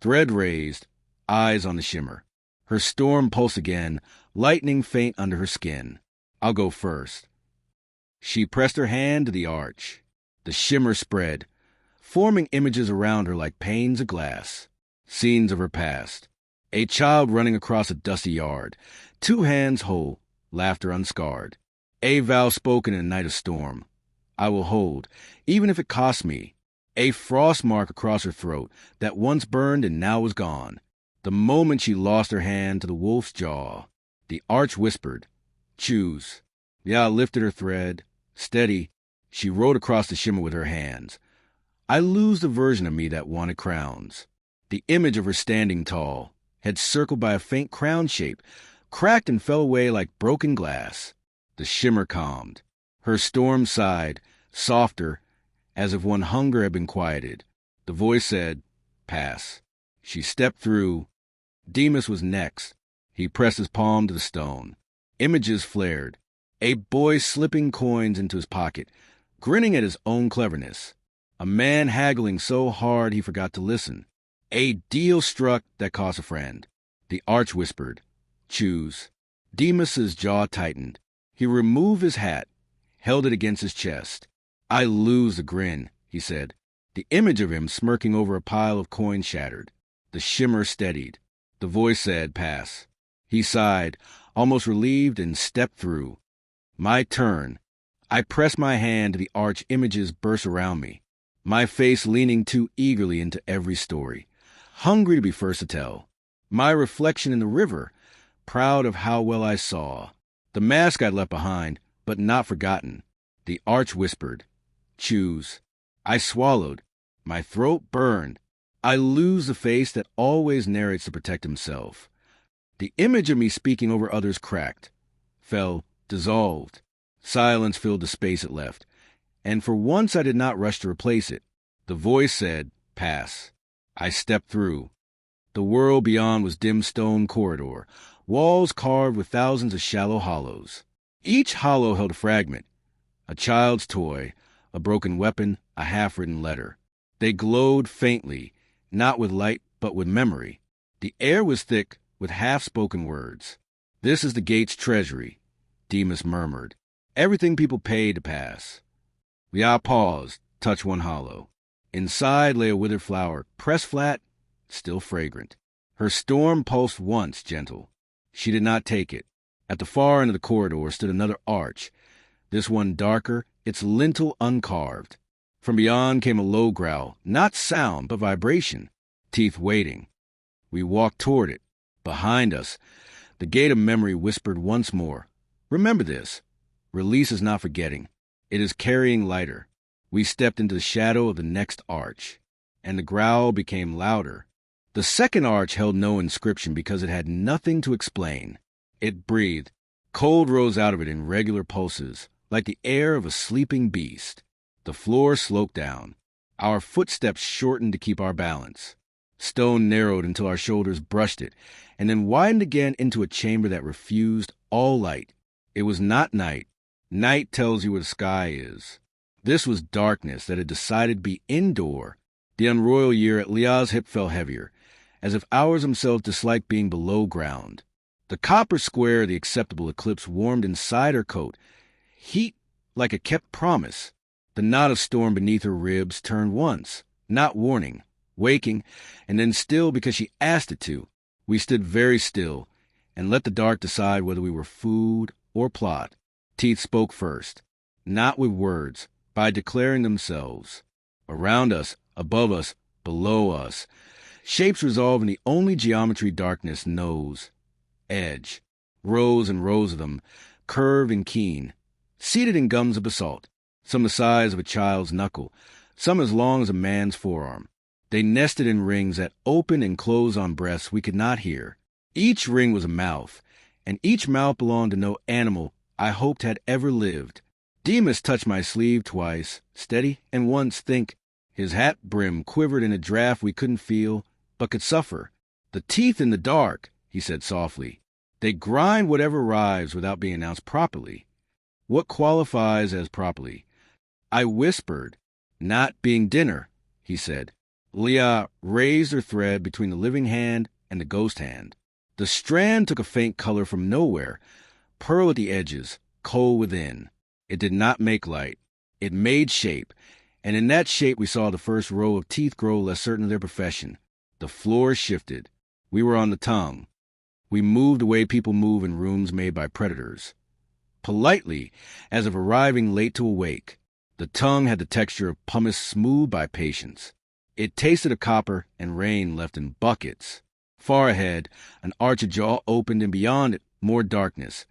thread raised, eyes on the shimmer. Her storm pulsed again, lightning faint under her skin. "I'll go first." She pressed her hand to the arch. The shimmer spread, forming images around her like panes of glass. Scenes of her past. A child running across a dusty yard, 2 hands whole, laughter unscarred. A vow spoken in a night of storm. "I will hold, even if it costs me." A frost mark across her throat that once burned and now was gone. The moment she lost her hand to the wolf's jaw. The arch whispered, "Choose." Liah lifted her thread. Steady, she rode across the shimmer with her hands. I lose the version of me that wanted crowns. The image of her standing tall, head circled by a faint crown shape, cracked and fell away like broken glass. The shimmer calmed. Her storm sighed, softer, as if one hunger had been quieted. The voice said, "Pass." She stepped through. Demas was next. He pressed his palm to the stone. Images flared. A boy slipping coins into his pocket, grinning at his own cleverness. A man haggling so hard he forgot to listen. A deal struck that cost a friend. The arch whispered, "Choose." Demas's jaw tightened. He removed his hat, held it against his chest. "I lose the grin," he said. The image of him smirking over a pile of coins shattered. The shimmer steadied. The voice said, "Pass." He sighed, almost relieved, and stepped through. My turn. I pressed my hand to the arch images burst around me, my face leaning too eagerly into every story, hungry to be first to tell. My reflection in the river, proud of how well I saw. The mask I'd left behind, but not forgotten. The arch whispered, "Choose." I swallowed. My throat burned. I lose the face that always narrates to protect himself. The image of me speaking over others cracked, fell, dissolved. Silence filled the space it left, and for once I did not rush to replace it. The voice said, "Pass." I stepped through. The world beyond was dim stone corridor, walls carved with thousands of shallow hollows. Each hollow held a fragment, a child's toy, a broken weapon, a half-written letter. They glowed faintly, not with light, but with memory. The air was thick with half-spoken words. "This is the gate's treasury," Demas murmured. "Everything people pay to pass." Leah paused, touched one hollow. Inside lay a withered flower, pressed flat, still fragrant. Her storm pulsed once, gentle. She did not take it. At the far end of the corridor stood another arch, this one darker, its lintel uncarved. From beyond came a low growl, not sound, but vibration, teeth waiting. We walked toward it. Behind us, the gate of memory whispered once more, "Remember this. Release is not forgetting. It is carrying lighter." We stepped into the shadow of the next arch, and the growl became louder. The second arch held no inscription because it had nothing to explain. It breathed. Cold rose out of it in regular pulses, like the air of a sleeping beast. The floor sloped down. Our footsteps shortened to keep our balance. Stone narrowed until our shoulders brushed it, and then widened again into a chamber that refused all light. It was not night. Night tells you where the sky is. This was darkness that had decided to be indoor. The unroyal year at Leah's hip fell heavier, as if hours themselves disliked being below ground. The copper square of the acceptable eclipse warmed inside her coat. Heat like a kept promise. The knot of storm beneath her ribs turned once, not warning, waking, and then still because she asked it to. We stood very still and let the dark decide whether we were food or plot. Teeth spoke first, not with words, by declaring themselves. Around us, above us, below us, shapes resolve in the only geometry darkness knows. Edge, rows and rows of them, curved and keen, seated in gums of basalt, some the size of a child's knuckle, some as long as a man's forearm. They nested in rings that opened and closed on breaths we could not hear. Each ring was a mouth, and each mouth belonged to no animal I hoped had ever lived. Demas touched my sleeve twice, steady, and once, think. His hat brim quivered in a draft we couldn't feel, but could suffer. "The teeth in the dark," he said softly. "They grind whatever arrives without being announced properly." What qualifies as properly? I whispered. "Not being dinner," he said. Leah raised her thread between the living hand and the ghost hand. The strand took a faint color from nowhere, pearl at the edges, coal within. It did not make light. It made shape, and in that shape we saw the first row of teeth grow less certain of their profession. The floor shifted. We were on the tongue. We moved the way people move in rooms made by predators. Politely, as if arriving late to a wake. The tongue had the texture of pumice smoothed by patience. It tasted of copper and rain left in buckets. Far ahead, an arch of jaw opened, and beyond it, more darkness.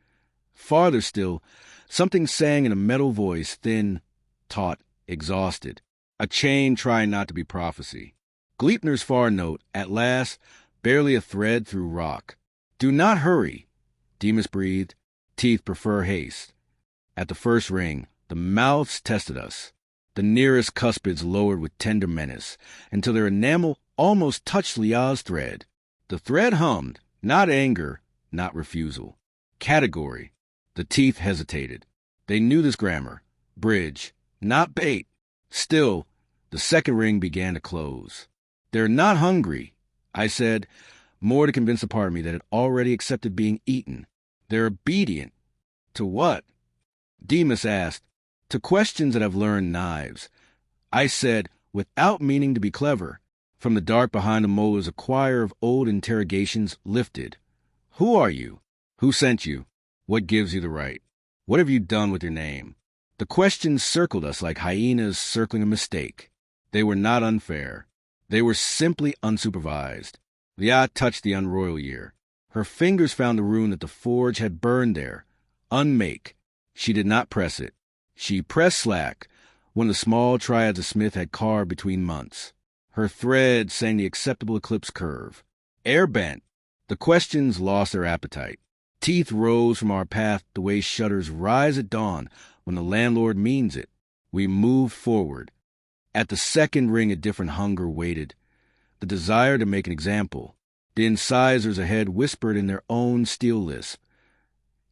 Farther still, something sang in a metal voice, thin, taut, exhausted. A chain trying not to be prophecy. Gleipnir's far note, at last, barely a thread through rock. "Do not hurry," Demas breathed. "Teeth prefer haste." At the first ring, the mouths tested us. The nearest cuspids lowered with tender menace, until their enamel almost touched Leah's thread. The thread hummed, not anger, not refusal. Category. The teeth hesitated. They knew this grammar. Bridge, not bait. Still, the second ring began to close. They're not hungry, I said, more to convince a part of me that had already accepted being eaten. They're obedient. To what? Demas asked. To questions that have learned knives. I said, without meaning to be clever. From the dark behind the molars, a choir of old interrogations lifted. Who are you? Who sent you? What gives you the right? What have you done with your name? The questions circled us like hyenas circling a mistake. They were not unfair. They were simply unsupervised. Liat touched the unroyal year. Her fingers found the rune that the forge had burned there. Unmake. She did not press it. She pressed slack, one of the small triads a smith had carved between months. Her thread sang the acceptable eclipse curve. Air bent. The questions lost their appetite. Teeth rose from our path the way shutters rise at dawn when the landlord means it. We moved forward. At the second ring a different hunger waited. The desire to make an example. The incisors ahead whispered in their own steel lisp.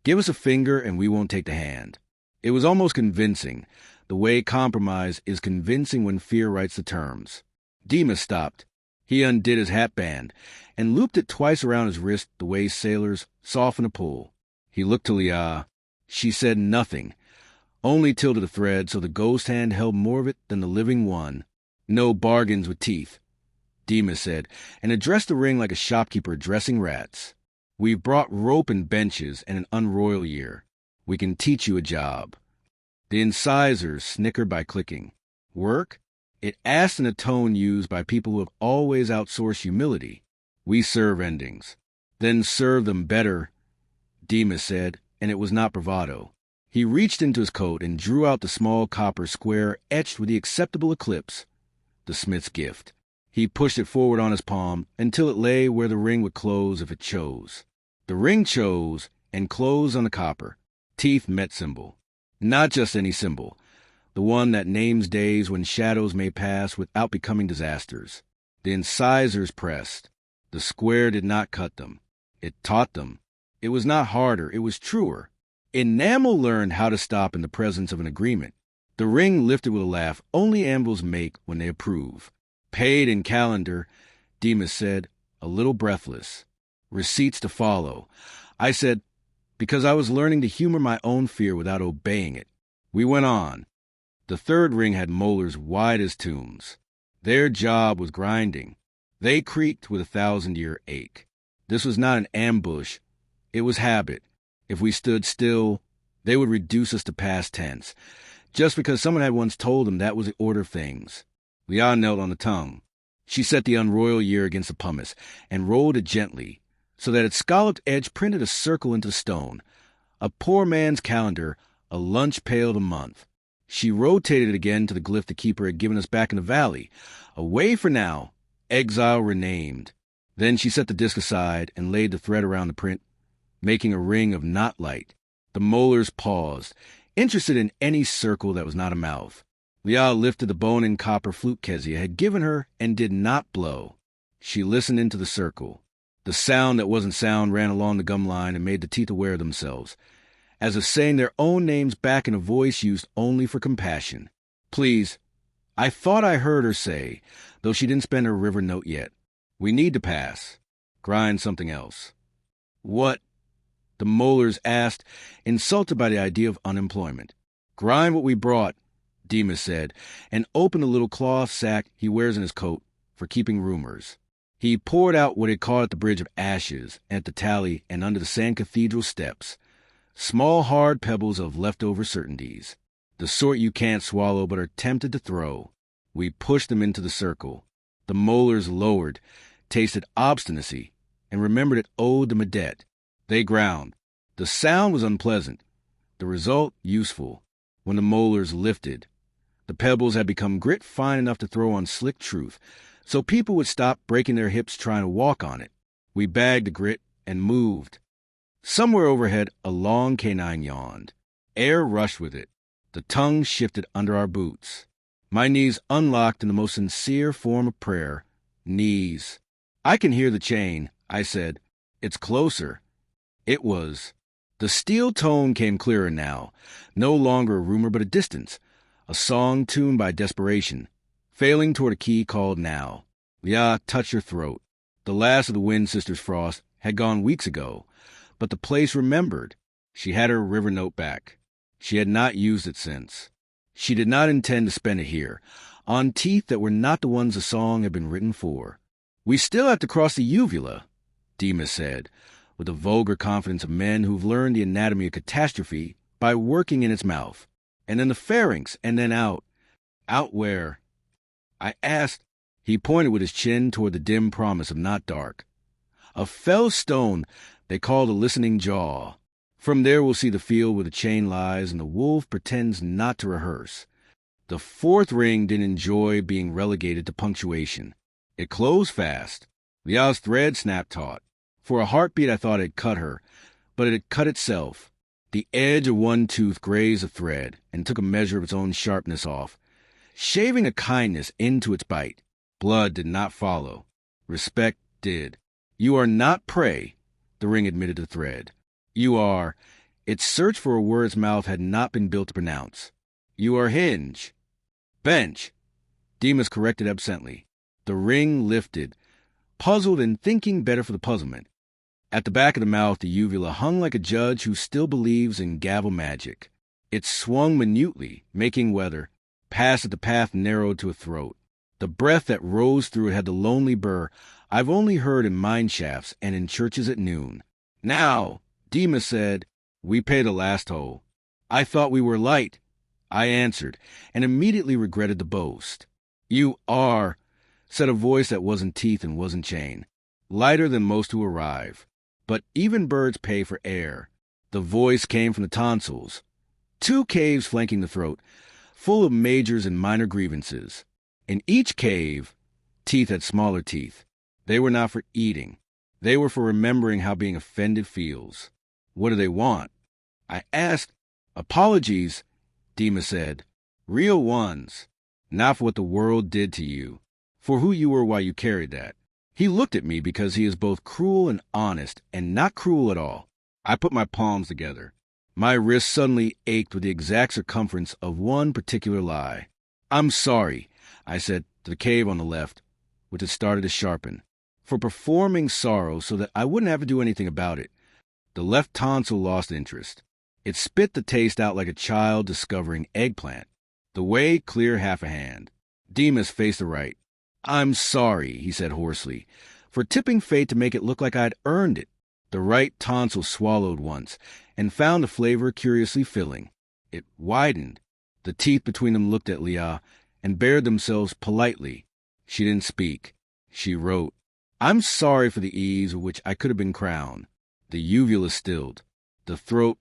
Give us a finger and we won't take the hand. It was almost convincing, the way compromise is convincing when fear writes the terms. Demas stopped. He undid his hatband and looped it twice around his wrist the way sailors soften a pull. He looked to Leah. She said nothing, only tilted a thread so the ghost hand held more of it than the living one. No bargains with teeth, Demas said, and addressed the ring like a shopkeeper addressing rats. We've brought rope and benches and an unroyal year. We can teach you a job. The incisors snickered by clicking. Work? It asked in a tone used by people who have always outsourced humility. We serve endings. Then serve them better, Demas said, and it was not bravado. He reached into his coat and drew out the small copper square etched with the acceptable eclipse, the smith's gift. He pushed it forward on his palm until it lay where the ring would close if it chose. The ring chose and closed on the copper. Teeth met symbol. Not just any symbol. The one that names days when shadows may pass without becoming disasters. The incisors pressed. The square did not cut them. It taught them. It was not harder, it was truer. Enamel learned how to stop in the presence of an agreement. The ring lifted with a laugh only anvils make when they approve. Paid in calendar, Demas said, a little breathless. Receipts to follow. I said, because I was learning to humor my own fear without obeying it. We went on. The third ring had molars wide as tombs. Their job was grinding. They creaked with 1,000-year ache. This was not an ambush. It was habit. If we stood still, they would reduce us to past tense, just because someone had once told them that was the order of things. Leah knelt on the tongue. She set the unroyal year against the pumice and rolled it gently, so that its scalloped edge printed a circle into the stone. A poor man's calendar, a lunch pail of the month. She rotated it again to the glyph the keeper had given us back in the valley. Away for now, exile renamed. Then she set the disc aside and laid the thread around the print, making a ring of knot light. The molars paused, interested in any circle that was not a mouth. Leah lifted the bone and copper flute Kezia had given her and did not blow. She listened into the circle. The sound that wasn't sound ran along the gum line and made the teeth aware of themselves, as if saying their own names back in a voice used only for compassion. Please, I thought I heard her say, though she didn't spend her river note yet. We need to pass. Grind something else. What? The molars asked, insulted by the idea of unemployment. Grind what we brought, Demas said, and opened a little cloth sack he wears in his coat for keeping rumors. He poured out what he caught at the Bridge of Ashes, at the Tally, and under the Sand Cathedral steps. Small, hard pebbles of leftover certainties, the sort you can't swallow but are tempted to throw. We pushed them into the circle. The molars lowered, tasted obstinacy, and remembered it owed them a debt. They ground. The sound was unpleasant. The result, useful. When the molars lifted, the pebbles had become grit fine enough to throw on slick truth, so people would stop breaking their hips trying to walk on it. We bagged the grit and moved. Somewhere overhead, a long canine yawned. Air rushed with it. The tongue shifted under our boots. My knees unlocked in the most sincere form of prayer. Knees. I can hear the chain, I said. It's closer. It was. The steel tone came clearer now, no longer a rumor but a distance, a song tuned by desperation, failing toward a key called now. Leah touched her throat. The last of the Wind Sisters' frost had gone weeks ago, but the place remembered. She had her river note back. She had not used it since. She did not intend to spend it here, on teeth that were not the ones the song had been written for. "We still have to cross the uvula," Demas said, with the vulgar confidence of men who've learned the anatomy of catastrophe by working in its mouth. "And then the pharynx, and then out." "Out where?" I asked. He pointed with his chin toward the dim promise of not dark. "A fell stone they call the listening jaw. From there we'll see the field where the chain lies, and the wolf pretends not to rehearse." The fourth ring didn't enjoy being relegated to punctuation. It closed fast. Lia's thread snapped taut. For a heartbeat I thought it had cut her, but it had cut itself. The edge of one tooth grazed the thread and took a measure of its own sharpness off, shaving a kindness into its bite. Blood did not follow. Respect did. "You are not prey," the ring admitted the thread. "You are—" Its search for a word its mouth had not been built to pronounce. "You are hinge." "Bench," Demas corrected absently. The ring lifted, puzzled and thinking better for the puzzlement. At the back of the mouth, the uvula hung like a judge who still believes in gavel magic. It swung minutely, making weather, past it the path narrowed to a throat. The breath that rose through it had the lonely burr I've only heard in mine shafts and in churches at noon. "Now," Demas said, "we pay the last toll." "I thought we were light," I answered, and immediately regretted the boast. "You are," said a voice that wasn't teeth and wasn't chain. "Lighter than most who arrive. But even birds pay for air." The voice came from the tonsils. 2 caves flanking the throat, full of majors and minor grievances. In each cave, teeth had smaller teeth. They were not for eating. They were for remembering how being offended feels. "What do they want?" I asked. "Apologies," Demas said. "Real ones. Not for what the world did to you. For who you were while you carried that." He looked at me because he is both cruel and honest, and not cruel at all. I put my palms together. My wrist suddenly ached with the exact circumference of one particular lie. "I'm sorry," I said to the cave on the left, which had started to sharpen, "for performing sorrow so that I wouldn't have to do anything about it." The left tonsil lost interest. It spit the taste out like a child discovering eggplant. The way clear half a hand. Demas faced the right. "I'm sorry," he said hoarsely, "for tipping fate to make it look like I'd earned it." The right tonsil swallowed once, and found the flavor curiously filling. It widened. The teeth between them looked at Leah, and bared themselves politely. She didn't speak. She wrote. "I'm sorry for the ease with which I could have been crowned." The uvula stilled. The throat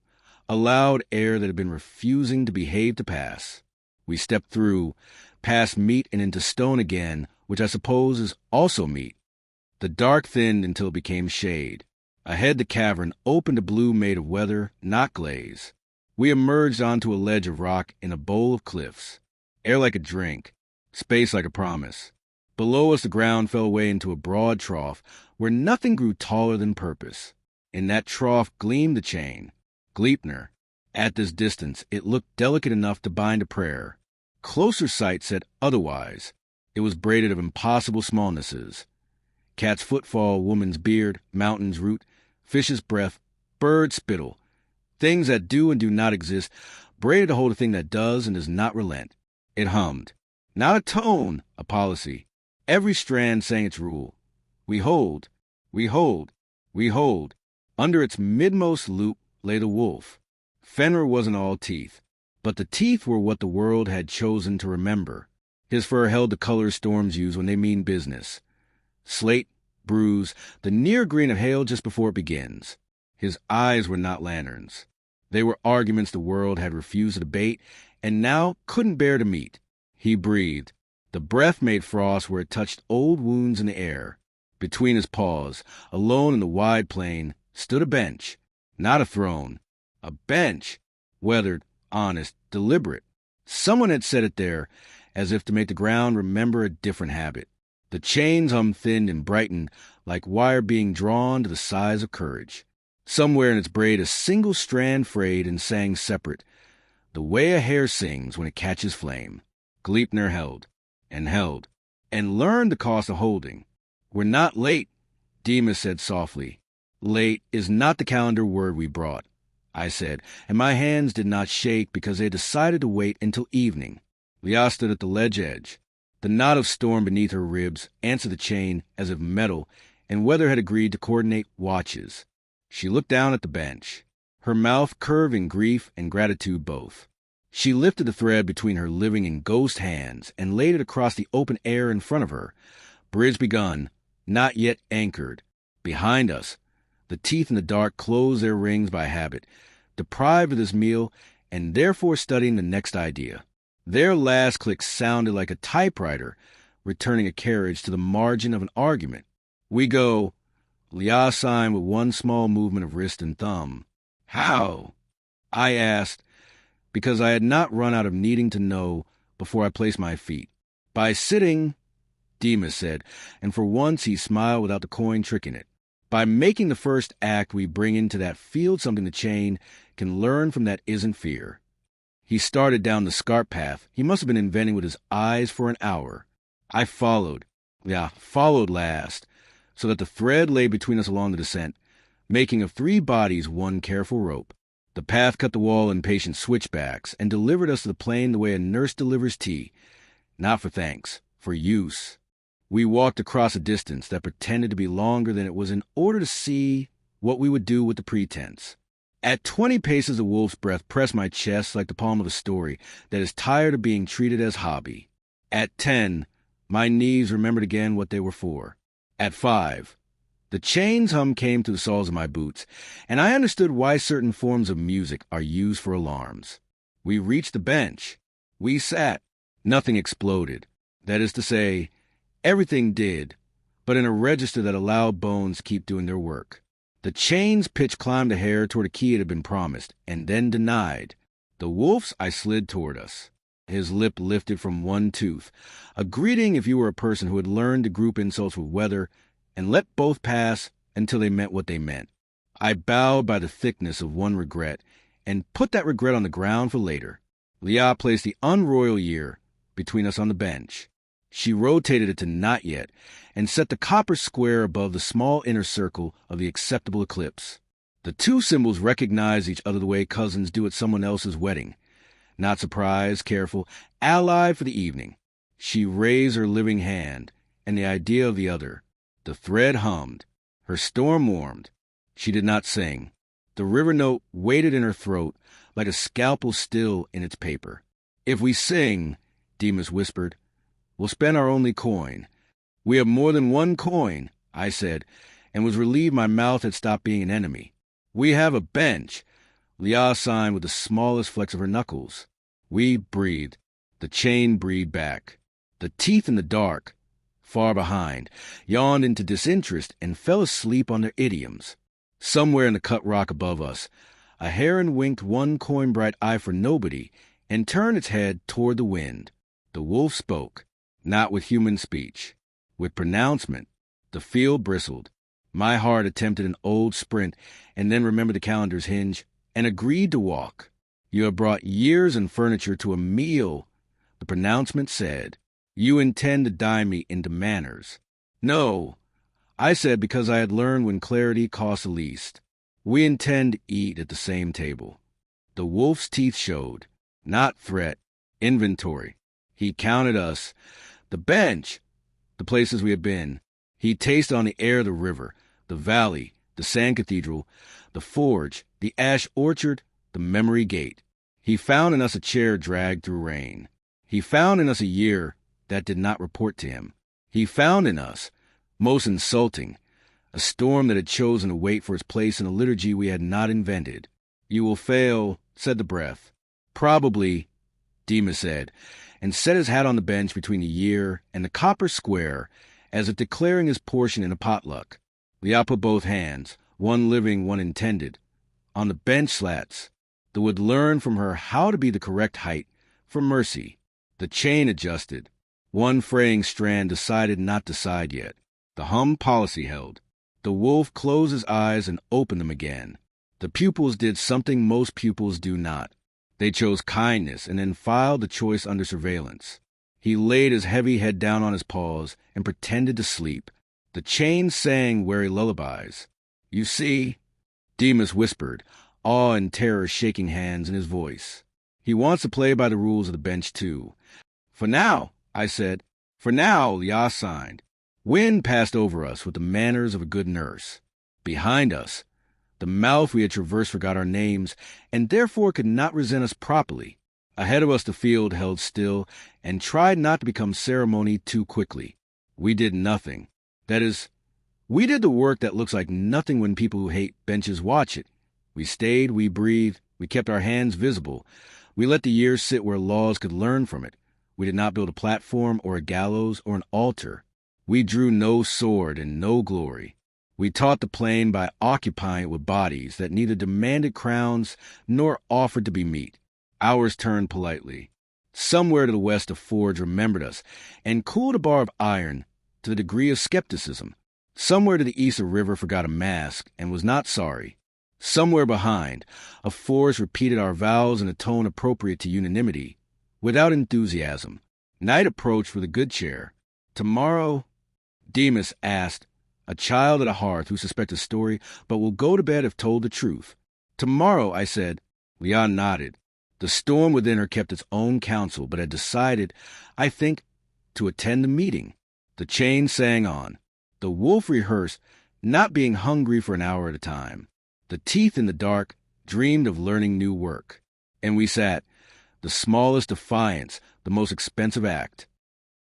allowed air that had been refusing to behave to pass. We stepped through, past meat and into stone again, which I suppose is also meat. The dark thinned until it became shade. Ahead the cavern opened to blue made of weather, not glaze. We emerged onto a ledge of rock in a bowl of cliffs. Air like a drink, space like a promise. Below us the ground fell away into a broad trough where nothing grew taller than purpose. In that trough gleamed the chain, Gleipnir. At this distance it looked delicate enough to bind a prayer. Closer sight said otherwise. It was braided of impossible smallnesses. Cat's footfall, woman's beard, mountain's root, fish's breath, bird's spittle. Things that do and do not exist, braided to hold a thing that does and does not relent. It hummed. Not a tone, a policy. Every strand sang its rule. We hold, we hold, we hold. Under its midmost loop lay the wolf. Fenrir wasn't all teeth, but the teeth were what the world had chosen to remember. His fur held the colors storms use when they mean business. Slate, bruise, the near green of hail just before it begins. His eyes were not lanterns. They were arguments the world had refused to debate and now couldn't bear to meet. He breathed. The breath made frost where it touched old wounds in the air. Between his paws, alone in the wide plain, stood a bench. Not a throne. A bench. Weathered, honest, deliberate. Someone had set it there, as if to make the ground remember a different habit. The chains hummed thin and brightened like wire being drawn to the size of courage. Somewhere in its braid a single strand frayed and sang separate, the way a hare sings when it catches flame. Gleipnir held, and held, and learn the cost of holding. We're not late, Demas said softly. Late is not the calendar word we brought, I said, and my hands did not shake because they had decided to wait until evening. Leah stood at the ledge edge. The knot of storm beneath her ribs answered the chain as if metal, and Weather had agreed to coordinate watches. She looked down at the bench, her mouth curved in grief and gratitude both. She lifted the thread between her living and ghost hands and laid it across the open air in front of her. Bridge begun, not yet anchored. Behind us, the teeth in the dark closed their rings by habit, deprived of this meal and therefore studying the next idea. Their last click sounded like a typewriter returning a carriage to the margin of an argument. We go, Leah signed with one small movement of wrist and thumb. How? I asked, because I had not run out of needing to know before I placed my feet. By sitting, Demas said, and for once he smiled without the coin tricking it. By making the first act we bring into that field something the chain can learn from that isn't fear. He started down the scarp path he must have been inventing with his eyes for an hour. I followed. Followed last, so that the thread lay between us along the descent, making of 3 bodies one careful rope. The path cut the wall in patient switchbacks and delivered us to the plain the way a nurse delivers tea. Not for thanks, for use. We walked across a distance that pretended to be longer than it was in order to see what we would do with the pretense. At 20 paces, a wolf's breath pressed my chest like the palm of a story that is tired of being treated as hobby. At 10, my knees remembered again what they were for. At 5, the chain's hum came through the soles of my boots, and I understood why certain forms of music are used for alarms. We reached the bench. We sat. Nothing exploded. That is to say, everything did, but in a register that allowed bones keep doing their work. The chain's pitch climbed a hair toward a key it had been promised, and then denied. The wolf's I slid toward us. His lip lifted from one tooth, a greeting if you were a person who had learned to group insults with Weather and let both pass until they meant what they meant. I bowed by the thickness of one regret and put that regret on the ground for later. Leah placed the unroyal year between us on the bench. She rotated it to not yet and set the copper square above the small inner circle of the acceptable eclipse. The 2 symbols recognized each other the way cousins do at someone else's wedding. Not surprised, careful, allied for the evening. She raised her living hand, and the idea of the other. The thread hummed. Her storm warmed. She did not sing. The river note waited in her throat like a scalpel still in its paper. If we sing, Demas whispered, we'll spend our only coin. We have more than one coin, I said, and was relieved my mouth had stopped being an enemy. We have a bench, Leah signed with the smallest flex of her knuckles. We breathed. The chain breathed back. The teeth in the dark, far behind, yawned into disinterest and fell asleep on their idioms. Somewhere in the cut rock above us, a heron winked one coin-bright eye for nobody and turned its head toward the wind. The wolf spoke, not with human speech, with pronouncement. The field bristled. My heart attempted an old sprint and then remembered the calendar's hinge and agreed to walk. You have brought years and furniture to a meal, the pronouncement said. You intend to dine me into manners. No, I said, because I had learned when clarity costs the least. We intend to eat at the same table. The wolf's teeth showed, not threat, inventory. He counted us, the bench, the places we had been. He tasted on the air of the river, the valley, the sand cathedral, the forge, the ash orchard, the memory gate. He found in us a chair dragged through rain. He found in us a year that did not report to him. He found in us, most insulting, a storm that had chosen to wait for its place in a liturgy we had not invented. You will fail, said the breath. Probably, Demas said, and set his hat on the bench between the year and the copper square, as if declaring his portion in a potluck. Leah put both hands, one living, one intended, on the bench slats, that would learn from her how to be the correct height for mercy. The chain adjusted. One fraying strand decided not to side yet. The hum policy held. The wolf closed his eyes and opened them again. The pupils did something most pupils do not. They chose kindness and then filed the choice under surveillance. He laid his heavy head down on his paws and pretended to sleep. The chain sang weary lullabies. "You see," Demas whispered, awe and terror shaking hands in his voice. "He wants to play by the rules of the bench, too." "For now," I said. "For now," Liah signed. Wind passed over us with the manners of a good nurse. Behind us, the mouth we had traversed forgot our names, and therefore could not resent us properly. Ahead of us the field held still, and tried not to become ceremony too quickly. We did nothing. That is, we did the work that looks like nothing when people who hate benches watch it. We stayed, we breathed, we kept our hands visible. We let the years sit where laws could learn from it. We did not build a platform or a gallows or an altar. We drew no sword and no glory. We taught the plain by occupying it with bodies that neither demanded crowns nor offered to be meat. Ours turned politely. Somewhere to the west a forge remembered us and cooled a bar of iron to the degree of skepticism. Somewhere to the east a river forgot a mask and was not sorry. Somewhere behind, a forest repeated our vows in a tone appropriate to unanimity, without enthusiasm. Night approached with a good cheer. "Tomorrow," Demas asked, a child at a hearth who suspected a story but will go to bed if told the truth. "Tomorrow," I said. Liah nodded. The storm within her kept its own counsel, but had decided, I think, to attend the meeting. The chain sang on. The wolf rehearsed, not being hungry for an hour at a time. The teeth in the dark dreamed of learning new work. And we sat, the smallest defiance, the most expensive act.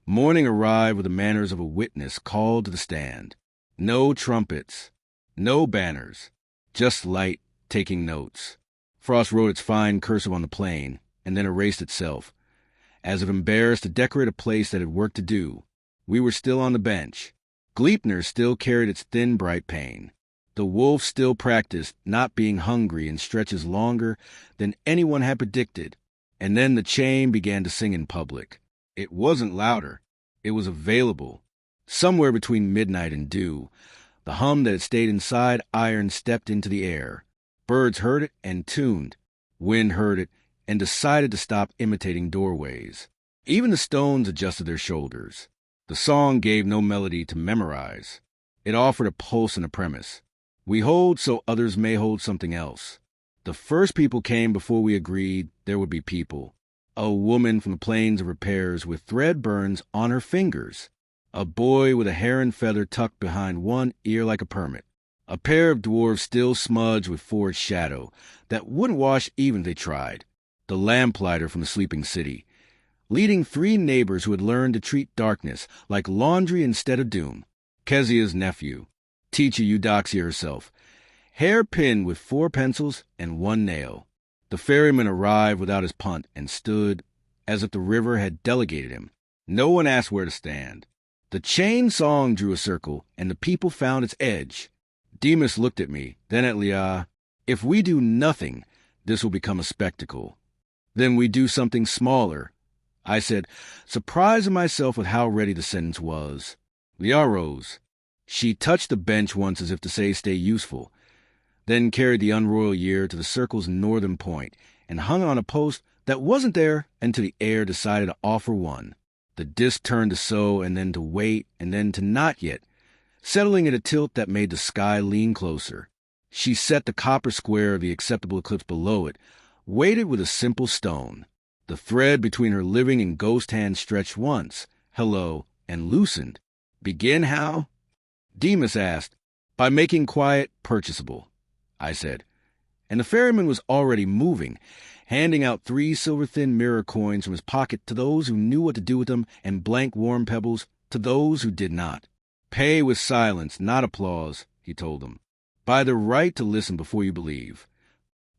Morning arrived with the manners of a witness called to the stand. No trumpets, no banners, just light taking notes. Frost wrote its fine cursive on the plain, and then erased itself, as if embarrassed to decorate a place that had work to do. We were still on the bench. Gleipnir still carried its thin, bright pane. The wolf still practiced not being hungry in stretches longer than anyone had predicted. And then the chain began to sing in public. It wasn't louder. It was available. Somewhere between midnight and dew, the hum that had stayed inside iron stepped into the air. Birds heard it and tuned. Wind heard it and decided to stop imitating doorways. Even the stones adjusted their shoulders. The song gave no melody to memorize. It offered a pulse and a premise. We hold so others may hold something else. The first people came before we agreed there would be people. A woman from the plains of repairs with thread burns on her fingers. A boy with a hair and feather tucked behind one ear like a permit. A pair of dwarves still smudged with forest shadow that wouldn't wash even if they tried. The lamplighter from the sleeping city, leading 3 neighbors who had learned to treat darkness like laundry instead of doom. Kezia's nephew, teacher Eudoxia herself, hair pinned with 4 pencils and 1 nail. The ferryman arrived without his punt and stood as if the river had delegated him. No one asked where to stand. The chain song drew a circle, and the people found its edge. Demas looked at me, then at Liah. "If we do nothing, this will become a spectacle. Then we do something smaller," I said, surprising myself with how ready the sentence was. Liah rose. She touched the bench once as if to say stay useful, then carried the unroyal year to the circle's northern point and hung on a post that wasn't there until the air decided to offer one. The disc turned to so, and then to wait, and then to not yet, settling at a tilt that made the sky lean closer. She set the copper square of the acceptable eclipse below it, weighted with a simple stone. The thread between her living and ghost hands stretched once, hello, and loosened. "Begin how?" Demas asked. "By making quiet purchasable," I said. And the ferryman was already moving, handing out 3 silver-thin mirror coins from his pocket to those who knew what to do with them, and blank warm pebbles to those who did not. "Pay with silence, not applause," he told them. "By the right to listen before you believe."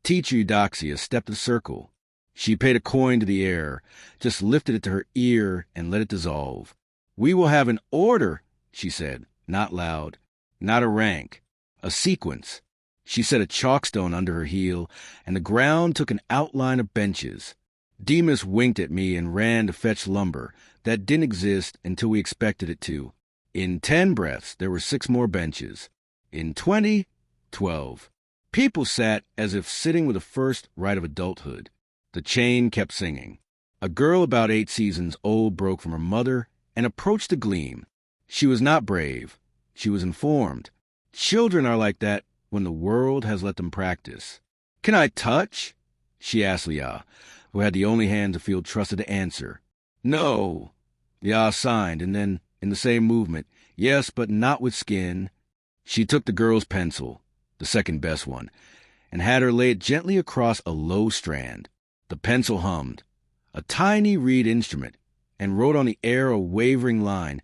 Teacher Eudoxia stepped the circle. She paid a coin to the air, just lifted it to her ear and let it dissolve. "We will have an order," she said, not loud, not a rank, a sequence. She set a chalkstone under her heel, and the ground took an outline of benches. Demas winked at me and ran to fetch lumber that didn't exist until we expected it to. In 10 breaths, there were 6 more benches. In 20, 12. People sat as if sitting with the first rite of adulthood. The chain kept singing. A girl about 8 seasons old broke from her mother and approached the gleam. She was not brave. She was informed. Children are like that when the world has let them practice. "Can I touch?" she asked Leah, who had the only hand the field trusted to answer. "No." Leah signed, and then, in the same movement, "Yes, but not with skin." She took the girl's pencil, the second best one, and had her lay it gently across a low strand. The pencil hummed, a tiny reed instrument, and wrote on the air a wavering line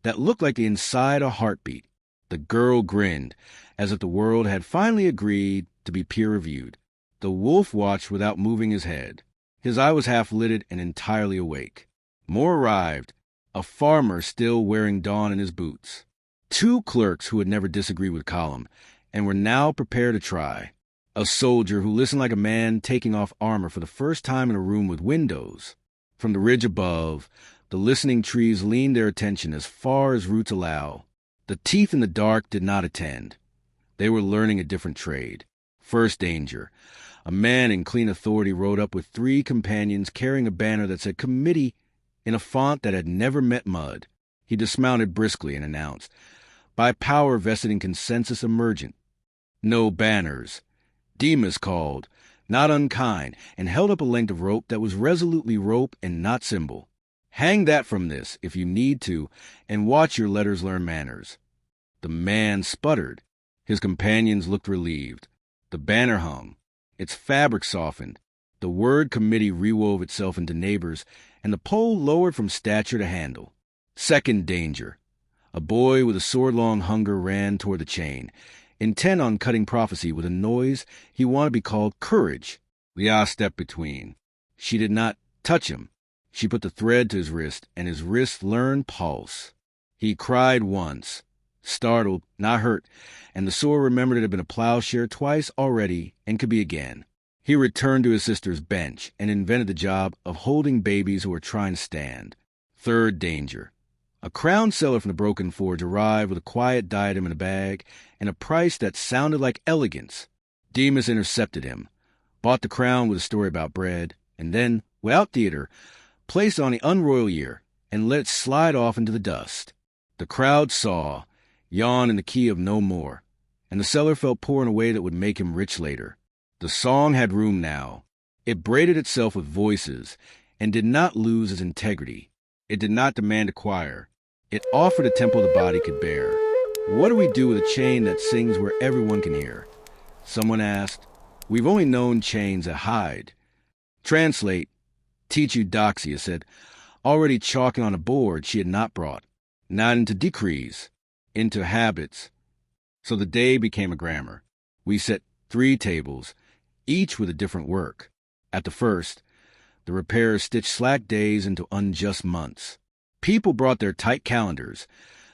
that looked like the inside a heartbeat. The girl grinned, as if the world had finally agreed to be peer-reviewed. The wolf watched without moving his head. His eye was half-lidded and entirely awake. More arrived, a farmer still wearing dawn in his boots. 2 clerks who had never disagreed with Colum, and were now prepared to try. A soldier who listened like a man taking off armor for the first time in a room with windows. From the ridge above, the listening trees leaned their attention as far as roots allow. The teeth in the dark did not attend. They were learning a different trade. First danger. A man in clean authority rode up with 3 companions carrying a banner that said "Committee" in a font that had never met mud. He dismounted briskly and announced, "By power vested in consensus emergent." No banners. Demas called, not unkind, and held up a length of rope that was resolutely rope and not symbol. "Hang that from this, if you need to, and watch your letters learn manners." The man sputtered. His companions looked relieved. The banner hung. Its fabric softened. The word "committee" rewove itself into neighbors, and the pole lowered from stature to handle. Second danger. A boy with a sword-long hunger ran toward the chain, intent on cutting prophecy with a noise he wanted to be called courage. Leah stepped between. She did not touch him. She put the thread to his wrist, and his wrist learned pulse. He cried once, startled, not hurt, and the sword remembered it had been a plowshare twice already and could be again. He returned to his sister's bench and invented the job of holding babies who were trying to stand. Third danger. A crown seller from the Broken Forge arrived with a quiet diadem in a bag and a price that sounded like elegance. Demas intercepted him, bought the crown with a story about bread, and then, without theater, placed it on the unroyal year and let it slide off into the dust. The crowd saw, yawned in the key of no more, and the seller felt poor in a way that would make him rich later. The song had room now. It braided itself with voices and did not lose its integrity. It did not demand a choir. It offered a tempo the body could bear. "What do we do with a chain that sings where everyone can hear?" Someone asked. "We've only known chains that hide." Translate, teach Eudoxia said, already chalking on a board she had not brought. Not into decrees, into habits. So the day became a grammar. We set 3 tables, each with a different work. At the first, the repairers stitched slack days into unjust months. People brought their tight calendars.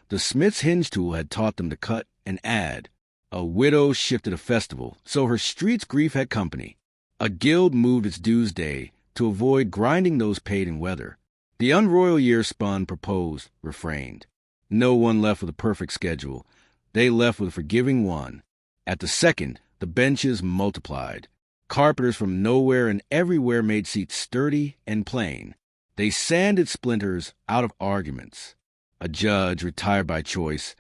The smith's hinge tool had taught them to cut and add. A widow shifted a festival, so her street's grief had company. A guild moved its dues day to avoid grinding those paid in weather. The unroyal year spun, proposed, refrained. No one left with a perfect schedule. They left with a forgiving one. At the second, the benches multiplied. Carpenters from nowhere and everywhere made seats sturdy and plain. They sanded splinters out of arguments. A judge, retired by choice,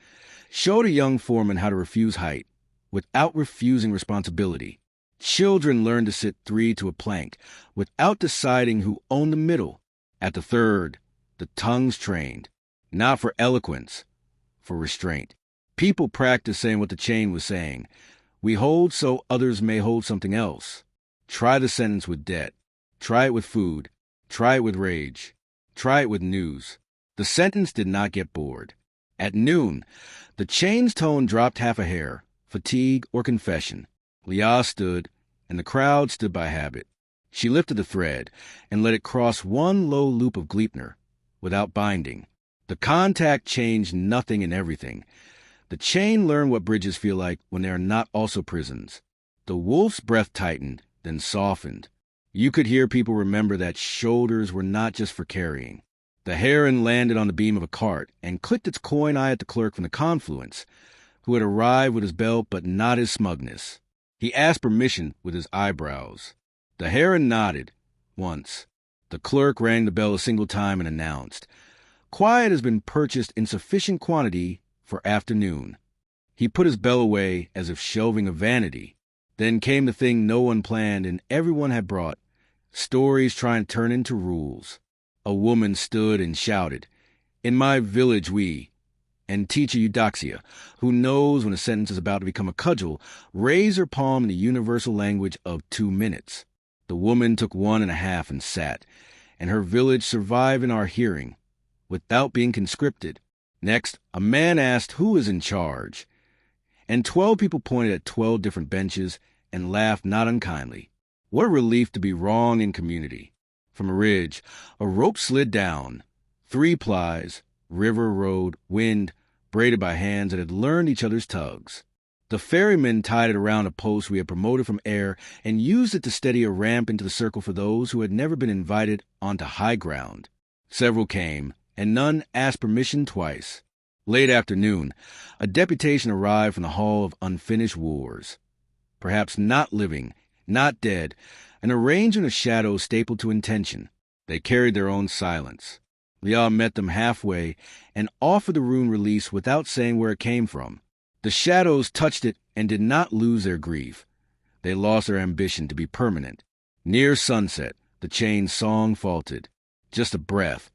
showed a young foreman how to refuse height without refusing responsibility. Children learned to sit 3 to a plank without deciding who owned the middle. At the third, the tongues trained, not for eloquence, for restraint. People practiced saying what the chain was saying. "We hold so others may hold something else." Try the sentence with debt. Try it with food. Try it with rage. Try it with news. The sentence did not get bored. At noon, the chain's tone dropped half a hair, fatigue or confession. Leah stood, and the crowd stood by habit. She lifted the thread and let it cross one low loop of Gleipnir, without binding. The contact changed nothing and everything. The chain learned what bridges feel like when they are not also prisons. The wolf's breath tightened, then softened. You could hear people remember that shoulders were not just for carrying. The heron landed on the beam of a cart and clicked its coin eye at the clerk from the confluence, who had arrived with his belt but not his smugness. He asked permission with his eyebrows. The heron nodded, once. The clerk rang the bell a single time and announced, "Quiet has been purchased in sufficient quantity for afternoon." He put his bell away as if shelving a vanity. Then came the thing no one planned and everyone had brought, stories trying to turn into rules. A woman stood and shouted, "In my village we," and teacher Eudoxia, who knows when a sentence is about to become a cudgel, raised her palm in the universal language of 2 minutes. The woman took 1.5 and sat, and her village survived in our hearing, without being conscripted. Next, a man asked who is in charge, and 12 people pointed at 12 different benches and laughed not unkindly. What a relief to be wrong in community. From a ridge, a rope slid down. 3 plies, river, road, wind, braided by hands that had learned each other's tugs. The ferryman tied it around a post we had promoted from air and used it to steady a ramp into the circle for those who had never been invited onto high ground. Several came, and none asked permission twice. Late afternoon, a deputation arrived from the Hall of Unfinished Wars. Perhaps not living, not dead, an arrangement of shadows stapled to intention. They carried their own silence. Liao met them halfway and offered the rune release without saying where it came from. The shadows touched it and did not lose their grief. They lost their ambition to be permanent. Near sunset, the chain's song faltered. Just a breath.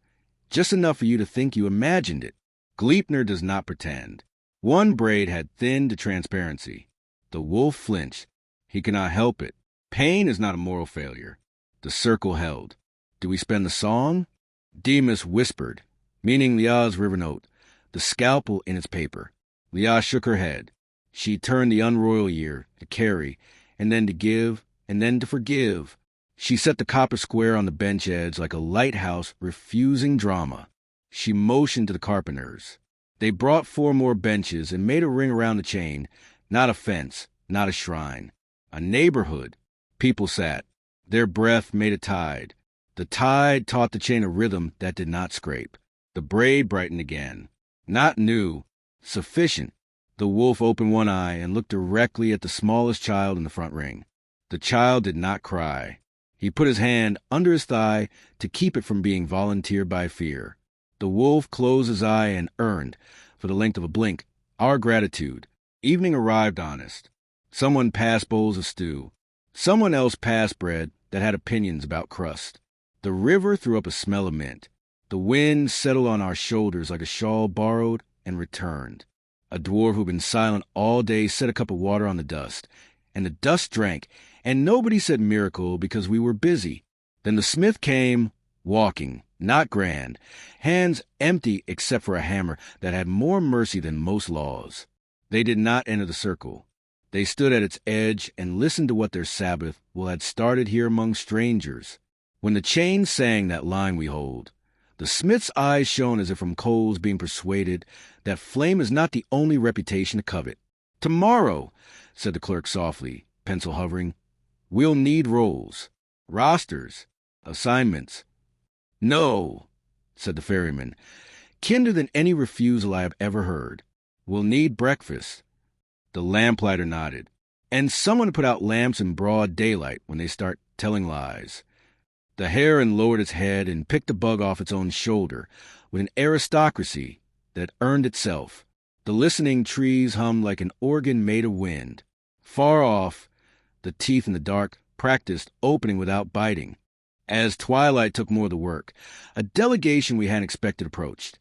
Just enough for you to think you imagined it. Gleipnir does not pretend. One braid had thinned to transparency. The wolf flinched. He cannot help it. Pain is not a moral failure. The circle held. Do we spend the song? Demas whispered, meaning Lia's river note, the scalpel in its paper. Lia shook her head. She turned the unroyal year to carry, and then to give, and then to forgive. She set the copper square on the bench edge like a lighthouse refusing drama. She motioned to the carpenters. They brought 4 more benches and made a ring around the chain, not a fence, not a shrine. A neighborhood. People sat. Their breath made a tide. The tide taught the chain a rhythm that did not scrape. The braid brightened again. Not new. Sufficient. The wolf opened one eye and looked directly at the smallest child in the front ring. The child did not cry. He put his hand under his thigh to keep it from being volunteered by fear. The wolf closed his eye and earned, for the length of a blink, our gratitude. Evening arrived honest. Someone passed bowls of stew. Someone else passed bread that had opinions about crust. The river threw up a smell of mint. The wind settled on our shoulders like a shawl borrowed and returned. A dwarf who'd been silent all day set a cup of water on the dust, and the dust drank, and nobody said miracle because we were busy. Then the smith came, walking, not grand, hands empty except for a hammer that had more mercy than most laws. They did not enter the circle. They stood at its edge and listened to what their Sabbath had started here among strangers. When the chain sang that line we hold, the smith's eyes shone as if from coals being persuaded that flame is not the only reputation to covet. "Tomorrow," said the clerk softly, pencil hovering, "we'll need rolls, rosters, assignments." "No," said the ferryman, kinder than any refusal I have ever heard. "We'll need breakfast." The lamplighter nodded. "And someone to put out lamps in broad daylight when they start telling lies." The heron lowered its head and picked a bug off its own shoulder with an aristocracy that earned itself. The listening trees hummed like an organ made of wind. Far off, the teeth in the dark practiced opening without biting. As twilight took more of the work, a delegation we hadn't expected approached.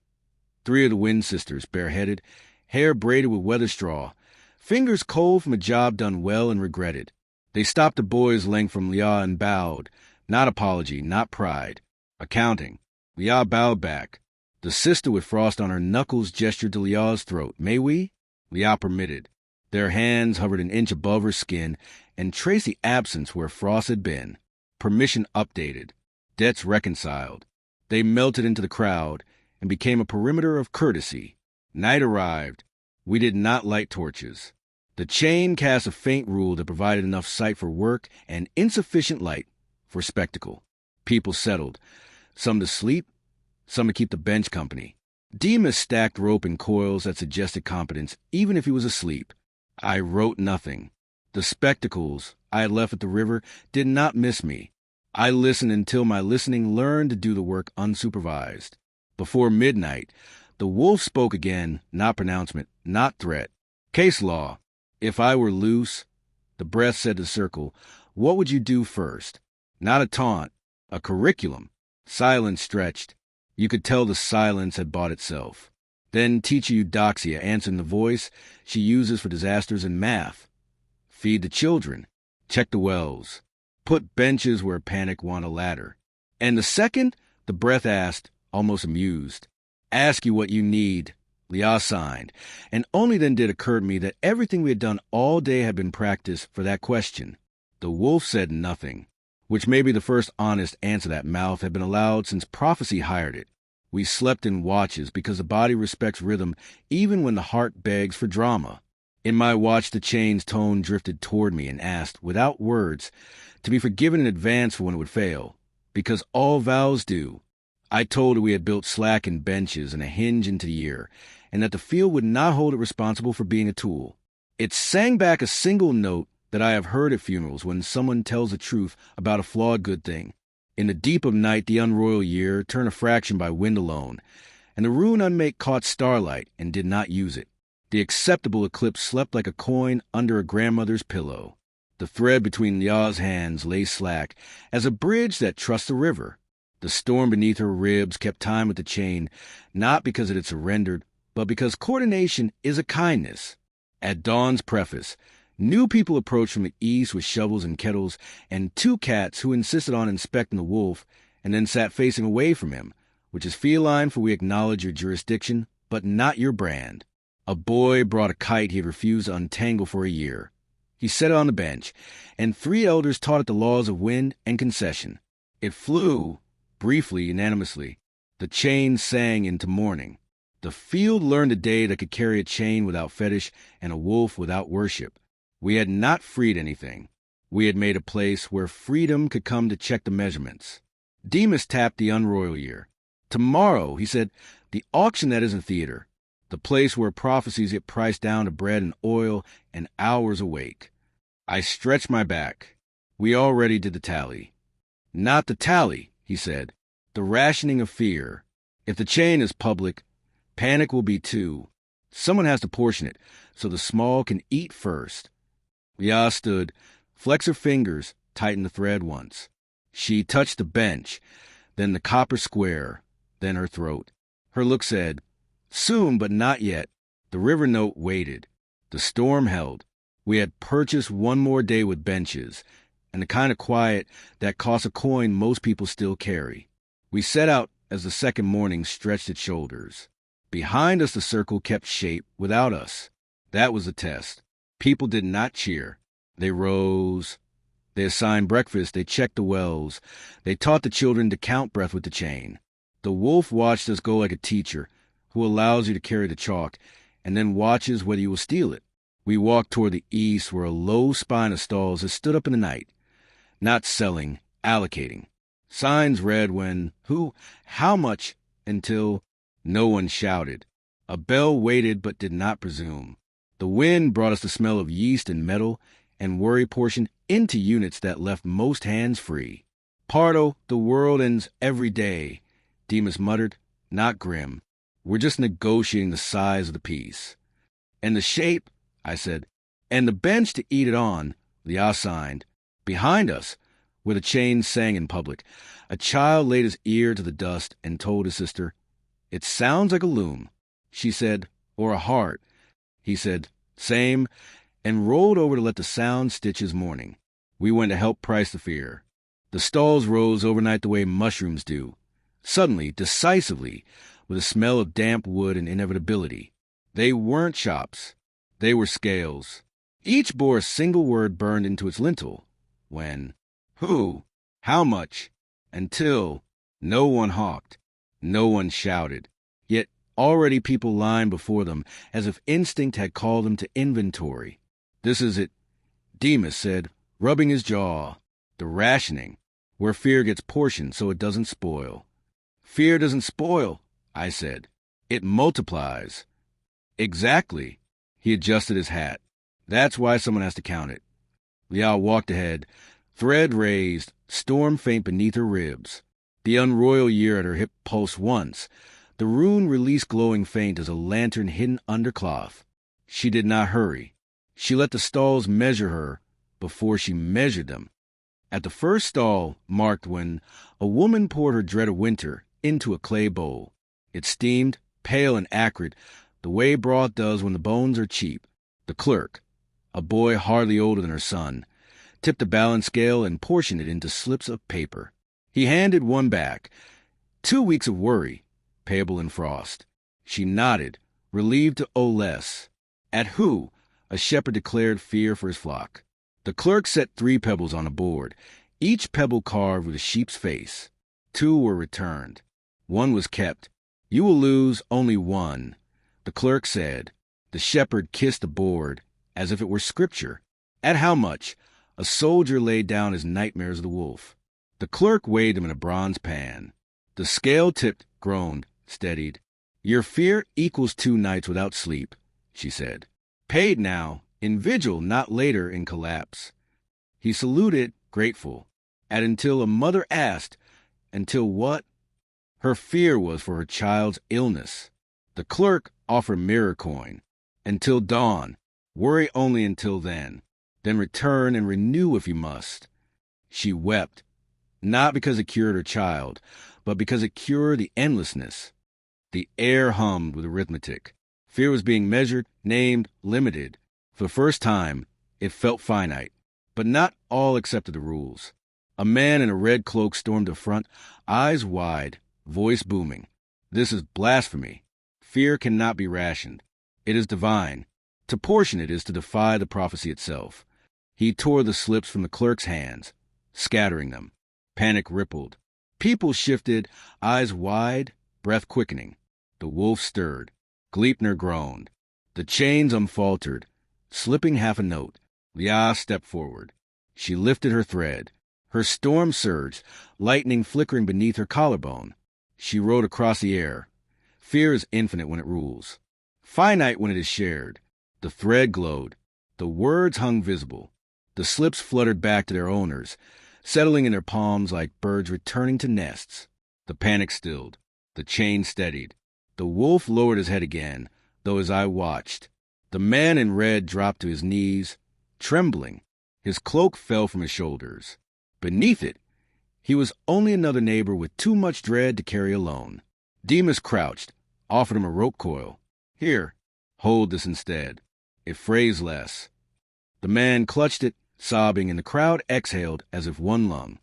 3 of the Wind Sisters, bareheaded, hair braided with weather straw, fingers cold from a job done well and regretted. They stopped a boy's length from Lia and bowed. Not apology, not pride. Accounting. Lia bowed back. The sister with frost on her knuckles gestured to Lia's throat. "May we?" Lia permitted. Their hands hovered an inch above her skin and traced the absence where frost had been. Permission updated. Debts reconciled. They melted into the crowd and became a perimeter of courtesy. Night arrived. We did not light torches. The chain cast a faint rule that provided enough sight for work and insufficient light for spectacle. People settled, some to sleep, some to keep the bench company. Demas stacked rope in coils that suggested competence, even if he was asleep. I wrote nothing. The spectacles I had left at the river did not miss me. I listened until my listening learned to do the work unsupervised. Before midnight, the wolf spoke again, not pronouncement, not threat. Case law. If I were loose, the breath said to the circle, what would you do first? Not a taunt, a curriculum. Silence stretched. You could tell the silence had bought itself. Then teacher Eudoxia answered in the voice she uses for disasters in math. Feed the children. Check the wells. Put benches where panic want a ladder. And the second, the breath asked, almost amused, ask you what you need. Liah signed, and only then did it occur to me that everything we had done all day had been practiced for that question. The wolf said nothing, which may be the first honest answer that mouth had been allowed since prophecy hired it. We slept in watches because the body respects rhythm even when the heart begs for drama. In my watch, the chain's tone drifted toward me and asked, without words, to be forgiven in advance for when it would fail, because all vows do. I told her we had built slackened benches and a hinge into the ear, and that the field would not hold it responsible for being a tool. It sang back a single note that I have heard at funerals when someone tells the truth about a flawed good thing. In the deep of night, the unroyal year turned a fraction by wind alone, and the rune unmake caught starlight and did not use it. The acceptable eclipse slept like a coin under a grandmother's pillow. The thread between Liah's hands lay slack as a bridge that trusts the river. The storm beneath her ribs kept time with the chain, not because it had surrendered, but because coordination is a kindness. At dawn's preface, new people approached from the east with shovels and kettles, and two cats who insisted on inspecting the wolf and then sat facing away from him, which is feline, for we acknowledge your jurisdiction, but not your brand. A boy brought a kite he had refused to untangle for a year. He set it on the bench, and three elders taught it the laws of wind and concession. It flew, briefly, unanimously. The chain sang into morning. The field learned a day that could carry a chain without fetish and a wolf without worship. We had not freed anything. We had made a place where freedom could come to check the measurements. Demas tapped the unroyal year. Tomorrow, he said, the auction that isn't theater. The place where prophecies get priced down to bread and oil and hours awake. I stretched my back. We already did the tally. Not the tally, he said. The rationing of fear. If the chain is public, panic will be too. Someone has to portion it, so the small can eat first. Liah stood, flexed her fingers, tightened the thread once. She touched the bench, then the copper square, then her throat. Her look said, soon, but not yet. The river note waited. The storm held. We had purchased one more day with benches, and the kind of quiet that costs a coin most people still carry. We set out as the second morning stretched its shoulders. Behind us the circle kept shape without us. That was the test. People did not cheer. They rose. They assigned breakfast. They checked the wells. They taught the children to count breath with the chain. The wolf watched us go like a teacher who allows you to carry the chalk and then watches whether you will steal it. We walked toward the east where a low spine of stalls had stood up in the night. Not selling, allocating. Signs read when, who, how much, until no one shouted. A bell waited but did not presume. The wind brought us the smell of yeast and metal, and worry portioned into units that left most hands free. Pardo, the world ends every day, Demas muttered, not grim. We're just negotiating the size of the piece. And the shape, I said, and the bench to eat it on, Liah signed. Behind us, where the chain sang in public, a child laid his ear to the dust and told his sister, it sounds like a loom. She said, or a heart. He said, same, and rolled over to let the sound stitch his mourning. We went to help price the fear. The stalls rose overnight the way mushrooms do. Suddenly, decisively, with a smell of damp wood and inevitability. They weren't shops. They were scales. Each bore a single word burned into its lintel. When, who, how much, until, no one hawked, no one shouted. Yet already people lined before them as if instinct had called them to inventory. This is it, Demas said, rubbing his jaw. The rationing, where fear gets portioned so it doesn't spoil. Fear doesn't spoil, I said. It multiplies. Exactly. He adjusted his hat. That's why someone has to count it. Liah walked ahead, Thread raised, storm faint beneath her ribs. The unroyal year at her hip pulsed once. The rune released glowing faint as a lantern hidden under cloth. She did not hurry. She let the stalls measure her before she measured them. At the first stall, marked when a woman poured her dread of winter into a clay bowl. It steamed, pale and acrid, the way broth does when the bones are cheap. The clerk, a boy hardly older than her son, tipped the balance scale and portioned it into slips of paper. He handed one back. 2 weeks of worry, payable in frost. She nodded, relieved to owe less. At who? A shepherd declared fear for his flock. The clerk set 3 pebbles on a board, each pebble carved with a sheep's face. 2 were returned. 1 was kept. You will lose only 1, the clerk said. The shepherd kissed the board as if it were scripture. At how much? A soldier laid down his nightmares of the wolf. The clerk weighed them in a bronze pan. The scale tipped, groaned, steadied. Your fear equals 2 nights without sleep, she said. Paid now, in vigil, not later in collapse. He saluted, grateful. Until a mother asked, until what? Her fear was for her child's illness. The clerk offered mirror coin. Until dawn. Worry only until then. Then return and renew if you must. She wept, not because it cured her child, but because it cured the endlessness. The air hummed with arithmetic. Fear was being measured, named, limited. For the first time, it felt finite. But not all accepted the rules. A man in a red cloak stormed the front, eyes wide, voice booming. This is blasphemy. Fear cannot be rationed. It is divine. To portion it is to defy the prophecy itself. He tore the slips from the clerk's hands, scattering them. Panic rippled. People shifted, eyes wide, breath quickening. The wolf stirred. Gleipnir groaned. The chains unfaltered, slipping half a note. Leah stepped forward. She lifted her thread. Her storm surged, lightning flickering beneath her collarbone. She rode across the air. Fear is infinite when it rules, finite when it is shared. The thread glowed. The words hung visible. The slips fluttered back to their owners, settling in their palms like birds returning to nests. The panic stilled. The chain steadied. The wolf lowered his head again, though his eye watched. The man in red dropped to his knees, trembling. His cloak fell from his shoulders. Beneath it, he was only another neighbor with too much dread to carry alone. Demas crouched, offered him a rope coil. Here, hold this instead. It frays less. The man clutched it, sobbing, and the crowd exhaled as if one lung.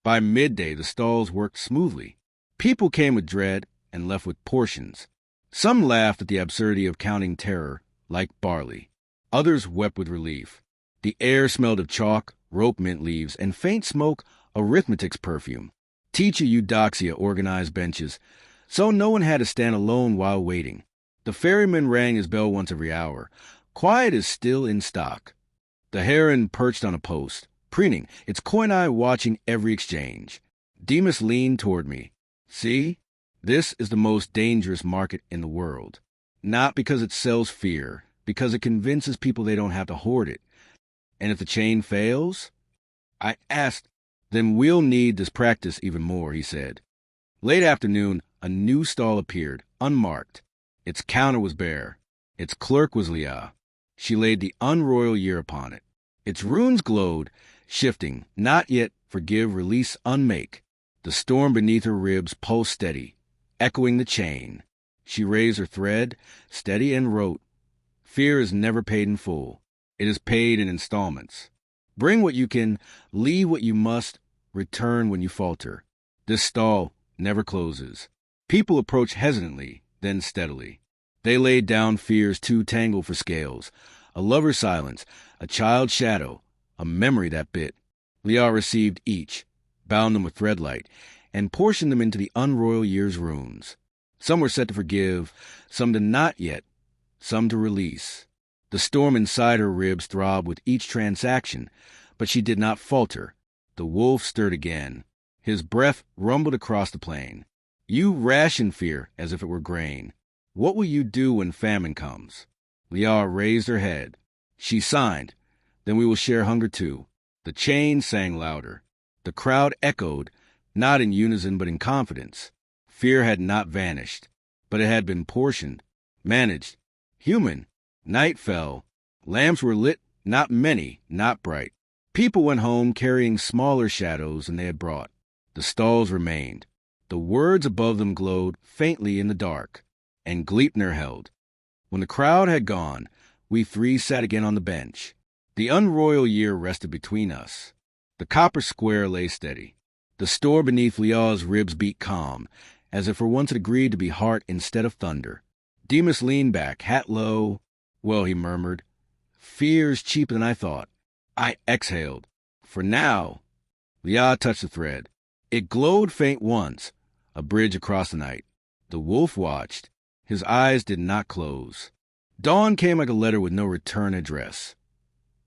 By midday, the stalls worked smoothly. People came with dread and left with portions. Some laughed at the absurdity of counting terror, like barley. Others wept with relief. The air smelled of chalk, rope mint leaves, and faint smoke, arithmetic's perfume. Teacher Eudoxia organized benches, so no one had to stand alone while waiting. The ferryman rang his bell once every hour. Quiet is still in stock. The heron perched on a post, preening, its coin eye watching every exchange. Demas leaned toward me. See? This is the most dangerous market in the world. Not because it sells fear, because it convinces people they don't have to hoard it. And if the chain fails? I asked, then we'll need this practice even more, he said. Late afternoon, a new stall appeared, unmarked. Its counter was bare. Its clerk was Leah. She laid the unroyal year upon it. Its runes glowed, shifting, not yet forgive, release, unmake. The storm beneath her ribs pulsed steady, echoing the chain. She raised her thread, steady, and wrote, Fear is never paid in full. It is paid in installments. Bring what you can, leave what you must, return when you falter. This stall never closes. People approach hesitantly, then steadily. They laid down fears too tangled for scales, a lover's silence, a child's shadow, a memory that bit. Leah received each, bound them with threadlight, and portioned them into the unroyal year's runes. Some were set to forgive, some to not yet, some to release. The storm inside her ribs throbbed with each transaction, but she did not falter. The wolf stirred again. His breath rumbled across the plain. You ration fear as if it were grain. What will you do when famine comes? Leah raised her head. She signed. Then we will share hunger too. The chain sang louder. The crowd echoed, not in unison but in confidence. Fear had not vanished, but it had been portioned, managed, human. Night fell. Lamps were lit, not many, not bright. People went home carrying smaller shadows than they had brought. The stalls remained. The words above them glowed faintly in the dark, and Gleipnir held. When the crowd had gone, we three sat again on the bench. The unroyal year rested between us. The copper square lay steady. The store beneath Lia's ribs beat calm, as if for once it agreed to be heart instead of thunder. Demas leaned back, hat low. Well, he murmured, fear's cheaper than I thought. I exhaled. For now. Lia touched the thread. It glowed faint once, a bridge across the night. The wolf watched. His eyes did not close. Dawn came like a letter with no return address.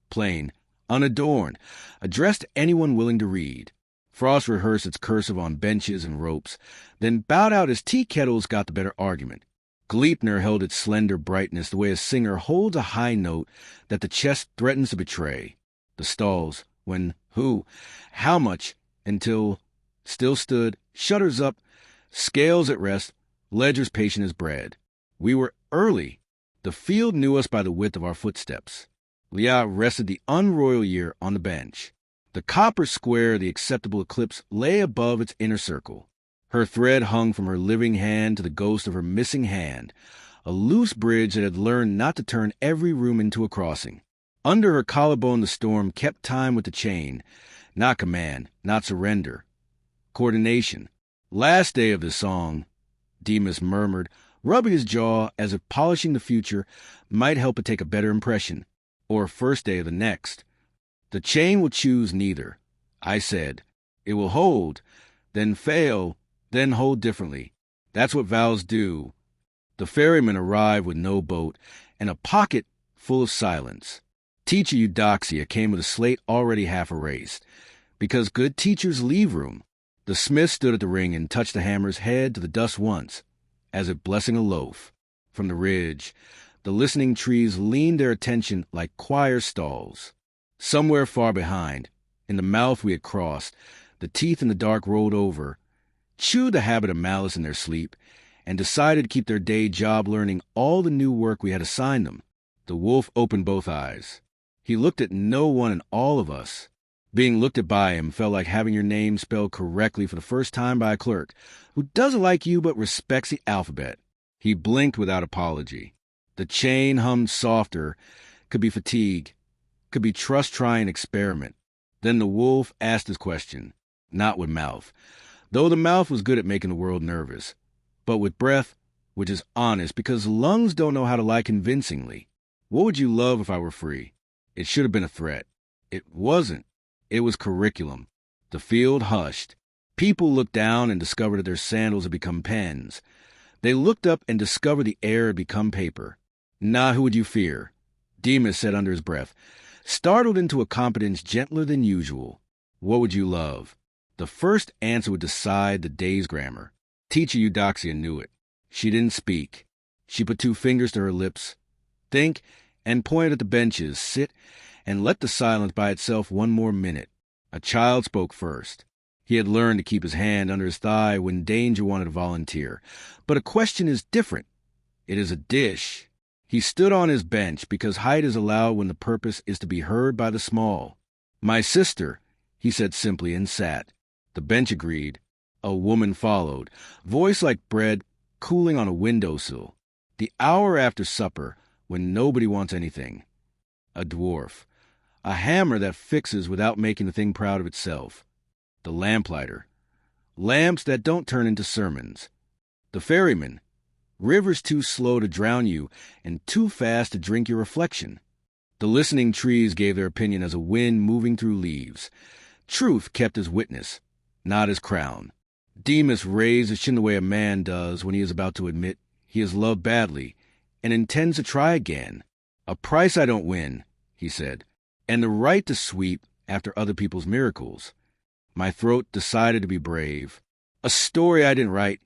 Plain, unadorned, addressed to anyone willing to read. Frost rehearsed its cursive on benches and ropes, then bowed out as tea kettles got the better argument. Gleipnir held its slender brightness the way a singer holds a high note that the chest threatens to betray. The stalls, when, who, how much, until, still stood, shutters up, scales at rest, ledgers patient as bread. We were early. The field knew us by the width of our footsteps. Lia rested the unroyal year on the bench. The copper square of the acceptable eclipse lay above its inner circle. Her thread hung from her living hand to the ghost of her missing hand, a loose bridge that had learned not to turn every room into a crossing. Under her collarbone the storm kept time with the chain, not command, not surrender. Coordination. Last day of the song, Demas murmured, rubbing his jaw as if polishing the future might help it take a better impression. Or first day of the next. The chain will choose neither. I said, it will hold, then fail, then hold differently. That's what vows do. The ferryman arrived with no boat and a pocket full of silence. Teacher Eudoxia came with a slate already half erased, because good teachers leave room. The smith stood at the ring and touched the hammer's head to the dust once, as if blessing a loaf. From the ridge, the listening trees leaned their attention like choir stalls. Somewhere far behind, in the mouth we had crossed, the teeth in the dark rolled over, chewed the habit of malice in their sleep, and decided to keep their day job learning all the new work we had assigned them. The wolf opened both eyes. He looked at no one in all of us. Being looked at by him felt like having your name spelled correctly for the first time by a clerk who doesn't like you but respects the alphabet. He blinked without apology. The chain hummed softer, could be fatigue, could be trust-trying experiment. Then the wolf asked his question, not with mouth, though the mouth was good at making the world nervous, but with breath, which is honest because lungs don't know how to lie convincingly. What would you love if I were free? It should have been a threat. It wasn't. It was curriculum. The field hushed. People looked down and discovered that their sandals had become pens. They looked up and discovered the air had become paper. Now who would you fear? Demas said under his breath, startled into a competence gentler than usual. What would you love? The first answer would decide the day's grammar. Teacher Eudoxia knew it. She didn't speak. She put two fingers to her lips. Think, and pointed at the benches. Sit, and let the silence by itself one more minute. A child spoke first. He had learned to keep his hand under his thigh when danger wanted to volunteer. But a question is different. It is a dish. He stood on his bench because height is allowed when the purpose is to be heard by the small. My sister, he said simply and sat. The bench agreed. A woman followed, voice like bread cooling on a windowsill. The hour after supper, when nobody wants anything. A dwarf. A hammer that fixes without making the thing proud of itself. The lamplighter. Lamps that don't turn into sermons. The ferryman. Rivers too slow to drown you and too fast to drink your reflection. The listening trees gave their opinion as a wind moving through leaves. Truth kept as witness, not as crown. Demas raised his chin the way a man does when he is about to admit he has loved badly and intends to try again. A price I don't win, he said, and the right to sweep after other people's miracles. My throat decided to be brave. A story I didn't write,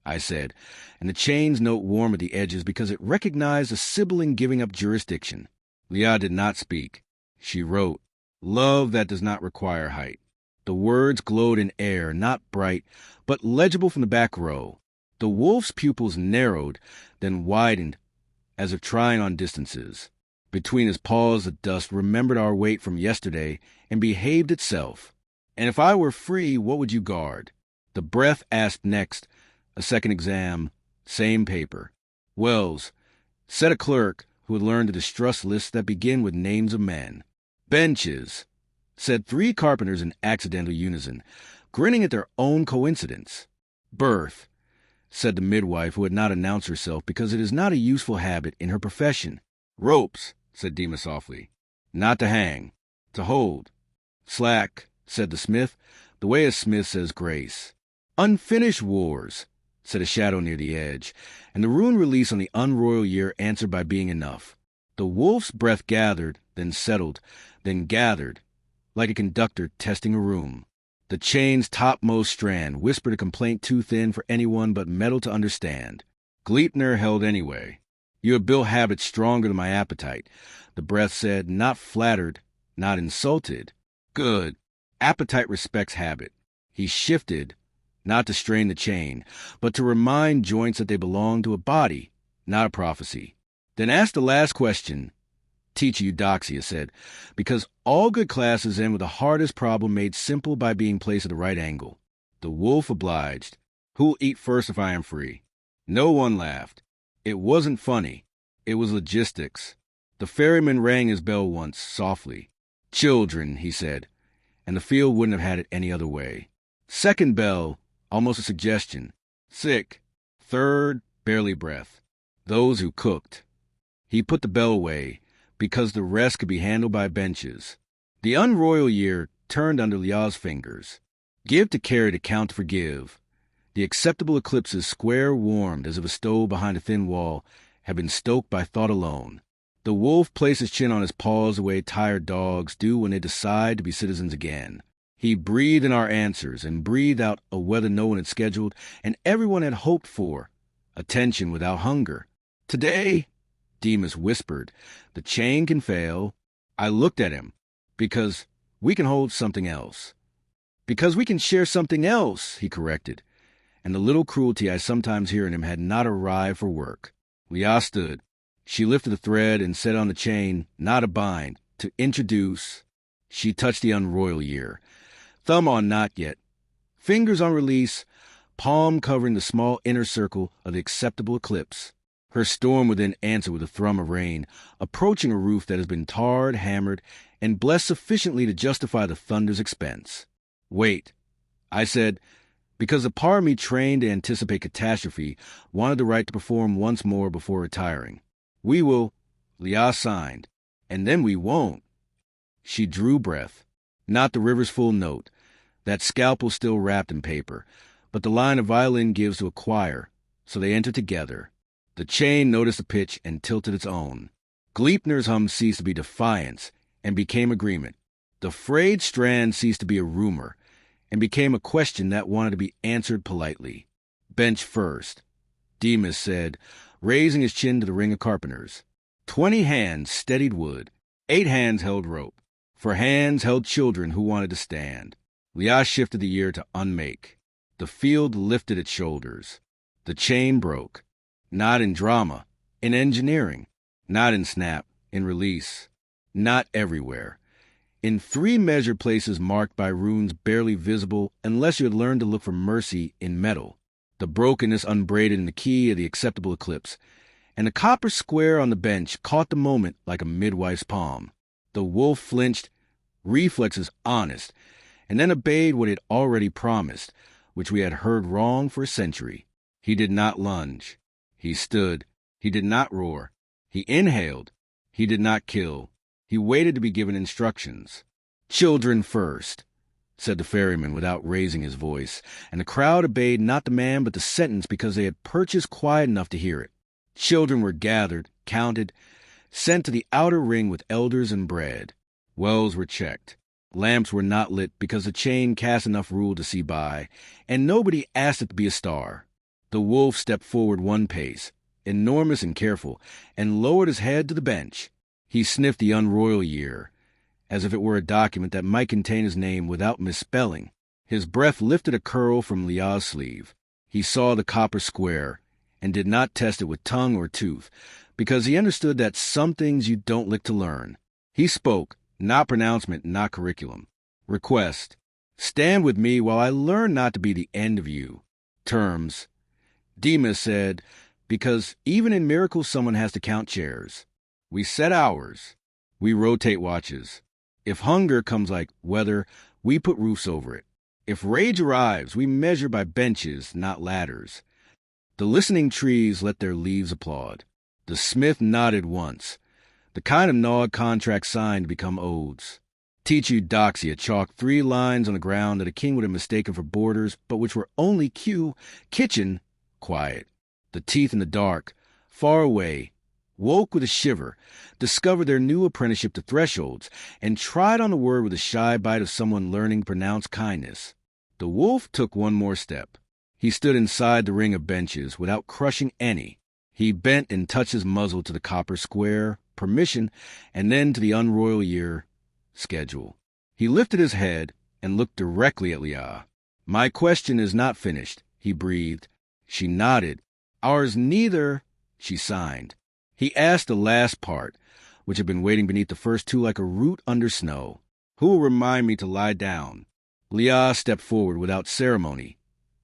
I said, and the chain's note warm at the edges because it recognized a sibling giving up jurisdiction. Lia did not speak. She wrote. Love that does not require height. The words glowed in air, not bright, but legible from the back row. The wolf's pupils narrowed, then widened, as if trying on distances. Between his paws, the dust remembered our weight from yesterday and behaved itself. And if I were free, what would you guard? The breath asked next. A second exam, same paper. Wells, said a clerk who had learned to distrust lists that begin with names of men. Benches, said three carpenters in accidental unison, grinning at their own coincidence. Birth, said the midwife who had not announced herself because it is not a useful habit in her profession. Ropes, said Demas softly. Not to hang, to hold. Slack, said the smith, the way a smith says grace. Unfinished wars, said a shadow near the edge, and the rune release on the unroyal year answered by being enough. The wolf's breath gathered, then settled, then gathered, like a conductor testing a room. The chain's topmost strand whispered a complaint too thin for anyone but metal to understand. Gleipnir held anyway. You have built habits stronger than my appetite, the breath said, not flattered, not insulted. Good. Appetite respects habit. He shifted, not to strain the chain, but to remind joints that they belong to a body, not a prophecy. Then ask the last question, Teacher Eudoxia said, because all good classes end with the hardest problem made simple by being placed at the right angle. The wolf obliged. Who'll eat first if I am free? No one laughed. It wasn't funny. It was logistics. The ferryman rang his bell once, softly. Children, he said, and the field wouldn't have had it any other way. Second bell, almost a suggestion. Sick. Third, barely breath. Those who cooked. He put the bell away, because the rest could be handled by benches. The unroyal year turned under Lia's fingers. Give to carry to count to forgive. The acceptable eclipses square warmed as if a stove behind a thin wall had been stoked by thought alone. The wolf placed his chin on his paws the way tired dogs do when they decide to be citizens again. He breathed in our answers and breathed out a weather no one had scheduled and everyone had hoped for. Attention without hunger. Today, Demas whispered, the chain can fail. I looked at him. Because we can hold something else. Because we can share something else, he corrected. And the little cruelty I sometimes hear in him had not arrived for work. Lia stood. She lifted the thread and set on the chain, not a bind, to introduce. She touched the unroyal year. Thumb on knot yet. Fingers on release, palm covering the small inner circle of the acceptable eclipse. Her storm within answered with a thrum of rain, approaching a roof that has been tarred, hammered, and blessed sufficiently to justify the thunder's expense. Wait, I said, because the part of me trained to anticipate catastrophe wanted the right to perform once more before retiring. We will, Lia signed, and then we won't. She drew breath, not the river's full note, that scalpel still wrapped in paper, but the line a violin gives to a choir, so they entered together. The chain noticed the pitch and tilted its own. Gleipnir's hum ceased to be defiance and became agreement. The frayed strand ceased to be a rumor and became a question that wanted to be answered politely. Bench first, Demas said, raising his chin to the ring of carpenters. 20 hands steadied wood. 8 hands held rope. For hands held children who wanted to stand. Lia shifted the year to unmake. The field lifted its shoulders. The chain broke. Not in drama, in engineering. Not in snap, in release. Not everywhere. In 3 measured places marked by runes barely visible unless you had learned to look for mercy in metal. The brokenness unbraided in the key of the acceptable eclipse, and the copper square on the bench caught the moment like a midwife's palm. The wolf flinched, reflexes honest, and then obeyed what it already promised, which we had heard wrong for a century. He did not lunge. He stood. He did not roar. He inhaled. He did not kill. He waited to be given instructions. Children first, said the ferryman without raising his voice, and the crowd obeyed not the man but the sentence because they had perches quiet enough to hear it. Children were gathered, counted, sent to the outer ring with elders and bread. Wells were checked. Lamps were not lit because the chain cast enough rule to see by, and nobody asked it to be a star. The wolf stepped forward 1 pace, enormous and careful, and lowered his head to the bench. He sniffed the unroyal year, as if it were a document that might contain his name without misspelling. His breath lifted a curl from Lia's sleeve. He saw the copper square and did not test it with tongue or tooth, because he understood that some things you don't lick to learn. He spoke, not pronouncement, not curriculum. Request. Stand with me while I learn not to be the end of you. Terms. Demas said, because even in miracles someone has to count chairs. We set hours. We rotate watches. If hunger comes like weather, we put roofs over it. If rage arrives, we measure by benches, not ladders. The listening trees let their leaves applaud. The smith nodded once, the kind of gnawed contract signed to become odes. Teacher Eudoxia chalked 3 lines on the ground that a king would have mistaken for borders, but which were only Q, kitchen, quiet. The teeth in the dark, far away, woke with a shiver, discovered their new apprenticeship to thresholds, and tried on the word with a shy bite of someone learning to pronounce kindness. The wolf took one more step. He stood inside the ring of benches without crushing any. He bent and touched his muzzle to the copper square, permission, and then to the unroyal year, schedule. He lifted his head and looked directly at Lia. My question is not finished, he breathed. She nodded. Ours neither, she signed. He asked the last part, which had been waiting beneath the first 2 like a root under snow. Who will remind me to lie down? Lia stepped forward without ceremony.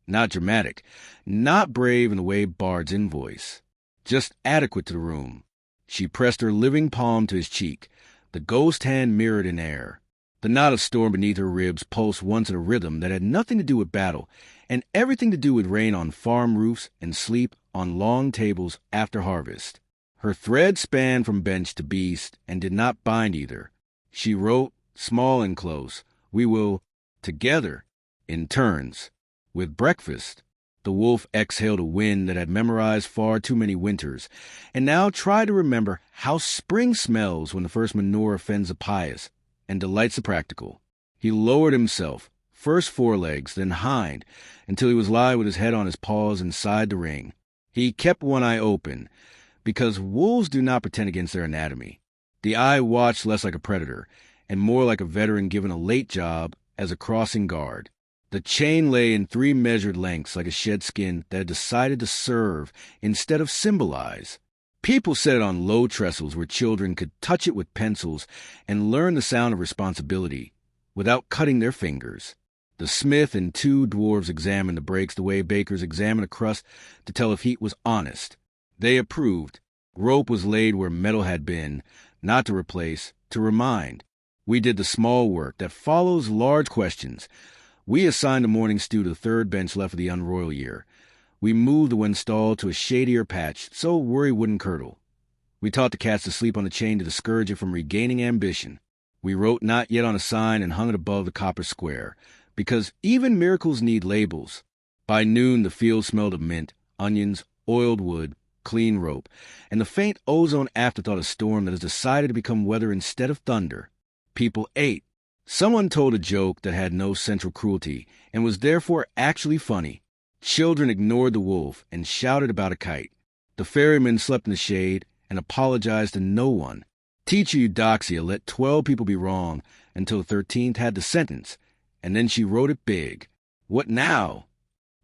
Not dramatic, not brave in the way bards invoice. Just adequate to the room. She pressed her living palm to his cheek, the ghost hand mirrored in air. The knot of storm beneath her ribs pulsed once in a rhythm that had nothing to do with battle, and everything to do with rain on farm roofs and sleep on long tables after harvest. Her thread spanned from bench to beast and did not bind either. She wrote, small and close, we will, together, in turns. With breakfast, the wolf exhaled a wind that had memorized far too many winters, and now tried to remember how spring smells when the first manure offends the pious and delights the practical. He lowered himself, first forelegs, then hind, until he was lying with his head on his paws inside the ring. He kept one eye open, because wolves do not pretend against their anatomy. The eye watched less like a predator, and more like a veteran given a late job as a crossing guard. The chain lay in 3 measured lengths like a shed skin that had decided to serve instead of symbolize. People set it on low trestles where children could touch it with pencils and learn the sound of responsibility without cutting their fingers. The smith and 2 dwarves examined the breaks the way bakers examine a crust to tell if heat was honest. They approved. Rope was laid where metal had been, not to replace, to remind. We did the small work that follows large questions. We assigned the morning stew to the 3rd bench left of the unroyal year. We moved the Wenstall to a shadier patch so worry wouldn't curdle. We taught the cats to sleep on the chain to discourage it from regaining ambition. We wrote not yet on a sign and hung it above the copper square, because even miracles need labels. By noon the field smelled of mint, onions, oiled wood, clean rope, and the faint ozone afterthought of storm that has decided to become weather instead of thunder. People ate. Someone told a joke that had no central cruelty and was therefore actually funny. Children ignored the wolf and shouted about a kite. The ferryman slept in the shade and apologized to no one. Teacher Eudoxia let 12 people be wrong until the 13th had the sentence, and then she wrote it big. What now?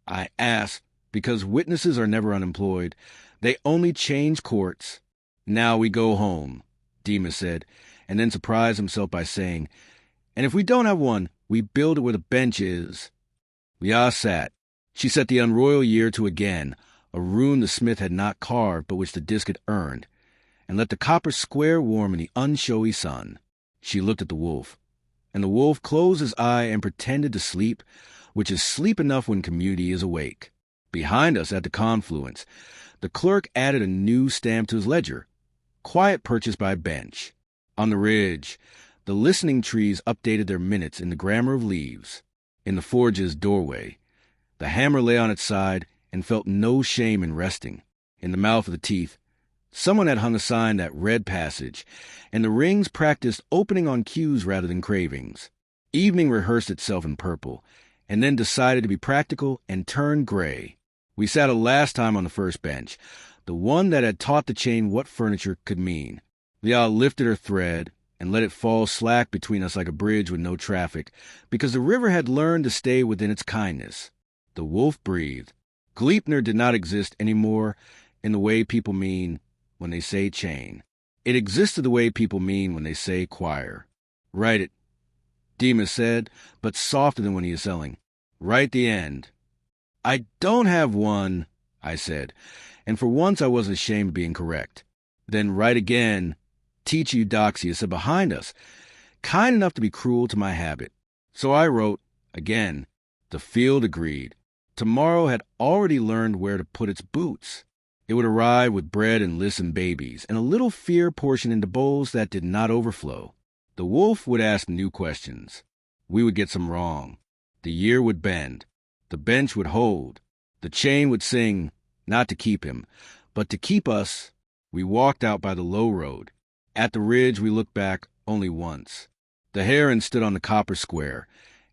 I asked, because witnesses are never unemployed. They only change courts. Now we go home, Demas said, and then surprised himself by saying, and if we don't have one, we build it where the bench is. Lia sat. She set the unroyal year to again, a rune the smith had not carved but which the disk had earned, and let the copper square warm in the unshowy sun. She looked at the wolf, and the wolf closed his eye and pretended to sleep, which is sleep enough when community is awake. Behind us at the confluence, the clerk added a new stamp to his ledger, quiet purchase by bench. On the ridge, the listening trees updated their minutes in the grammar of leaves. In the forge's doorway, the hammer lay on its side and felt no shame in resting. In the mouth of the teeth, someone had hung a sign that read passage, and the rings practiced opening on cues rather than cravings. Evening rehearsed itself in purple, and then decided to be practical and turned gray. We sat a last time on the first bench, the one that had taught the chain what furniture could mean. Lia lifted her thread, and let it fall slack between us like a bridge with no traffic, because the river had learned to stay within its kindness. The wolf breathed. Gleipnir did not exist anymore in the way people mean when they say chain. It existed the way people mean when they say choir. Write it, Demas said, but softer than when he is selling. Write the end. I don't have one, I said, and for once I wasn't ashamed of being correct. Then write again. Teacher Eudoxia said behind us, kind enough to be cruel to my habit. So I wrote, again. The field agreed. Tomorrow had already learned where to put its boots. It would arrive with bread and listen babies, and a little fear portioned into bowls that did not overflow. The wolf would ask new questions. We would get some wrong. The year would bend. The bench would hold. The chain would sing, not to keep him, but to keep us. We walked out by the low road. At the ridge we looked back only once. The heron stood on the copper square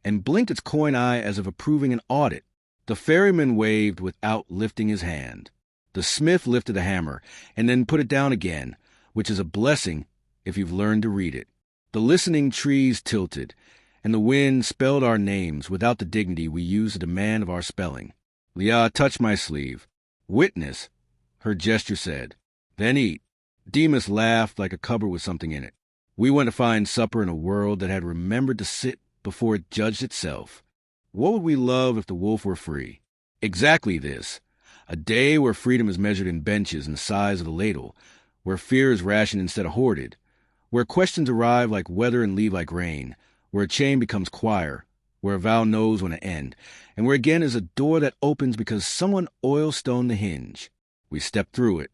and blinked its coin eye as if approving an audit. The ferryman waved without lifting his hand. The smith lifted a hammer and then put it down again, which is a blessing if you've learned to read it. The listening trees tilted, and the wind spelled our names without the dignity we use to demand of our spelling. Leah touched my sleeve. Witness, her gesture said. Then eat. Demas laughed like a cupboard with something in it. We went to find supper in a world that had remembered to sit before it judged itself. What would we love if the wolf were free? Exactly this. A day where freedom is measured in benches and the size of a ladle, where fear is rationed instead of hoarded, where questions arrive like weather and leave like rain, where a chain becomes choir, where a vow knows when to end, and where again is a door that opens because someone oil-stoned the hinge. We stepped through it.